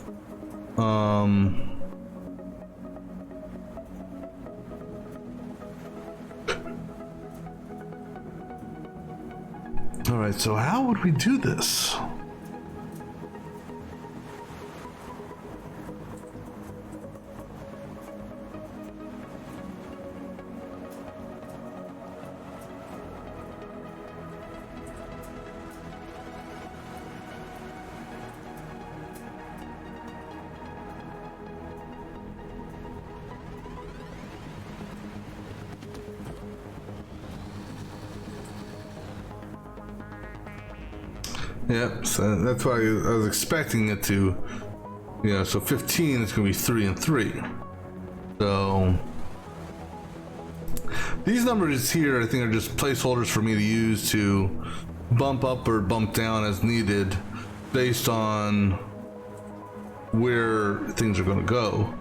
All right, so how would we do this? Yep, so that's why I was expecting it to, you know, so 15 is going to be 3 and 3. So these numbers here, I think, are just placeholders for me to use to bump up or bump down as needed based on where things are going to go.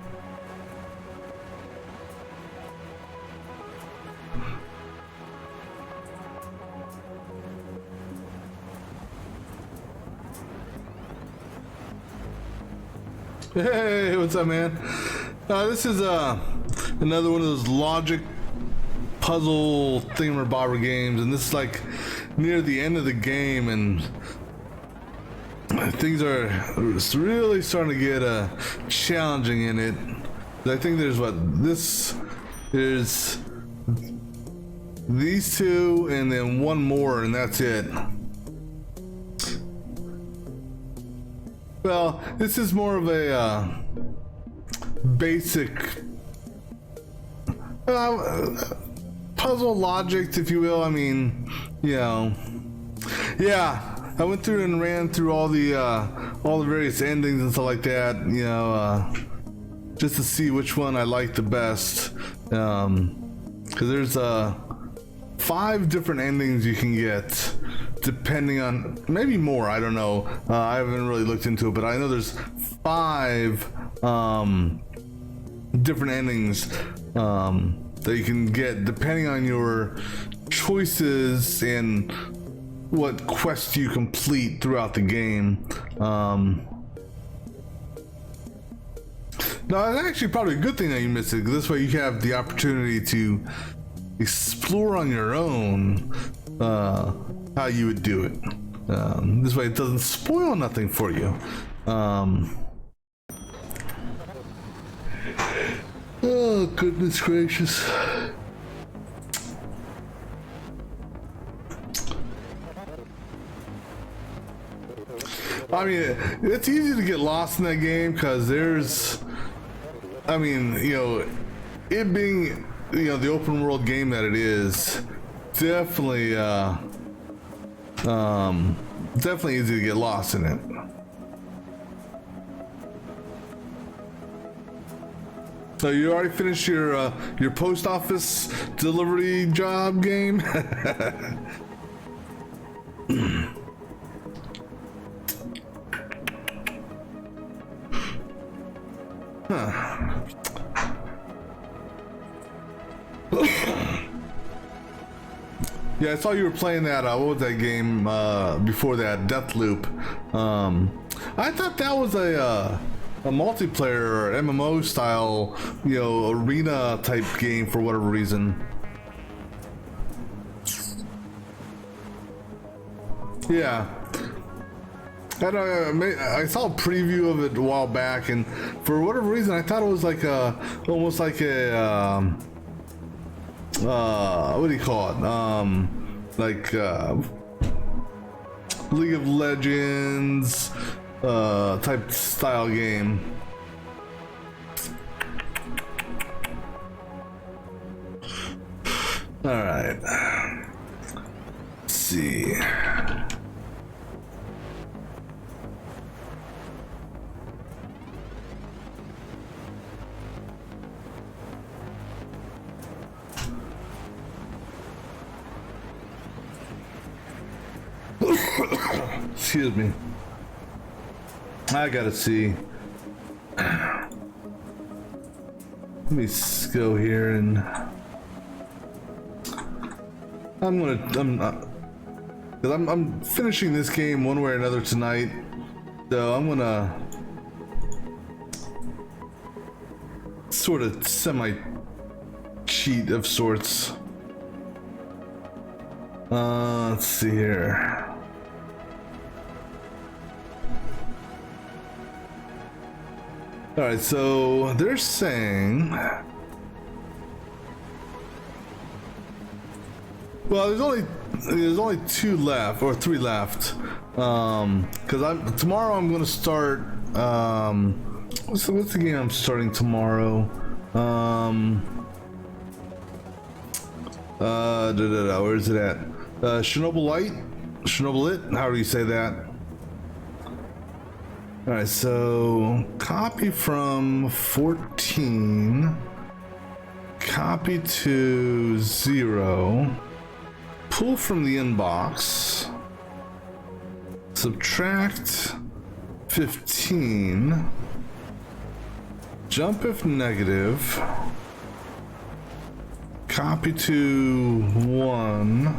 Hey, what's up, man? This is another one of those logic puzzle thingamabobber games, and this is like near the end of the game, and things are really starting to get challenging in it. I think there's there's these two, and then one more, and that's it. Well, this is more of a basic puzzle logic, if you will. I mean, you know, yeah, I went through and ran through all the various endings and stuff like that, you know, just to see which one I liked the best. because there's 5 different endings you can get, depending on, maybe more, I don't know. I haven't really looked into it, but I know there's 5 different endings that you can get depending on your choices and what quests you complete throughout the game. No, it's actually probably a good thing that you missed it, because this way you have the opportunity to explore on your own how you would do it. This way it doesn't spoil nothing for you. Oh, goodness gracious. I mean, it's easy to get lost in that game because there's, I mean, you know, it being, you know, the open world game that it is, definitely, definitely easy to get lost in it. So you already finished your post office delivery job game? Huh. Yeah, I saw you were playing that, what was that game before that, Deathloop. I thought that was a multiplayer MMO style, you know, arena type game for whatever reason. Yeah. I saw a preview of it a while back, and for whatever reason, I thought it was like almost like a what do you call it? Like League of Legends type style game. All right. Let's see. Excuse me. I gotta see. Let me go here and I'm finishing this game one way or another tonight, so I'm gonna sort of semi cheat of sorts. Let's see here. All right, so they're saying, well, there's only 2 left or 3 left, because tomorrow I'm gonna start. What's the game I'm starting tomorrow? Where is it at? Chernobyl, however you say that. All right, so copy from 14, copy to 0, pull from the inbox, subtract 15, jump if negative, copy to 1,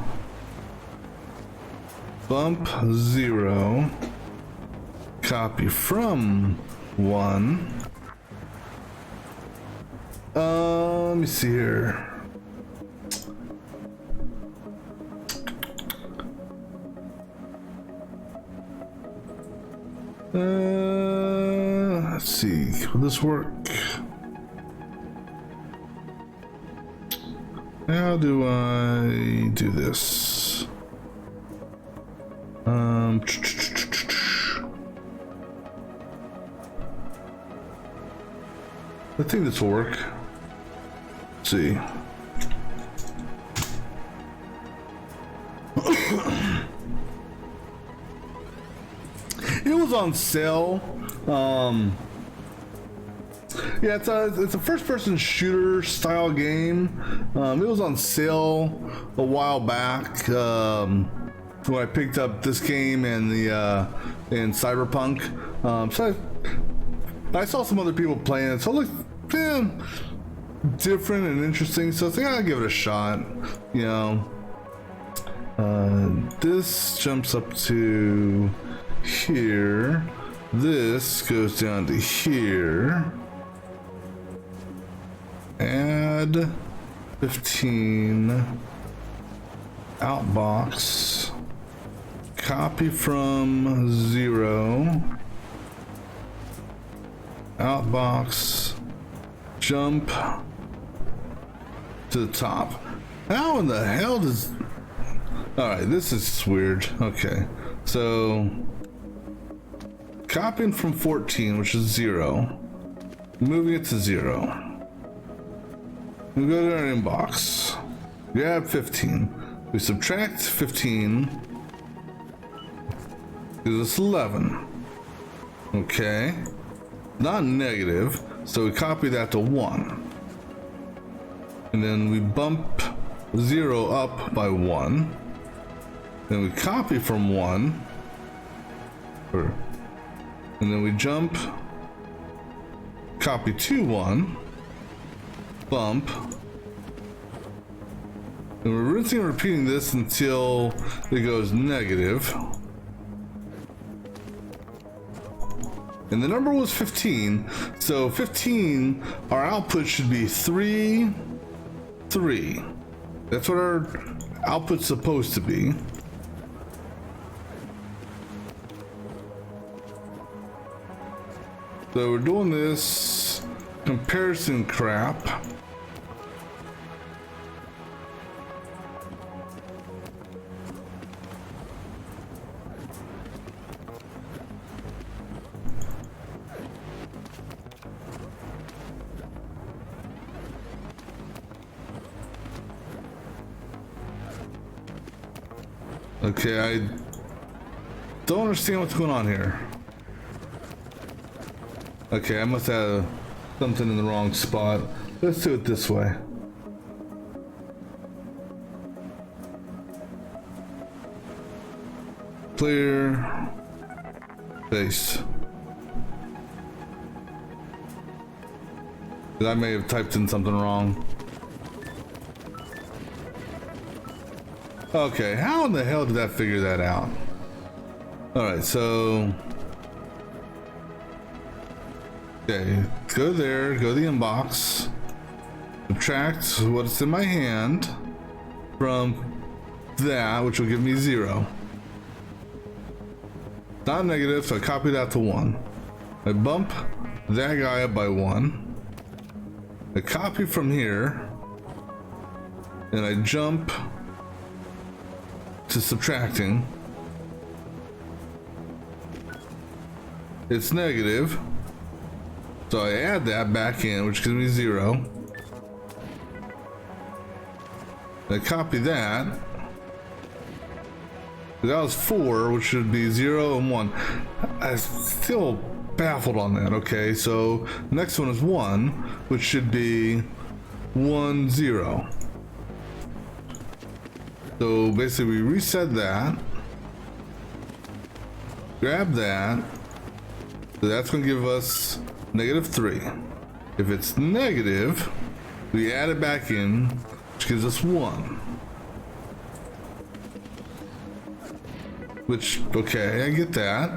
bump 0, copy from 1. Let me see here. Let's see. Will this work? How do I do this? I think this will work. Let's see. It was on sale Yeah, it's a first-person shooter style game. It was on sale a while back when I picked up this game and the and Cyberpunk. So I saw some other people playing it, so it looked different and interesting. So I think I'll give it a shot. You know, this jumps up to here. This goes down to here. Add 15. Outbox. Copy from 0. Outbox. Jump to the top. How in the hell does... Alright, this is weird. Okay, so copying from 14, which is 0, moving it to 0. We go to our inbox. We add 15. We subtract 15. Gives us 11. Okay. Not negative, so we copy that to 1. And then we bump 0 up by 1. Then we copy from 1. And then we jump, copy to 1, bump, and we're rinsing and repeating this until it goes negative. And the number was 15, so 15, our output should be 3, 3. That's what our output's supposed to be. So we're doing this comparison crap. Okay, I don't understand what's going on here. Okay, I must have something in the wrong spot. Let's do it this way. Clear. Paste. I may have typed in something wrong. Okay, how in the hell did that figure that out? Alright, so... Okay, go there, go to the inbox, subtract what's in my hand from that, which will give me 0. Not negative, so I copy that to 1. I bump that guy up by 1. I copy from here, and I jump to subtracting. It's negative. So I add that back in, which gives me 0. I copy that. That was 4, which should be 0 and 1. I'm still baffled on that. Okay, so next one is 1, which should be 1, 0. So basically we reset that. Grab that. So that's going to give us -3. If it's negative, we add it back in, which gives us 1. Which, okay, I get that.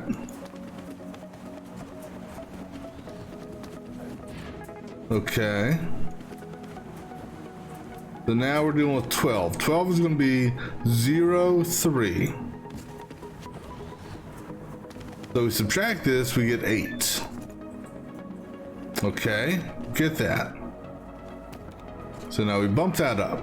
Okay. So now we're dealing with 12. 12 is going to be 0, 3. So we subtract this, we get 8. Okay, get that. So now we bump that up.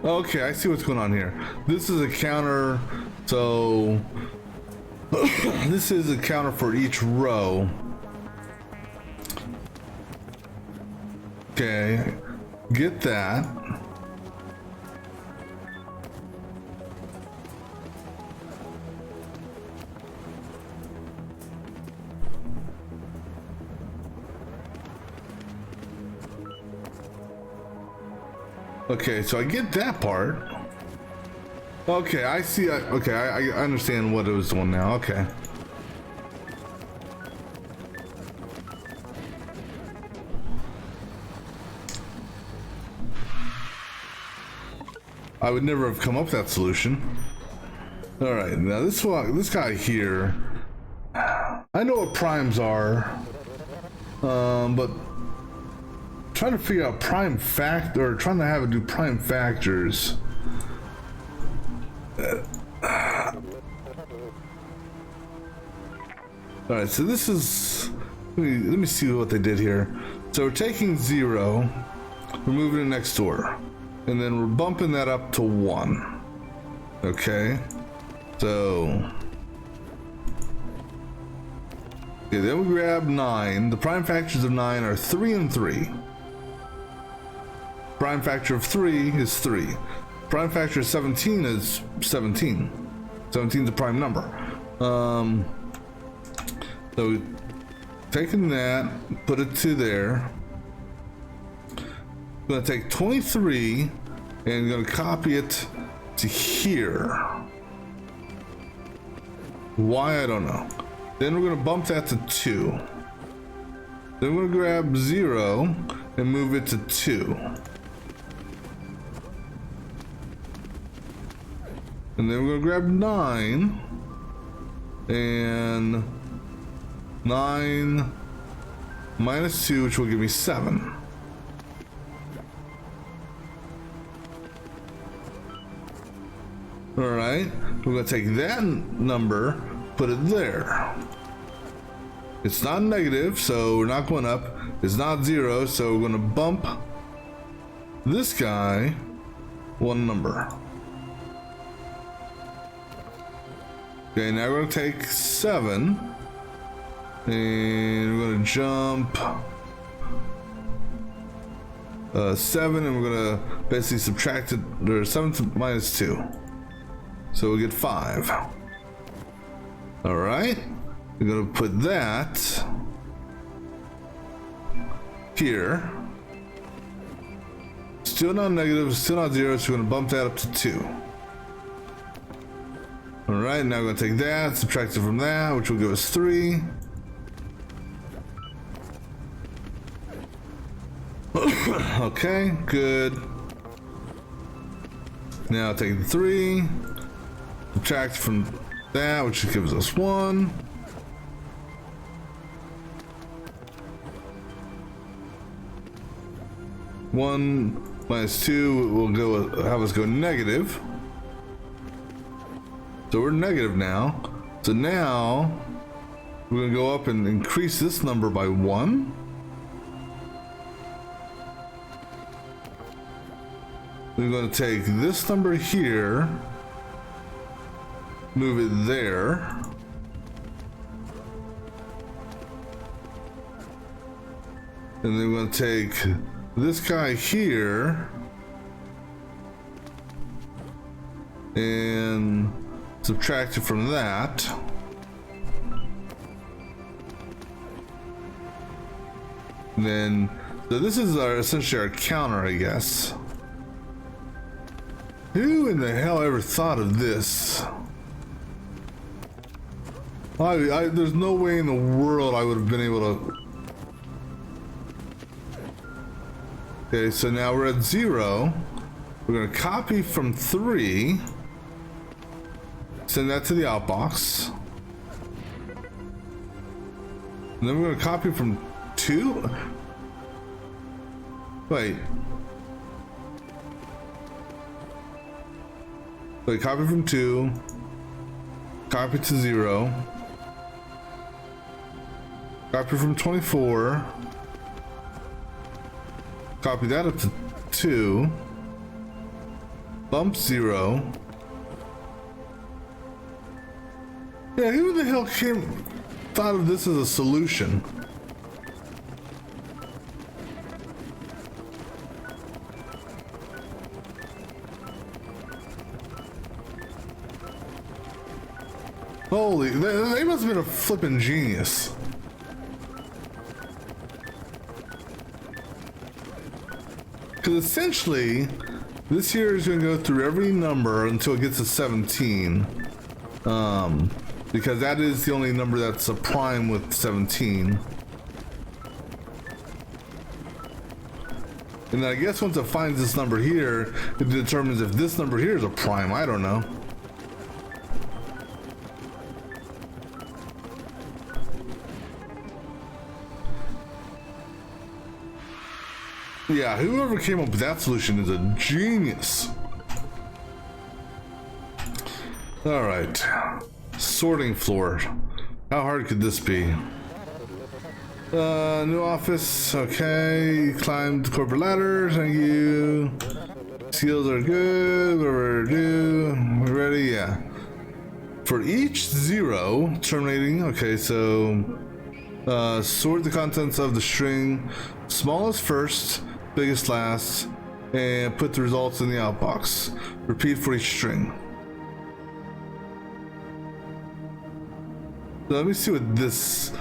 Okay, I see what's going on here. This is a counter, so this is a counter for each row. Okay, get that. Okay, so I get that part. Okay, I see. Okay, I understand what it was doing now. Okay. I would never have come up with that solution. All right, now this guy here, I know what primes are, but trying to figure out prime factor, or trying to have it do prime factors. All right, so this is, let me see what they did here. So we're taking 0, we're moving it next door, and then we're bumping that up to 1. Okay, so okay, then we grab 9. The prime factors of 9 are 3 and 3. Prime factor of 3 is 3. Prime factor of 17 is 17. 17 is a prime number. So taking that, put it to there. I'm gonna take 23 and gonna copy it to here. Why, I don't know. Then we're gonna bump that to 2. Then we're gonna grab 0 and move it to 2. And then we're gonna grab 9 and 9 minus 2, which will give me 7. All right, we're gonna take that number, put it there. It's not negative, so we're not going up. It's not 0, so we're gonna bump this guy 1 number. Okay, now we're gonna take 7 and we're gonna jump 7, and we're gonna basically subtract it, or 7 minus 2, so we get 5. All right, we're gonna put that here. Still not negative, still not 0, so we're gonna bump that up to 2. All right, now we're gonna take that, subtract it from that, which will give us 3. Okay, good. Now take the 3, subtract from that, which gives us 1. 1 minus 2 will have us go negative. So we're negative now. So now we're gonna go up and increase this number by 1. We're going to take this number here, move it there, and then we're going to take this guy here and subtract it from that. And then, so this is essentially our counter, I guess. Who in the hell ever thought of this? There's no way in the world I would have been able to. Okay, so now we're at 0. We're gonna copy from 3, send that to the outbox, and then we're gonna copy from 2. Wait. So copy from 2, copy to 0, copy from 24, copy that up to 2, bump 0. Yeah, who the hell thought of this as a solution? Holy, they must have been a flippin' genius. Because essentially, This here is going to go through every number until it gets to 17. Because that is the only number that's a prime with 17. And then I guess once it finds this number here, it determines if this number here is a prime. I don't know. Yeah, whoever came up with that solution is a genius. All right, sorting floor. How hard could this be? New office. Okay, climbed corporate ladder. Thank you. Skills are good. We're ready. Yeah. For each 0 terminating. Okay, so sort the contents of the string, smallest first, biggest last, and put the results in the outbox. Repeat for each string. So let me see what this is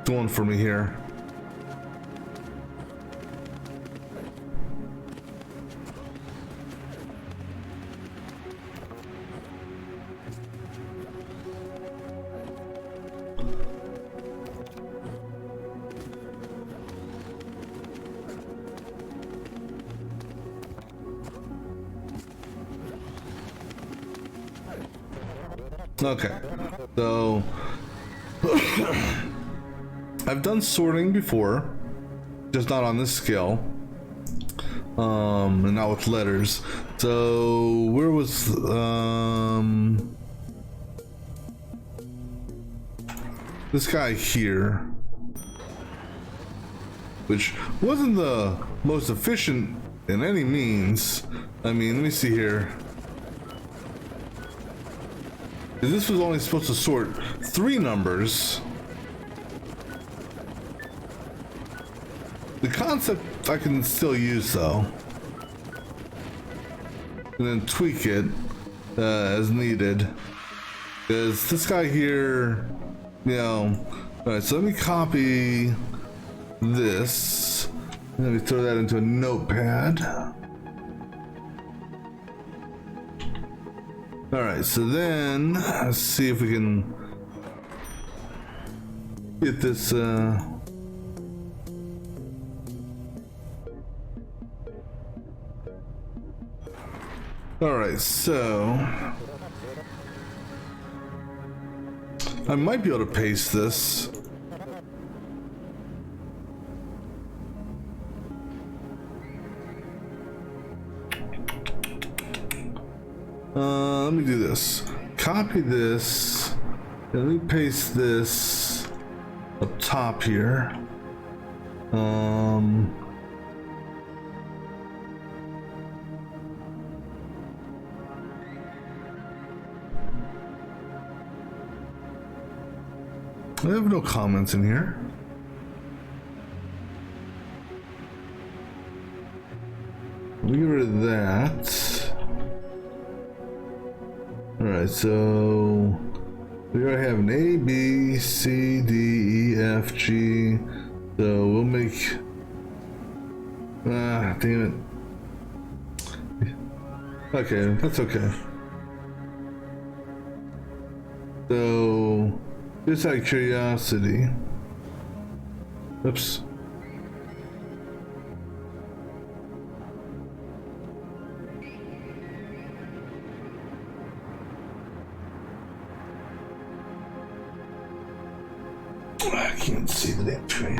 doing for me here. Okay, so I've done sorting before, just not on this scale, and not with letters. So where was this guy here, which wasn't the most efficient in any means. I mean, let me see here. This was only supposed to sort 3 numbers. The concept I can still use though, and then tweak it as needed. Because this guy here, you know. All right, so let me copy this. Let me throw that into a notepad. All right, so then let's see if we can get this. All right, so I might be able to paste this. Let me do this. Copy this. Let me paste this up top here. I have no comments in here. Let me get rid of that. Alright, so we already have an A, B, C, D, E, F, G. So we'll make. Damn it. Okay, that's okay. So, just out of curiosity. Oops. I can't see the damn train.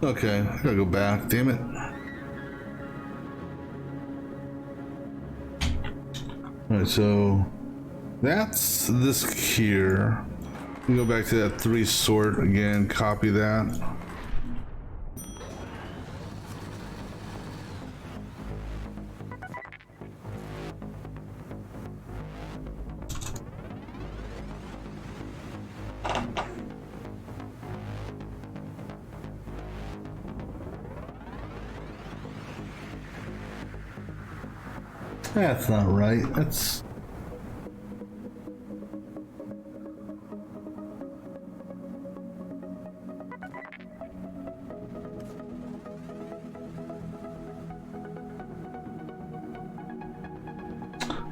Okay, I gotta go back, damn it. Alright, so that's this here. We go back to that 3 sort again, copy that. That's not right. That's...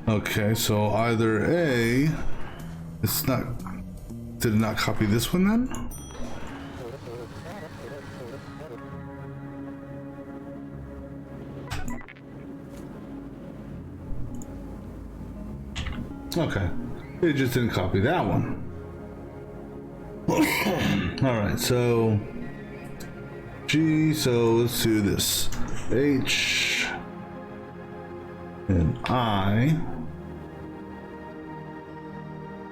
Okay, so either A, it's not, did it not copy this one then? Okay, it just didn't copy that one. All right, so G, so let's do this. H and I.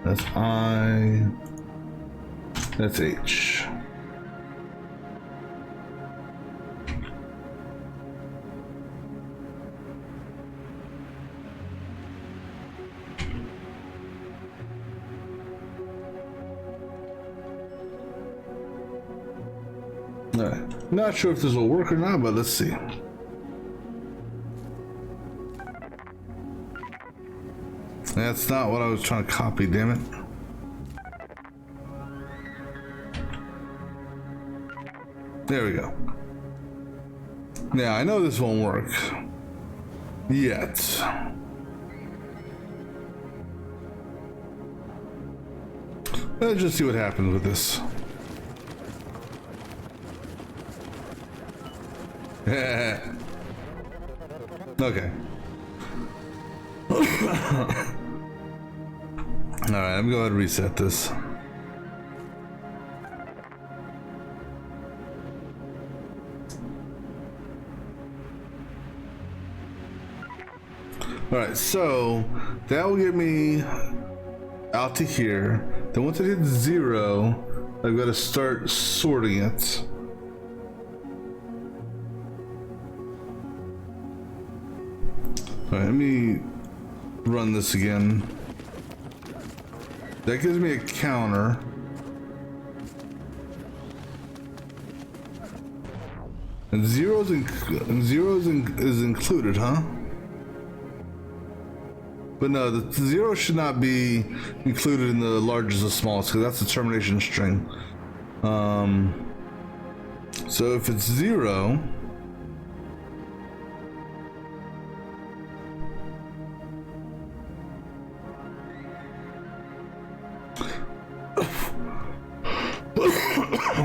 That's I. That's H. Alright. Not sure if this will work or not, but let's see. That's not what I was trying to copy, damn it. There we go. Yeah, I know this won't work. Yet. Let's just see what happens with this. Okay. Alright, I'm going to go ahead and reset this. Alright, so that will get me out to here. Then once it hits 0, I've got to start sorting it. Alright, let me run this again. That gives me a counter. And zeros is included, huh? But no, the zero should not be included in the largest or smallest because that's the termination string. So if it's 0,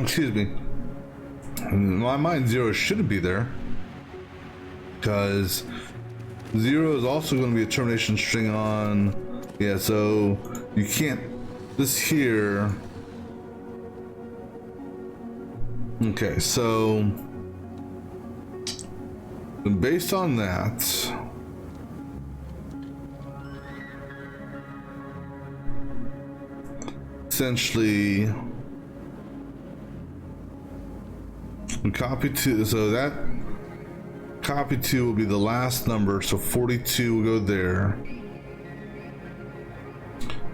excuse me. In my mind, 0 shouldn't be there because 0 is also going to be a termination string on, yeah, so you can't, this here, okay, so based on that, essentially, we copy 2, so that copy 2 will be the last number, so 42 will go there.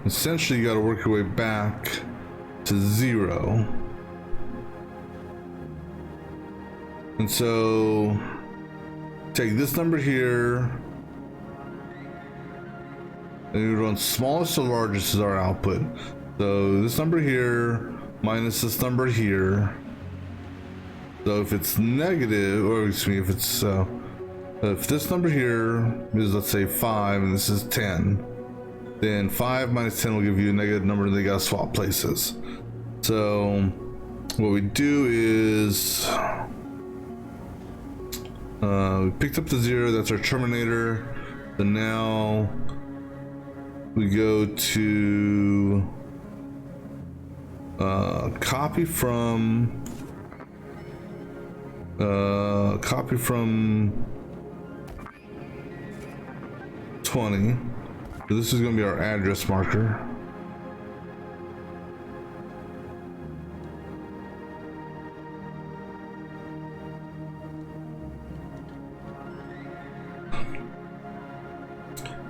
Essentially, you got to work your way back to 0. And so, take this number here, and you run smallest to largest as our output. So this number here minus this number here. So if it's negative, or excuse me, if it's if this number here is, let's say, 5 and this is 10, then 5 minus 10 will give you a negative number, and they gotta swap places. So what we do is we picked up the 0, that's our terminator. And now we go to copy from 20. So this is going to be our address marker.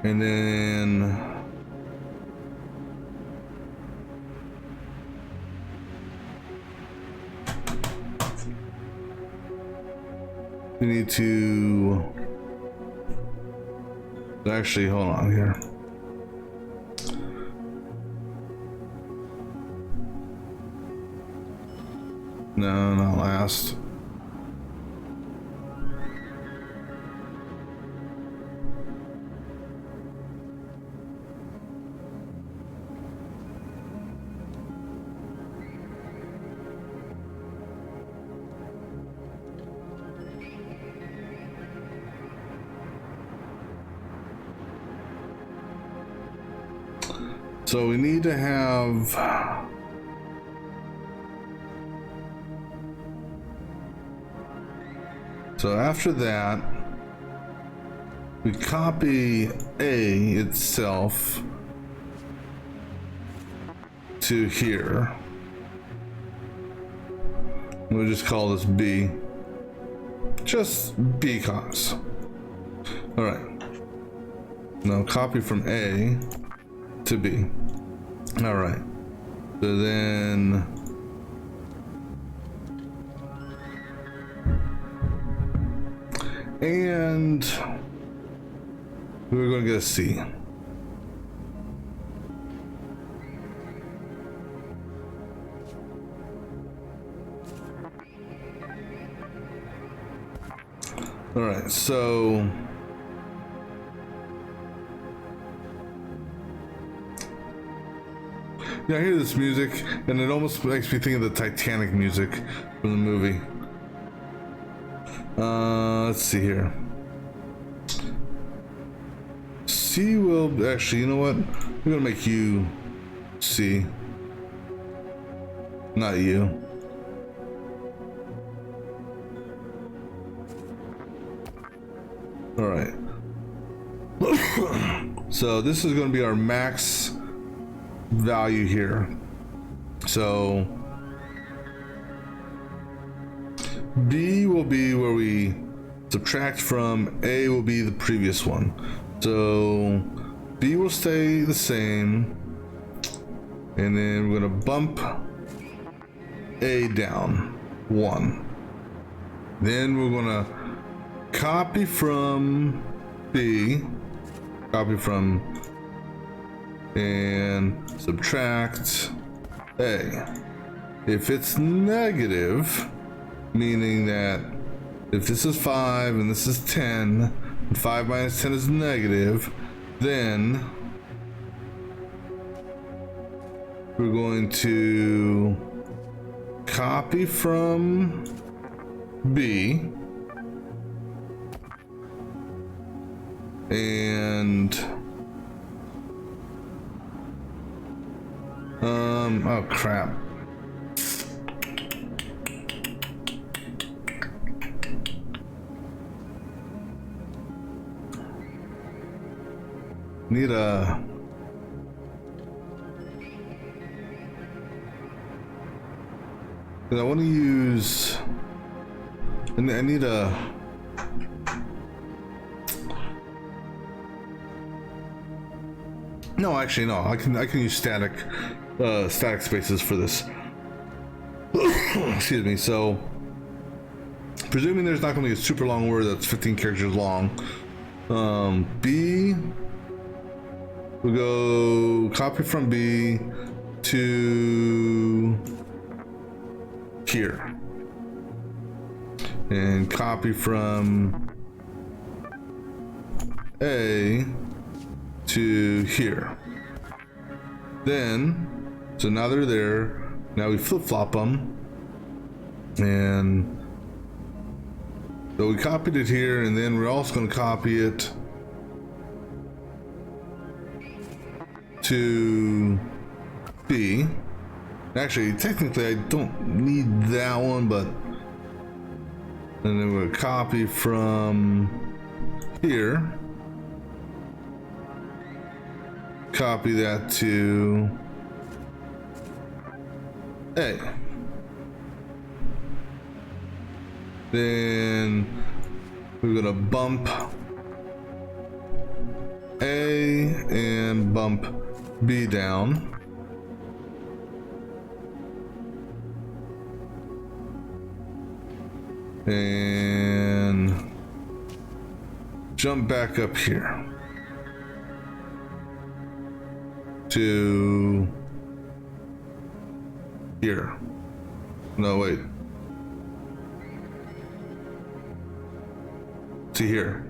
And then we need to Actually, hold on here. No, not last. So we need to have so after that we copy A itself to here. We'll just call this B. Just because. All right. Now copy from A to B. All right. So then and we're going to get a C. All right, so yeah, I hear this music, and it almost makes me think of the Titanic music from the movie. Let's see here. C will actually, you know what? We're gonna make you C, not you. All right. So this is going to be our max value here. So B will be where we subtract from, A will be the previous one. So B will stay the same, and then we're going to bump A down 1. Then we're going to copy from B, copy from, and subtract A. If it's negative, meaning that if this is 5 and this is 10, and 5 minus 10 is negative, then we're going to copy from B and oh crap. Need a I want to use I need a no, actually no, I can use static spaces for this. Excuse me. So presuming there's not going to be a super long word that's 15 characters long, B, we'll go copy from B to here, and copy from A to here. Then, so now they're there. Now we flip-flop them, and so we copied it here, and then we're also going to copy it to B. Actually, technically, I don't need that one, but and then we'll copy from here. Copy that to A. Then we're gonna bump A and bump B down. And jump back up here. to here. No, wait. To here.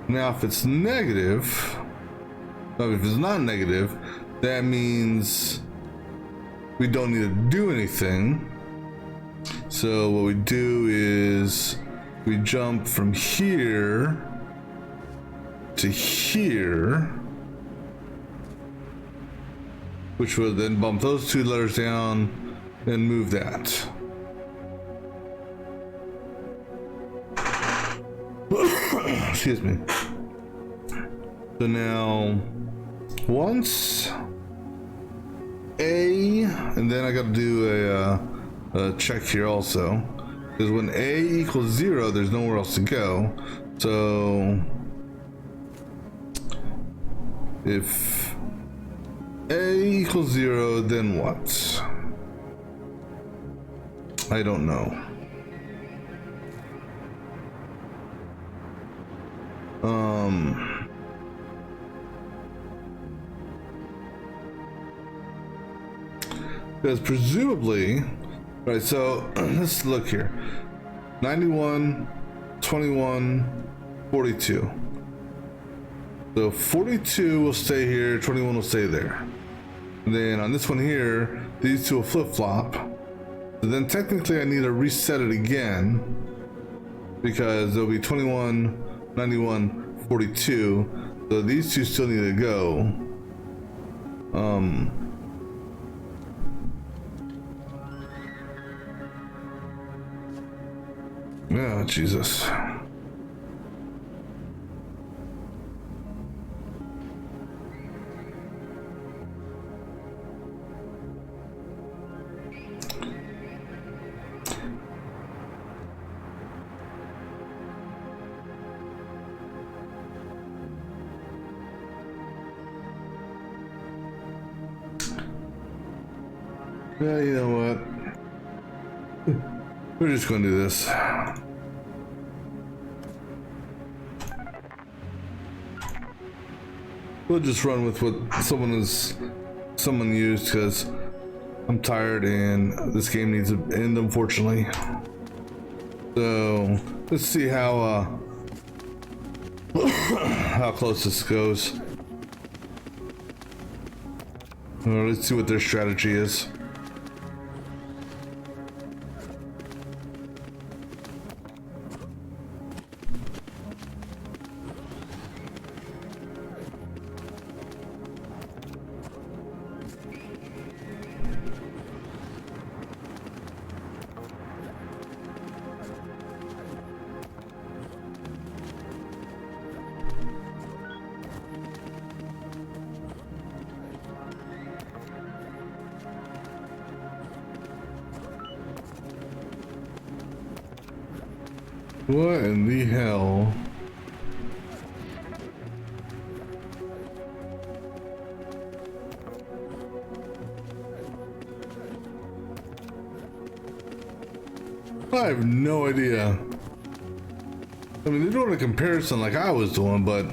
Now, if it's negative, no, if it's not negative, that means we don't need to do anything. So what we do is we jump from here to here, which would then bump those two letters down and move that. Excuse me. So now, once A, and then I got to do a check here also, because when A equals 0, there's nowhere else to go. So if A equals 0, then what? I don't know. Because presumably, right, so let's look here. 91, 21, 42. So 42 will stay here, 21 will stay there. And then on this one here, these two will flip-flop. So then technically I need to reset it again, because there'll be 21, 91, 42. So these two still need to go. Oh, Jesus. Yeah, you know what? We're just going to do this. We'll just run with what someone used, because I'm tired and this game needs to end, unfortunately. So let's see how close this goes. Let's see what their strategy is. What in the hell? I have no idea. I mean, they're doing a comparison like I was doing, but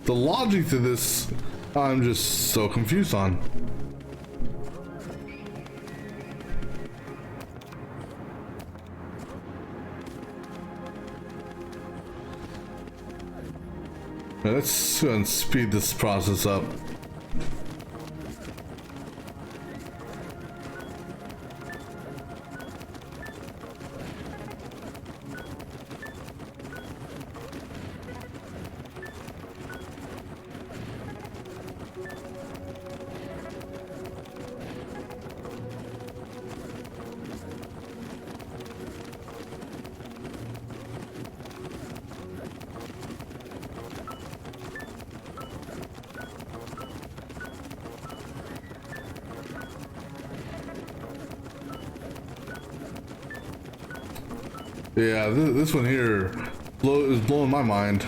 the logic to this, I'm just so confused on. Now let's go and speed this process up. Yeah, this one here is blowing my mind.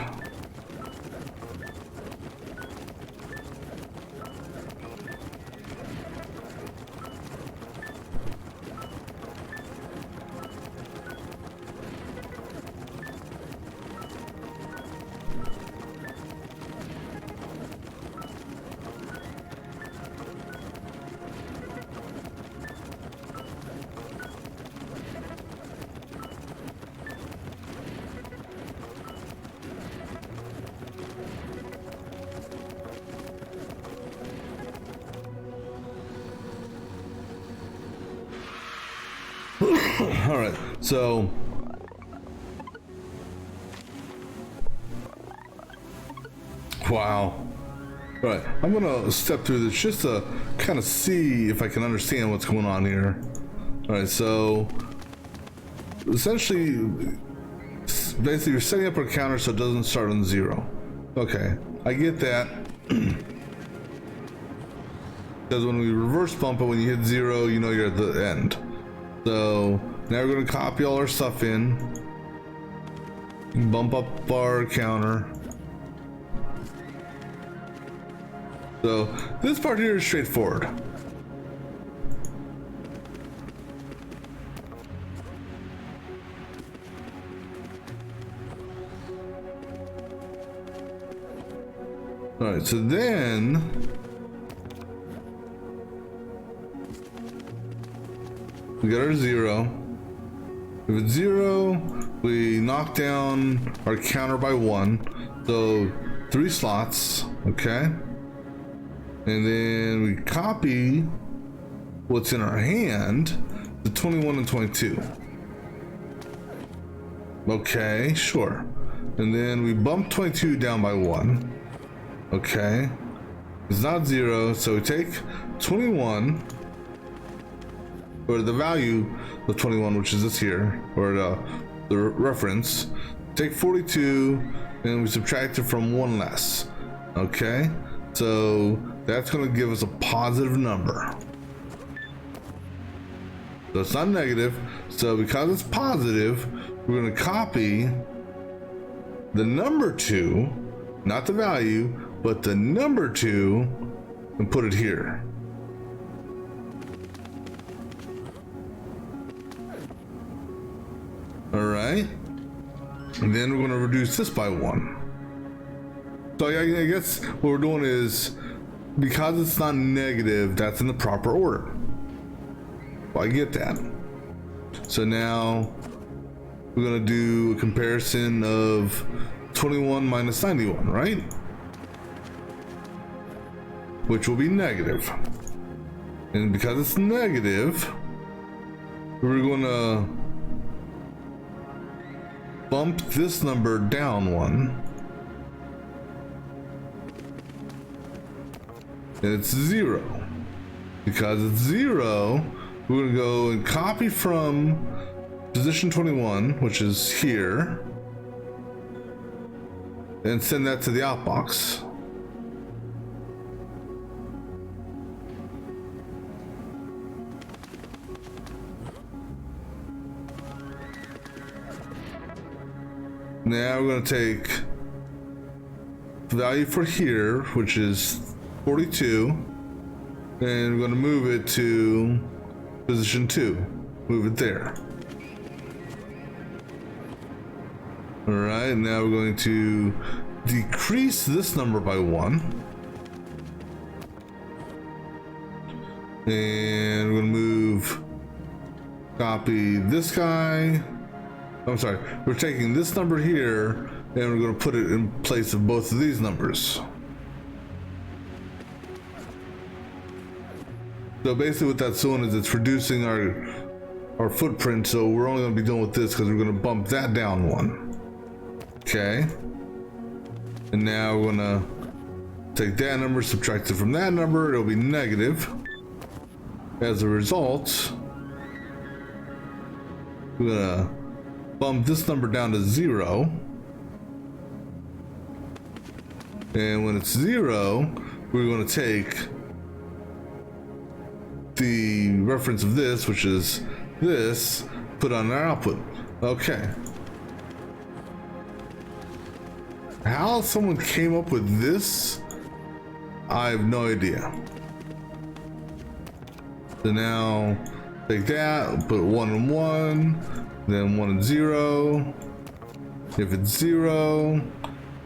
All right, so wow. All right, I'm gonna step through this just to kind of see if I can understand what's going on here. All right, so essentially, basically you're setting up a counter so it doesn't start on 0. Okay, I get that. Because when we reverse bump it, when you hit 0, you know you're at the end. So now we're gonna copy all our stuff in, bump up our counter. So this part here is straightforward. All right, so then we got our 0. If it's 0, we knock down our counter by 1. So 3 slots, okay? And then we copy what's in our hand, the 21 and 22. Okay, sure. And then we bump 22 down by 1. Okay. It's not 0, so we take 21, or the value of 21, which is this here, or the reference. Take 42, and we subtract it from 1 less. Okay. So that's going to give us a positive number. So it's not negative. So because it's positive, we're going to copy the number 2, not the value, but the number 2, and put it here. All right. And then we're going to reduce this by 1. So I guess what we're doing is, because it's not negative, that's in the proper order. Well, I get that. So now we're gonna do a comparison of 21 minus 91, right? Which will be negative. And because it's negative, we're gonna bump this number down 1. And it's 0. Because it's 0, we're going to go and copy from position 21, which is here, and send that to the outbox. Now we're going to take the value for here, which is 42, and we're going to move it to position 2. Move it there. All right, now we're going to decrease this number by 1. And we're going to move, copy this guy. I'm sorry, we're taking this number here, and we're going to put it in place of both of these numbers. So basically what that's doing is it's reducing our footprint, so we're only going to be dealing with this because we're going to bump that down 1. Okay. And now we're going to take that number, subtract it from that number, it'll be negative. As a result, we're going to bump this number down to 0. And when it's 0, we're going to take the reference of this, which is this, put on our output. Okay. How someone came up with this, I have no idea. So now take that, put 1 and 1, then 1 and 0. If it's 0,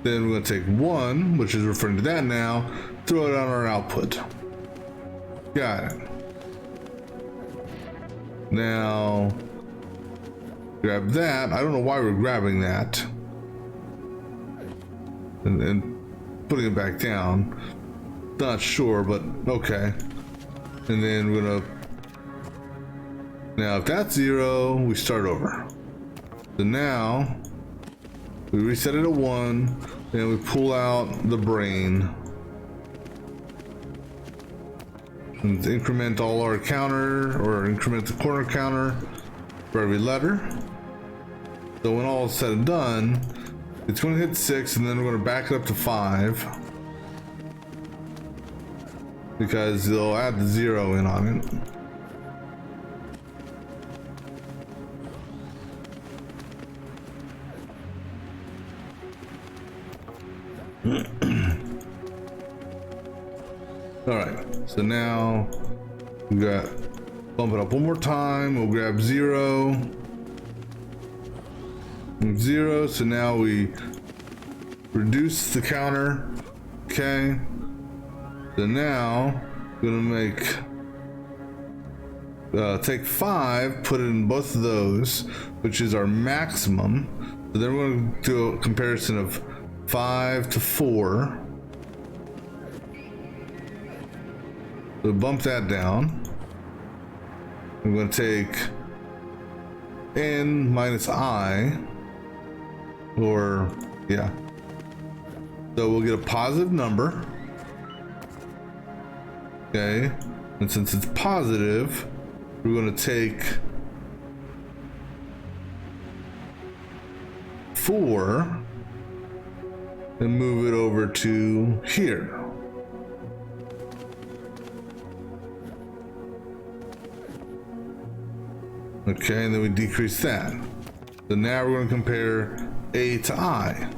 then we're going to take 1, which is referring to that now, throw it on our output. Got it. Now, grab that. I don't know why we're grabbing that. And putting it back down. Not sure, but okay. And then we're gonna Now, if that's 0, we start over. So now, we reset it at 1, and we pull out the brain. And increment all our counter, or increment the corner counter for every letter. So when all is said and done, it's going to hit 6, and then we're going to back it up to 5. Because they'll add the 0 in on it. All right, so now we got bump it up one more time. We'll grab 0 and 0. So now we reduce the counter. Okay. So now we're gonna make take 5, put it in both of those, which is our maximum. So then we're gonna do a comparison of 5 to 4. So bump that down. I'm going to take n minus I, or yeah. So we'll get a positive number. Okay, and since it's positive, we're going to take 4 and move it over to here. Okay, and then we decrease that. So now we're going to compare A to I.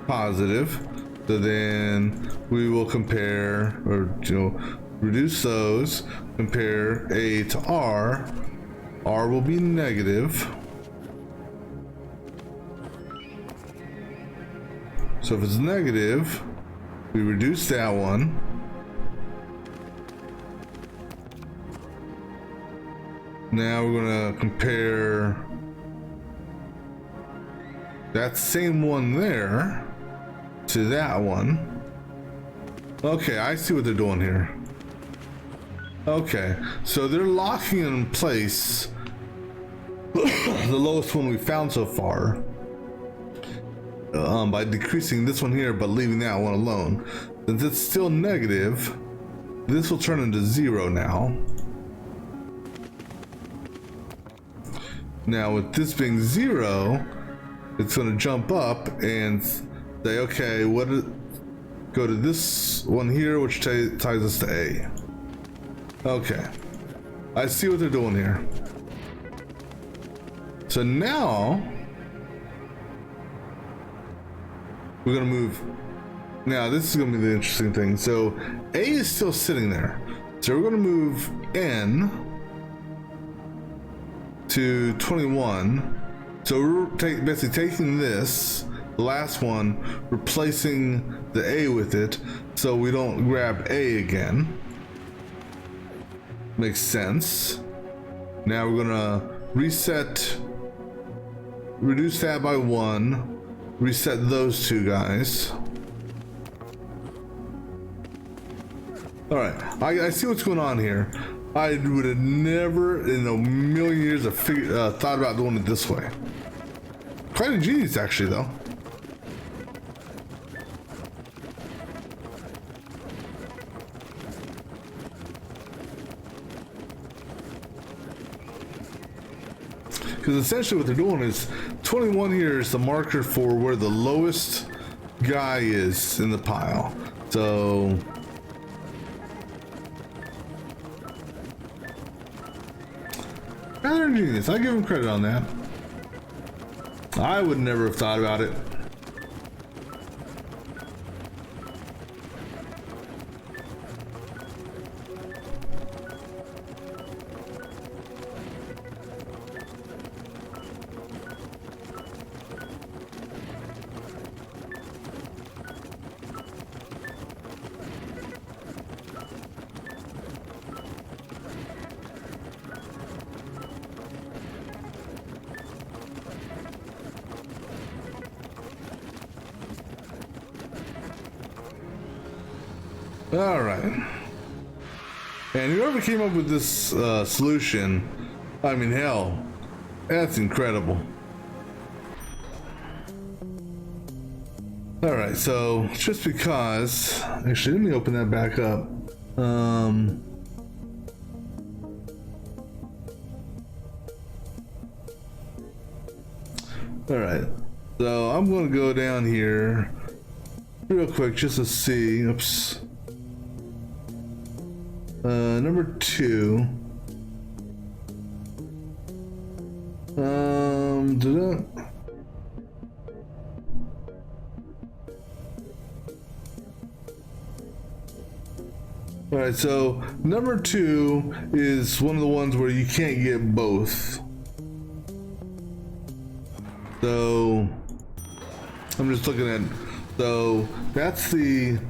Positive. So then we will compare, or reduce those, compare A to R. R will be negative. So if it's negative, we reduce that one. Now we're gonna compare that same one there to that one. Okay, I see what they're doing here. Okay, so they're locking in place the lowest one we found so far by decreasing this one here but leaving that one alone. Since it's still negative, this will turn into 0 now. Now with this being 0, it's going to jump up and say, okay, go to this one here, which ties us to A. Okay, I see what they're doing here. So now we're going to move. Now this is going to be the interesting thing. So A is still sitting there. So we're going to move N to 21. So we're basically taking this, the last one, replacing the A with it, so we don't grab A again. Makes sense. Now we're gonna reduce that by 1, reset those two guys. All right, I see what's going on here. I would have never in a million years thought about doing it this way. Quite ingenious, actually, though. Because essentially what they're doing is 21 here is the marker for where the lowest guy is in the pile. So rather ingenious. I give him credit on that. I would never have thought about it. All right. And whoever came up with this solution, I mean, hell, that's incredible. All right, so just because, actually, let me open that back up. All right, so I'm going to go down here real quick just to see. Oops. Number 2. All right, so number 2 is one of the ones where you can't get both. So I'm just looking at, so that's the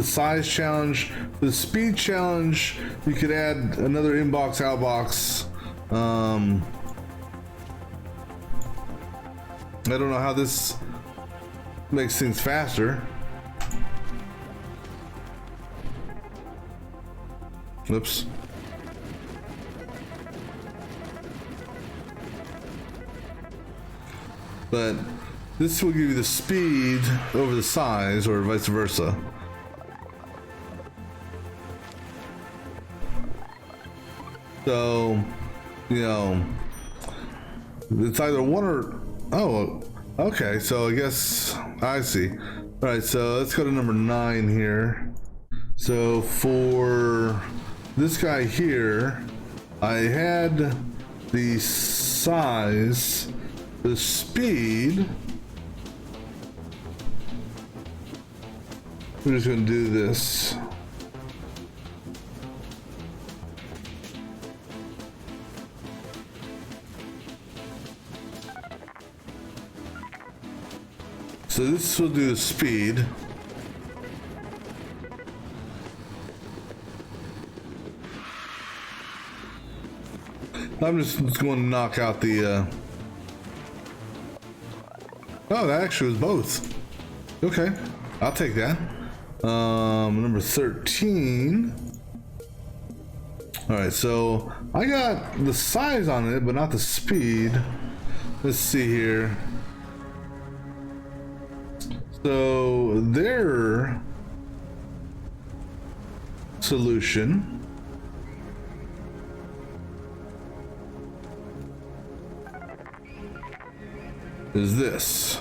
size challenge. The speed challenge, you could add another inbox outbox. I don't know how this makes things faster. Oops. But this will give you the speed over the size, or vice versa. So, you know, it's either one or, oh, okay, so I guess, I see. All right, so let's go to number 9 here. So for this guy here, I had the size, the speed. We're just gonna do this. So this will do the speed. I'm just going to knock out the oh, that actually was both. Okay, I'll take that. Number 13. All right, so I got the size on it, but not the speed. Let's see here. So their solution is this.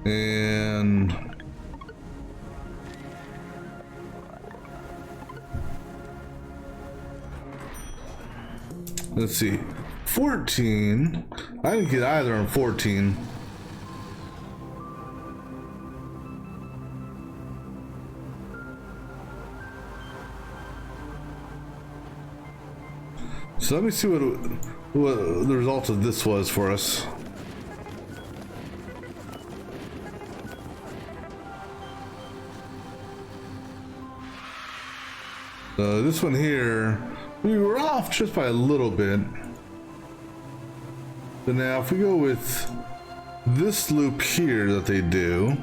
And let's see, 14. I didn't get either on 14. So let me see what the result of this was for us. This one here, we were off just by a little bit. But now if we go with this loop here that they do,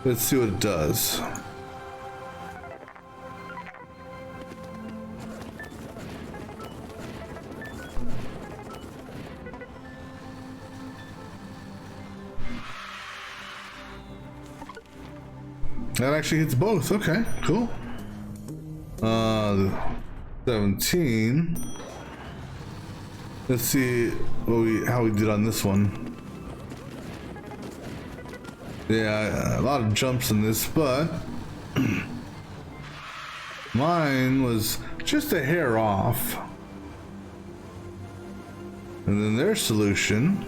let's see what it does. That actually hits both. Okay, cool. 17. Let's see how we did on this one. Yeah, a lot of jumps in this, but mine was just a hair off. And then their solution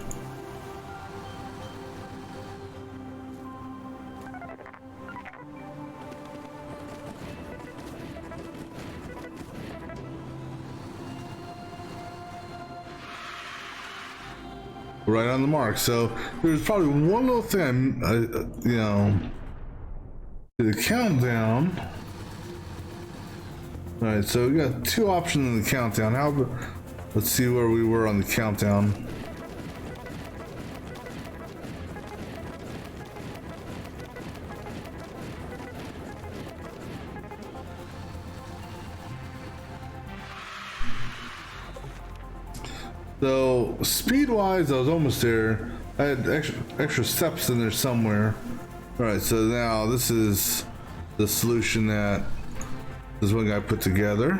right on the mark. So there's probably one little thing, you know, the countdown. All right, so we got 2 options in the countdown. Let's see where we were on the countdown. So speed-wise, I was almost there. I had extra steps in there somewhere. All right, so now this is the solution that this one guy put together.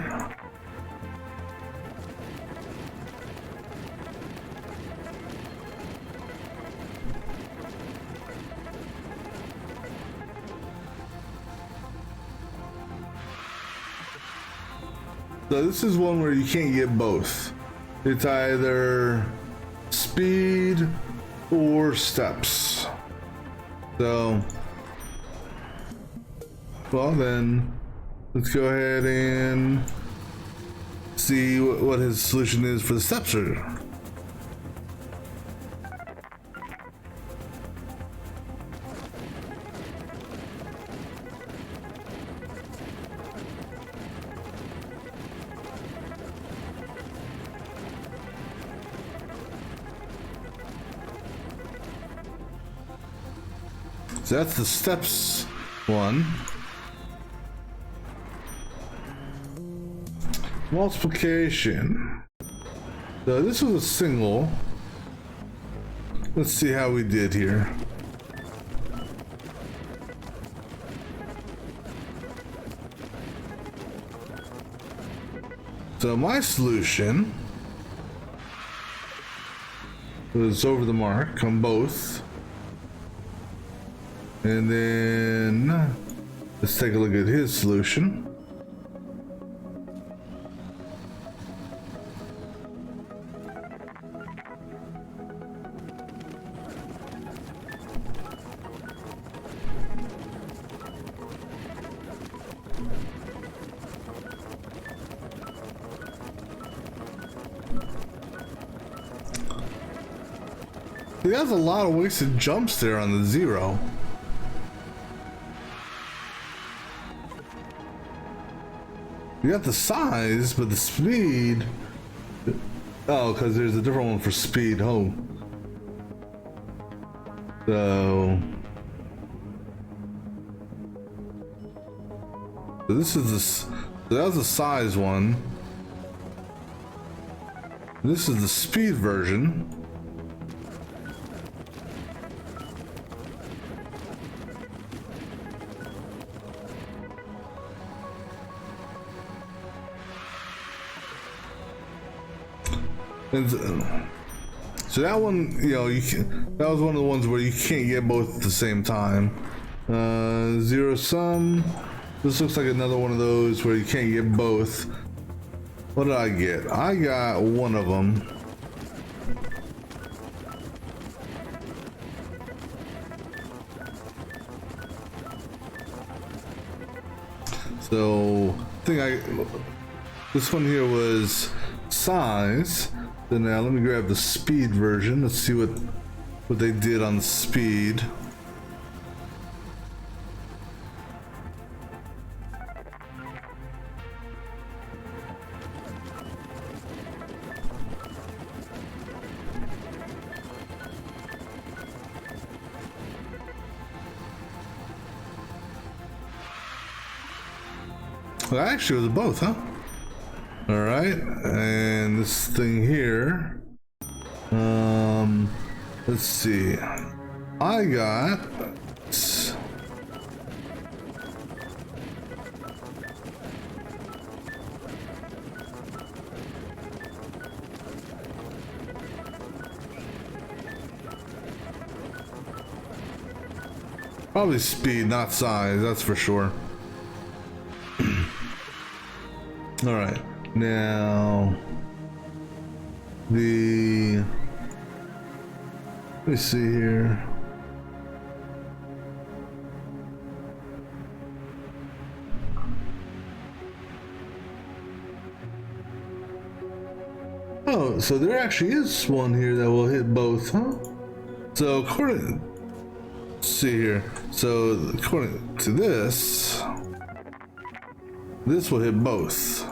So this is one where you can't get both. It's either speed or steps. So, well then, let's go ahead and see what his solution is for the steps. So that's the steps one. Multiplication. So this was a single. Let's see how we did here. So my solution was over the mark on both. And then let's take a look at his solution. He has a lot of wasted jumps there on the zero. You got the size, but the speed. Oh, because there's a different one for speed. Oh. So this is so that was the size one. This is the speed version. And so that one, you know, that was one of the ones where you can't get both at the same time. Zero sum. This looks like another one of those where you can't get both. What did I get? I got one of them. So I think this one here was size. So now let me grab the speed version. Let's see what they did on the speed. Well, actually, it was both, huh? All right, and this thing here. Let's see. I got. Probably speed, not size, that's for sure. All right, now let me see here. Oh, so there actually is one here that will hit both, huh? So according, let's see here. So according to this will hit both.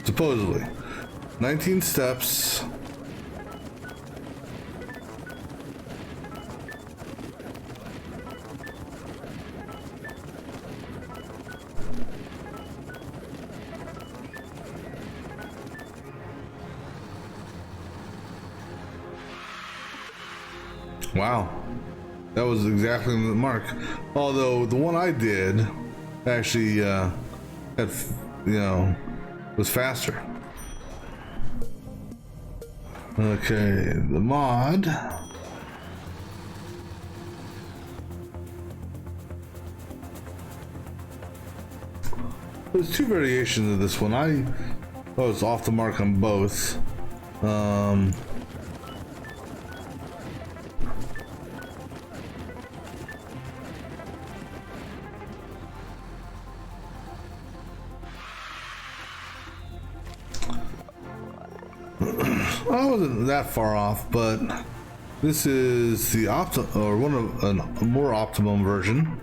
Supposedly. 19 steps. Wow, that was exactly the mark. Although the one I did actually had, was faster. Okay, the mod. There's two variations of this one. I was off the mark on both. I wasn't that far off, but this is the one of a more optimum version.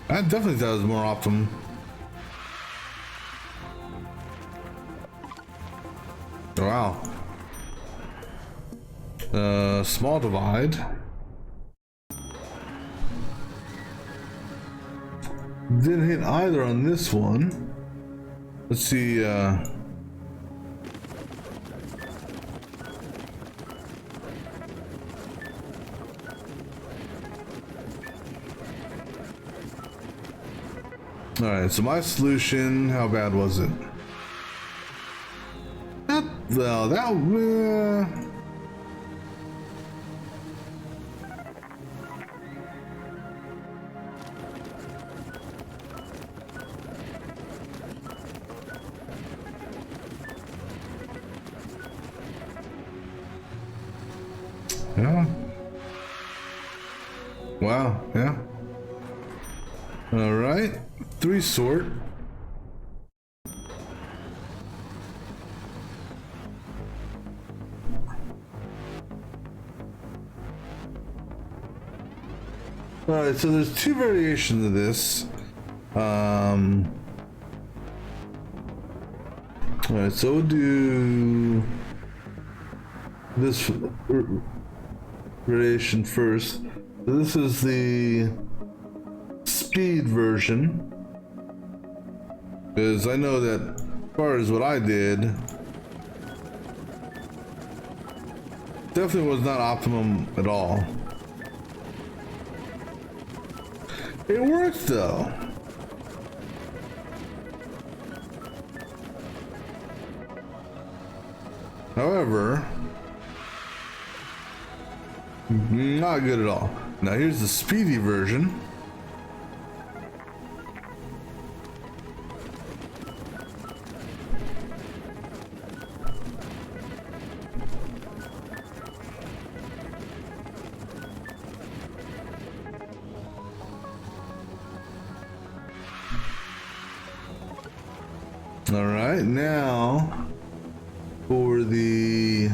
I definitely thought it was more optimum. Wow. Small divide. Didn't hit either on this one. Let's see. All right, so my solution, how bad was it? Well, yeah. Wow, yeah. All right, 3 sort. All right, so there's 2 variations of this. All right, so we'll do this variation first. So this is the speed version, because I know that as far as what I did, definitely was not optimum at all. It worked though. However, not good at all. Now here's the speedy version. All right, now for the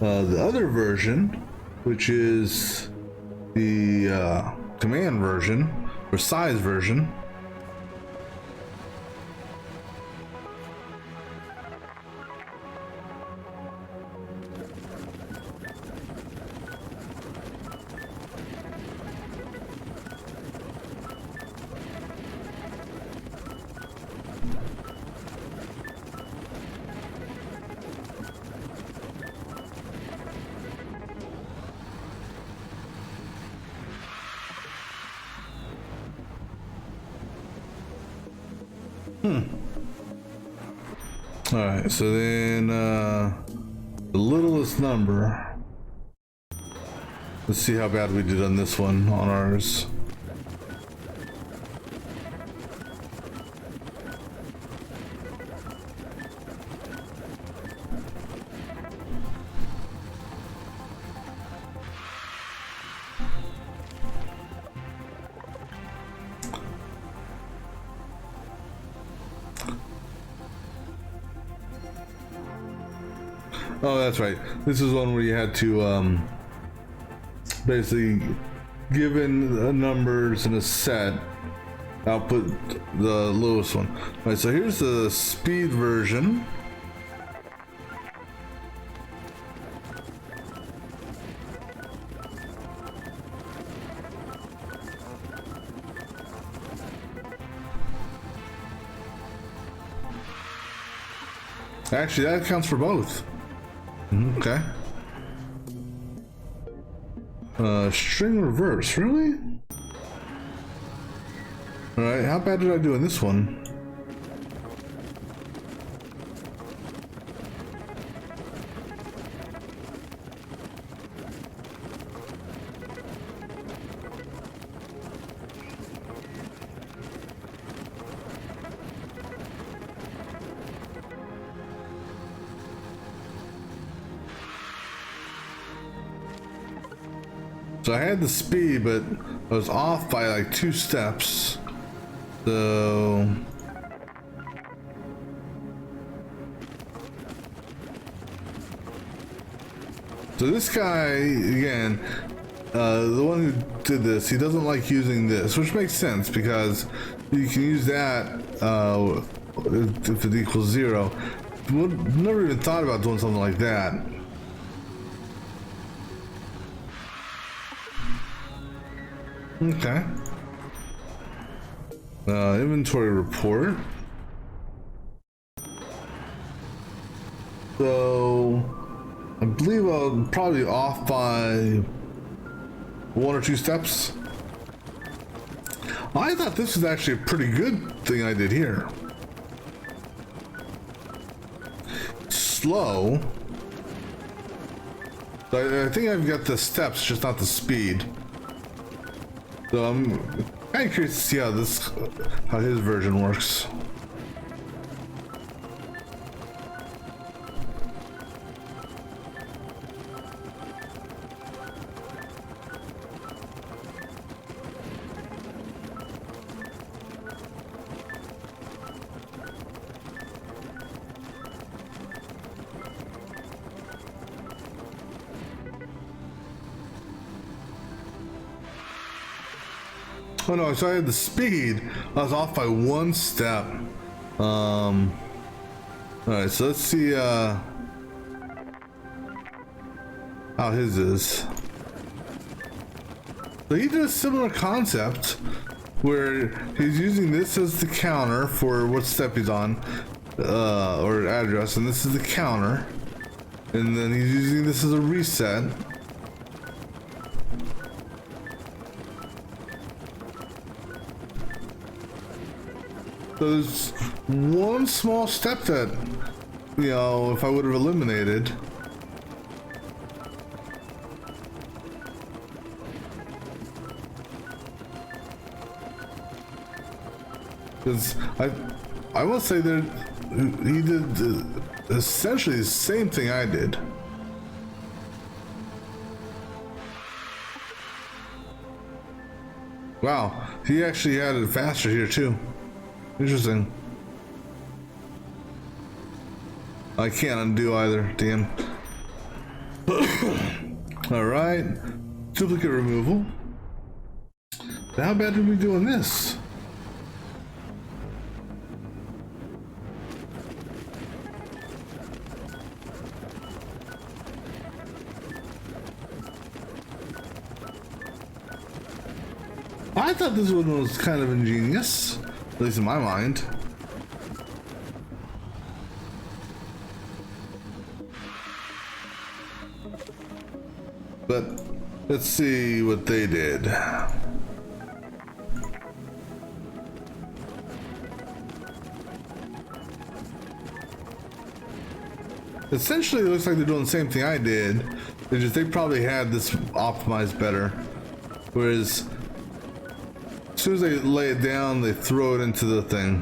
other version, which is the command version or size version. All right, so then the littlest number. Let's see how bad we did on this one on ours. Oh, that's right. This is one where you had to basically, given the numbers in a set, output the lowest one. All right, so here's the speed version. Actually, that counts for both. Okay. String reverse, really? Alright, how bad did I do in this one? So I had the speed, but I was off by like 2 steps. So this guy, again, the one who did this, he doesn't like using this, which makes sense because you can use that if it equals 0. Never even thought about doing something like that. Okay. Inventory report. So I believe I'm probably off by 1 or 2 steps. I thought this was actually a pretty good thing I did here. Slow. I think I've got the steps, just not the speed. So I'm kind of curious to see how his version works. Oh no, so I had the speed. I was off by 1 step. Alright, so let's see how his is. So he did a similar concept where he's using this as the counter for what step he's on, or address, and this is the counter. And then he's using this as a reset. So there's 1 small step that, you know, if I would have eliminated. Because I will say that he did essentially the same thing I did. Wow, he actually had it faster here too. Interesting. I can't undo either, damn. Alright. Duplicate removal. How bad did we do on this? I thought this one was kind of ingenious. At least in my mind. But let's see what they did. Essentially, it looks like they're doing the same thing I did. It's just they probably had this optimized better. Whereas as soon as they lay it down, they throw it into the thing.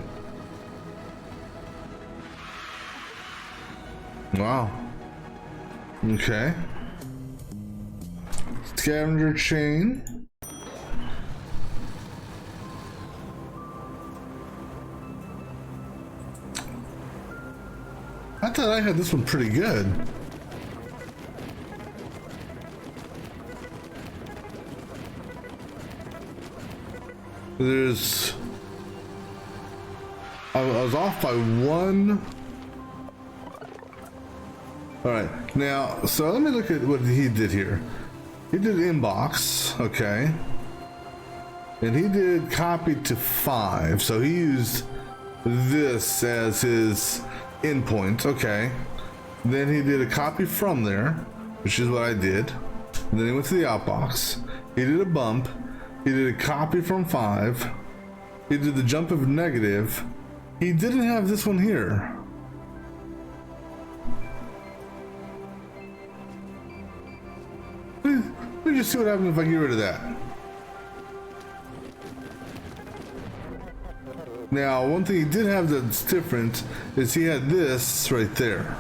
Wow. Okay. Scavenger chain. I thought I had this one pretty good. There's... I was off by 1. Alright, now, so let me look at what he did here. He did inbox, okay. And he did copy to 5, so he used this as his endpoint. Okay. Then he did a copy from there, which is what I did. And then he went to the outbox. He did a bump. He did a copy from 5. He did the jump of negative. He didn't have this one here. Let me just see what happens if I get rid of that. Now, one thing he did have that's different is he had this right there.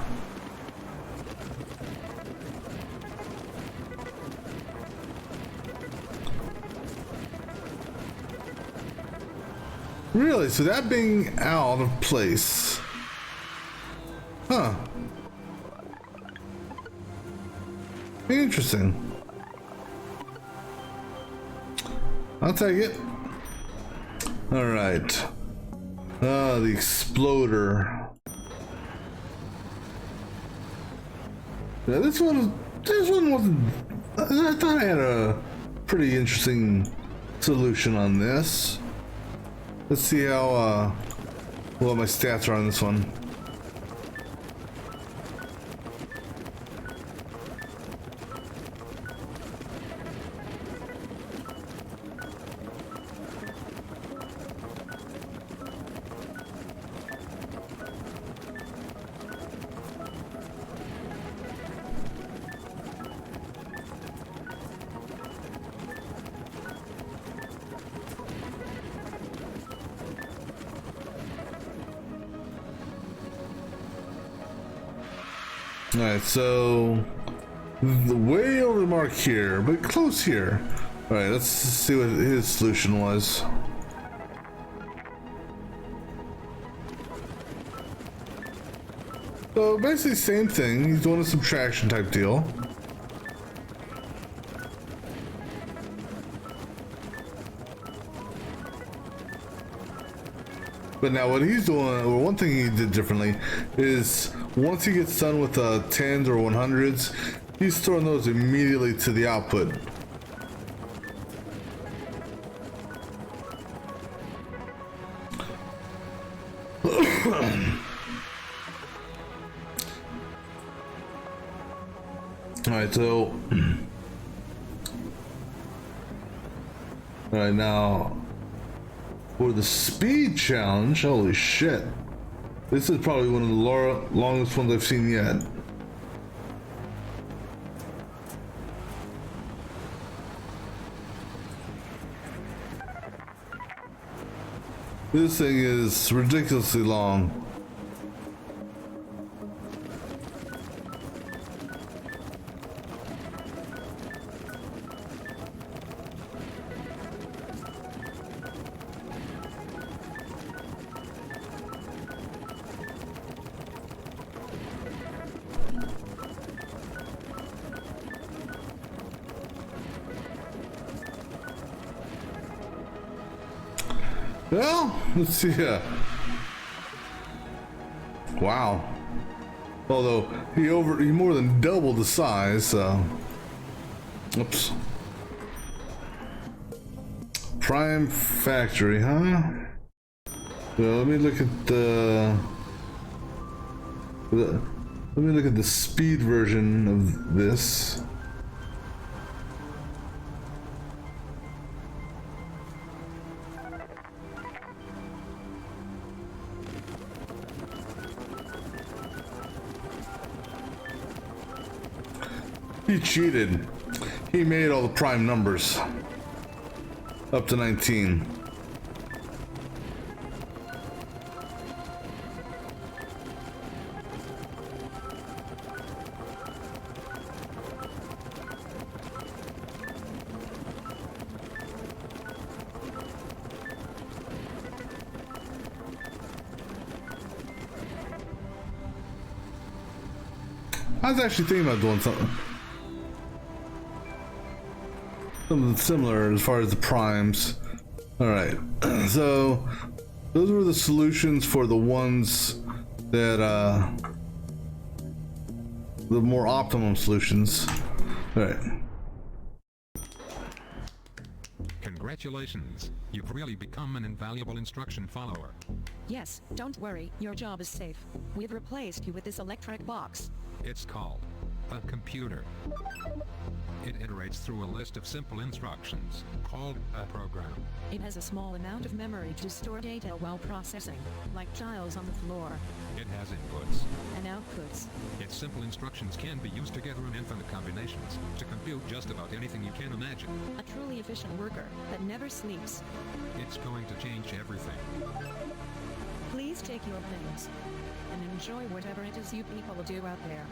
Really? So that being out of place. Huh. Interesting. I'll take it. All right. The exploder. Yeah, this one wasn't. I thought I had a pretty interesting solution on this. Let's see how well my stats are on this one. Alright, so the way over the mark here, but close here. Alright, let's see what his solution was. So basically same thing, he's doing a subtraction type deal. But now what he's doing, or one thing he did differently, is once he gets done with 10s or 100s, he's throwing those immediately to the output. Alright, so alright, now for the speed challenge, holy shit. This is probably one of the longest ones I've seen yet. This thing is ridiculously long. Well, let's see. Wow. Although he more than doubled the size. Oops. Prime Factory, huh? Well, let me look at the speed version of this. He cheated. He made all the prime numbers up to 19. I was actually thinking about doing something similar as far as the primes. All right, so those were the solutions for the ones that the more optimum solutions. All right. Congratulations, you've really become an invaluable instruction follower. Yes, don't worry, your job is safe. We've replaced you with this electric box. It's called a computer. It iterates through a list of simple instructions, called a program. It has a small amount of memory to store data while processing, like tiles on the floor, It has inputs. and outputs. Its simple instructions can be used together in infinite combinations to compute just about anything you can imagine. A truly efficient worker that never sleeps. It's going to change everything. Please take your things and enjoy whatever it is you people do out there.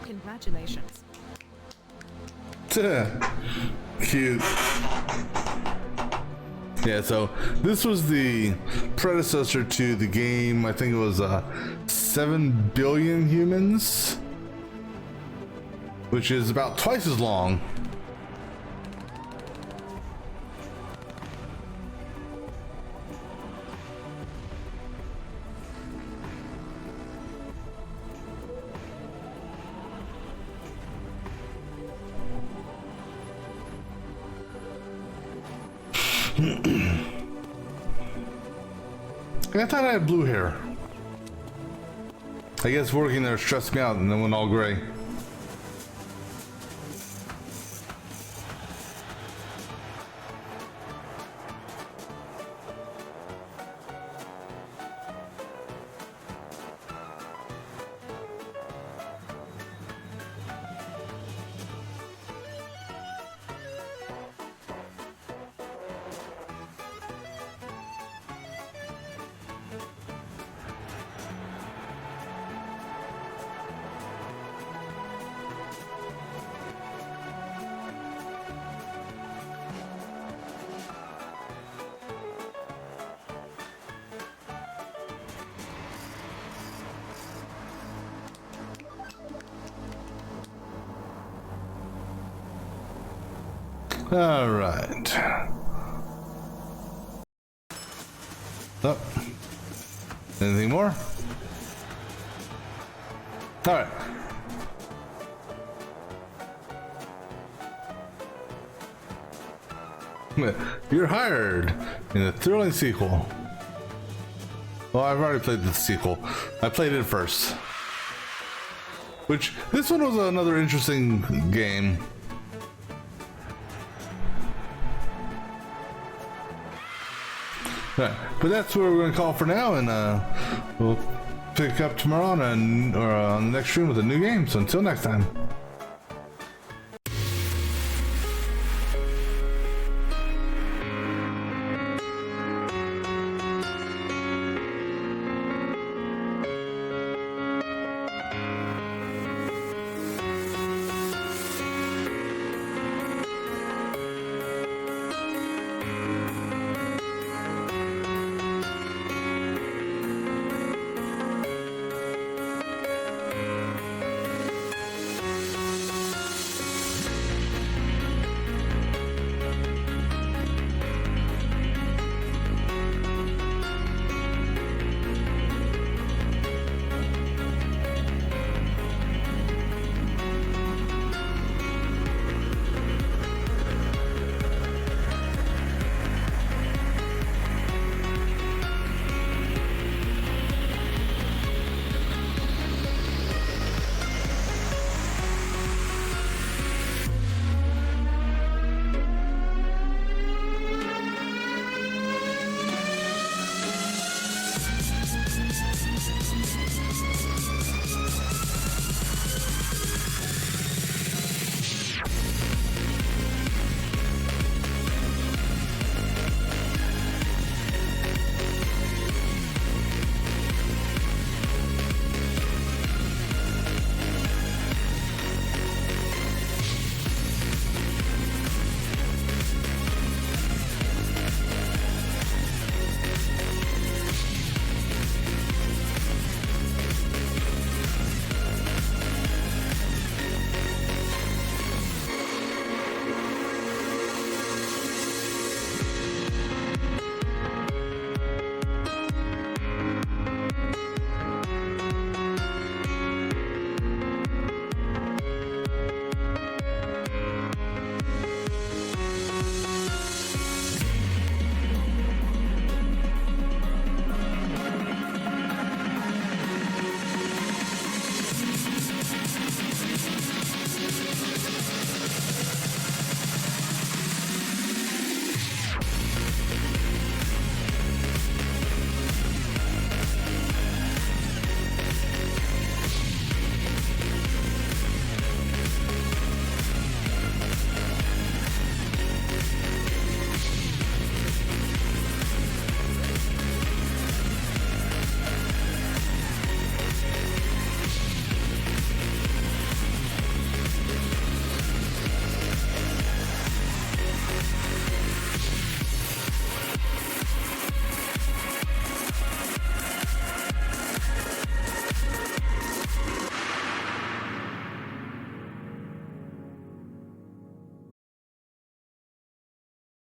Congratulations. Cute. Yeah, so this was the predecessor to the game. I think it was 7 billion humans, which is about twice as long. I thought I had blue hair. I guess working there stressed me out and then went all gray. All right. Oh. Anything more? All right. You're hired in a thrilling sequel. Well, I've already played the sequel. I played it first. Which, this one was another interesting game. Right, but that's where we're going to call for now, and we'll pick up tomorrow on the next stream with a new game. So until next time.